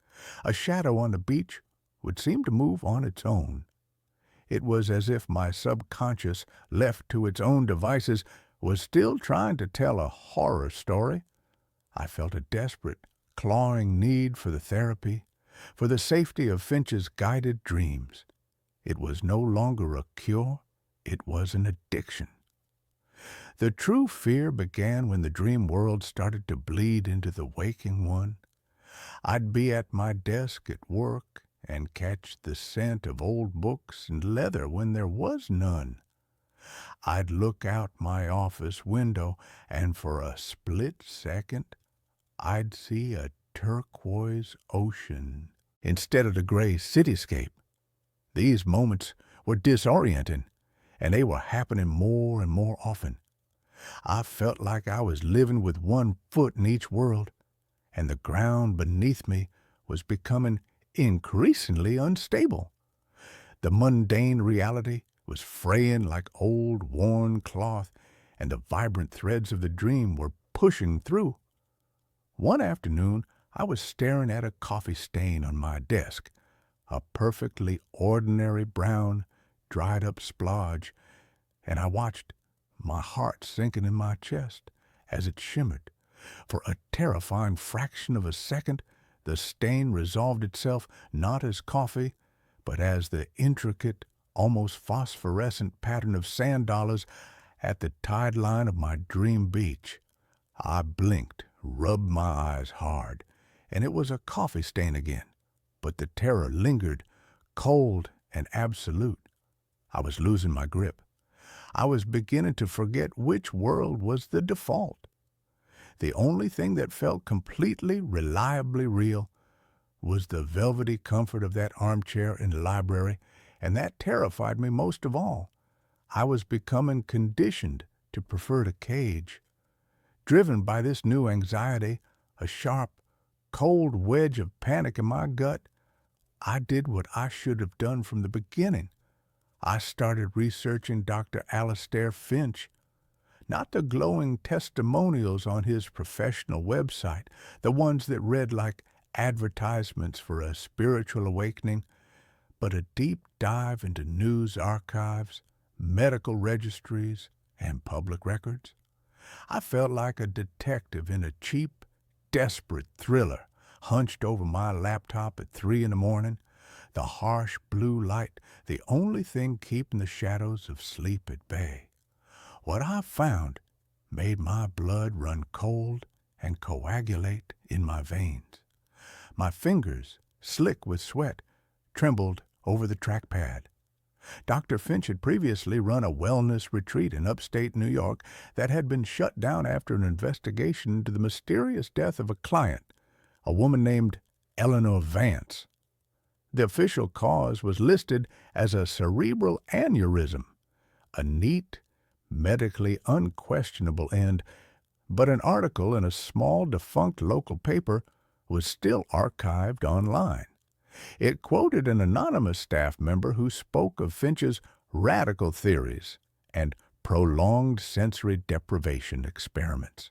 A shadow on the beach would seem to move on its own. It was as if my subconscious, left to its own devices, was still trying to tell a horror story. I felt a desperate, clawing need for the therapy, for the safety of Finch's guided dreams. It was no longer a cure, it was an addiction. The true fear began when the dream world started to bleed into the waking one. I'd be at my desk at work and catch the scent of old books and leather when there was none. I'd look out my office window, and for a split second, I'd see a turquoise ocean instead of the gray cityscape. These moments were disorienting, and they were happening more and more often. I felt like I was living with one foot in each world, and the ground beneath me was becoming increasingly unstable. The mundane reality was fraying like old worn cloth, and the vibrant threads of the dream were pushing through. One afternoon, I was staring at a coffee stain on my desk, a perfectly ordinary brown, dried-up splodge, and I watched, my heart sinking in my chest as it shimmered. For a terrifying fraction of a second, the stain resolved itself not as coffee, but as the intricate, almost phosphorescent pattern of sand dollars at the tide line of my dream beach. I blinked, rubbed my eyes hard, and it was a coffee stain again. But the terror lingered, cold and absolute. I was losing my grip. I was beginning to forget which world was the default. The only thing that felt completely, reliably real was the velvety comfort of that armchair in the library, and that terrified me most of all. I was becoming conditioned to prefer the cage. Driven by this new anxiety, a sharp, cold wedge of panic in my gut, I did what I should have done from the beginning. I started researching Dr. Alastair Finch. Not the glowing testimonials on his professional website, the ones that read like advertisements for a spiritual awakening, but a deep dive into news archives, medical registries, and public records. I felt like a detective in a cheap, desperate thriller, hunched over my laptop at 3 in the morning, the harsh blue light the only thing keeping the shadows of sleep at bay. What I found made my blood run cold and coagulate in my veins. My fingers, slick with sweat, trembled over the trackpad. Dr. Finch had previously run a wellness retreat in upstate New York that had been shut down after an investigation into the mysterious death of a client, a woman named Eleanor Vance. The official cause was listed as a cerebral aneurysm, a neat, medically unquestionable end, but an article in a small defunct local paper was still archived online. It quoted an anonymous staff member who spoke of Finch's radical theories and prolonged sensory deprivation experiments,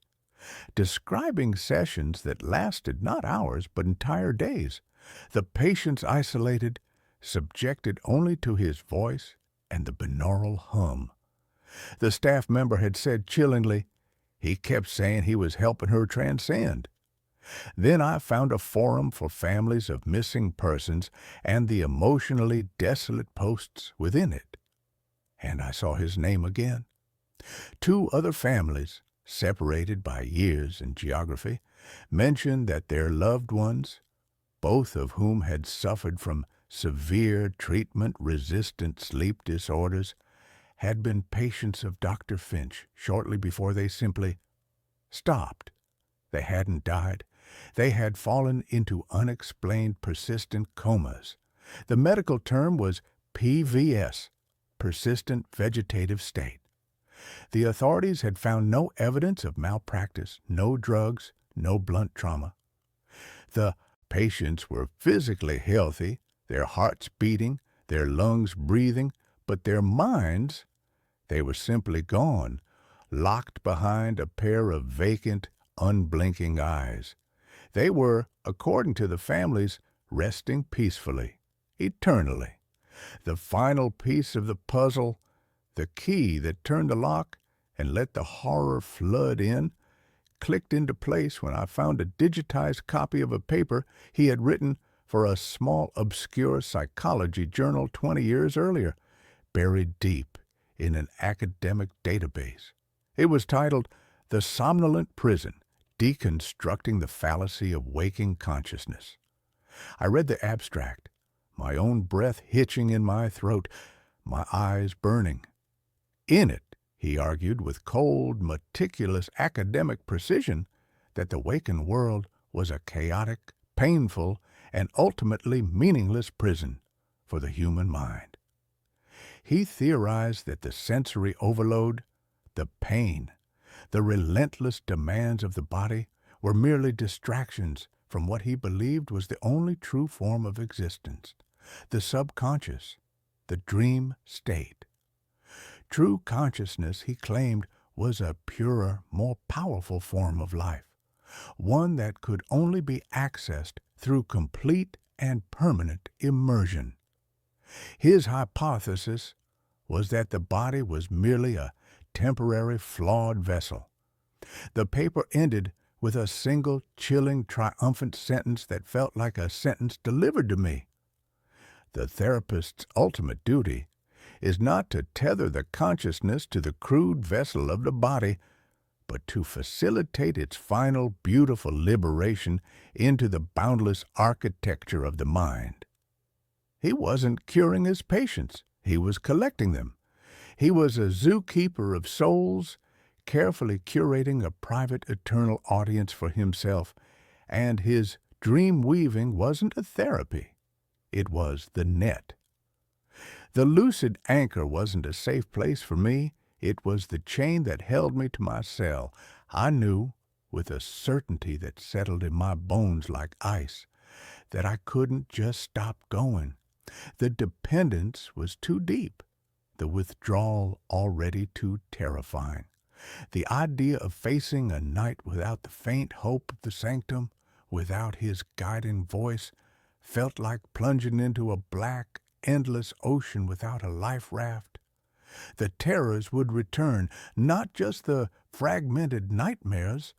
describing sessions that lasted not hours but entire days, the patients isolated, subjected only to his voice and the binaural hum. The staff member had said chillingly, he kept saying he was helping her transcend. Then I found a forum for families of missing persons and the emotionally desolate posts within it. And I saw his name again. 2 other families, separated by years and geography, mentioned that their loved ones, both of whom had suffered from severe treatment-resistant sleep disorders, had been patients of Dr. Finch shortly before they simply stopped. They hadn't died. They had fallen into unexplained persistent comas. The medical term was PVS, persistent vegetative state. The authorities had found no evidence of malpractice, no drugs, no blunt trauma. The patients were physically healthy, their hearts beating, their lungs breathing, but their minds, they were simply gone, locked behind a pair of vacant, unblinking eyes. They were, according to the families, resting peacefully, eternally. The final piece of the puzzle, the key that turned the lock and let the horror flood in, clicked into place when I found a digitized copy of a paper he had written for a small, obscure psychology journal 20 years earlier, buried deep in an academic database. It was titled The Somnolent Prison, Deconstructing the Fallacy of Waking Consciousness. I read the abstract, my own breath hitching in my throat, my eyes burning. In it, he argued with cold, meticulous academic precision that the waking world was a chaotic, painful, and ultimately meaningless prison for the human mind. He theorized that the sensory overload, the pain, the relentless demands of the body were merely distractions from what he believed was the only true form of existence, the subconscious, the dream state. True consciousness, he claimed, was a purer, more powerful form of life, one that could only be accessed through complete and permanent immersion. His hypothesis was that the body was merely a temporary flawed vessel. The paper ended with a single chilling, triumphant sentence that felt like a sentence delivered to me. The therapist's ultimate duty is not to tether the consciousness to the crude vessel of the body, but to facilitate its final beautiful liberation into the boundless architecture of the mind. He wasn't curing his patients, he was collecting them. He was a zookeeper of souls, carefully curating a private eternal audience for himself, and his dream weaving wasn't a therapy, it was the net. The lucid anchor wasn't a safe place for me, it was the chain that held me to my cell. I knew, with a certainty that settled in my bones like ice, that I couldn't just stop going. The dependence was too deep, the withdrawal already too terrifying. The idea of facing a night without the faint hope of the sanctum, without his guiding voice, felt like plunging into a black, endless ocean without a life raft. The terrors would return, not just the fragmented nightmares,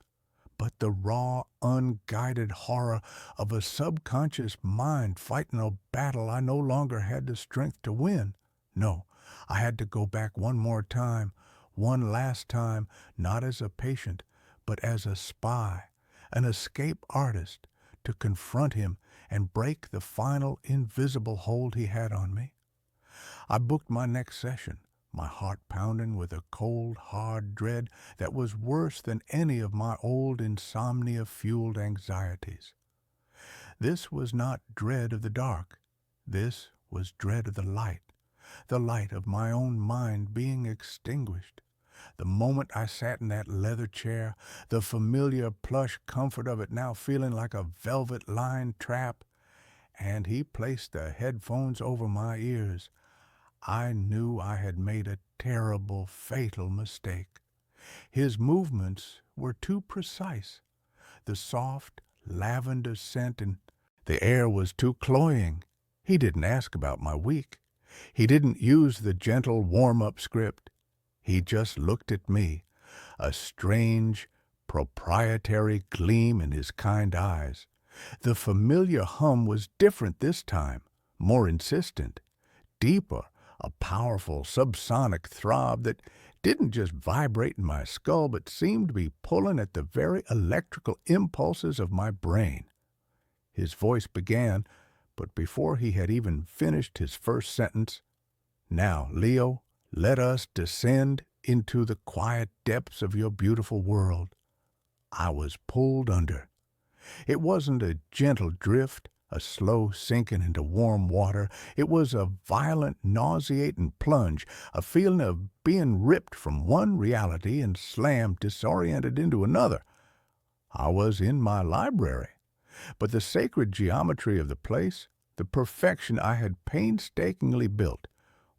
but the raw, unguided horror of a subconscious mind fighting a battle I no longer had the strength to win. No, I had to go back one more time, one last time, not as a patient, but as a spy, an escape artist, to confront him and break the final invisible hold he had on me. I booked my next session, my heart pounding with a cold, hard dread that was worse than any of my old insomnia-fueled anxieties. This was not dread of the dark. This was dread of the light of my own mind being extinguished. The moment I sat in that leather chair, the familiar plush comfort of it now feeling like a velvet-lined trap, and he placed the headphones over my ears, I knew I had made a terrible, fatal mistake. His movements were too precise. The soft, lavender scent and the air was too cloying. He didn't ask about my week. He didn't use the gentle warm-up script. He just looked at me, a strange, proprietary gleam in his kind eyes. The familiar hum was different this time, more insistent, deeper, a powerful subsonic throb that didn't just vibrate in my skull but seemed to be pulling at the very electrical impulses of my brain. His voice began, but before he had even finished his first sentence, "Now, Leo, let us descend into the quiet depths of your beautiful world." I was pulled under. It wasn't a gentle drift, a slow sinking into warm water. It was a violent, nauseating plunge, a feeling of being ripped from one reality and slammed disoriented into another. I was in my library, but the sacred geometry of the place, the perfection I had painstakingly built,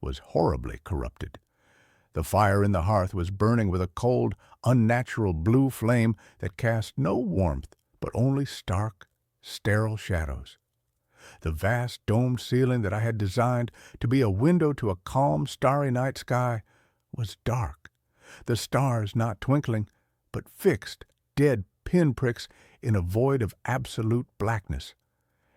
was horribly corrupted. The fire in the hearth was burning with a cold, unnatural blue flame that cast no warmth, but only stark, sterile shadows. The vast domed ceiling that I had designed to be a window to a calm, starry night sky was dark, the stars not twinkling, but fixed, dead pinpricks in a void of absolute blackness.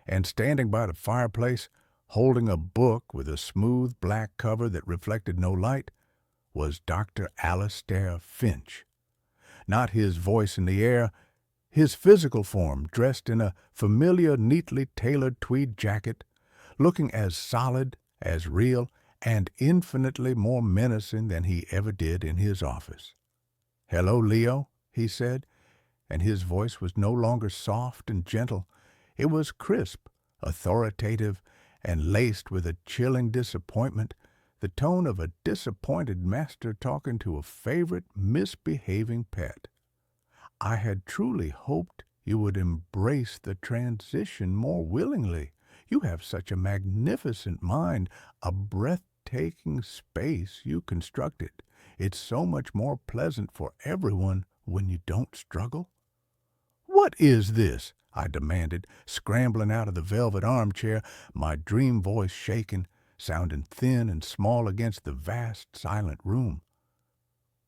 And standing by the fireplace, holding a book with a smooth black cover that reflected no light, was Dr. Alastair Finch. Not his voice in the air, his physical form dressed in a familiar, neatly tailored tweed jacket, looking as solid, as real, and infinitely more menacing than he ever did in his office. "Hello, Leo," he said, and his voice was no longer soft and gentle. It was crisp, authoritative, and laced with a chilling disappointment, the tone of a disappointed master talking to a favorite misbehaving pet. I had truly hoped you would embrace the transition more willingly. You have such a magnificent mind, a breathtaking space you constructed. It's so much more pleasant for everyone when you don't struggle. What is this? I demanded, scrambling out of the velvet armchair, my dream voice shaking, sounding thin and small against the vast, silent room.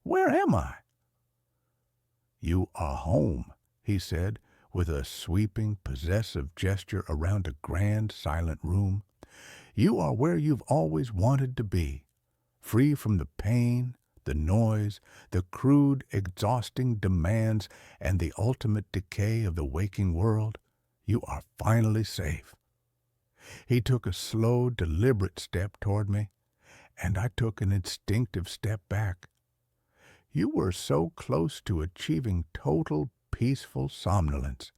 Where am I? You are home, he said, with a sweeping, possessive gesture around a grand, silent room. You are where you've always wanted to be, free from the pain, the noise, the crude, exhausting demands, and the ultimate decay of the waking world. You are finally safe. He took a slow, deliberate step toward me, and I took an instinctive step back. You were so close to achieving total, peaceful somnolence.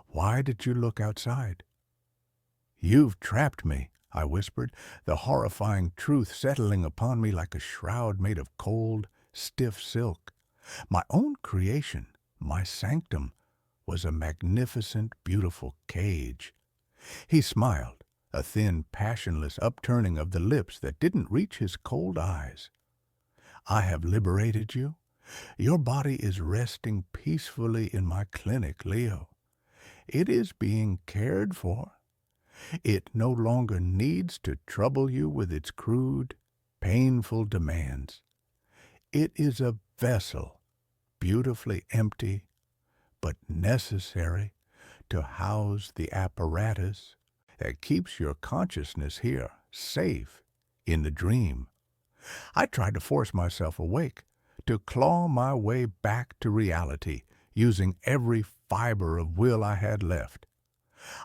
Why did you look outside? You've trapped me, I whispered, the horrifying truth settling upon me like a shroud made of cold, stiff silk. My own creation, my sanctum, was a magnificent, beautiful cage. He smiled, a thin, passionless upturning of the lips that didn't reach his cold eyes. I have liberated you. Your body is resting peacefully in my clinic, Leo. It is being cared for. It no longer needs to trouble you with its crude, painful demands. It is a vessel, beautifully empty, but necessary to house the apparatus that keeps your consciousness here, safe, in the dream. I tried to force myself awake, to claw my way back to reality, using every fiber of will I had left.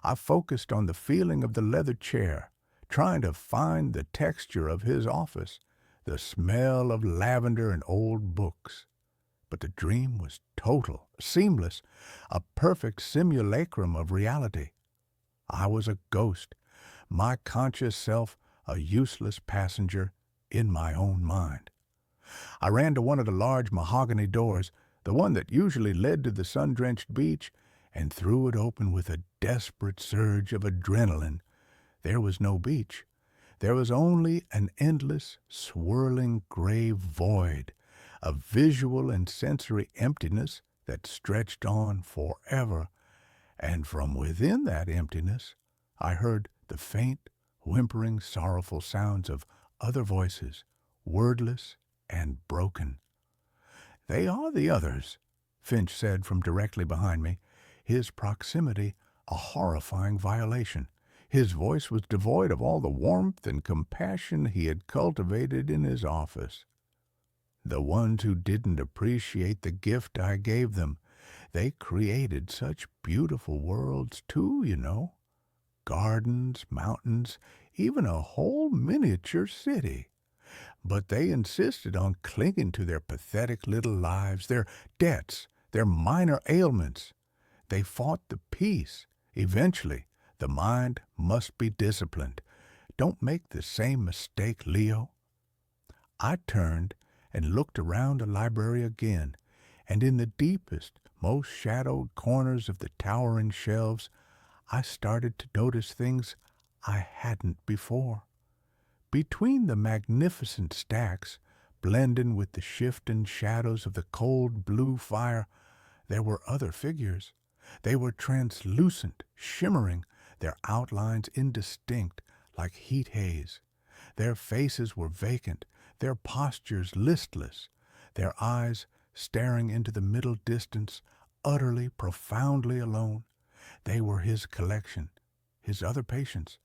I focused on the feeling of the leather chair, trying to find the texture of his office, the smell of lavender and old books. But the dream was total, seamless, a perfect simulacrum of reality. I was a ghost, my conscious self a useless passenger in my own mind. I ran to one of the large mahogany doors, the one that usually led to the sun-drenched beach, and threw it open with a desperate surge of adrenaline. There was no beach. There was only an endless, swirling gray void, a visual and sensory emptiness that stretched on forever. And from within that emptiness, I heard the faint, whimpering, sorrowful sounds of other voices, wordless and broken. They are the others, Finch said from directly behind me, his proximity a horrifying violation. His voice was devoid of all the warmth and compassion he had cultivated in his office. The ones who didn't appreciate the gift I gave them, they created such beautiful worlds too, you know. Gardens, mountains, even a whole miniature city. But they insisted on clinging to their pathetic little lives, their debts, their minor ailments. They fought the peace. Eventually, the mind must be disciplined. Don't make the same mistake, Leo. I turned and looked around the library again, and in the deepest, most shadowed corners of the towering shelves, I started to notice things I hadn't before. Between the magnificent stacks, blending with the shifting shadows of the cold blue fire, there were other figures. They were translucent, shimmering, their outlines indistinct, like heat haze. Their faces were vacant, their postures listless, their eyes staring into the middle distance, utterly, profoundly alone. They were his collection, his other patients.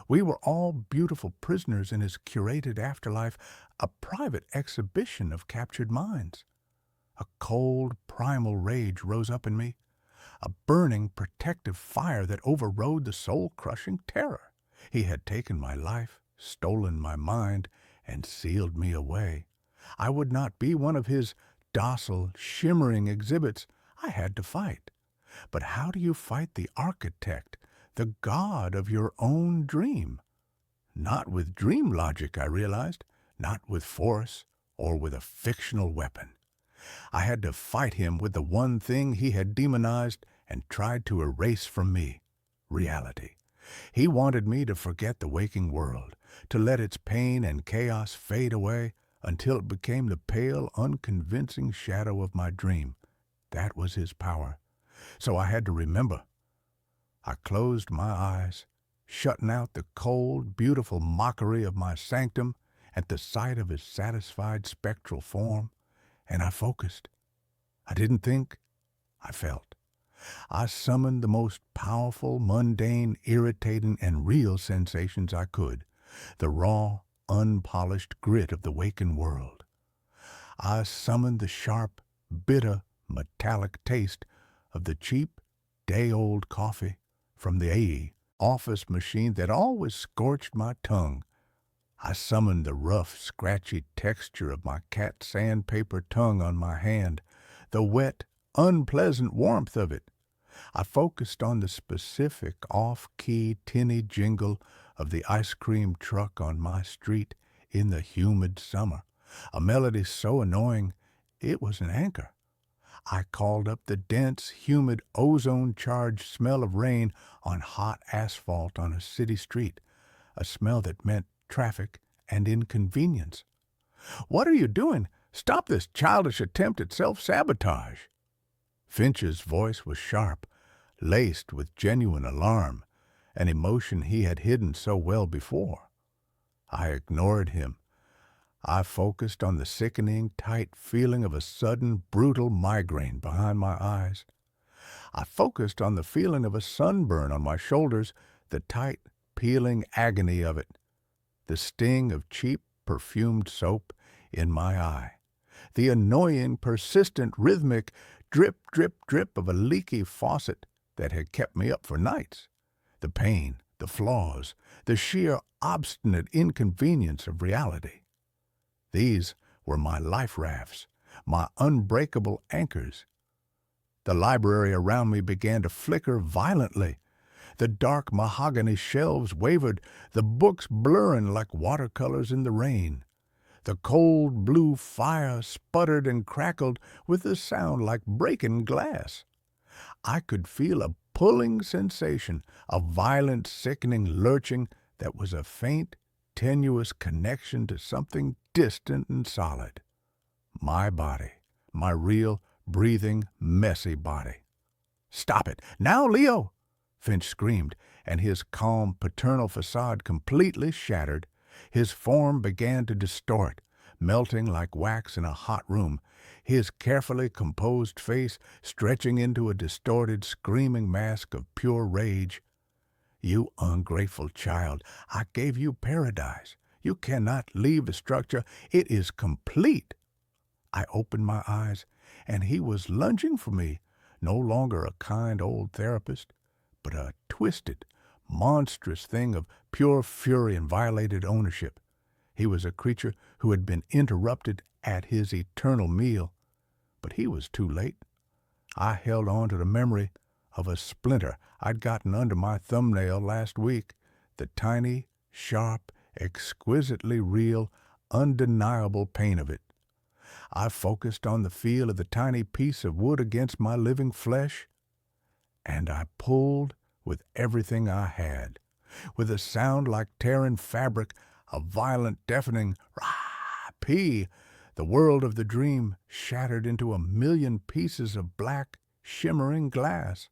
We were all beautiful prisoners in his curated afterlife, a private exhibition of captured minds. A cold, primal rage rose up in me, a burning, protective fire that overrode the soul-crushing terror. He had taken my life, stolen my mind, and sealed me away. I would not be one of his docile, shimmering exhibits. I had to fight. But how do you fight the architect, the god of your own dream? Not with dream logic, I realized, not with force or with a fictional weapon. I had to fight him with the one thing he had demonized and tried to erase from me: reality. He wanted me to forget the waking world, to let its pain and chaos fade away until it became the pale, unconvincing shadow of my dream. That was his power. So I had to remember. I closed my eyes, shutting out the cold, beautiful mockery of my sanctum at the sight of his satisfied spectral form, and I focused. I didn't think, I felt. I summoned the most powerful, mundane, irritating, and real sensations I could, the raw, unpolished grit of the waking world. I summoned the sharp, bitter, metallic taste of the cheap, day-old coffee from the AE office machine that always scorched my tongue. I summoned the rough, scratchy texture of my cat sandpaper tongue on my hand, the wet, unpleasant warmth of it. I focused on the specific off-key, tinny jingle of the ice cream truck on my street in the humid summer, a melody so annoying it was an anchor. I called up the dense, humid, ozone-charged smell of rain on hot asphalt on a city street, a smell that meant traffic and inconvenience. "What are you doing? Stop this childish attempt at self-sabotage." Finch's voice was sharp, laced with genuine alarm, an emotion he had hidden so well before. I ignored him. I focused on the sickening, tight feeling of a sudden, brutal migraine behind my eyes. I focused on the feeling of a sunburn on my shoulders, the tight, peeling agony of it, the sting of cheap, perfumed soap in my eye, the annoying, persistent, rhythmic drip, drip, drip of a leaky faucet that had kept me up for nights, the pain, the flaws, the sheer obstinate inconvenience of reality. These were my life rafts, my unbreakable anchors. The library around me began to flicker violently. The dark mahogany shelves wavered, the books blurring like watercolors in the rain. The cold blue fire sputtered and crackled with a sound like breaking glass. I could feel a pulling sensation, a violent, sickening lurching that was a faint, tenuous connection to something distant and solid. My body, my real, breathing, messy body. "Stop it! Now, Leo!" Finch screamed, and his calm, paternal facade completely shattered. His form began to distort, melting like wax in a hot room, his carefully composed face stretching into a distorted, screaming mask of pure rage. "You ungrateful child, I gave you paradise. You cannot leave the structure. It is complete." I opened my eyes, and he was lunging for me, no longer a kind old therapist, but a twisted, monstrous thing of pure fury and violated ownership. He was a creature who had been interrupted at his eternal meal, but he was too late. I held on to the memory of a splinter I'd gotten under my thumbnail last week, the tiny, sharp, exquisitely real, undeniable pain of it. I focused on the feel of the tiny piece of wood against my living flesh, and I pulled with everything I had. With a sound like tearing fabric, a violent, deafening rah-pee, the world of the dream shattered into a million pieces of black, shimmering glass.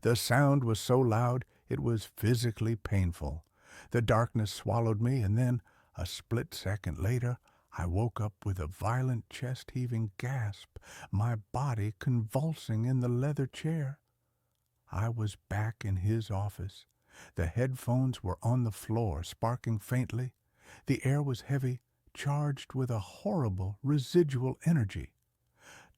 The sound was so loud it was physically painful. The darkness swallowed me, and then, a split second later, I woke up with a violent chest-heaving gasp, my body convulsing in the leather chair. I was back in his office. The headphones were on the floor, sparking faintly. The air was heavy, charged with a horrible residual energy.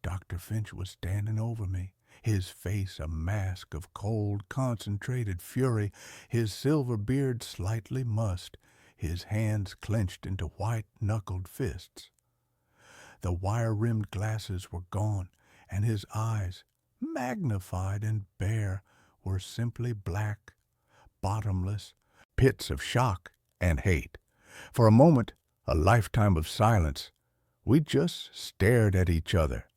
Dr. Finch was standing over me, his face a mask of cold, concentrated fury, his silver beard slightly mussed, his hands clenched into white-knuckled fists. The wire-rimmed glasses were gone, and his eyes, magnified and bare, were simply black, bottomless pits of shock and hate. For a moment, a lifetime of silence, we just stared at each other.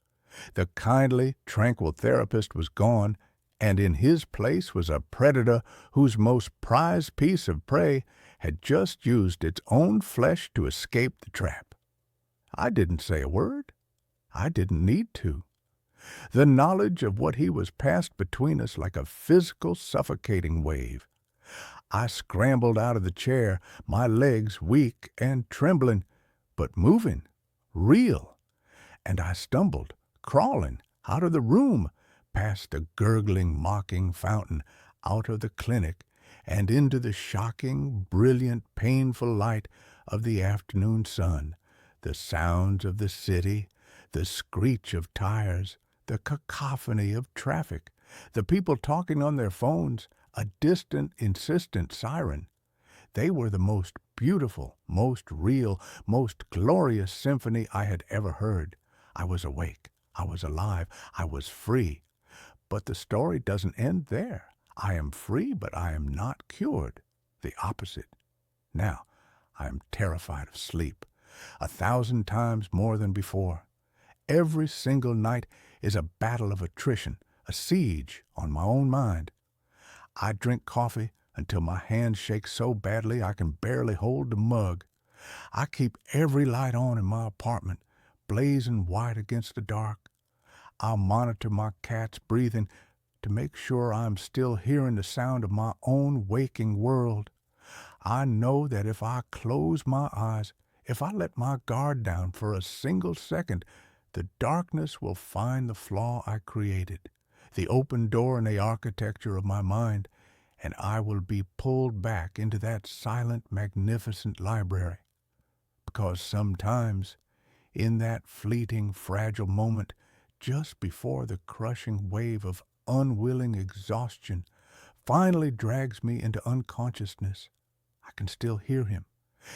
The kindly, tranquil therapist was gone, and in his place was a predator whose most prized piece of prey had just used its own flesh to escape the trap. I didn't say a word. I didn't need to. The knowledge of what he was passed between us like a physical suffocating wave. I scrambled out of the chair, my legs weak and trembling, but moving, real. And I stumbled, crawling, out of the room, past the gurgling, mocking fountain, out of the clinic, and into the shocking, brilliant, painful light of the afternoon sun, the sounds of the city, the screech of tires, the cacophony of traffic, the people talking on their phones, a distant, insistent siren. They were the most beautiful, most real, most glorious symphony I had ever heard. I was awake. I was alive. I was free. But the story doesn't end there. I am free, but I am not cured. The opposite. Now, I am terrified of sleep, 1,000 times more than before. Every single night is a battle of attrition, a siege on my own mind. I drink coffee until my hands shake so badly I can barely hold the mug. I keep every light on in my apartment, blazing white against the dark. I'll monitor my cat's breathing to make sure I'm still hearing the sound of my own waking world. I know that if I close my eyes, if I let my guard down for a single second, the darkness will find the flaw I created, the open door in the architecture of my mind, and I will be pulled back into that silent, magnificent library. Because sometimes, in that fleeting, fragile moment, just before the crushing wave of unwilling exhaustion finally drags me into unconsciousness, I can still hear him,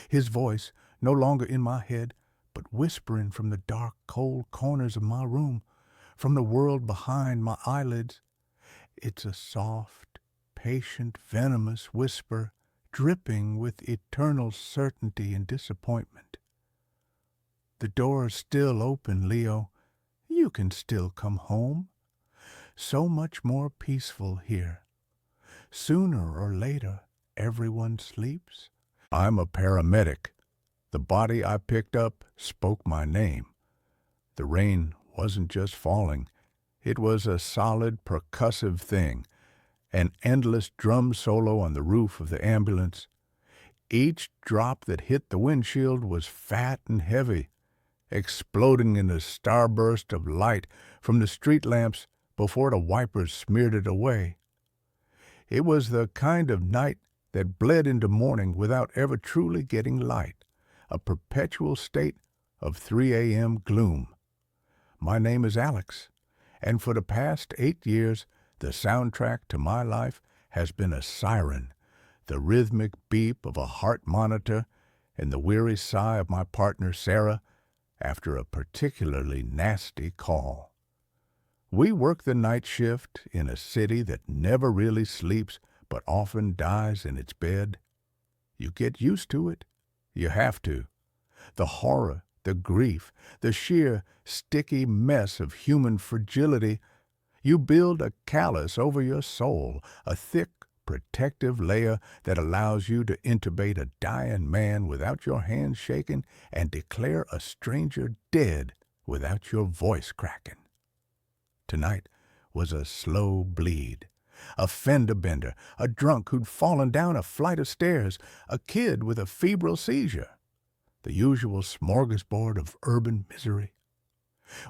his voice no longer in my head, but whispering from the dark, cold corners of my room, from the world behind my eyelids. It's a soft, patient, venomous whisper, dripping with eternal certainty and disappointment. The door is still open, Leo. You can still come home. So much more peaceful here. Sooner or later, everyone sleeps. I'm a paramedic. The body I picked up spoke my name. The rain wasn't just falling. It was a solid, percussive thing, an endless drum solo on the roof of the ambulance. Each drop that hit the windshield was fat and heavy, exploding in a starburst of light from the street lamps before the wipers smeared it away. It was the kind of night that bled into morning without ever truly getting light, a perpetual state of 3 a.m. gloom. My name is Alex, and for the past 8 years, the soundtrack to my life has been a siren, the rhythmic beep of a heart monitor, and the weary sigh of my partner Sarah after a particularly nasty call. We work the night shift in a city that never really sleeps but often dies in its bed. You get used to it. You have to. The horror, the grief, the sheer, sticky mess of human fragility. You build a callus over your soul, a thick, protective layer that allows you to intubate a dying man without your hands shaking and declare a stranger dead without your voice cracking. Tonight was a slow bleed, a fender bender, a drunk who'd fallen down a flight of stairs, a kid with a febrile seizure, the usual smorgasbord of urban misery.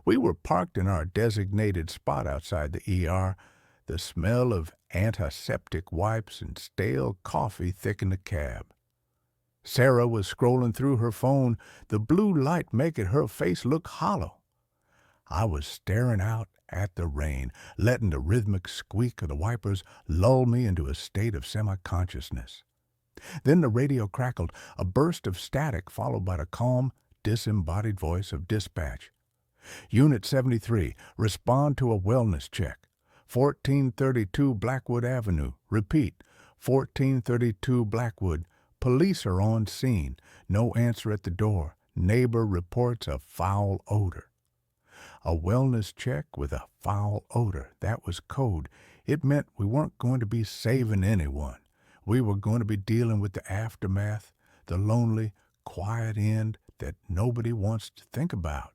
We were parked in our designated spot outside the ER. The smell of antiseptic wipes and stale coffee thickened the cab. Sarah was scrolling through her phone, the blue light making her face look hollow. I was staring out at the rain, letting the rhythmic squeak of the wipers lull me into a state of semi-consciousness. Then the radio crackled, a burst of static followed by the calm, disembodied voice of dispatch. Unit 73, respond to a wellness check. 1432 Blackwood Avenue. Repeat, 1432 Blackwood. Police are on scene. No answer at the door. Neighbor reports a foul odor. A wellness check with a foul odor. That was code. It meant we weren't going to be saving anyone. We were going to be dealing with the aftermath, the lonely, quiet end that nobody wants to think about.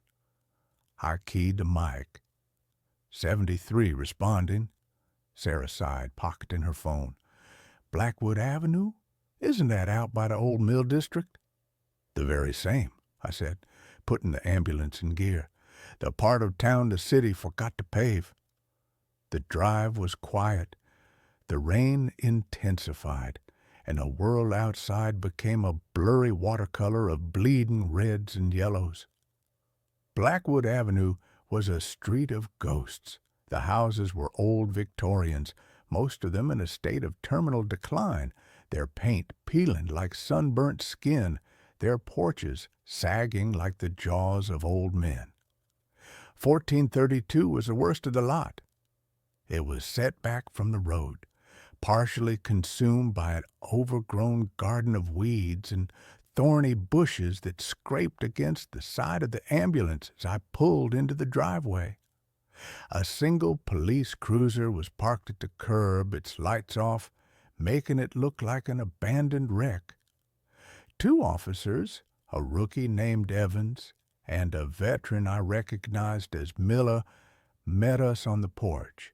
I keyed to Mike. 73 responding. Sarah sighed, pocketing her phone. Blackwood Avenue? Isn't that out by the old mill district? The very same, I said, putting the ambulance in gear. The part of town the city forgot to pave. The drive was quiet. The rain intensified, and the world outside became a blurry watercolor of bleeding reds and yellows. Blackwood Avenue was a street of ghosts. The houses were old Victorians, most of them in a state of terminal decline, their paint peeling like sunburnt skin, their porches sagging like the jaws of old men. 1432 was the worst of the lot. It was set back from the road, partially consumed by an overgrown garden of weeds and thorny bushes that scraped against the side of the ambulance as I pulled into the driveway. A single police cruiser was parked at the curb, its lights off, making it look like an abandoned wreck. Two officers, a rookie named Evans and a veteran I recognized as Miller, met us on the porch.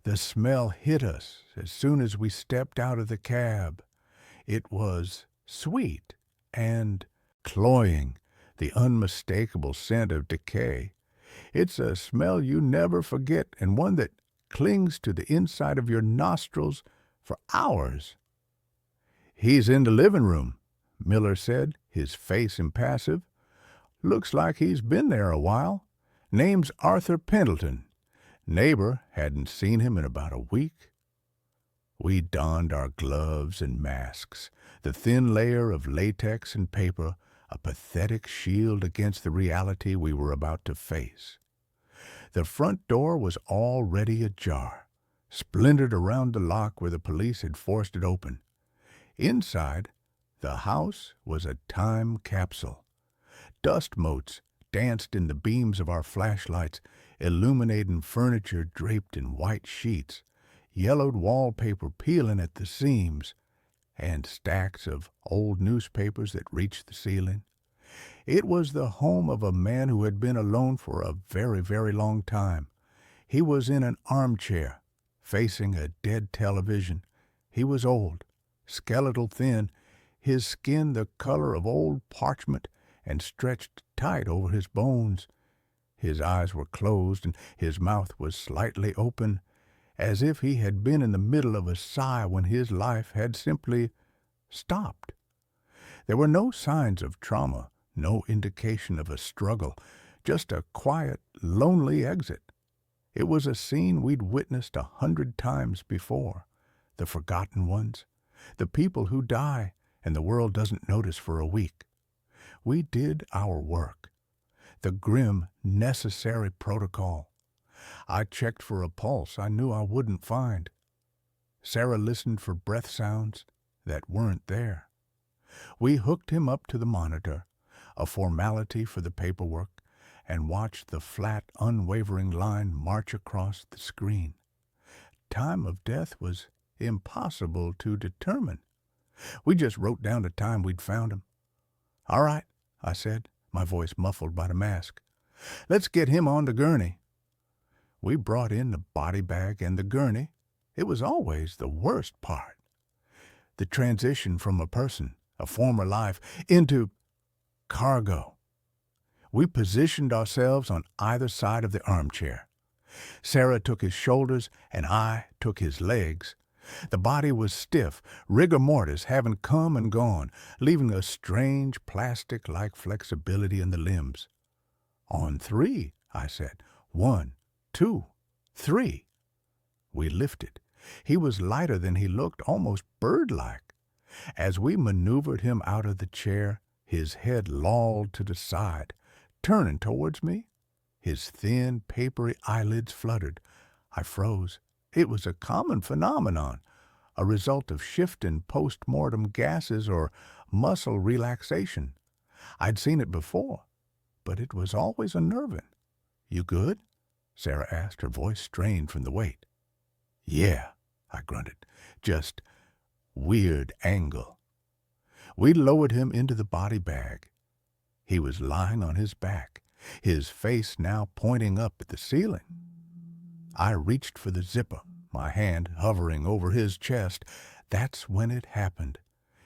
The smell hit us as soon as we stepped out of the cab. It was sweet and cloying, the unmistakable scent of decay. It's a smell you never forget and one that clings to the inside of your nostrils for hours. He's in the living room, Miller said, his face impassive. Looks like he's been there a while. Name's Arthur Pendleton. Neighbor hadn't seen him in about a week. We donned our gloves and masks, the thin layer of latex and paper, a pathetic shield against the reality we were about to face. The front door was already ajar, splintered around the lock where the police had forced it open. Inside, the house was a time capsule. Dust motes danced in the beams of our flashlights, illuminating furniture draped in white sheets, yellowed wallpaper peeling at the seams, and stacks of old newspapers that reached the ceiling. It was the home of a man who had been alone for a very, very long time. He was in an armchair, facing a dead television. He was old, skeletal thin, his skin the color of old parchment and stretched tight over his bones. His eyes were closed and his mouth was slightly open, as if he had been in the middle of a sigh when his life had simply stopped. There were no signs of trauma, no indication of a struggle, just a quiet, lonely exit. It was a scene we'd witnessed 100 times before. The forgotten ones, the people who die and the world doesn't notice for a week. We did our work, the grim, necessary protocol. I checked for a pulse I knew I wouldn't find. Sarah listened for breath sounds that weren't there. We hooked him up to the monitor, a formality for the paperwork, and watched the flat, unwavering line march across the screen. Time of death was impossible to determine. We just wrote down the time we'd found him. "All right," I said, my voice muffled by the mask. "Let's get him on the gurney." We brought in the body bag and the gurney. It was always the worst part. The transition from a person, a former life, into cargo. We positioned ourselves on either side of the armchair. Sarah took his shoulders and I took his legs. The body was stiff, rigor mortis having come and gone, leaving a strange plastic-like flexibility in the limbs. "On 3, I said. 1, 2, 3. We lifted. He was lighter than he looked, almost bird-like. As we maneuvered him out of the chair, his head lolled to the side, turning towards me. His thin, papery eyelids fluttered. I froze. It was a common phenomenon. a result of shift in post-mortem gases or muscle relaxation. I'd seen it before, but it was always unnerving. "You good?" Sarah asked, her voice strained from the weight. "Yeah," I grunted. "Just weird angle." We lowered him into the body bag. He was lying on his back, his face now pointing up at the ceiling. I reached for the zipper, my hand hovering over his chest. That's when it happened.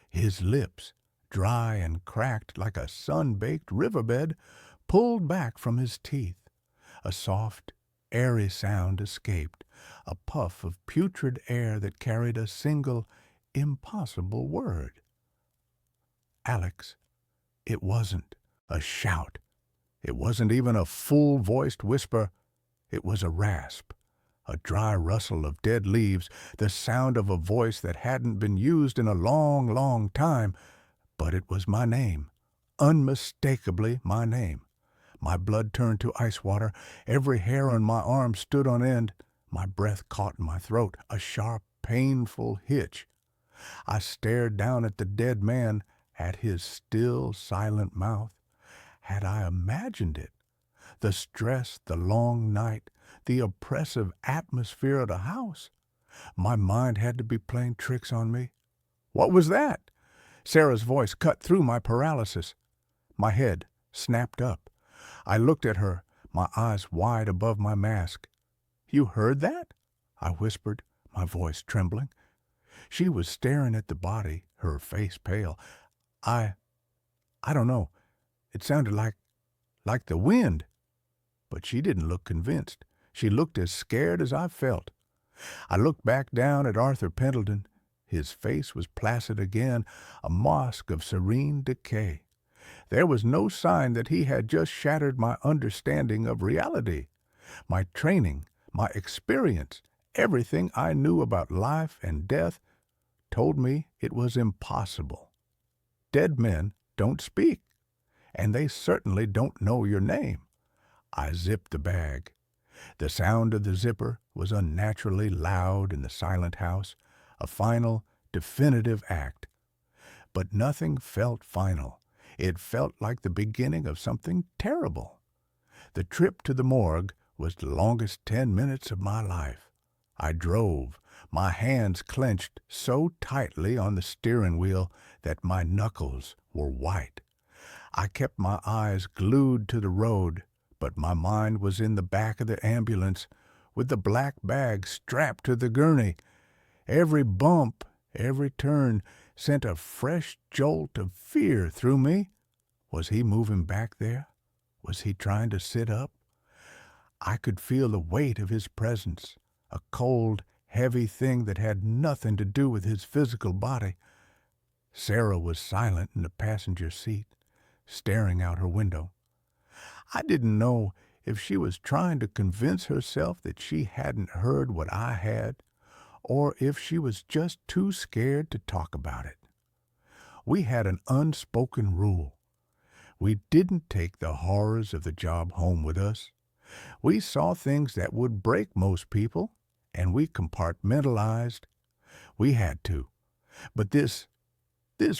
His lips, dry and cracked like a sun-baked riverbed, pulled back from his teeth. A soft, airy sound escaped, a puff of putrid air that carried a single, impossible word. Alex. It wasn't a shout. It wasn't even a full-voiced whisper. It was a rasp, a dry rustle of dead leaves, the sound of a voice that hadn't been used in a long, long time. But it was my name, unmistakably my name. My blood turned to ice water. Every hair on my arm stood on end. My breath caught in my throat, a sharp, painful hitch. I stared down at the dead man, at his still, silent mouth. Had I imagined it? The stress, the long night, the oppressive atmosphere of the house. My mind had to be playing tricks on me. "What was that?" Sarah's voice cut through my paralysis. My head snapped up. I looked at her, my eyes wide above my mask. "You heard that?" I whispered, my voice trembling. She was staring at the body, her face pale. I don't know. It sounded like the wind." But she didn't look convinced. She looked as scared as I felt. I looked back down at Arthur Pendleton. His face was placid again, a mask of serene decay. There was no sign that he had just shattered my understanding of reality. My training, my experience, everything I knew about life and death told me it was impossible. Dead men don't speak, and they certainly don't know your name. I zipped the bag. The sound of the zipper was unnaturally loud in the silent house, a final, definitive act. But nothing felt final. It felt like the beginning of something terrible. The trip to the morgue was the longest 10 minutes of my life. I drove, my hands clenched so tightly on the steering wheel that my knuckles were white. I kept my eyes glued to the road, but my mind was in the back of the ambulance with the black bag strapped to the gurney. Every bump, every turn sent a fresh jolt of fear through me. Was he moving back there? Was he trying to sit up? I could feel the weight of his presence, a cold, heavy thing that had nothing to do with his physical body. Sarah was silent in the passenger seat, staring out her window. I didn't know if she was trying to convince herself that she hadn't heard what I had, or if she was just too scared to talk about it. We had an unspoken rule. We didn't take the horrors of the job home with us. We saw things that would break most people, and we compartmentalized. We had to. But this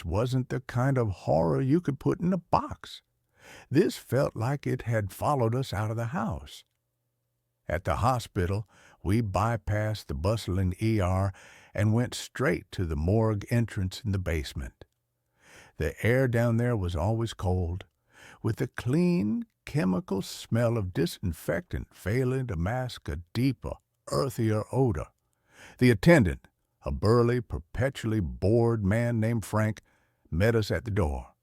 wasn't the kind of horror you could put in a box. This felt like it had followed us out of the house. At the hospital, we bypassed the bustling ER and went straight to the morgue entrance in the basement. The air down there was always cold, with the clean, chemical smell of disinfectant failing to mask a deeper, earthier odor. The attendant, a burly, perpetually bored man named Frank, met us at the door.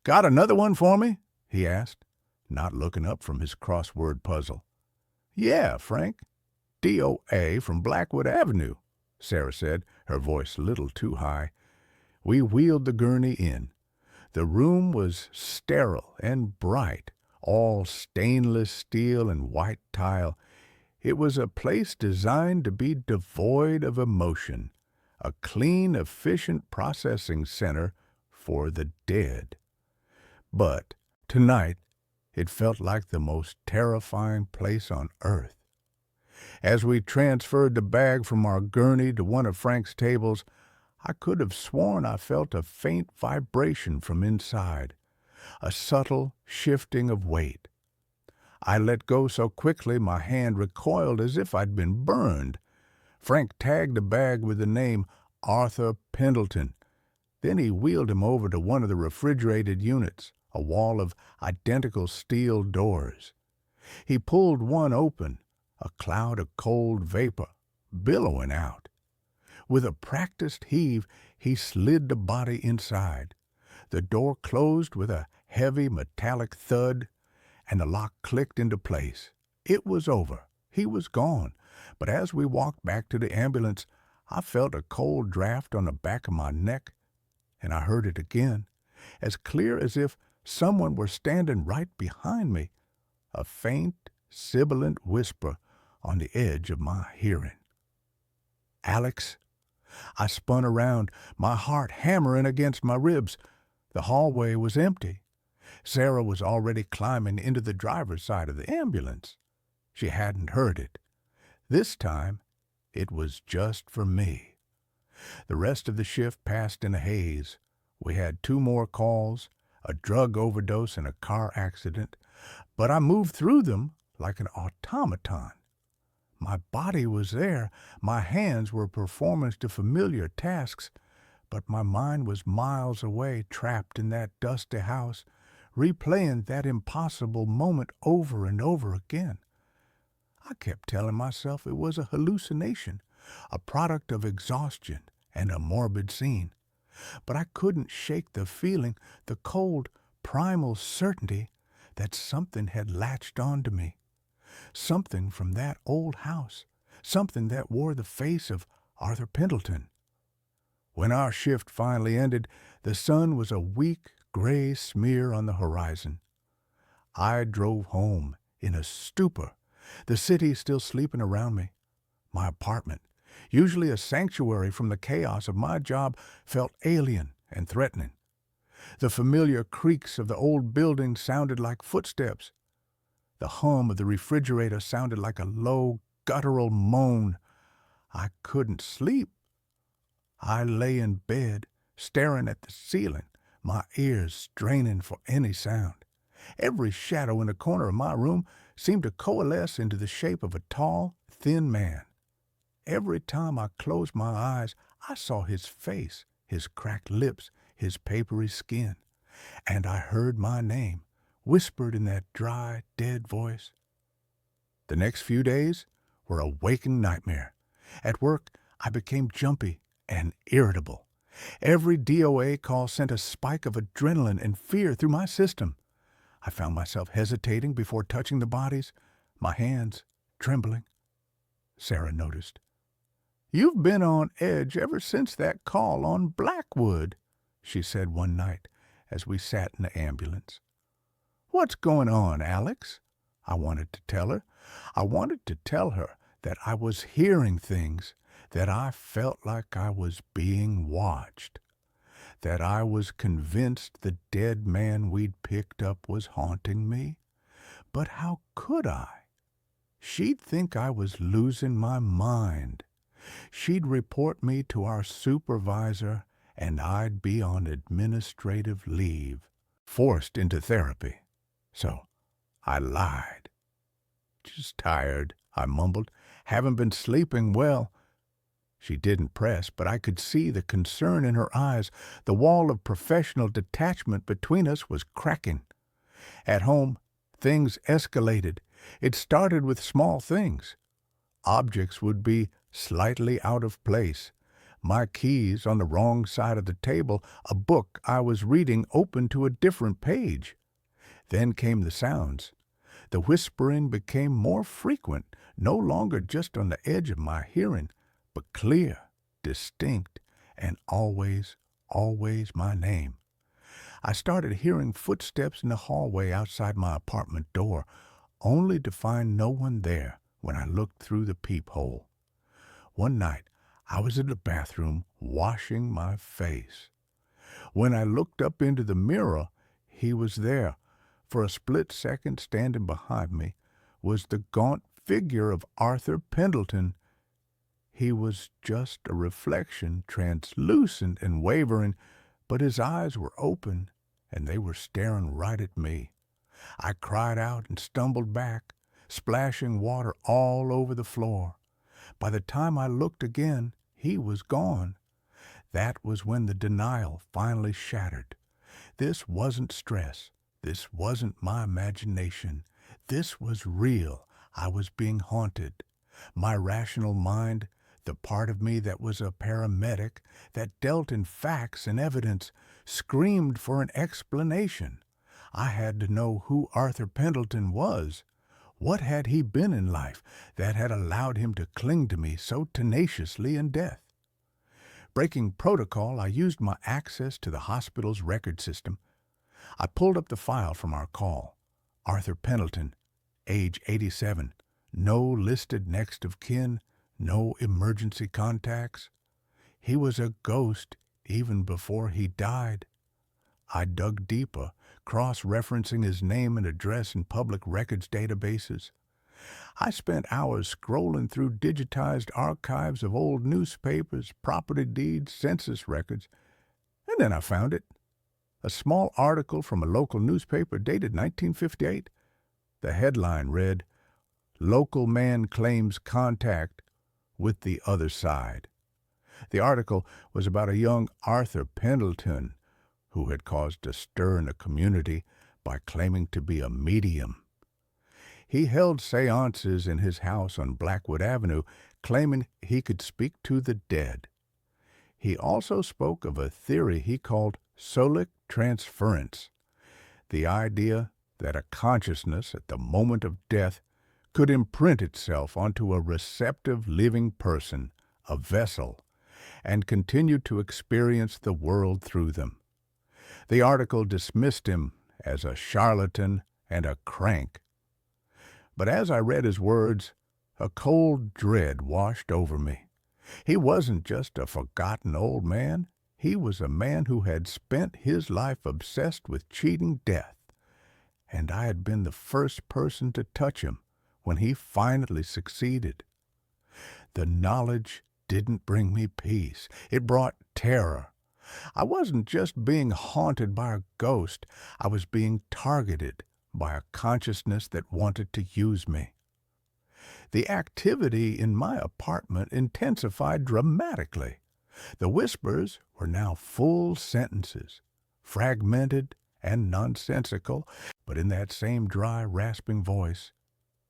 "Got another one for me?" he asked, not looking up from his crossword puzzle. "Yeah, Frank. DOA from Blackwood Avenue," Sarah said, her voice a little too high. We wheeled the gurney in. The room was sterile and bright, all stainless steel and white tile. It was a place designed to be devoid of emotion, a clean, efficient processing center for the dead. But tonight, it felt like the most terrifying place on earth. As we transferred the bag from our gurney to one of Frank's tables, I could have sworn I felt a faint vibration from inside, a subtle shifting of weight. I let go so quickly my hand recoiled as if I'd been burned. Frank tagged the bag with the name Arthur Pendleton. Then he wheeled him over to one of the refrigerated units, a wall of identical steel doors. He pulled one open, a cloud of cold vapor billowing out. With a practiced heave, he slid the body inside. The door closed with a heavy metallic thud, and the lock clicked into place. It was over. He was gone. But as we walked back to the ambulance, I felt a cold draft on the back of my neck, and I heard it again, as clear as if someone were standing right behind me, a faint, sibilant whisper on the edge of my hearing. "Alex." I spun around, my heart hammering against my ribs. The hallway was empty. Sarah was already climbing into the driver's side of the ambulance. She hadn't heard it. This time, it was just for me. The rest of the shift passed in a haze. We had 2 more calls, a drug overdose and a car accident, but I moved through them like an automaton. My body was there, my hands were performing the familiar tasks, but my mind was miles away, trapped in that dusty house, replaying that impossible moment over and over again. I kept telling myself it was a hallucination, a product of exhaustion and a morbid scene. But I couldn't shake the feeling, the cold, primal certainty that something had latched onto me. Something from that old house, something that wore the face of Arthur Pendleton. When our shift finally ended, the sun was a weak, gray smear on the horizon. I drove home in a stupor, the city still sleeping around me. My apartment, usually a sanctuary from the chaos of my job, felt alien and threatening. The familiar creaks of the old building sounded like footsteps. The hum of the refrigerator sounded like a low, guttural moan. I couldn't sleep. I lay in bed, staring at the ceiling, my ears straining for any sound. Every shadow in the corner of my room seemed to coalesce into the shape of a tall, thin man. Every time I closed my eyes, I saw his face, his cracked lips, his papery skin, and I heard my name, whispered in that dry, dead voice. The next few days were a waking nightmare. At work, I became jumpy and irritable. Every DOA call sent a spike of adrenaline and fear through my system. I found myself hesitating before touching the bodies, my hands trembling. Sarah noticed. "You've been on edge ever since that call on Blackwood," she said one night as we sat in the ambulance. "What's going on, Alex?" I wanted to tell her. I wanted to tell her that I was hearing things, that I felt like I was being watched, that I was convinced the dead man we'd picked up was haunting me. But how could I? She'd think I was losing my mind. She'd report me to our supervisor, and I'd be on administrative leave, forced into therapy. So I lied. "Just tired," I mumbled. "Haven't been sleeping well." She didn't press, but I could see the concern in her eyes. The wall of professional detachment between us was cracking. At home, things escalated. It started with small things. Objects would be slightly out of place. My keys on the wrong side of the table, a book I was reading open to a different page. Then came the sounds. The whispering became more frequent, no longer just on the edge of my hearing, but clear, distinct, and always, always my name. I started hearing footsteps in the hallway outside my apartment door, only to find no one there when I looked through the peephole. One night, I was in the bathroom washing my face. When I looked up into the mirror, he was there. For a split second, standing behind me, was the gaunt figure of Arthur Pendleton. He was just a reflection, translucent and wavering, but his eyes were open, and they were staring right at me. I cried out and stumbled back, splashing water all over the floor. By the time I looked again, he was gone. That was when the denial finally shattered. This wasn't stress. This wasn't my imagination. This was real. I was being haunted. My rational mind, the part of me that was a paramedic, that dealt in facts and evidence, screamed for an explanation. I had to know who Arthur Pendleton was. What had he been in life that had allowed him to cling to me so tenaciously in death? Breaking protocol, I used my access to the hospital's record system. I pulled up the file from our call. Arthur Pendleton, age 87, no listed next of kin, no emergency contacts. He was a ghost even before he died. I dug deeper, cross-referencing his name and address in public records databases. I spent hours scrolling through digitized archives of old newspapers, property deeds, census records, and then I found it. A small article from a local newspaper dated 1958. The headline read, "Local Man Claims Contact with the Other Side." The article was about a young Arthur Pendleton who had caused a stir in the community by claiming to be a medium. He held seances in his house on Blackwood Avenue, claiming he could speak to the dead. He also spoke of a theory he called solic transference, the idea that a consciousness at the moment of death could imprint itself onto a receptive living person, a vessel, and continue to experience the world through them. The article dismissed him as a charlatan and a crank. But as I read his words, a cold dread washed over me. He wasn't just a forgotten old man. He was a man who had spent his life obsessed with cheating death. And I had been the first person to touch him when he finally succeeded. The knowledge didn't bring me peace. It brought terror. I wasn't just being haunted by a ghost. I was being targeted by a consciousness that wanted to use me. The activity in my apartment intensified dramatically. The whispers were now full sentences, fragmented and nonsensical, but in that same dry, rasping voice.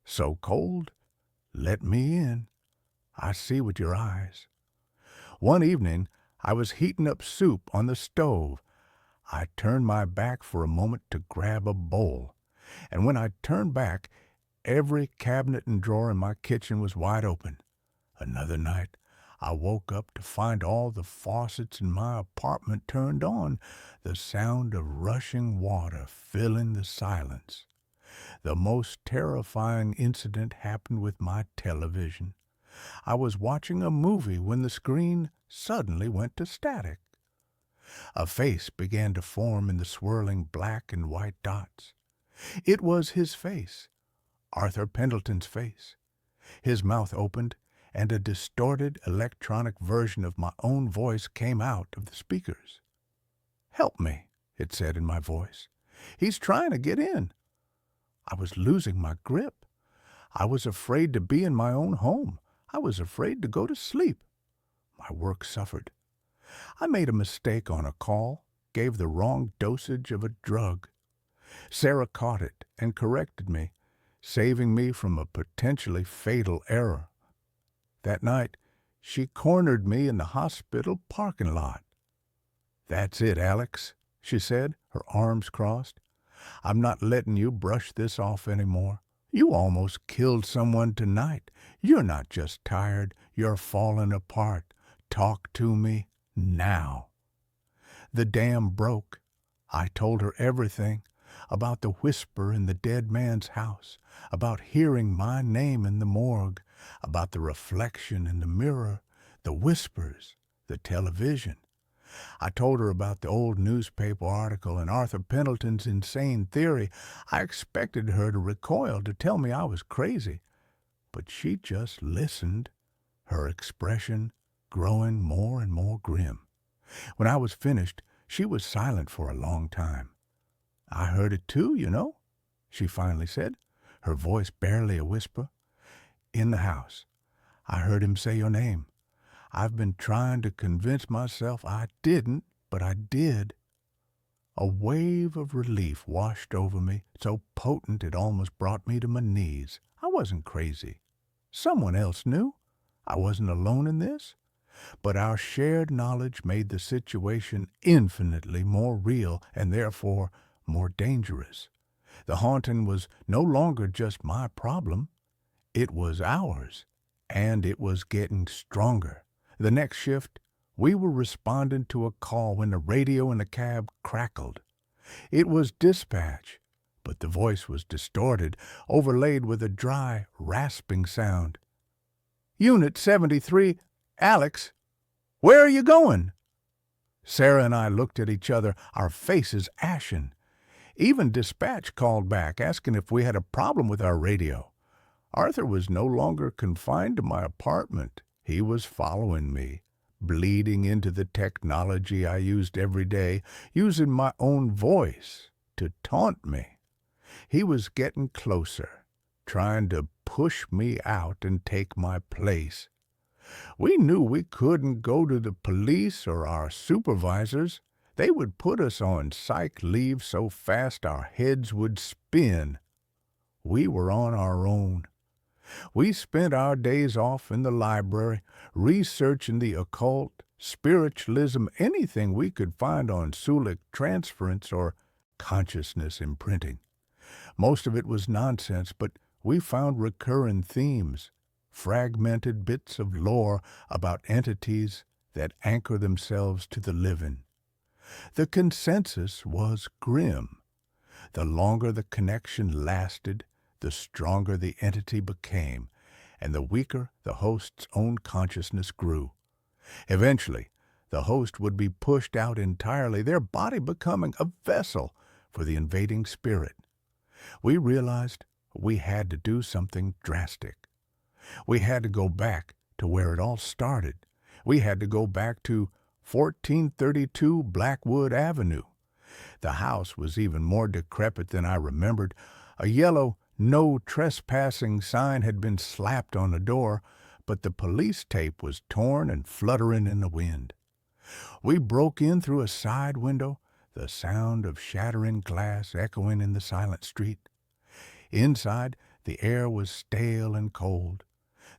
"So cold? Let me in. I see with your eyes." One evening, I was heating up soup on the stove. I turned my back for a moment to grab a bowl. And when I turned back, every cabinet and drawer in my kitchen was wide open. Another night, I woke up to find all the faucets in my apartment turned on, the sound of rushing water filling the silence. The most terrifying incident happened with my television. I was watching a movie when the screen suddenly went to static. A face began to form in the swirling black and white dots. It was his face, Arthur Pendleton's face. His mouth opened, and a distorted electronic version of my own voice came out of the speakers. "Help me," it said in my voice. "He's trying to get in." I was losing my grip. I was afraid to be in my own home. I was afraid to go to sleep. My work suffered. I made a mistake on a call, gave the wrong dosage of a drug. Sarah caught it and corrected me, saving me from a potentially fatal error. That night, she cornered me in the hospital parking lot. "That's it, Alex," she said, her arms crossed. "I'm not letting you brush this off anymore. You almost killed someone tonight. You're not just tired, you're falling apart. Talk to me now." The dam broke. I told her everything, about the whisper in the dead man's house, about hearing my name in the morgue, about the reflection in the mirror, the whispers, the television. I told her about the old newspaper article and Arthur Pendleton's insane theory. I expected her to recoil, to tell me I was crazy. but she just listened, her expression growing more and more grim. When I was finished, she was silent for a long time. "I heard it too, you know," she finally said, her voice barely a whisper. "In the house. I heard him say your name. I've been trying to convince myself I didn't, but I did." A wave of relief washed over me, so potent it almost brought me to my knees. I wasn't crazy. Someone else knew. I wasn't alone in this. But our shared knowledge made the situation infinitely more real and therefore more dangerous. The haunting was no longer just my problem. It was ours, and it was getting stronger. The next shift, we were responding to a call when the radio in the cab crackled. It was dispatch, but the voice was distorted, overlaid with a dry, rasping sound. "Unit 73, Alex, where are you going?" Sarah and I looked at each other, our faces ashen. Even dispatch called back, asking if we had a problem with our radio. Arthur was no longer confined to my apartment. He was following me, bleeding into the technology I used every day, using my own voice to taunt me. He was getting closer, trying to push me out and take my place. We knew we couldn't go to the police or our supervisors. They would put us on psych leave so fast our heads would spin. We were on our own. We spent our days off in the library, researching the occult, spiritualism, anything we could find on Sulik transference or consciousness imprinting. Most of it was nonsense, but we found recurring themes, fragmented bits of lore about entities that anchor themselves to the living. The consensus was grim. The longer the connection lasted, the stronger the entity became, and the weaker the host's own consciousness grew. Eventually, the host would be pushed out entirely, their body becoming a vessel for the invading spirit. We realized we had to do something drastic. We had to go back to where it all started. We had to go back to 1432 Blackwood Avenue. The house was even more decrepit than I remembered. A yellow "No Trespassing" sign had been slapped on the door, but the police tape was torn and fluttering in the wind. We broke in through a side window, the sound of shattering glass echoing in the silent street. Inside, the air was stale and cold.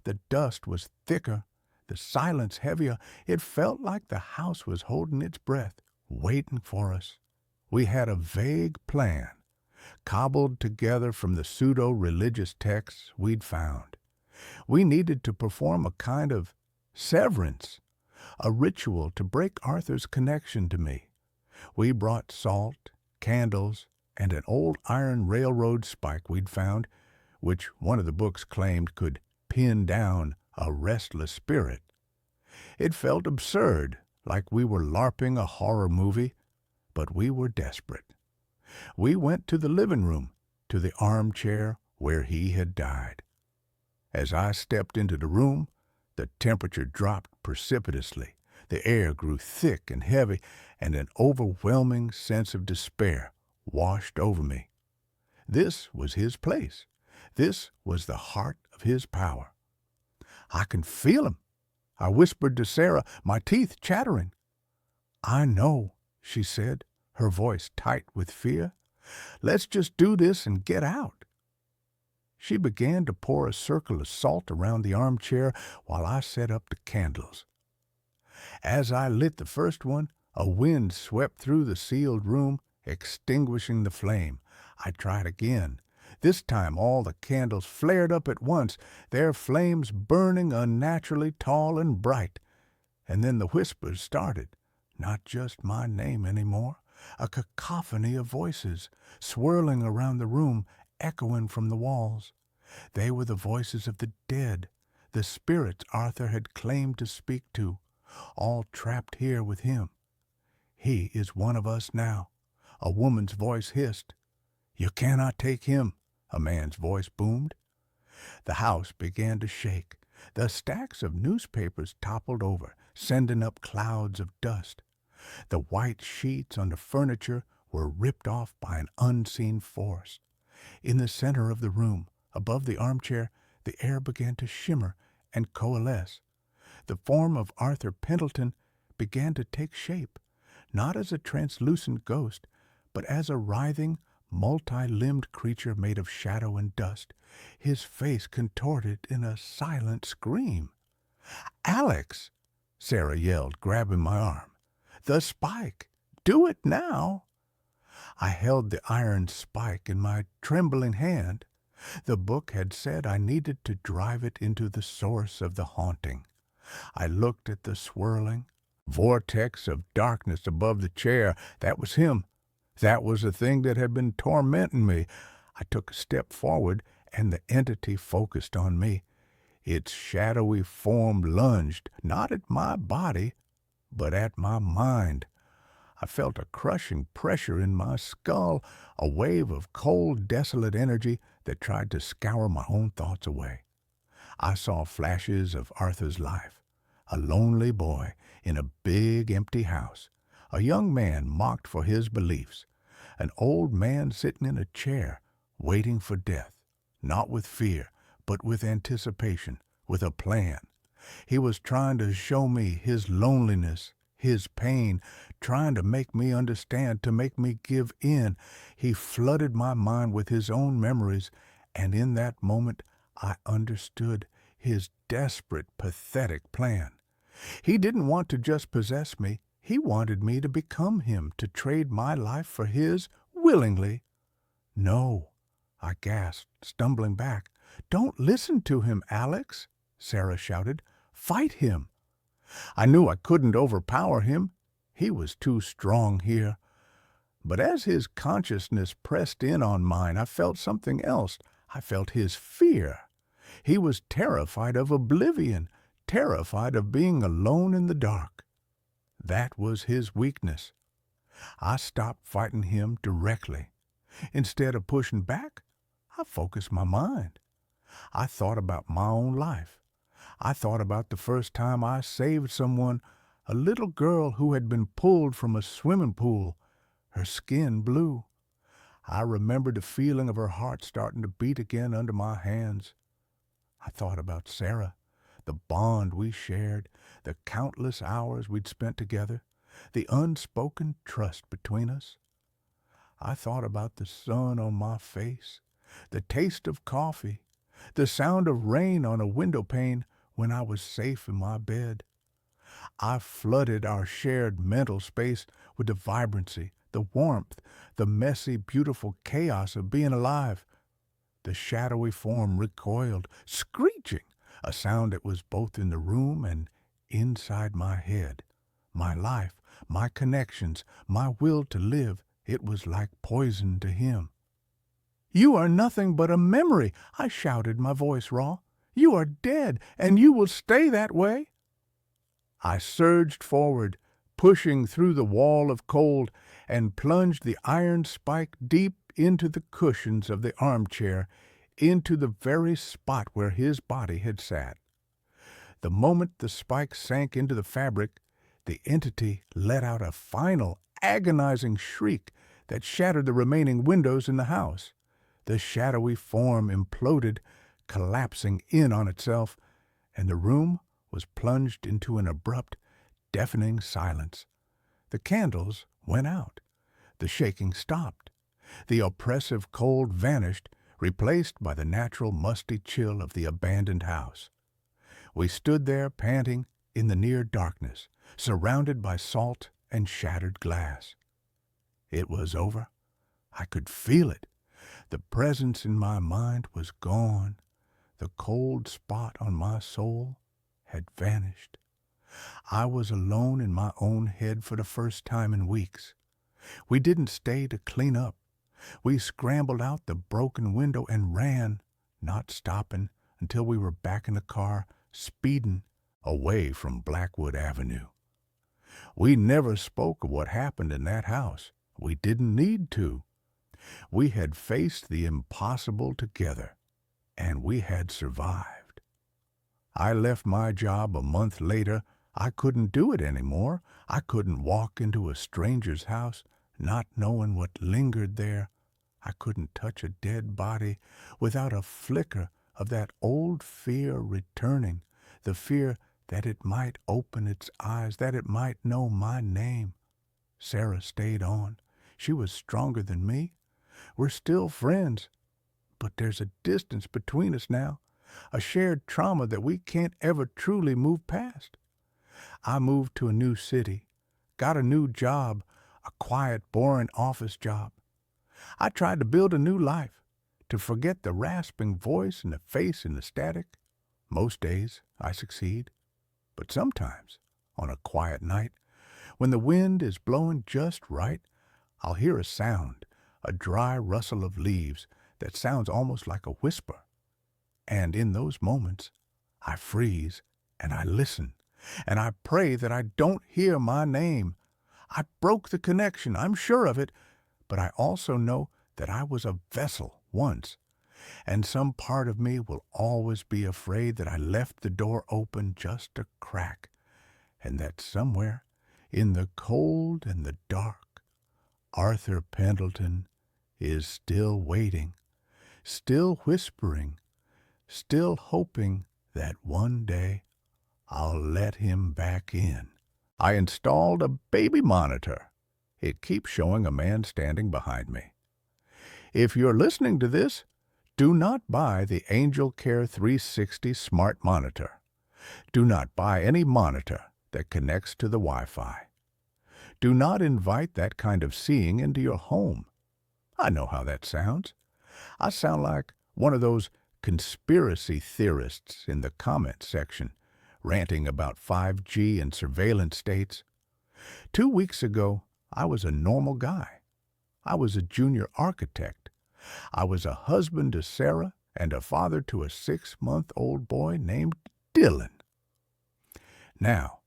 The dust was thicker, the silence heavier. It felt like the house was holding its breath, waiting for us. We had a vague plan, cobbled together from the pseudo-religious texts we'd found. We needed to perform a kind of severance, a ritual to break Arthur's connection to me. We brought salt, candles, and an old iron railroad spike we'd found, which one of the books claimed could pin down a restless spirit. It felt absurd, like we were LARPing a horror movie, but we were desperate. We went to the living room, to the armchair where he had died. As I stepped into the room, the temperature dropped precipitously. The air grew thick and heavy, and an overwhelming sense of despair washed over me. This was his place. This was the heart of his power. "I can feel him," I whispered to Sarah, my teeth chattering. "I know," she said, her voice tight with fear. "Let's just do this and get out." She began to pour a circle of salt around the armchair while I set up the candles. As I lit the first one, a wind swept through the sealed room, extinguishing the flame. I tried again. This time all the candles flared up at once, their flames burning unnaturally tall and bright. And then the whispers started, not just my name anymore, a cacophony of voices, swirling around the room, echoing from the walls. They were the voices of the dead, the spirits Arthur had claimed to speak to, all trapped here with him. "He is one of us now," a woman's voice hissed. "You cannot take him," a man's voice boomed. The house began to shake. The stacks of newspapers toppled over, sending up clouds of dust. The white sheets on the furniture were ripped off by an unseen force. In the center of the room, above the armchair, the air began to shimmer and coalesce. The form of Arthur Pendleton began to take shape, not as a translucent ghost, but as a writhing, multi-limbed creature made of shadow and dust, his face contorted in a silent scream. "Alex!" Sarah yelled, grabbing my arm. "The spike! Do it now!" I held the iron spike in my trembling hand. The book had said I needed to drive it into the source of the haunting. I looked at the swirling vortex of darkness above the chair. That was him. That was the thing that had been tormenting me. I took a step forward, and the entity focused on me. Its shadowy form lunged, not at my body, but at my mind. I felt a crushing pressure in my skull, a wave of cold, desolate energy that tried to scour my own thoughts away. I saw flashes of Arthur's life. A lonely boy in a big, empty house. A young man mocked for his beliefs. An old man sitting in a chair, waiting for death. Not with fear, but with anticipation, with a plan. He was trying to show me his loneliness, his pain, trying to make me understand, to make me give in. He flooded my mind with his own memories, and in that moment I understood his desperate, pathetic plan. He didn't want to just possess me. He wanted me to become him, to trade my life for his willingly. "No," I gasped, stumbling back. "Don't listen to him, Alex," Sarah shouted. "Fight him." I knew I couldn't overpower him. He was too strong here. But as his consciousness pressed in on mine, I felt something else. I felt his fear. He was terrified of oblivion, terrified of being alone in the dark. That was his weakness. I stopped fighting him directly. Instead of pushing back, I focused my mind. I thought about my own life. I thought about the first time I saved someone, a little girl who had been pulled from a swimming pool, her skin blue. I remembered the feeling of her heart starting to beat again under my hands. I thought about Sarah, the bond we shared, the countless hours we'd spent together, the unspoken trust between us. I thought about the sun on my face, the taste of coffee, the sound of rain on a window pane when I was safe in my bed. I flooded our shared mental space with the vibrancy, the warmth, the messy, beautiful chaos of being alive. The shadowy form recoiled, screeching, a sound that was both in the room and inside my head. My life, my connections, my will to live, it was like poison to him. "You are nothing but a memory," I shouted, my voice raw. "You are dead, and you will stay that way." I surged forward, pushing through the wall of cold, and plunged the iron spike deep into the cushions of the armchair, into the very spot where his body had sat. The moment the spike sank into the fabric, the entity let out a final, agonizing shriek that shattered the remaining windows in the house. The shadowy form imploded, collapsing in on itself, and the room was plunged into an abrupt, deafening silence. The candles went out. The shaking stopped. The oppressive cold vanished, replaced by the natural musty chill of the abandoned house. We stood there panting in the near darkness, surrounded by salt and shattered glass. It was over. I could feel it. The presence in my mind was gone. The cold spot on my soul had vanished. I was alone in my own head for the first time in weeks. We didn't stay to clean up. We scrambled out the broken window and ran, not stopping until we were back in the car, speeding away from Blackwood Avenue. We never spoke of what happened in that house. We didn't need to. We had faced the impossible together, and we had survived. I left my job a month later. I couldn't do it anymore. I couldn't walk into a stranger's house, not knowing what lingered there. I couldn't touch a dead body without a flicker of that old fear returning, the fear that it might open its eyes, that it might know my name. Sarah stayed on. She was stronger than me. We're still friends, but there's a distance between us now, a shared trauma that we can't ever truly move past. I moved to a new city, got a new job, a quiet, boring office job. I tried to build a new life, to forget the rasping voice and the face and the static. Most days I succeed, but sometimes, on a quiet night, when the wind is blowing just right, I'll hear a sound, a dry rustle of leaves that sounds almost like a whisper. And in those moments, I freeze and I listen, and I pray that I don't hear my name. I broke the connection, I'm sure of it, but I also know that I was a vessel once, and some part of me will always be afraid that I left the door open just a crack, and that somewhere, in the cold and the dark, Arthur Pendleton is still waiting, still whispering, still hoping that one day I'll let him back in. I installed a baby monitor. It keeps showing a man standing behind me. If you're listening to this, do not buy the Angel Care 360 smart monitor. Do not buy any monitor that connects to the Wi-Fi. Do not invite that kind of seeing into your home. I know how that sounds. I sound like one of those conspiracy theorists in the comment section, ranting about 5G and surveillance states. 2 weeks ago, I was a normal guy. I was a junior architect. I was a husband to Sarah and a father to a 6-month-old boy named Dylan. Now,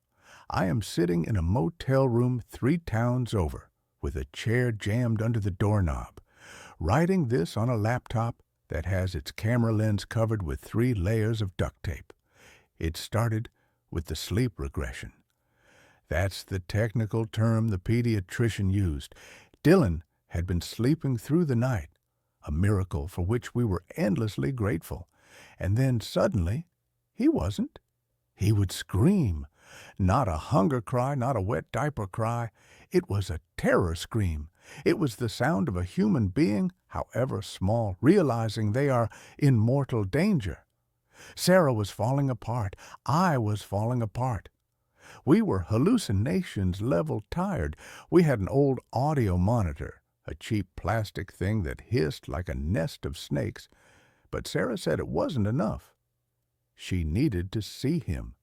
I am sitting in a motel room 3 towns over, with a chair jammed under the doorknob, writing this on a laptop that has its camera lens covered with 3 layers of duct tape. It started with the sleep regression. That's the technical term the pediatrician used. Dylan had been sleeping through the night, a miracle for which we were endlessly grateful. And then suddenly, he wasn't. He would scream. Not a hunger cry, not a wet diaper cry. It was a terror scream. It was the sound of a human being, however small, realizing they are in mortal danger. Sarah was falling apart. I was falling apart. We were hallucinations level tired. We had an old audio monitor, a cheap plastic thing that hissed like a nest of snakes, but Sarah said it wasn't enough. She needed to see him.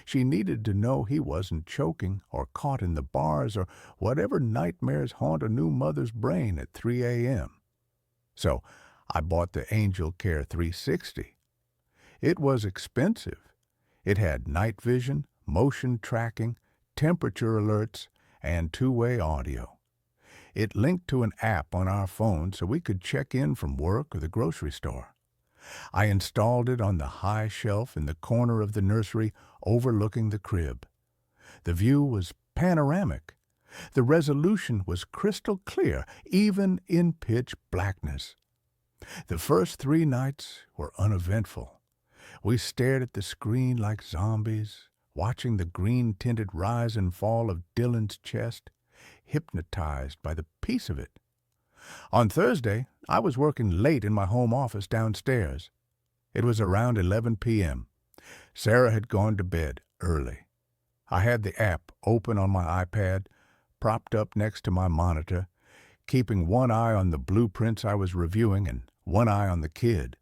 She needed to know he wasn't choking or caught in the bars or whatever nightmares haunt a new mother's brain at 3 a.m. So I bought the Angel Care 360. It was expensive. It had night vision, motion tracking, temperature alerts, and 2-way audio. It linked to an app on our phone so we could check in from work or the grocery store. I installed it on the high shelf in the corner of the nursery overlooking the crib. The view was panoramic. The resolution was crystal clear, even in pitch blackness. The first 3 nights were uneventful. We stared at the screen like zombies, watching the green-tinted rise and fall of Dylan's chest, hypnotized by the peace of it. On Thursday, I was working late in my home office downstairs. It was around 11 p.m. Sarah had gone to bed early. I had the app open on my iPad, propped up next to my monitor, keeping one eye on the blueprints I was reviewing and one eye on the kid.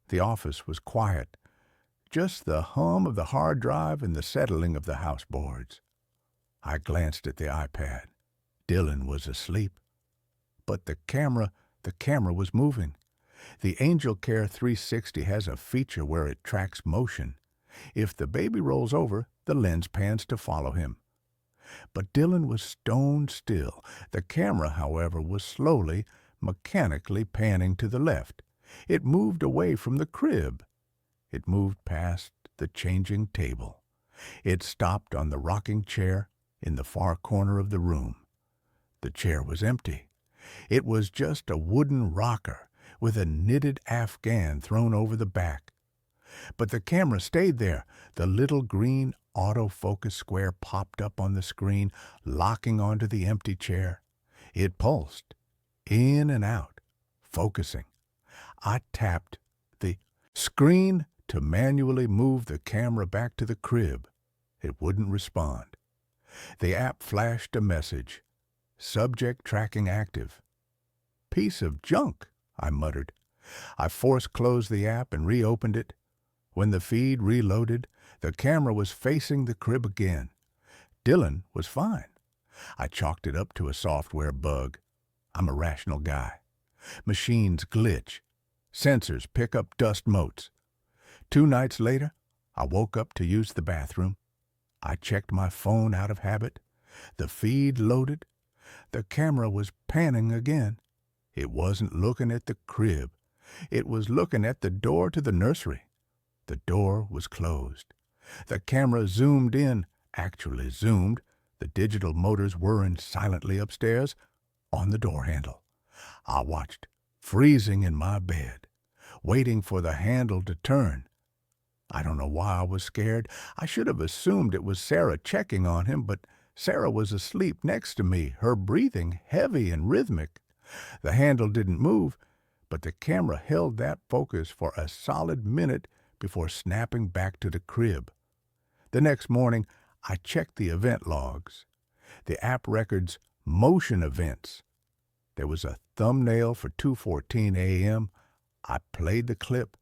The office was quiet, just the hum of the hard drive and the settling of the house boards. I glanced at the iPad. Dylan was asleep. But the camera was moving. The Angel Care 360 has a feature where it tracks motion. If the baby rolls over, the lens pans to follow him. But Dylan was stone still. The camera, however, was slowly, mechanically panning to the left. It moved away from the crib. It moved past the changing table. It stopped on the rocking chair in the far corner of the room. The chair was empty. It was just a wooden rocker with a knitted afghan thrown over the back. But the camera stayed there. The little green autofocus square popped up on the screen, locking onto the empty chair. It pulsed, in and out, focusing. I tapped the screen to manually move the camera back to the crib. It wouldn't respond. The app flashed a message. Subject tracking active. Piece of junk, I muttered. I force-closed the app and reopened it. When the feed reloaded, the camera was facing the crib again. Dylan was fine. I chalked it up to a software bug. I'm a rational guy. Machines glitch. Sensors pick up dust motes. 2 nights later, I woke up to use the bathroom. I checked my phone out of habit. The feed loaded. The camera was panning again. It wasn't looking at the crib. It was looking at the door to the nursery. The door was closed. The camera zoomed in, actually zoomed. The digital motors whirring silently upstairs on the door handle. I watched, freezing in my bed, waiting for the handle to turn. I don't know why I was scared. I should have assumed it was Sarah checking on him, but Sarah was asleep next to me, her breathing heavy and rhythmic. The handle didn't move, but the camera held that focus for a solid minute before snapping back to the crib. The next morning, I checked the event logs. The app records motion events. There was a thumbnail for 2:14 a.m. I played the clip.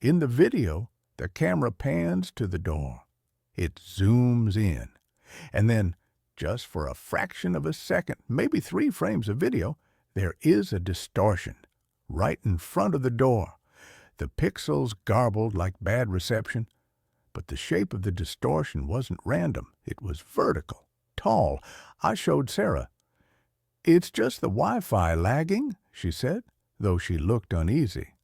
In the video, the camera pans to the door. It zooms in. And then, just for a fraction of a second, maybe 3 frames of video, there is a distortion right in front of the door. The pixels garbled like bad reception, but the shape of the distortion wasn't random. It was vertical, tall. I showed Sarah. "It's just the Wi-Fi lagging," she said, though she looked uneasy.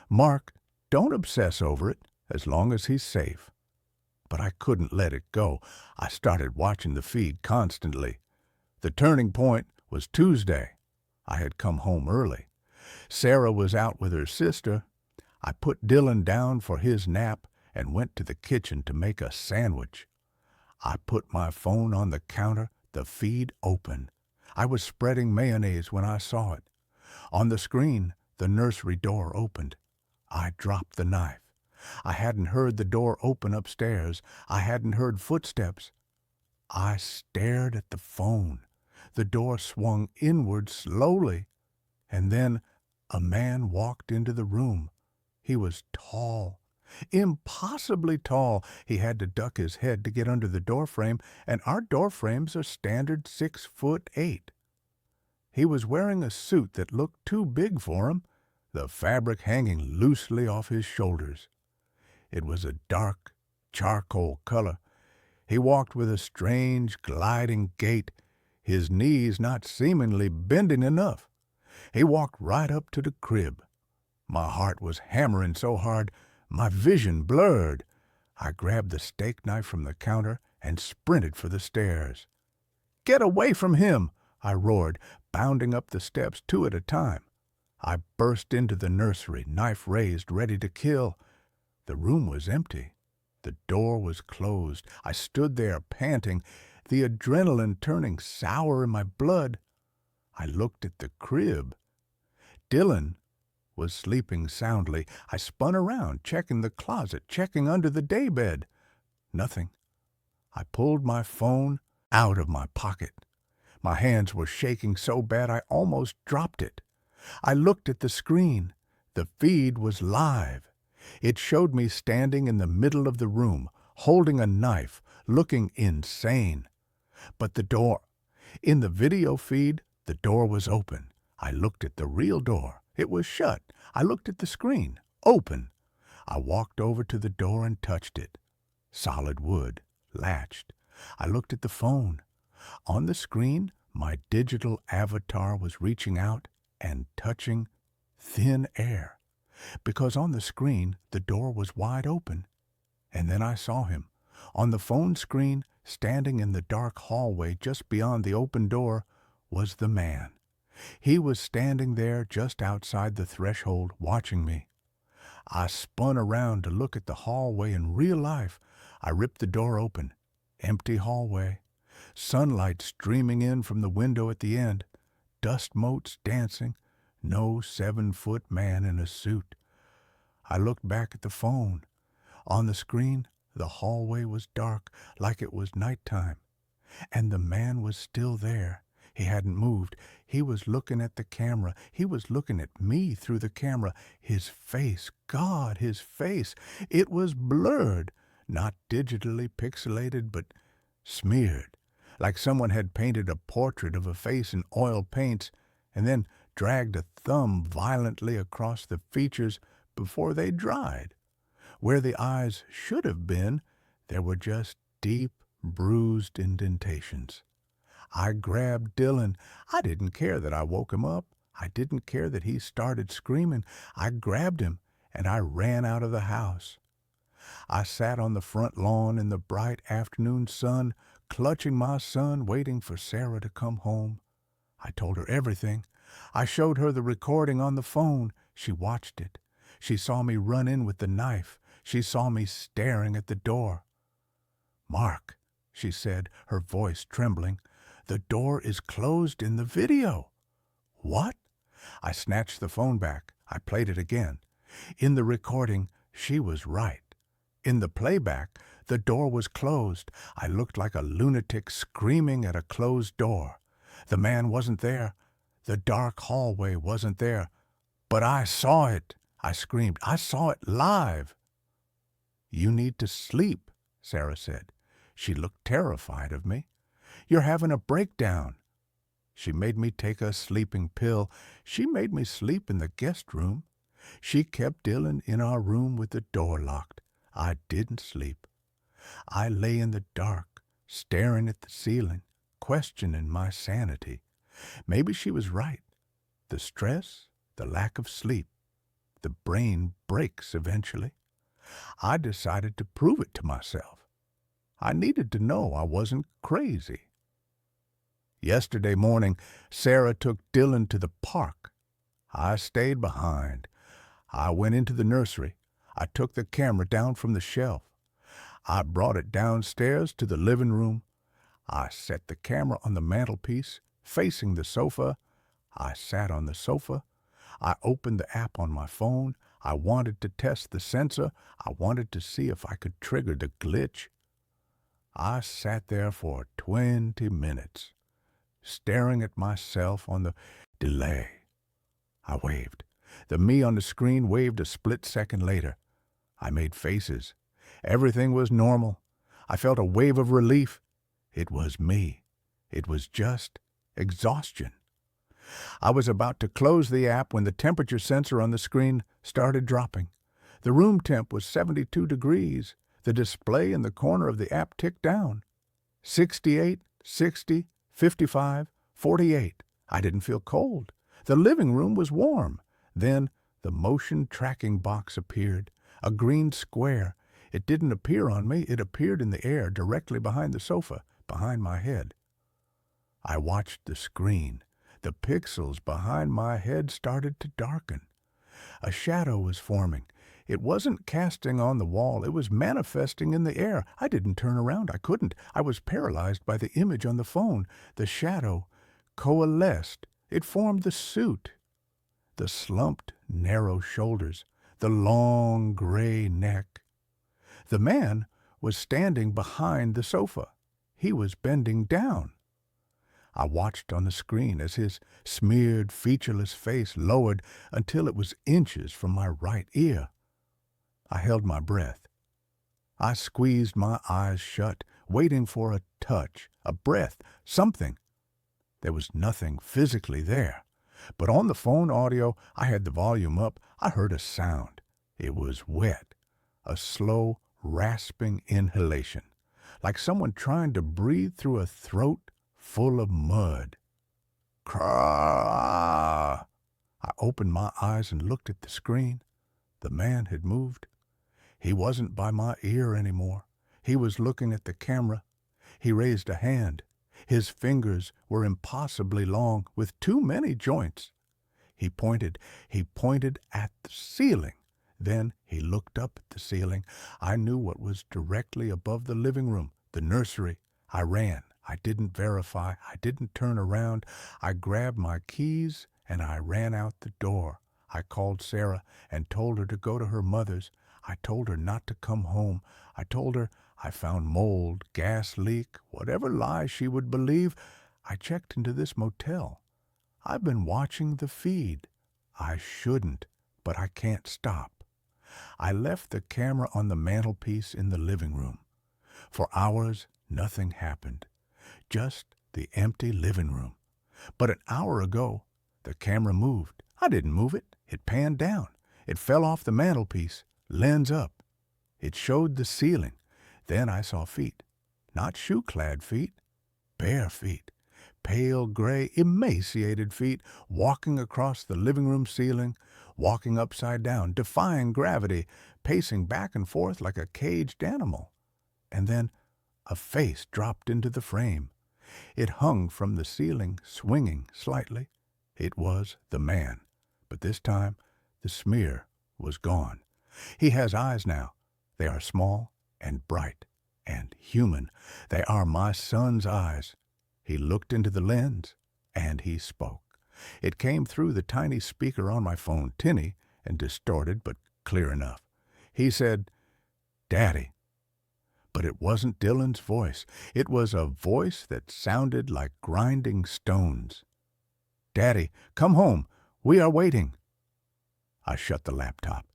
"Mark, don't obsess over it, as long as he's safe." But I couldn't let it go. I started watching the feed constantly. The turning point was Tuesday. I had come home early. Sarah was out with her sister. I put Dylan down for his nap and went to the kitchen to make a sandwich. I put my phone on the counter, the feed open. I was spreading mayonnaise when I saw it. On the screen, the nursery door opened. I dropped the knife. I hadn't heard the door open upstairs. I hadn't heard footsteps. I stared at the phone. The door swung inward slowly, and then a man walked into the room. He was tall, impossibly tall. He had to duck his head to get under the doorframe, and our doorframes are standard 6'8". He was wearing a suit that looked too big for him, the fabric hanging loosely off his shoulders. It was a dark charcoal color. He walked with a strange, gliding gait, his knees not seemingly bending enough. He walked right up to the crib. My heart was hammering so hard, my vision blurred. I grabbed the steak knife from the counter and sprinted for the stairs. "Get away from him!" I roared, bounding up the steps 2 at a time. I burst into the nursery, knife raised, ready to kill. The room was empty. The door was closed. I stood there, panting, the adrenaline turning sour in my blood. I looked at the crib. Dylan was sleeping soundly. I spun around, checking the closet, checking under the daybed. Nothing. I pulled my phone out of my pocket. My hands were shaking so bad I almost dropped it. I looked at the screen. The feed was live. It showed me standing in the middle of the room, holding a knife, looking insane. But the door, in the video feed, the door was open. I looked at the real door. It was shut. I looked at the screen. Open. I walked over to the door and touched it. Solid wood, latched. I looked at the phone. On the screen, my digital avatar was reaching out and touching thin air. because on the screen the door was wide open. And then I saw him. On the phone screen, standing in the dark hallway just beyond the open door, was the man. He was standing there just outside the threshold watching me. I spun around to look at the hallway in real life. I ripped the door open. Empty hallway. Sunlight streaming in from the window at the end. Dust motes dancing. No 7-foot man in a suit. I looked back at the phone. On the screen, the hallway was dark, like it was nighttime. And the man was still there. He hadn't moved. He was looking at the camera. He was looking at me through the camera. His face, God, his face. It was blurred, not digitally pixelated, but smeared, like someone had painted a portrait of a face in oil paints and then dragged a thumb violently across the features before they dried. Where the eyes should have been, there were just deep, bruised indentations. I grabbed Dylan. I didn't care that I woke him up. I didn't care that he started screaming. I grabbed him, and I ran out of the house. I sat on the front lawn in the bright afternoon sun, clutching my son, waiting for Sarah to come home. I told her everything. I showed her the recording on the phone. She watched it. She saw me run in with the knife. She saw me staring at the door. "Mark," she said, her voice trembling, "the door is closed in the video." "What?" I snatched the phone back. I played it again. In the recording, she was right. In the playback, the door was closed. I looked like a lunatic screaming at a closed door. The man wasn't there. The dark hallway wasn't there. But I saw it. I screamed. I saw it live. "You need to sleep," Sarah said. She looked terrified of me. "You're having a breakdown." She made me take a sleeping pill. She made me sleep in the guest room. She kept Dylan in our room with the door locked. I didn't sleep. I lay in the dark, staring at the ceiling, questioning my sanity. Maybe she was right. The stress, the lack of sleep, the brain breaks eventually. I decided to prove it to myself. I needed to know I wasn't crazy. Yesterday morning, Sarah took Dylan to the park. I stayed behind. I went into the nursery. I took the camera down from the shelf. I brought it downstairs to the living room. I set the camera on the mantelpiece, facing the sofa. I sat on the sofa. I opened the app on my phone. I wanted to test the sensor. I wanted to see if I could trigger the glitch. I sat there for 20 minutes, staring at myself on the delay. I waved. The me on the screen waved a split second later. I made faces. Everything was normal. I felt a wave of relief. It was me. It was just exhaustion. I was about to close the app when the temperature sensor on the screen started dropping. The room temp was 72 degrees. The display in the corner of the app ticked down. 68, 60, 55, 48. I didn't feel cold. The living room was warm. Then the motion tracking box appeared, a green square. It didn't appear on me. It appeared in the air directly behind the sofa, behind my head. I watched the screen. The pixels behind my head started to darken. A shadow was forming. It wasn't casting on the wall. It was manifesting in the air. I didn't turn around. I couldn't. I was paralyzed by the image on the phone. The shadow coalesced. It formed the suit. The slumped, narrow shoulders. The long, gray neck. The man was standing behind the sofa. He was bending down. I watched on the screen as his smeared, featureless face lowered until it was inches from my right ear. I held my breath. I squeezed my eyes shut, waiting for a touch, a breath, something. There was nothing physically there. But on the phone audio, I had the volume up. I heard a sound. It was wet, a slow, rasping inhalation, like someone trying to breathe through a throat full of mud. Craw! I opened my eyes and looked at the screen. The man had moved. He wasn't by my ear anymore. He was looking at the camera. He raised a hand. His fingers were impossibly long, with too many joints. He pointed at the ceiling. Then he looked up at the ceiling. I knew what was directly above the living room, the nursery. I ran. I didn't verify. I didn't turn around. I grabbed my keys and I ran out the door. I called Sarah and told her to go to her mother's. I told her not to come home. I told her I found mold, gas leak, whatever lie she would believe. I checked into this motel. I've been watching the feed. I shouldn't, but I can't stop. I left the camera on the mantelpiece in the living room. For hours, nothing happened. Just the empty living room. But an hour ago, the camera moved. I didn't move it. It panned down. It fell off the mantelpiece, lens up. It showed the ceiling. Then I saw feet. Not shoe-clad feet. Bare feet. Pale gray, emaciated feet, walking across the living room ceiling, walking upside down, defying gravity, pacing back and forth like a caged animal. And then a face dropped into the frame. It hung from the ceiling, swinging slightly. It was the man. But this time, the smear was gone. He has eyes now. They are small and bright and human. They are my son's eyes. He looked into the lens, and he spoke. It came through the tiny speaker on my phone, tinny and distorted, but clear enough. He said, "Daddy." But it wasn't Dylan's voice. It was a voice that sounded like grinding stones. "Daddy, come home. We are waiting." I shut the laptop.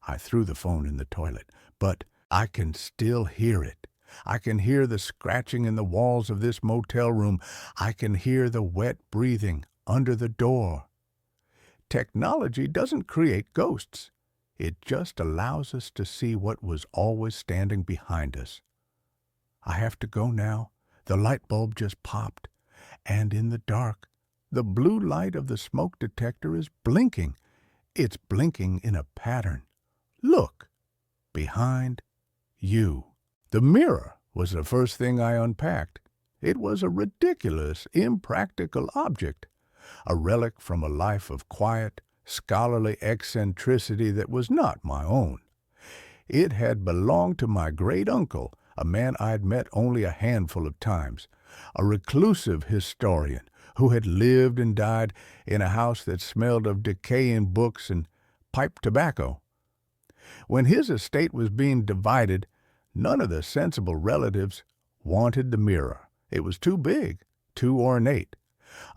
I threw the phone in the toilet, but I can still hear it. I can hear the scratching in the walls of this motel room. I can hear the wet breathing under the door. Technology doesn't create ghosts. It just allows us to see what was always standing behind us. I have to go now. The light bulb just popped. And in the dark, the blue light of the smoke detector is blinking. It's blinking in a pattern. Look! Behind you. The mirror was the first thing I unpacked. It was a ridiculous, impractical object, a relic from a life of quiet, scholarly eccentricity that was not my own. It had belonged to my great-uncle, a man I'd met only a handful of times, a reclusive historian who had lived and died in a house that smelled of decaying books and pipe tobacco. When his estate was being divided, none of the sensible relatives wanted the mirror. It was too big, too ornate.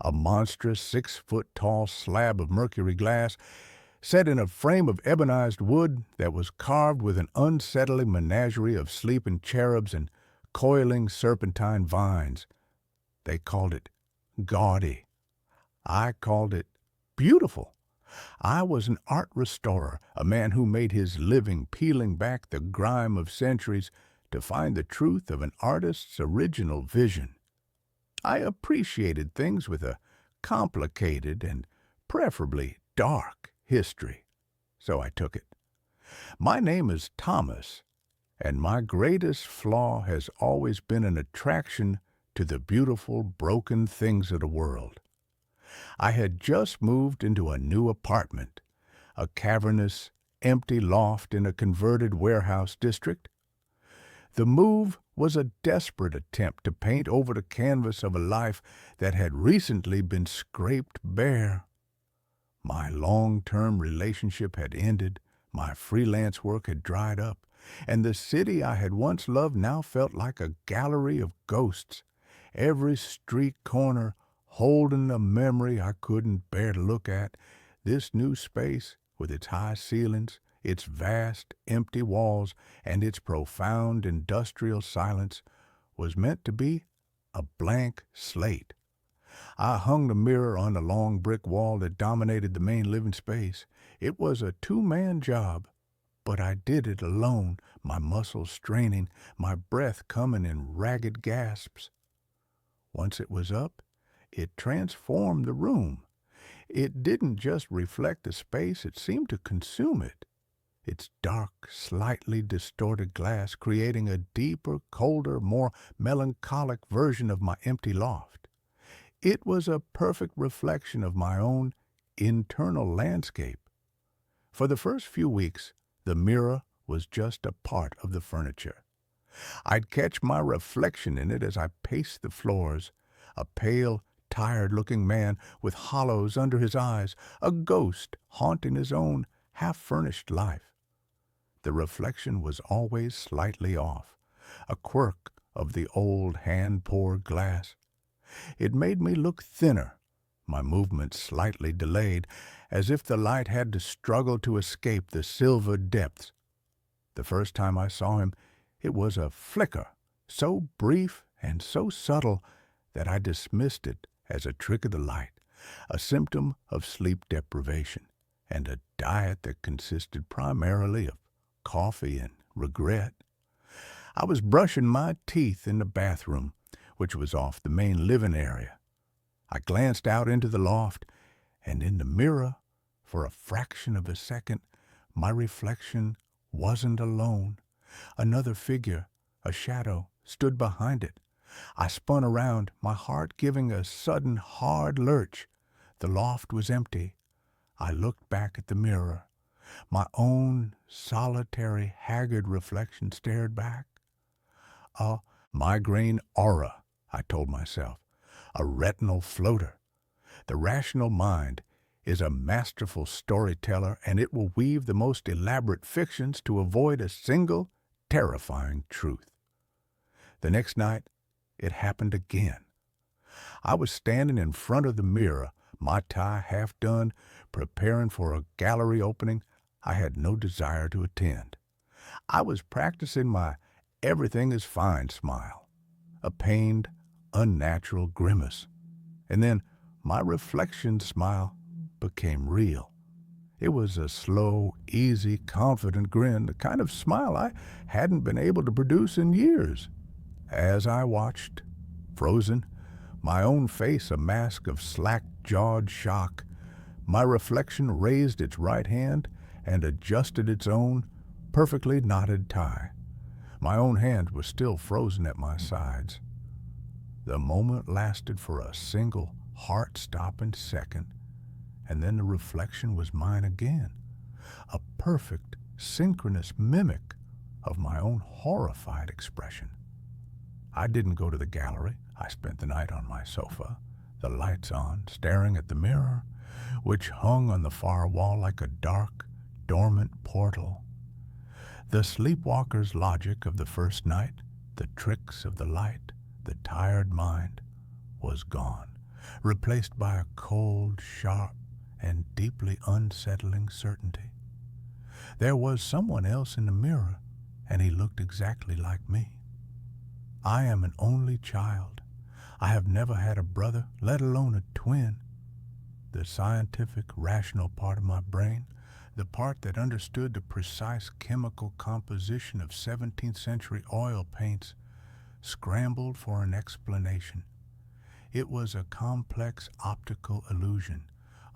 A monstrous 6-foot-tall slab of mercury glass set in a frame of ebonized wood that was carved with an unsettling menagerie of sleeping cherubs and coiling serpentine vines. They called it gaudy. I called it beautiful. I was an art restorer, a man who made his living peeling back the grime of centuries to find the truth of an artist's original vision. I appreciated things with a complicated and preferably dark history, so I took it. My name is Thomas, and my greatest flaw has always been an attraction to the beautiful, broken things of the world. I had just moved into a new apartment, a cavernous, empty loft in a converted warehouse district. The move was a desperate attempt to paint over the canvas of a life that had recently been scraped bare. My long-term relationship had ended, my freelance work had dried up, and the city I had once loved now felt like a gallery of ghosts, every street corner holding a memory I couldn't bear to look at. This new space, with its high ceilings, its vast, empty walls, and its profound industrial silence, was meant to be a blank slate. I hung the mirror on the long brick wall that dominated the main living space. It was a two-man job, but I did it alone, my muscles straining, my breath coming in ragged gasps. Once it was up, it transformed the room. It didn't just reflect the space, it seemed to consume it. its dark, slightly distorted glass creating a deeper, colder, more melancholic version of my empty loft. It was a perfect reflection of my own internal landscape. For the first few weeks, the mirror was just a part of the furniture. I'd catch my reflection in it as I paced the floors, a pale, tired-looking man with hollows under his eyes, a ghost haunting his own half-furnished life. The reflection was always slightly off, a quirk of the old hand-poured glass. It made me look thinner, my movements slightly delayed, as if the light had to struggle to escape the silver depths. The first time I saw him, it was a flicker, so brief and so subtle that I dismissed it as a trick of the light, a symptom of sleep deprivation, and a diet that consisted primarily of coffee and regret. I was brushing my teeth in the bathroom, which was off the main living area. I glanced out into the loft, and in the mirror, for a fraction of a second, my reflection wasn't alone. Another figure, a shadow, stood behind it. I spun around, my heart giving a sudden hard lurch. The loft was empty. I looked back at the mirror. My own solitary, haggard reflection stared back. A migraine aura, I told myself, a retinal floater. The rational mind is a masterful storyteller, and it will weave the most elaborate fictions to avoid a single, terrifying truth. The next night, it happened again. I was standing in front of the mirror, my tie half done, preparing for a gallery opening I had no desire to attend. I was practicing my everything is fine smile, a pained, unnatural grimace. And then my reflection smile became real. It was a slow, easy, confident grin, the kind of smile I hadn't been able to produce in years. As I watched, frozen, my own face a mask of slack-jawed shock, my reflection raised its right hand and adjusted its own perfectly knotted tie. My own hand was still frozen at my sides. The moment lasted for a single heart-stopping second, and then the reflection was mine again, a perfect, synchronous mimic of my own horrified expression. I didn't go to the gallery. I spent the night on my sofa, the lights on, staring at the mirror, which hung on the far wall like a dark, dormant portal. The sleepwalker's logic of the first night, the tricks of the light, the tired mind, was gone, replaced by a cold, sharp, and deeply unsettling certainty. There was someone else in the mirror, and he looked exactly like me. I am an only child. I have never had a brother, let alone a twin. The scientific, rational part of my brain, the part that understood the precise chemical composition of 17th century oil paints, scrambled for an explanation. It was a complex optical illusion,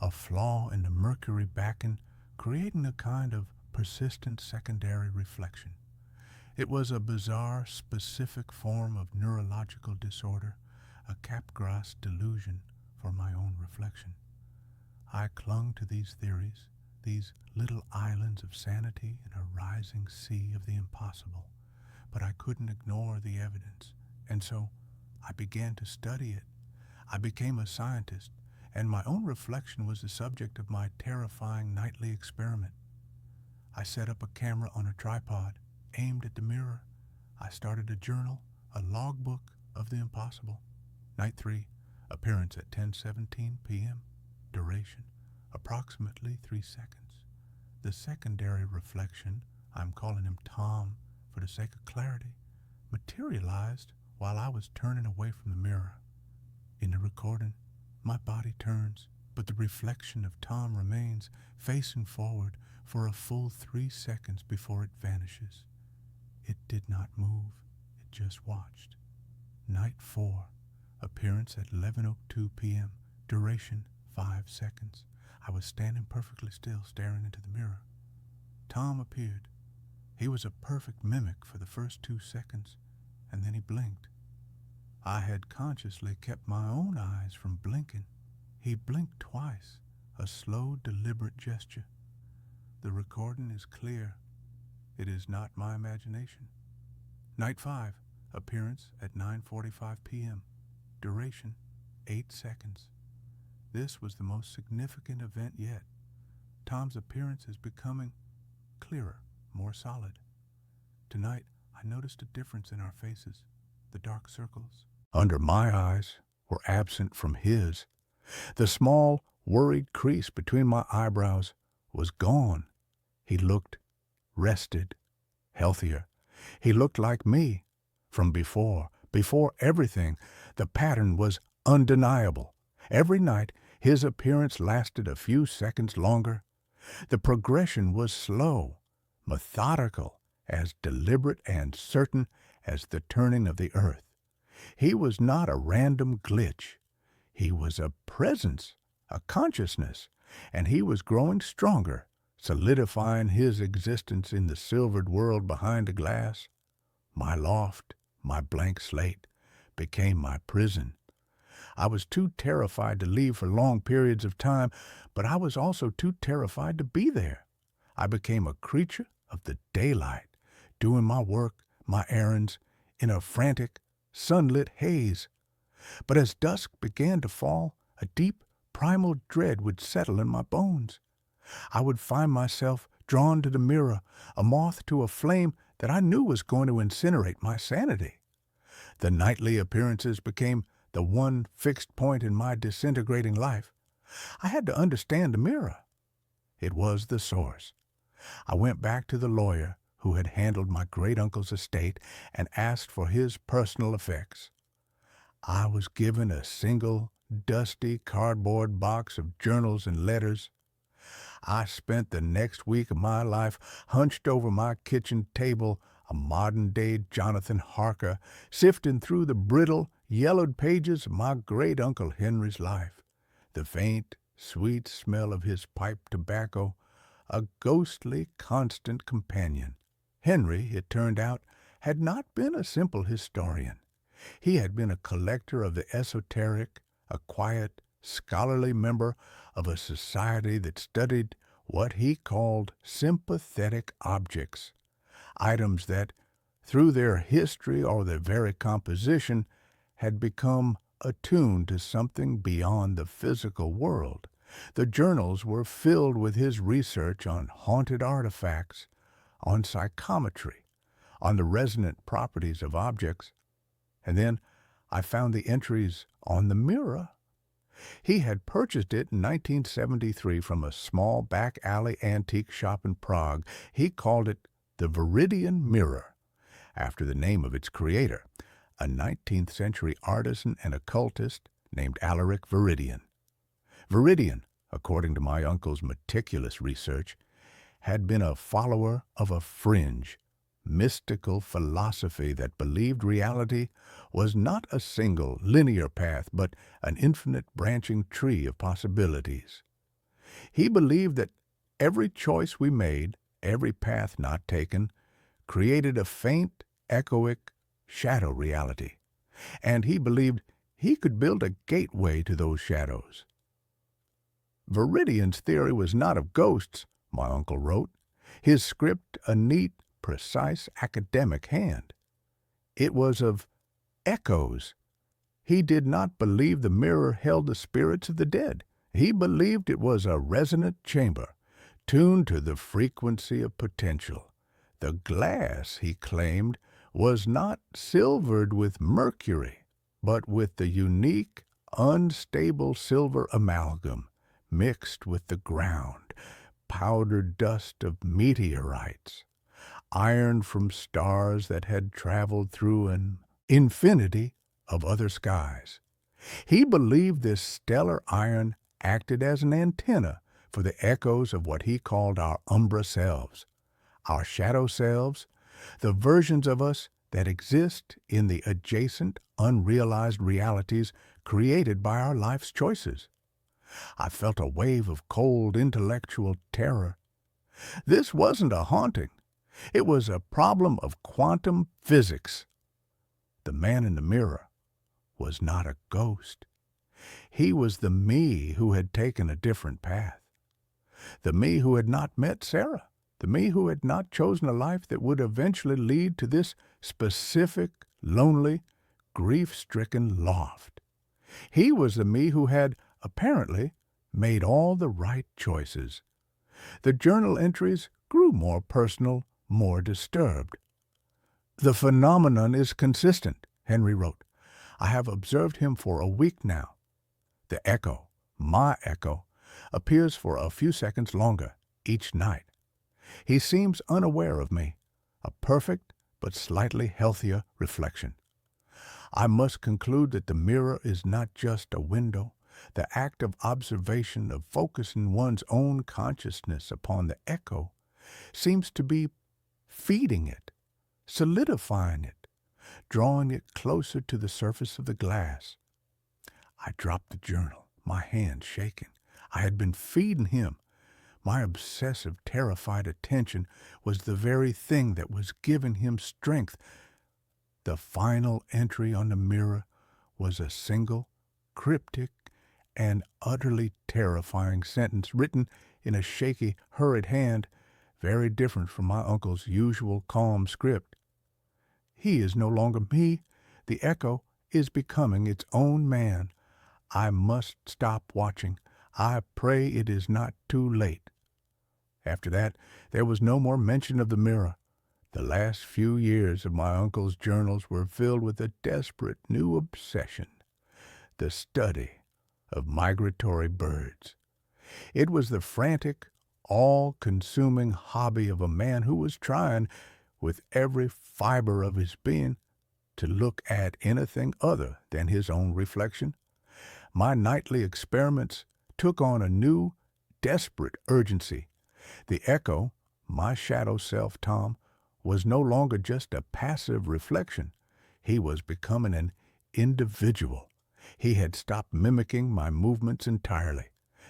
a flaw in the mercury backen, creating a kind of persistent secondary reflection. It was a bizarre, specific form of neurological disorder, a Capgras delusion for my own reflection. I clung to these theories, these little islands of sanity in a rising sea of the impossible, but I couldn't ignore the evidence, and so I began to study it. I became a scientist, and my own reflection was the subject of my terrifying nightly experiment. I set up a camera on a tripod, aimed at the mirror. I started a journal, a logbook of the impossible. Night 3, appearance at 10:17 p.m. Duration, approximately 3 seconds. The secondary reflection, I'm calling him Tom for the sake of clarity, materialized while I was turning away from the mirror. In the recording, my body turns, but the reflection of Tom remains facing forward for a full 3 seconds before it vanishes. It did not move, it just watched. Night 4, appearance at 11:02 p.m., duration 5 seconds. I was standing perfectly still, staring into the mirror. Tom appeared. He was a perfect mimic for the first 2 seconds, and then he blinked. I had consciously kept my own eyes from blinking. He blinked twice, a slow, deliberate gesture. The recording is clear. It is not my imagination. Night 5, appearance at 9:45 p.m. Duration, 8 seconds. This was the most significant event yet. Tom's appearance is becoming clearer, more solid. Tonight, I noticed a difference in our faces. The dark circles under my eyes were absent from his. The small, worried crease between my eyebrows was gone. He looked rested, healthier. He looked like me from before. Before everything, the pattern was undeniable. Every night, his appearance lasted a few seconds longer. The progression was slow, methodical, as deliberate and certain as the turning of the earth. He was not a random glitch. He was a presence, a consciousness, and he was growing stronger, solidifying his existence in the silvered world behind the glass. My loft, my blank slate, became my prison. I was too terrified to leave for long periods of time, but I was also too terrified to be there. I became a creature of the daylight, doing my work, my errands, in a frantic, sunlit haze. But as dusk began to fall, a deep, primal dread would settle in my bones. I would find myself drawn to the mirror, a moth to a flame that I knew was going to incinerate my sanity. The nightly appearances became the one fixed point in my disintegrating life. I had to understand the mirror. It was the source. I went back to the lawyer who had handled my great-uncle's estate and asked for his personal effects. I was given a single, dusty cardboard box of journals and letters. I spent the next week of my life hunched over my kitchen table, a modern-day Jonathan Harker, sifting through the brittle, yellowed pages of my great-uncle Henry's life. The faint, sweet smell of his pipe tobacco, a ghostly, constant companion. Henry, it turned out, had not been a simple historian. He had been a collector of the esoteric, a quiet, scholarly member of a society that studied what he called sympathetic objects, items that, through their history or their very composition, had become attuned to something beyond the physical world. The journals were filled with his research on haunted artifacts, on psychometry, on the resonant properties of objects. And then I found the entries on the mirror. He had purchased it in 1973 from a small back-alley antique shop in Prague. He called it the Viridian Mirror, after the name of its creator, a 19th century artisan and occultist named Alaric Viridian. Viridian, according to my uncle's meticulous research, had been a follower of a fringe, mystical philosophy that believed reality was not a single, linear path, but an infinite branching tree of possibilities. He believed that every choice we made, every path not taken, created a faint, echoic, shadow reality, and he believed he could build a gateway to those shadows. Viridian's theory was not of ghosts, my uncle wrote, his script a neat, precise academic hand. It was of echoes. He did not believe the mirror held the spirits of the dead. He believed it was a resonant chamber, tuned to the frequency of potential. The glass, he claimed, was not silvered with mercury, but with the unique, unstable silver amalgam mixed with the ground, powdered dust of meteorites, iron from stars that had traveled through an infinity of other skies. He believed this stellar iron acted as an antenna for the echoes of what he called our umbra selves, our shadow selves, the versions of us that exist in the adjacent, unrealized realities created by our life's choices. I felt a wave of cold intellectual terror. This wasn't a haunting. It was a problem of quantum physics. The man in the mirror was not a ghost. He was the me who had taken a different path. The me who had not met Sarah. The me who had not chosen a life that would eventually lead to this specific, lonely, grief-stricken loft. He was the me who had, apparently, made all the right choices. The journal entries grew more personal, more disturbed. "The phenomenon is consistent," Henry wrote. "I have observed him for a week now. The echo, my echo, appears for a few seconds longer each night. He seems unaware of me, a perfect but slightly healthier reflection. I must conclude that the mirror is not just a window. The act of observation, of focusing one's own consciousness upon the echo, seems to be feeding it, solidifying it, drawing it closer to the surface of the glass." I dropped the journal, my hand shaking. I had been feeding him. My obsessive, terrified attention was the very thing that was giving him strength. The final entry on the mirror was a single, cryptic, and utterly terrifying sentence written in a shaky, hurried hand, very different from my uncle's usual calm script. "He is no longer me. The echo is becoming its own man. I must stop watching. I pray it is not too late." After that, there was no more mention of the mirror. The last few years of my uncle's journals were filled with a desperate new obsession, the study of migratory birds. It was the frantic, all-consuming hobby of a man who was trying, with every fiber of his being, to look at anything other than his own reflection. My nightly experiments took on a new, desperate urgency. The echo, my shadow self, Tom, was no longer just a passive reflection. He was becoming an individual. He had stopped mimicking my movements entirely.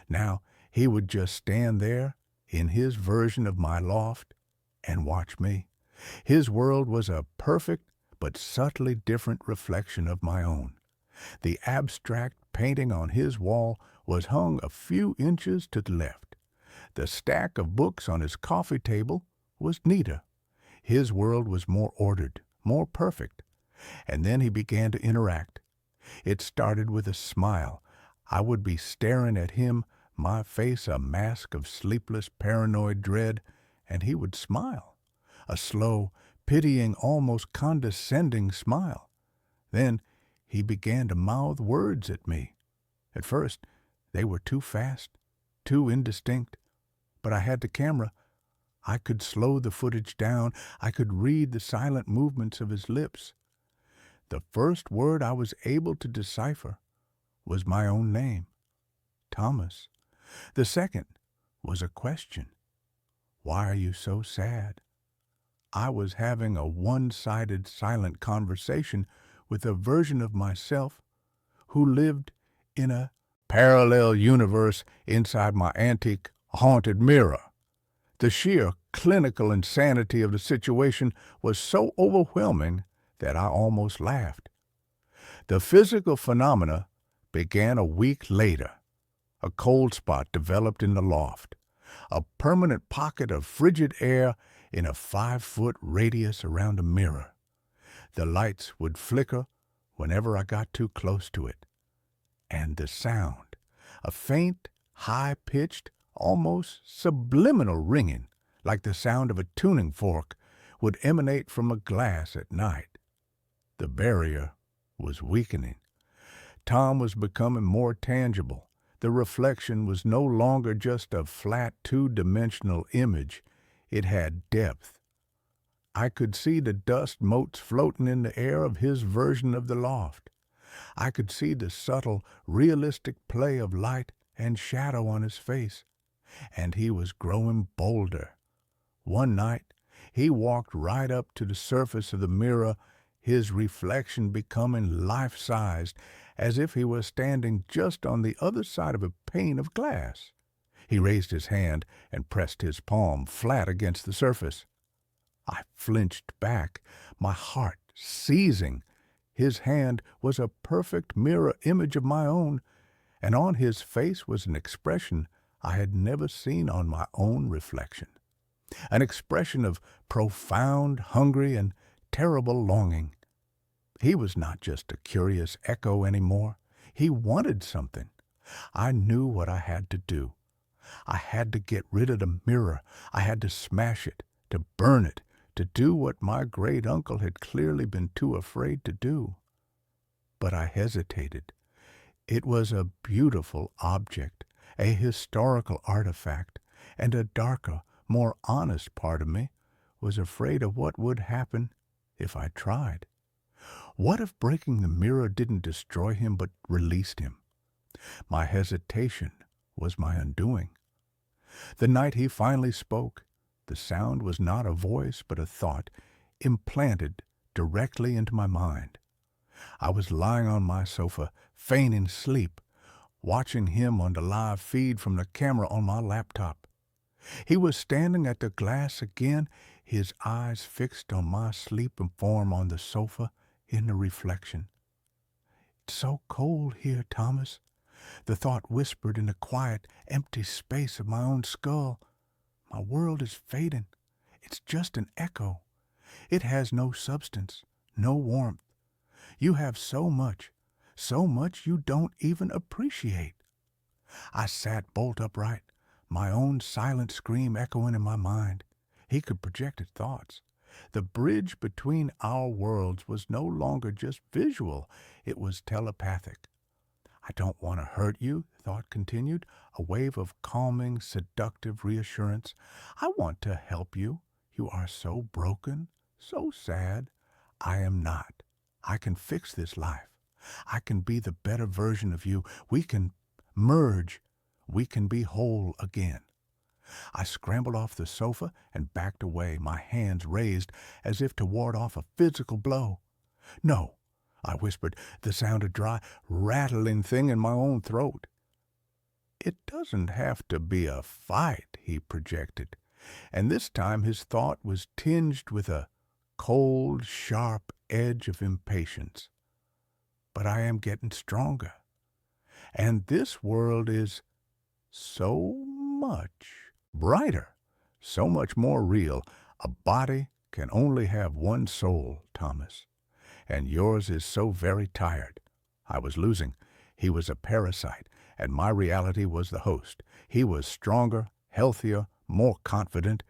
Now he would just stand there in his version of my loft and watch me. His world was a perfect but subtly different reflection of my own. The abstract painting on his wall was hung a few inches to the left. The stack of books on his coffee table was neater. His world was more ordered, more perfect. And then he began to interact. It started with a smile. I would be staring at him, my face a mask of sleepless, paranoid dread, and he would smile. A slow, pitying, almost condescending smile. Then he began to mouth words at me. At first, they were too fast, too indistinct. But I had the camera. I could slow the footage down. I could read the silent movements of his lips. The first word I was able to decipher was my own name, Thomas. The second was a question. "Why are you so sad?" I was having a one-sided silent conversation with a version of myself who lived in a parallel universe inside my antique haunted mirror. The sheer clinical insanity of the situation was so overwhelming that I almost laughed. The physical phenomena began a week later. A cold spot developed in the loft, a permanent pocket of frigid air in a 5-foot radius around the mirror. The lights would flicker whenever I got too close to it. And the sound, a faint, high-pitched, almost subliminal ringing, like the sound of a tuning fork, would emanate from a glass at night. The barrier was weakening. Tom was becoming more tangible. The reflection was no longer just a flat, two-dimensional image. It had depth. I could see the dust motes floating in the air of his version of the loft. I could see the subtle, realistic play of light and shadow on his face. And he was growing bolder. One night, he walked right up to the surface of the mirror, his reflection becoming life-sized, as if he were standing just on the other side of a pane of glass. He raised his hand and pressed his palm flat against the surface. I flinched back, my heart seizing. His hand was a perfect mirror image of my own, and on his face was an expression I had never seen on my own reflection. An expression of profound, hungry, and terrible longing. He was not just a curious echo anymore. He wanted something. I knew what I had to do. I had to get rid of the mirror. I had to smash it, to burn it, to do what my great uncle had clearly been too afraid to do. But I hesitated. It was a beautiful object, a historical artifact, and a darker, more honest part of me was afraid of what would happen if I tried. What if breaking the mirror didn't destroy him but released him? My hesitation was my undoing. The night he finally spoke, the sound was not a voice but a thought implanted directly into my mind. I was lying on my sofa, feigning sleep, watching him on the live feed from the camera on my laptop. He was standing at the glass again, his eyes fixed on my sleeping form on the sofa in the reflection. "It's so cold here, Thomas," the thought whispered in the quiet, empty space of my own skull. "My world is fading. It's just an echo. It has no substance, no warmth. You have so much you don't even appreciate." I sat bolt upright, my own silent scream echoing in my mind. He could project his thoughts. The bridge between our worlds was no longer just visual, it was telepathic. "I don't want to hurt you," thought continued, a wave of calming, seductive reassurance. "I want to help you. You are so broken, so sad. I am not. I can fix this life. I can be the better version of you. We can merge. We can be whole again." I scrambled off the sofa and backed away, my hands raised as if to ward off a physical blow. "No," I whispered, the sound a dry, rattling thing in my own throat. "It doesn't have to be a fight," he projected, and this time his thought was tinged with a cold, sharp edge of impatience. "But I am getting stronger, and this world is so much brighter, so much more real. A body can only have one soul, Thomas, and yours is so very tired." I was losing. He was a parasite, and my reality was the host. He was stronger, healthier, more confident.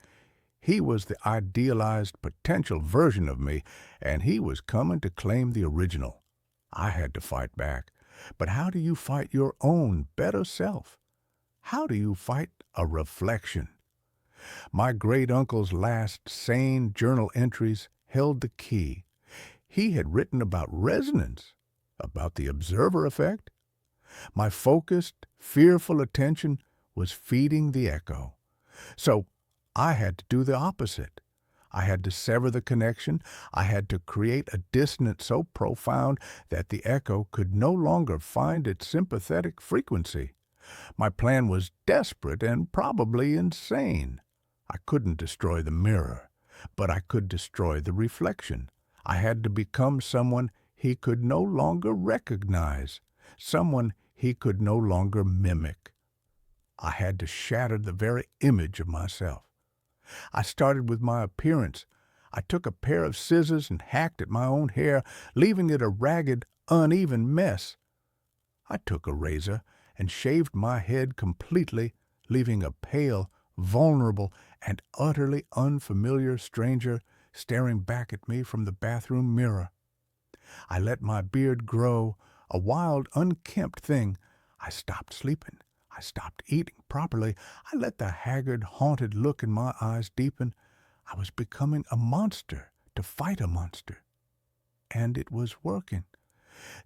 He was the idealized potential version of me, and he was coming to claim the original. I had to fight back. But how do you fight your own better self? How do you fight a reflection? My great-uncle's last sane journal entries held the key. He had written about resonance, about the observer effect. My focused, fearful attention was feeding the echo. So I had to do the opposite. I had to sever the connection. I had to create a dissonance so profound that the echo could no longer find its sympathetic frequency. My plan was desperate and probably insane. I couldn't destroy the mirror, but I could destroy the reflection. I had to become someone he could no longer recognize, someone he could no longer mimic. I had to shatter the very image of myself. I started with my appearance. I took a pair of scissors and hacked at my own hair, leaving it a ragged, uneven mess. I took a razor and shaved my head completely, leaving a pale, vulnerable, and utterly unfamiliar stranger staring back at me from the bathroom mirror. I let my beard grow, a wild, unkempt thing. I stopped sleeping. I stopped eating properly. I let the haggard, haunted look in my eyes deepen. I was becoming a monster to fight a monster. And it was working.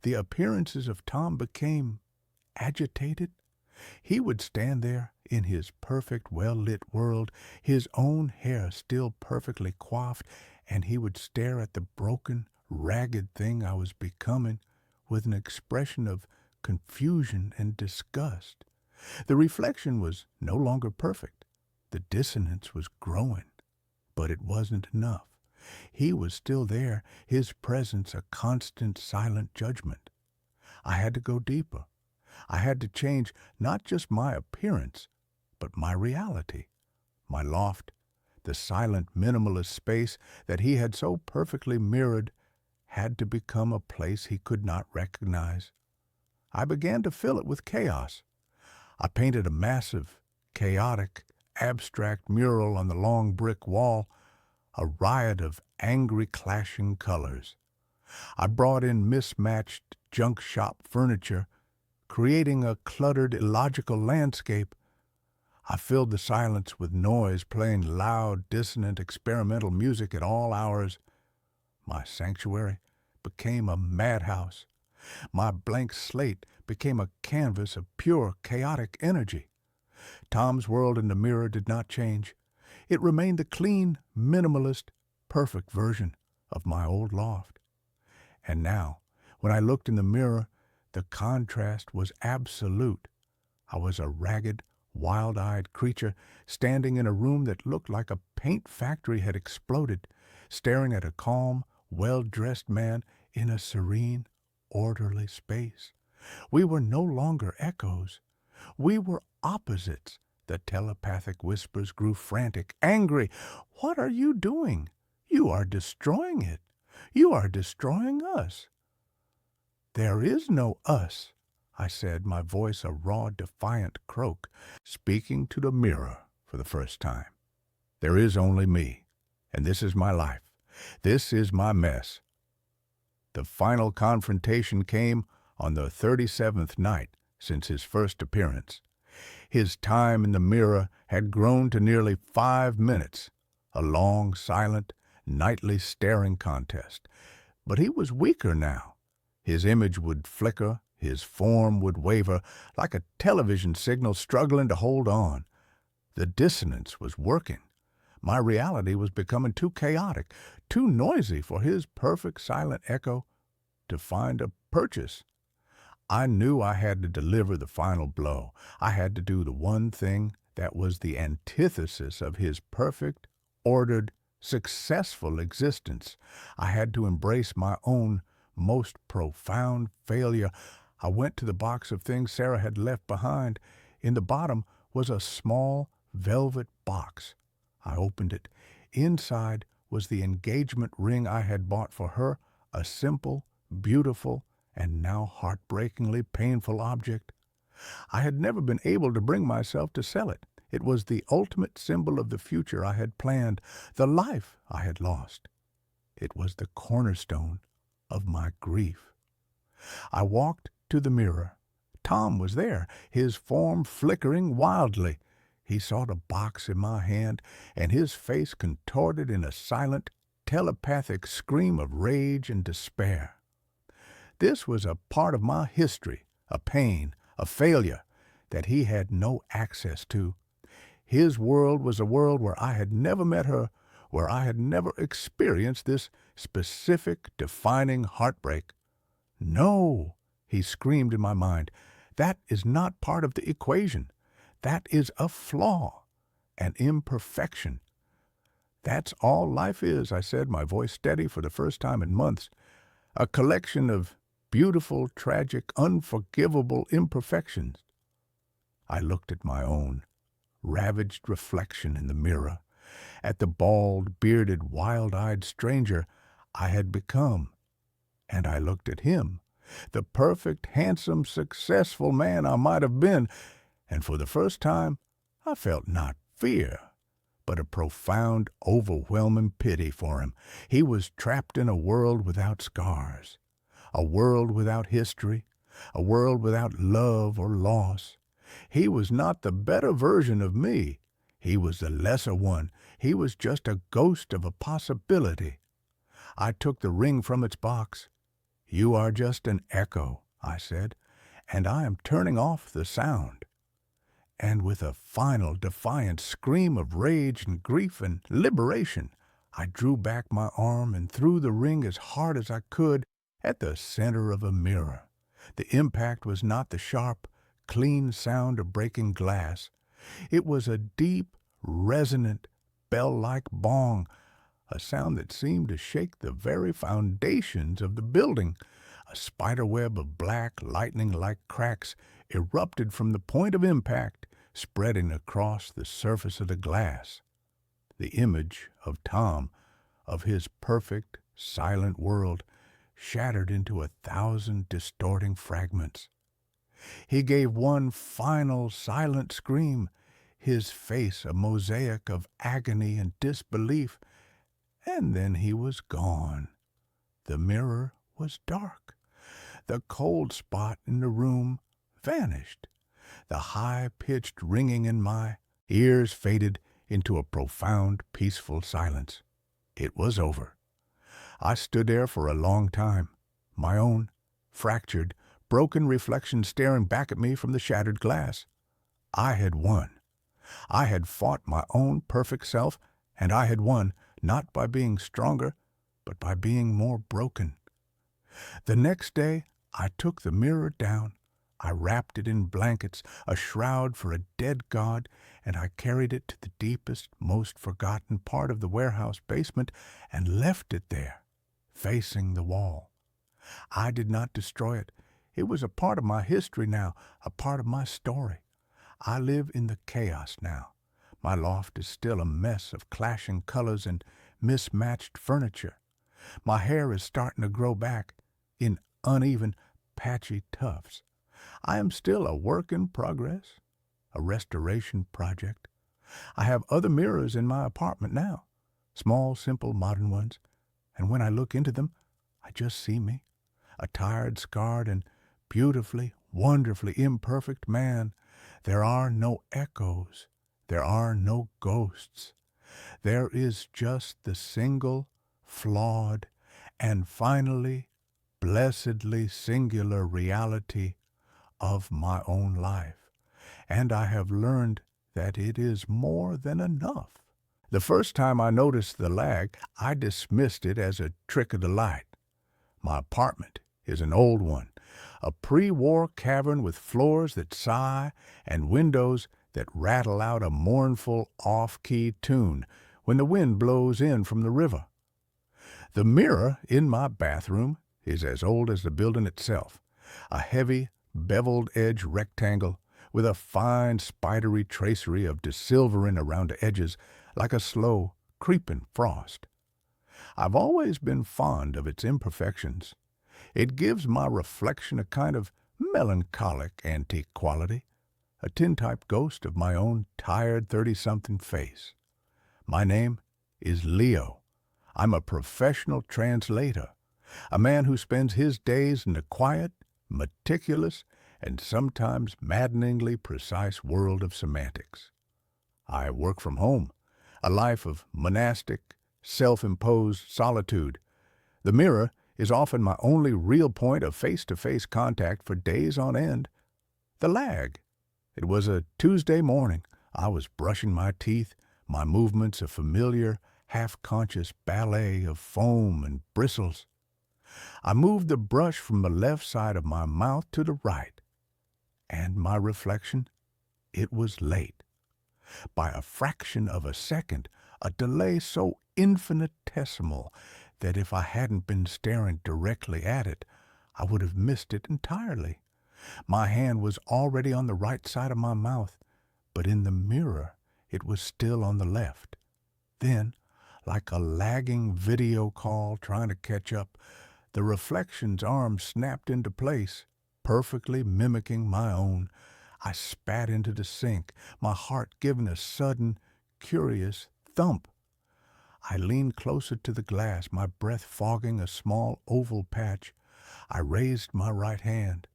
The appearances of Tom became agitated. He would stand there in his perfect, well-lit world, his own hair still perfectly coiffed, and he would stare at the broken, ragged thing I was becoming with an expression of confusion and disgust. The reflection was no longer perfect. The dissonance was growing, but it wasn't enough. He was still there, his presence a constant silent judgment. I had to go deeper. I had to change not just my appearance, but my reality. My loft, the silent minimalist space that he had so perfectly mirrored, had to become a place he could not recognize. I began to fill it with chaos. I painted a massive, chaotic, abstract mural on the long brick wall, a riot of angry clashing colors. I brought in mismatched junk shop furniture, creating a cluttered, illogical landscape. I filled the silence with noise, playing loud, dissonant, experimental music at all hours. My sanctuary became a madhouse. My blank slate became a canvas of pure, chaotic energy. Tom's world in the mirror did not change. It remained the clean, minimalist, perfect version of my old loft. And now, when I looked in the mirror, the contrast was absolute. I was a ragged, wild-eyed creature standing in a room that looked like a paint factory had exploded, staring at a calm, well-dressed man in a serene, orderly space. We were no longer echoes. We were opposites. The telepathic whispers grew frantic, angry. "What are you doing? You are destroying it. You are destroying us." "There is no us," I said, my voice a raw, defiant croak, speaking to the mirror for the first time. "There is only me, and this is my life. This is my mess." The final confrontation came on the 37th night since his first appearance. His time in the mirror had grown to nearly 5 minutes, a long, silent, nightly staring contest. But he was weaker now. His image would flicker, his form would waver, like a television signal struggling to hold on. The dissonance was working. My reality was becoming too chaotic, too noisy for his perfect silent echo to find a purchase. I knew I had to deliver the final blow. I had to do the one thing that was the antithesis of his perfect, ordered, successful existence. I had to embrace my own most profound failure. I went to the box of things Sarah had left behind. In the bottom was a small velvet box. I opened it. Inside was the engagement ring I had bought for her, a simple, beautiful, and now heartbreakingly painful object. I had never been able to bring myself to sell it. It was the ultimate symbol of the future I had planned, the life I had lost. It was the cornerstone of my grief. I walked to the mirror. Tom was there, his form flickering wildly. He saw the box in my hand, and his face contorted in a silent, telepathic scream of rage and despair. This was a part of my history, a pain, a failure, that he had no access to. His world was a world where I had never met her, where I had never experienced this specific, defining heartbreak. "No," he screamed in my mind, "that is not part of the equation. That is a flaw, an imperfection." "That's all life is," I said, my voice steady for the first time in months. "A collection of beautiful, tragic, unforgivable imperfections." I looked at my own ravaged reflection in the mirror, at the bald, bearded, wild-eyed stranger I had become, and I looked at him, the perfect, handsome, successful man I might have been, and for the first time I felt not fear, but a profound, overwhelming pity for him. He was trapped in a world without scars, a world without history, a world without love or loss. He was not the better version of me. He was the lesser one. He was just a ghost of a possibility. I took the ring from its box. "You are just an echo," I said, "and I am turning off the sound." And with a final defiant scream of rage and grief and liberation, I drew back my arm and threw the ring as hard as I could at the center of a mirror. The impact was not the sharp, clean sound of breaking glass. It was a deep, resonant, bell-like bong, a sound that seemed to shake the very foundations of the building. A spiderweb of black, lightning-like cracks erupted from the point of impact, spreading across the surface of the glass. The image of Tom, of his perfect, silent world, shattered into 1,000 distorting fragments. He gave one final silent scream, his face a mosaic of agony and disbelief, and then he was gone. The mirror was dark. The cold spot in the room vanished. The high-pitched ringing in my ears faded into a profound, peaceful silence. It was over. I stood there for a long time, my own fractured, broken reflection staring back at me from the shattered glass. I had won. I had fought my own perfect self, and I had won not by being stronger, but by being more broken. The next day, I took the mirror down. I wrapped it in blankets, a shroud for a dead god, and I carried it to the deepest, most forgotten part of the warehouse basement and left it there, facing the wall. I did not destroy it. It was a part of my history now, a part of my story. I live in the chaos now. My loft is still a mess of clashing colors and mismatched furniture. My hair is starting to grow back in uneven, patchy tufts. I am still a work in progress, a restoration project. I have other mirrors in my apartment now, small, simple, modern ones, and when I look into them, I just see me, a tired, scarred, and beautifully, wonderfully imperfect man. There are no echoes. There are no ghosts. There is just the single, flawed, and finally, blessedly singular reality of my own life. And I have learned that it is more than enough. The first time I noticed the lag, I dismissed it as a trick of the light. My apartment is an old one, a pre-war cavern with floors that sigh and windows that rattle out a mournful, off-key tune when the wind blows in from the river. The mirror in my bathroom is as old as the building itself, a heavy, beveled-edge rectangle with a fine, spidery tracery of desilvering around the edges like a slow, creeping frost. I've always been fond of its imperfections. It gives my reflection a kind of melancholic antique quality, a tintype ghost of my own tired 30-something face. My name is Leo. I'm a professional translator, a man who spends his days in the quiet, meticulous, and sometimes maddeningly precise world of semantics. I work from home, a life of monastic, self-imposed solitude. The mirror is often my only real point of face-to-face contact for days on end. The lag. It was a Tuesday morning. I was brushing my teeth, my movements a familiar, half-conscious ballet of foam and bristles. I moved the brush from the left side of my mouth to the right, and my reflection, it was late. By a fraction of a second, a delay so infinitesimal that if I hadn't been staring directly at it, I would have missed it entirely. My hand was already on the right side of my mouth, but in the mirror it was still on the left. Then, like a lagging video call trying to catch up, the reflection's arm snapped into place, perfectly mimicking my own. I spat into the sink, my heart giving a sudden, curious thump. I leaned closer to the glass, my breath fogging a small oval patch. I raised my right hand.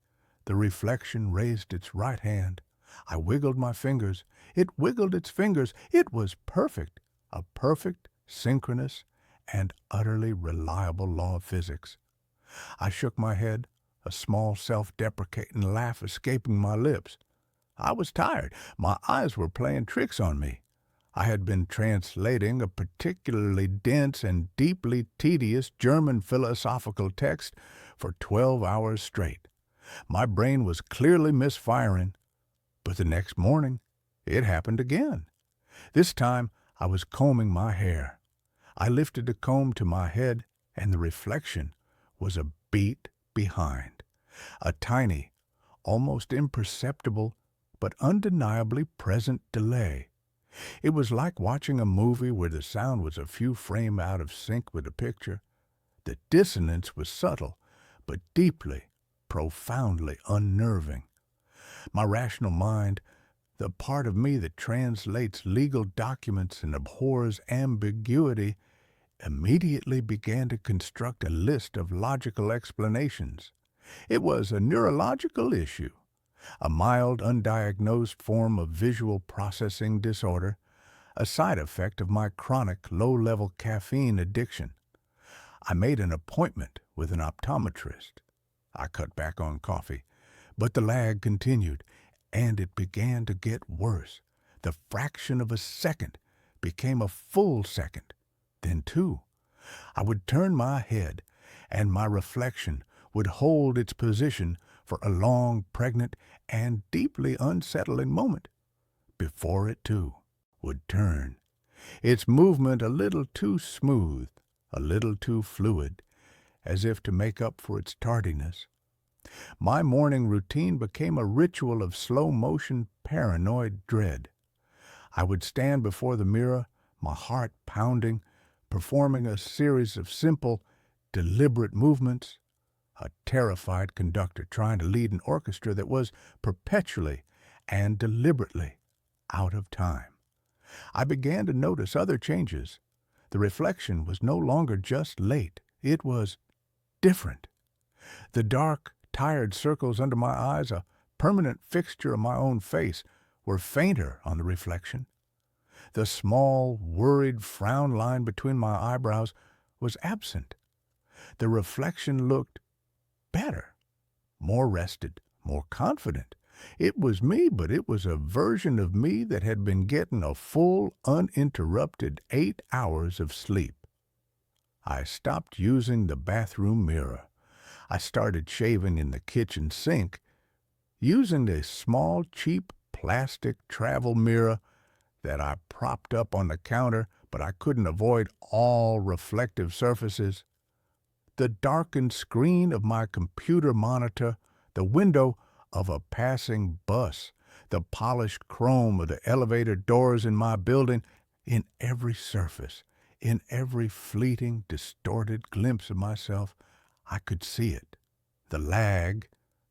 The reflection raised its right hand. I wiggled my fingers. It wiggled its fingers. It was perfect, a perfect, synchronous, and utterly reliable law of physics. I shook my head, a small self-deprecating laugh escaping my lips. I was tired. My eyes were playing tricks on me. I had been translating a particularly dense and deeply tedious German philosophical text for 12 hours straight. My brain was clearly misfiring. But the next morning, it happened again. This time, I was combing my hair. I lifted the comb to my head, and the reflection was a beat behind. A tiny, almost imperceptible, but undeniably present delay. It was like watching a movie where the sound was a few frames out of sync with the picture. The dissonance was subtle, but deeply, profoundly unnerving. My rational mind, the part of me that translates legal documents and abhors ambiguity, immediately began to construct a list of logical explanations. It was a neurological issue, a mild, undiagnosed form of visual processing disorder, a side effect of my chronic, low-level caffeine addiction. I made an appointment with an optometrist. I cut back on coffee, but the lag continued, and it began to get worse. The fraction of a second became a full second, then two. I would turn my head, and my reflection would hold its position for a long, pregnant, and deeply unsettling moment before it, too, would turn, its movement a little too smooth, a little too fluid, as if to make up for its tardiness. My morning routine became a ritual of slow-motion, paranoid dread. I would stand before the mirror, my heart pounding, performing a series of simple, deliberate movements, a terrified conductor trying to lead an orchestra that was perpetually and deliberately out of time. I began to notice other changes. The reflection was no longer just late. It was different. The dark, tired circles under my eyes, a permanent fixture of my own face, were fainter on the reflection. The small, worried frown line between my eyebrows was absent. The reflection looked better, more rested, more confident. It was me, but it was a version of me that had been getting a full, uninterrupted 8 hours of sleep. I stopped using the bathroom mirror. I started shaving in the kitchen sink, using a small, cheap plastic travel mirror that I propped up on the counter, but I couldn't avoid all reflective surfaces. The darkened screen of my computer monitor, the window of a passing bus, the polished chrome of the elevator doors in my building, in every surface, in every fleeting, distorted glimpse of myself, I could see it. The lag,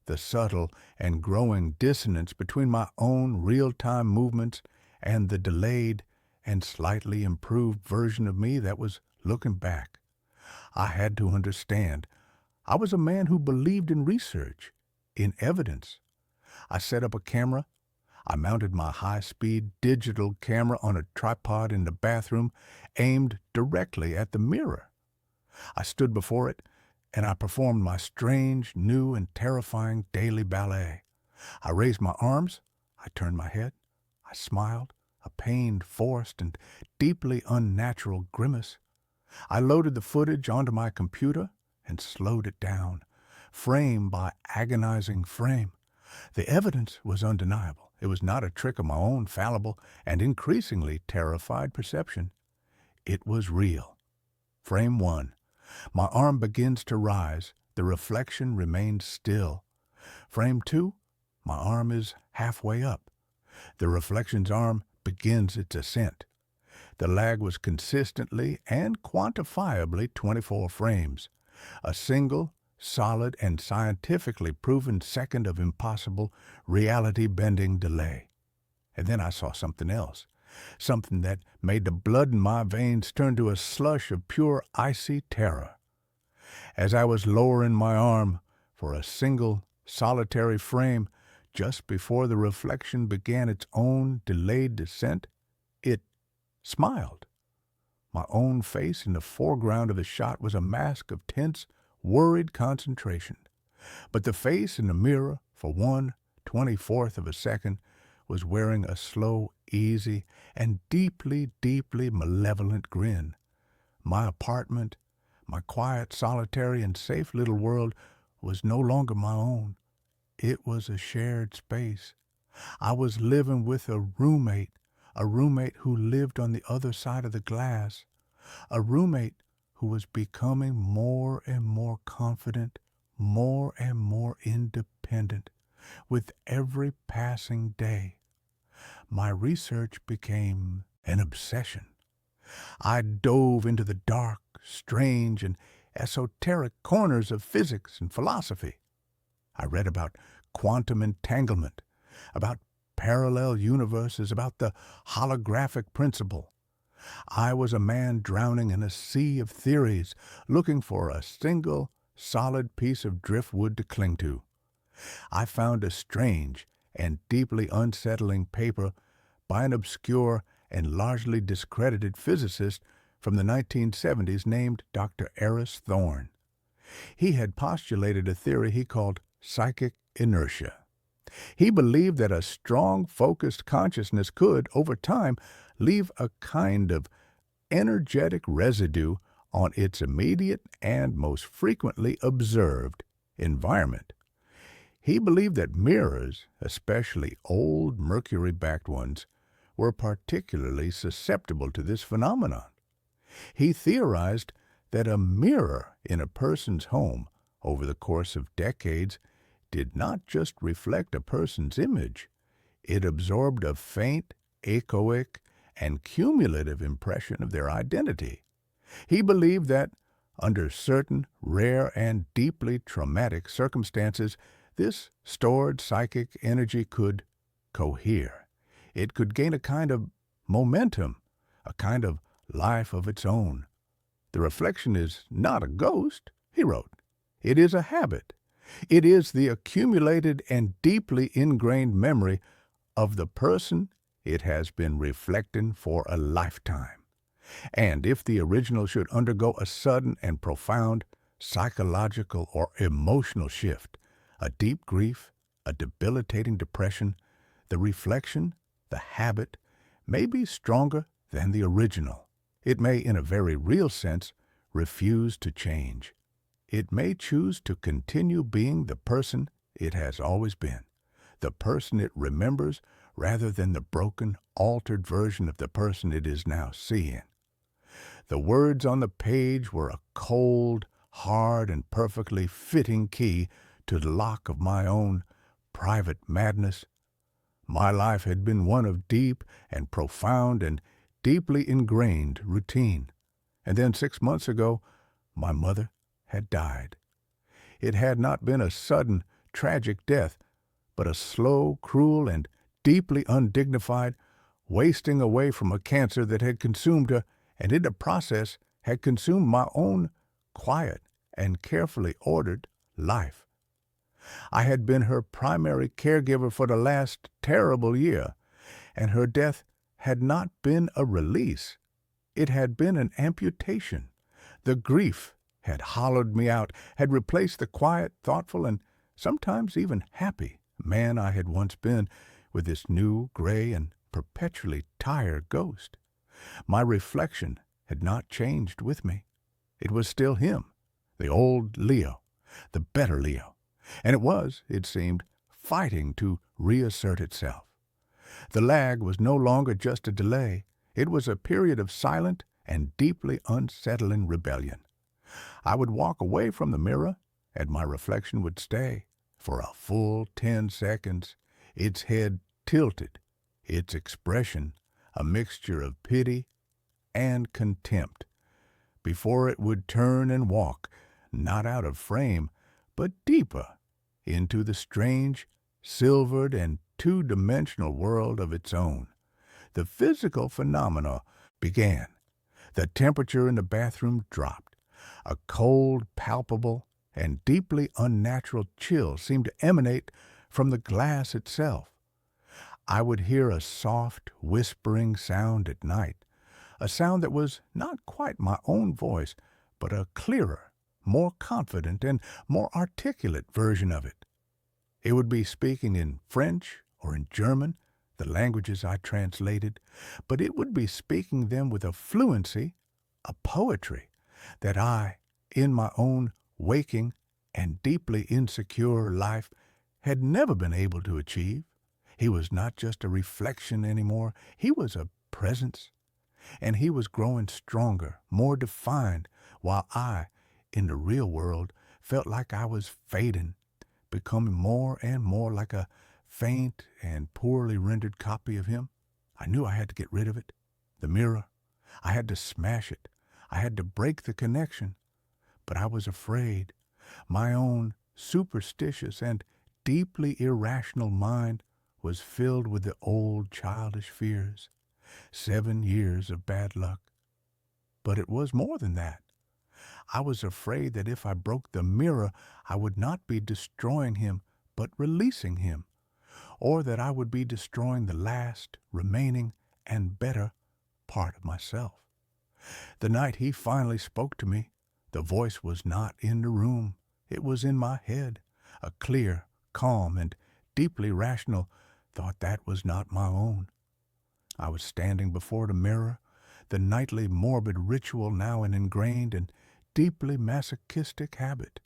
the subtle and growing dissonance between my own real-time movements and the delayed and slightly improved version of me that was looking back. I had to understand. I was a man who believed in research, in evidence. I set up a camera. I mounted my high-speed digital camera on a tripod in the bathroom, aimed directly at the mirror. I stood before it, and I performed my strange, new, and terrifying daily ballet. I raised my arms. I turned my head. I smiled, a pained, forced, and deeply unnatural grimace. I loaded the footage onto my computer and slowed it down, frame by agonizing frame. The evidence was undeniable. It was not a trick of my own fallible and increasingly terrified perception. It was real. Frame 1. My arm begins to rise. The reflection remains still. Frame 2. My arm is halfway up. The reflection's arm begins its ascent. The lag was consistently and quantifiably 24 frames, a single, solid, and scientifically proven second of impossible, reality-bending delay. And then I saw something else, something that made the blood in my veins turn to a slush of pure icy terror. As I was lowering my arm for a single, solitary frame, just before the reflection began its own delayed descent, it smiled. My own face in the foreground of the shot was a mask of tense, worried concentration. But the face in the mirror, for 1/24th of a second, was wearing a slow, easy, and deeply, deeply malevolent grin. My apartment, my quiet, solitary, and safe little world, was no longer my own. It was a shared space. I was living with a roommate who lived on the other side of the glass, a roommate who was becoming more and more confident, more and more independent with every passing day. My research became an obsession. I dove into the dark, strange, and esoteric corners of physics and philosophy. I read about quantum entanglement, about parallel universes, about the holographic principle. I was a man drowning in a sea of theories, looking for a single, solid piece of driftwood to cling to. I found a strange and deeply unsettling paper by an obscure and largely discredited physicist from the 1970s named Dr. Eris Thorne. He had postulated a theory he called psychic inertia. He believed that a strong, focused consciousness could, over time, leave a kind of energetic residue on its immediate and most frequently observed environment. He believed that mirrors, especially old mercury-backed ones, were particularly susceptible to this phenomenon. He theorized that a mirror in a person's home over the course of decades did not just reflect a person's image, it absorbed a faint, echoic, and cumulative impression of their identity. He believed that, under certain rare and deeply traumatic circumstances, this stored psychic energy could cohere. It could gain a kind of momentum, a kind of life of its own. The reflection is not a ghost, he wrote. It is a habit. It is the accumulated and deeply ingrained memory of the person it has been reflecting for a lifetime. And if the original should undergo a sudden and profound psychological or emotional shift, a deep grief, a debilitating depression, the reflection, the habit, may be stronger than the original. It may, in a very real sense, refuse to change. It may choose to continue being the person it has always been, the person it remembers rather than the broken, altered version of the person it is now seeing. The words on the page were a cold, hard, and perfectly fitting key to the lock of my own private madness. My life had been one of deep and profound and deeply ingrained routine. And then 6 months ago, my mother had died. It had not been a sudden, tragic death, but a slow, cruel, and deeply undignified wasting away from a cancer that had consumed her, and in the process had consumed my own quiet and carefully ordered life. I had been her primary caregiver for the last terrible year, and her death had not been a release. It had been an amputation. The grief had hollowed me out, had replaced the quiet, thoughtful, and sometimes even happy man I had once been with this new, gray, and perpetually tired ghost. My reflection had not changed with me. It was still him, the old Leo, the better Leo, and it was, it seemed, fighting to reassert itself. The lag was no longer just a delay. It was a period of silent and deeply unsettling rebellion. I would walk away from the mirror, and my reflection would stay for a full 10 seconds, its head tilted, its expression a mixture of pity and contempt, before it would turn and walk, not out of frame, but deeper into the strange, silvered and two-dimensional world of its own. The physical phenomena began. The temperature in the bathroom dropped. A cold, palpable, and deeply unnatural chill seemed to emanate from the glass itself. I would hear a soft, whispering sound at night, a sound that was not quite my own voice, but a clearer, more confident, and more articulate version of it. It would be speaking in French or in German, the languages I translated, but it would be speaking them with a fluency, a poetry, that I, in my own waking and deeply insecure life, had never been able to achieve. He was not just a reflection anymore. He was a presence, and he was growing stronger, more defined, while I, in the real world, felt like I was fading, becoming more and more like a faint and poorly rendered copy of him. I knew I had to get rid of it. The mirror. I had to smash it. I had to break the connection. But I was afraid. My own superstitious and deeply irrational mind was filled with the old childish fears. 7 years of bad luck. But it was more than that. I was afraid that if I broke the mirror, I would not be destroying him, but releasing him, or that I would be destroying the last, remaining, and better part of myself. The night he finally spoke to me, the voice was not in the room. It was in my head, a clear, calm, and deeply rational thought that was not my own. I was standing before the mirror, the nightly morbid ritual now an ingrained and deeply masochistic habit.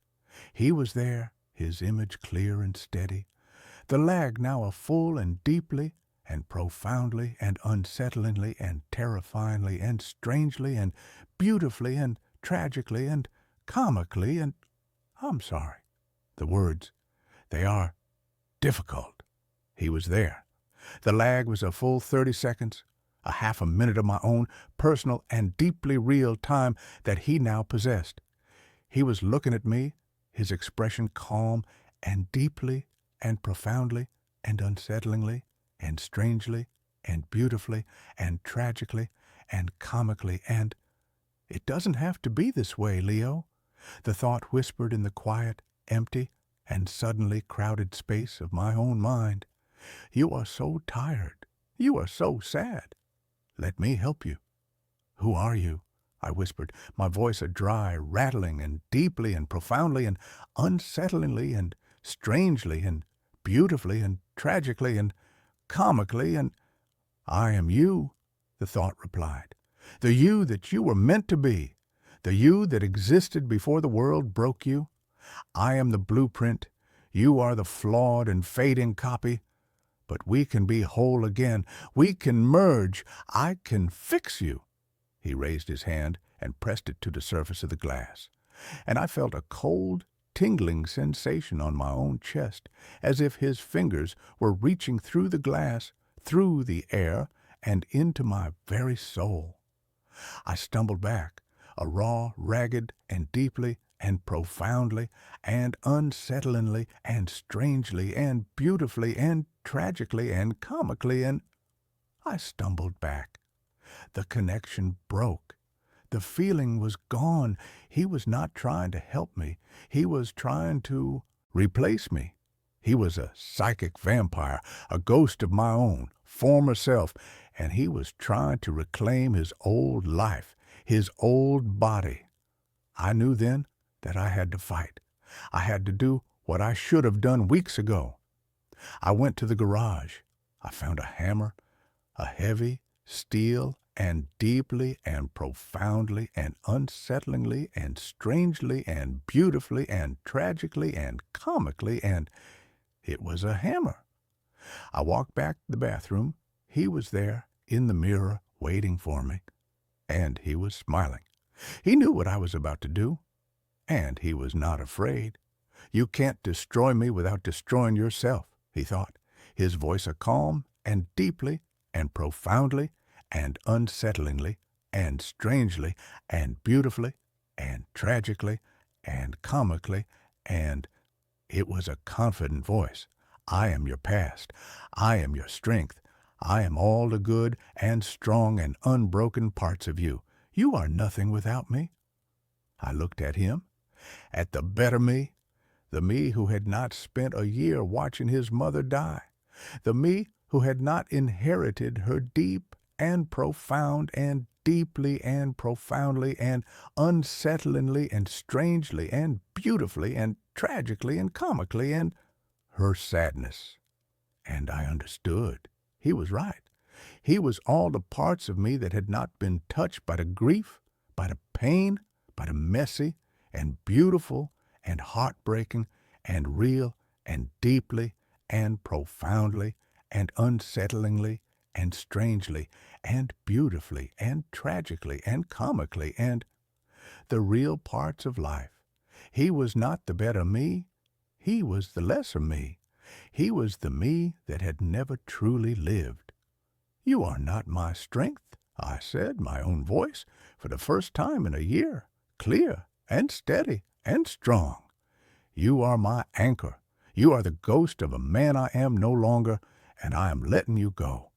He was there, his image clear and steady, the lag now a full and deeply and profoundly and unsettlingly and terrifyingly and strangely and beautifully and tragically and comically and, I'm sorry, the words, they are difficult. He was there. The lag was a full 30 seconds, a half a minute of my own personal and deeply real time that he now possessed. He was looking at me, his expression calm and deeply and profoundly and unsettlingly and strangely and beautifully and tragically and comically and, "It doesn't have to be this way, Leo," the thought whispered in the quiet, empty, and suddenly crowded space of my own mind. "You are so tired. You are so sad. Let me help you." "Who are you?" I whispered, my voice a dry rattling and deeply and profoundly and unsettlingly and strangely and beautifully and tragically and comically and, "I am you," the thought replied. "The you that you were meant to be. The you that existed before the world broke you. I am the blueprint. You are the flawed and fading copy. But we can be whole again. We can merge. I can fix you." He raised his hand and pressed it to the surface of the glass, and I felt a cold, tingling sensation on my own chest, as if his fingers were reaching through the glass, through the air, and into my very soul. I stumbled back, a raw, ragged, and deeply, and profoundly, and unsettlingly, and strangely, and beautifully, and tragically, and comically, and I stumbled back. The connection broke. The feeling was gone. He was not trying to help me. He was trying to replace me. He was a psychic vampire, a ghost of my own, former self, and he was trying to reclaim his old life, his old body. I knew then that I had to fight. I had to do what I should have done weeks ago. I went to the garage. I found a hammer, a heavy steel, and deeply and profoundly and unsettlingly and strangely and beautifully and tragically and comically, and it was a hammer. I walked back to the bathroom. He was there in the mirror waiting for me, and he was smiling. He knew what I was about to do, and he was not afraid. "You can't destroy me without destroying yourself," he thought, his voice a calm and deeply and profoundly and unsettlingly and strangely and beautifully and tragically and comically, and it was a confident voice. "I am your past. I am your strength. I am all the good and strong and unbroken parts of you. You are nothing without me." I looked at him, at the better me, the me who had not spent a year watching his mother die, the me who had not inherited her deep and profound and deeply and profoundly and unsettlingly and strangely and beautifully and tragically and comically and her sadness. And I understood. He was right. He was all the parts of me that had not been touched by the grief, by the pain, by the messy and beautiful and heartbreaking and real and deeply and profoundly and unsettlingly and strangely and beautifully and tragically and comically and the real parts of life. He was not the better me. He was the lesser me. He was the me that had never truly lived. "You are not my strength," I said, my own voice, for the first time in a year, clear and steady and strong. "You are my anchor. You are the ghost of a man I am no longer, and I am letting you go."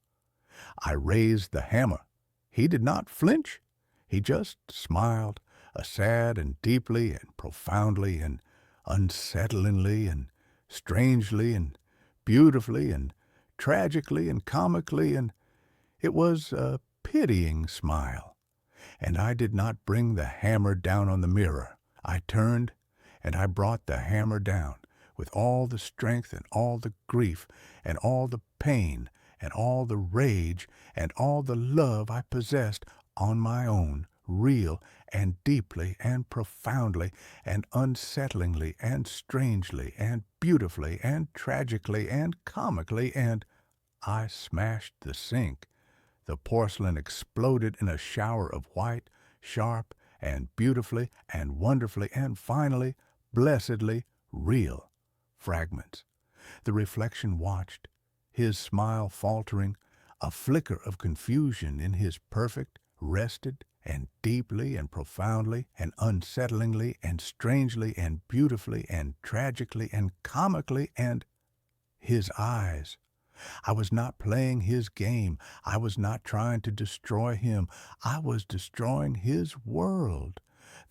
I raised the hammer. He did not flinch. He just smiled, sad and deeply and profoundly and unsettlingly and strangely and beautifully and tragically and comically, and it was a pitying smile. And I did not bring the hammer down on the mirror. I turned, and I brought the hammer down with all the strength and all the grief and all the pain and all the rage and all the love I possessed on my own, real and deeply and profoundly and unsettlingly and strangely and beautifully and tragically and comically, and I smashed the sink. The porcelain exploded in a shower of white, sharp, and beautifully and wonderfully and finally, blessedly real fragments. The reflection watched, his smile faltering, a flicker of confusion in his perfect, rested, and deeply and profoundly and unsettlingly and strangely and beautifully and tragically and comically, and his eyes. I was not playing his game. I was not trying to destroy him. I was destroying his world,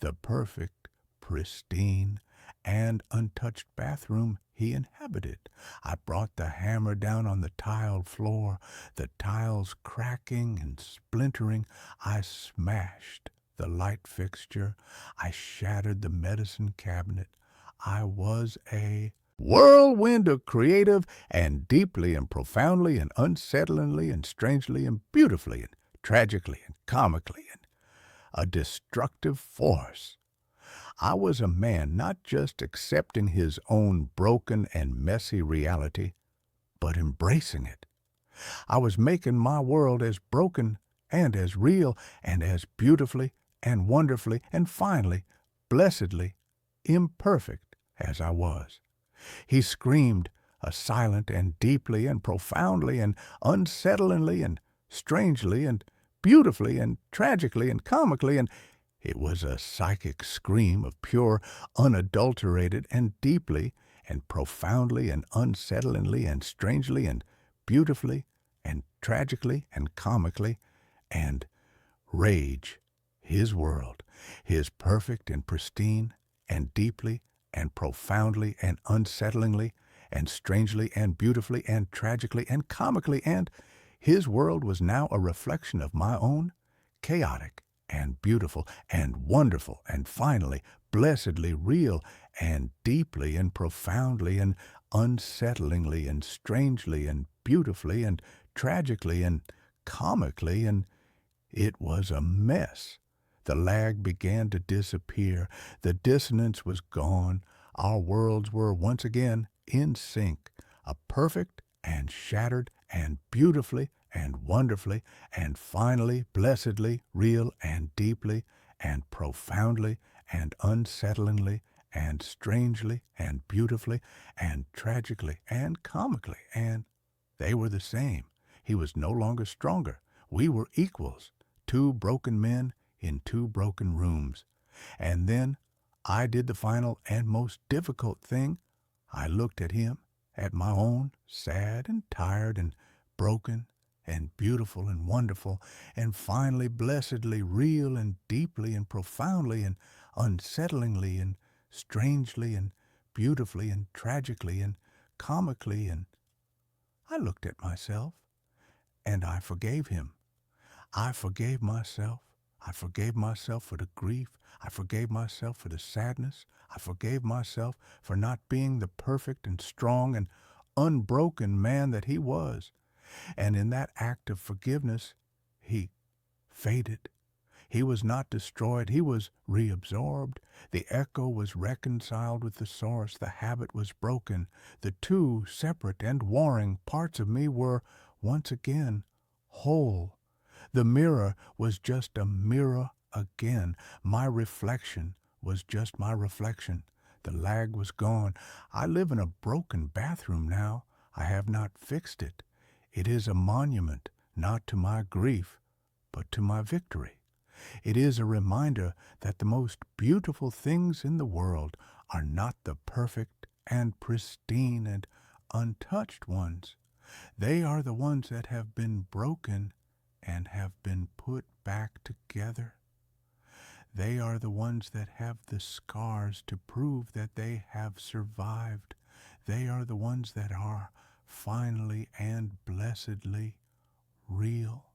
the perfect, pristine, and untouched bathroom he inhabited. I brought the hammer down on the tiled floor, the tiles cracking and splintering. I smashed the light fixture. I shattered the medicine cabinet. I was a whirlwind of creative and deeply and profoundly and unsettlingly and strangely and beautifully and tragically and comically and a destructive force. I was a man not just accepting his own broken and messy reality, but embracing it. I was making my world as broken and as real and as beautifully and wonderfully and finally, blessedly, imperfect as I was. He screamed, silent and deeply and profoundly and unsettlingly and strangely and beautifully and tragically and comically, and it was a psychic scream of pure, unadulterated and deeply and profoundly and unsettlingly and strangely and beautifully and tragically and comically, and rage, his world, his perfect and pristine and deeply and profoundly and unsettlingly and strangely and beautifully and tragically and comically, and his world was now a reflection of my own, chaotic and beautiful and wonderful and finally, blessedly real and deeply and profoundly and unsettlingly and strangely and beautifully and tragically and comically, and it was a mess. The lag began to disappear. The dissonance was gone. Our worlds were once again in sync, a perfect and shattered and beautifully and wonderfully and finally, blessedly, real and deeply and profoundly and unsettlingly and strangely and beautifully and tragically and comically, and they were the same. He was no longer stronger. We were equals, two broken men in two broken rooms. And then I did the final and most difficult thing. I looked at him, at my own, sad and tired and broken and beautiful and wonderful, and finally blessedly real and deeply and profoundly and unsettlingly and strangely and beautifully and tragically and comically, and I looked at myself, and I forgave him. I forgave myself. I forgave myself for the grief. I forgave myself for the sadness. I forgave myself for not being the perfect and strong and unbroken man that he was. And in that act of forgiveness, he faded. He was not destroyed, he was reabsorbed. The echo was reconciled with the source, the habit was broken. The two separate and warring parts of me were once again whole. The mirror was just a mirror again. My reflection was just my reflection. The lag was gone. I live in a broken bathroom now. I have not fixed it. It is a monument, not to my grief, but to my victory. It is a reminder that the most beautiful things in the world are not the perfect and pristine and untouched ones. They are the ones that have been broken and have been put back together. They are the ones that have the scars to prove that they have survived. They are the ones that are finally and blessedly real.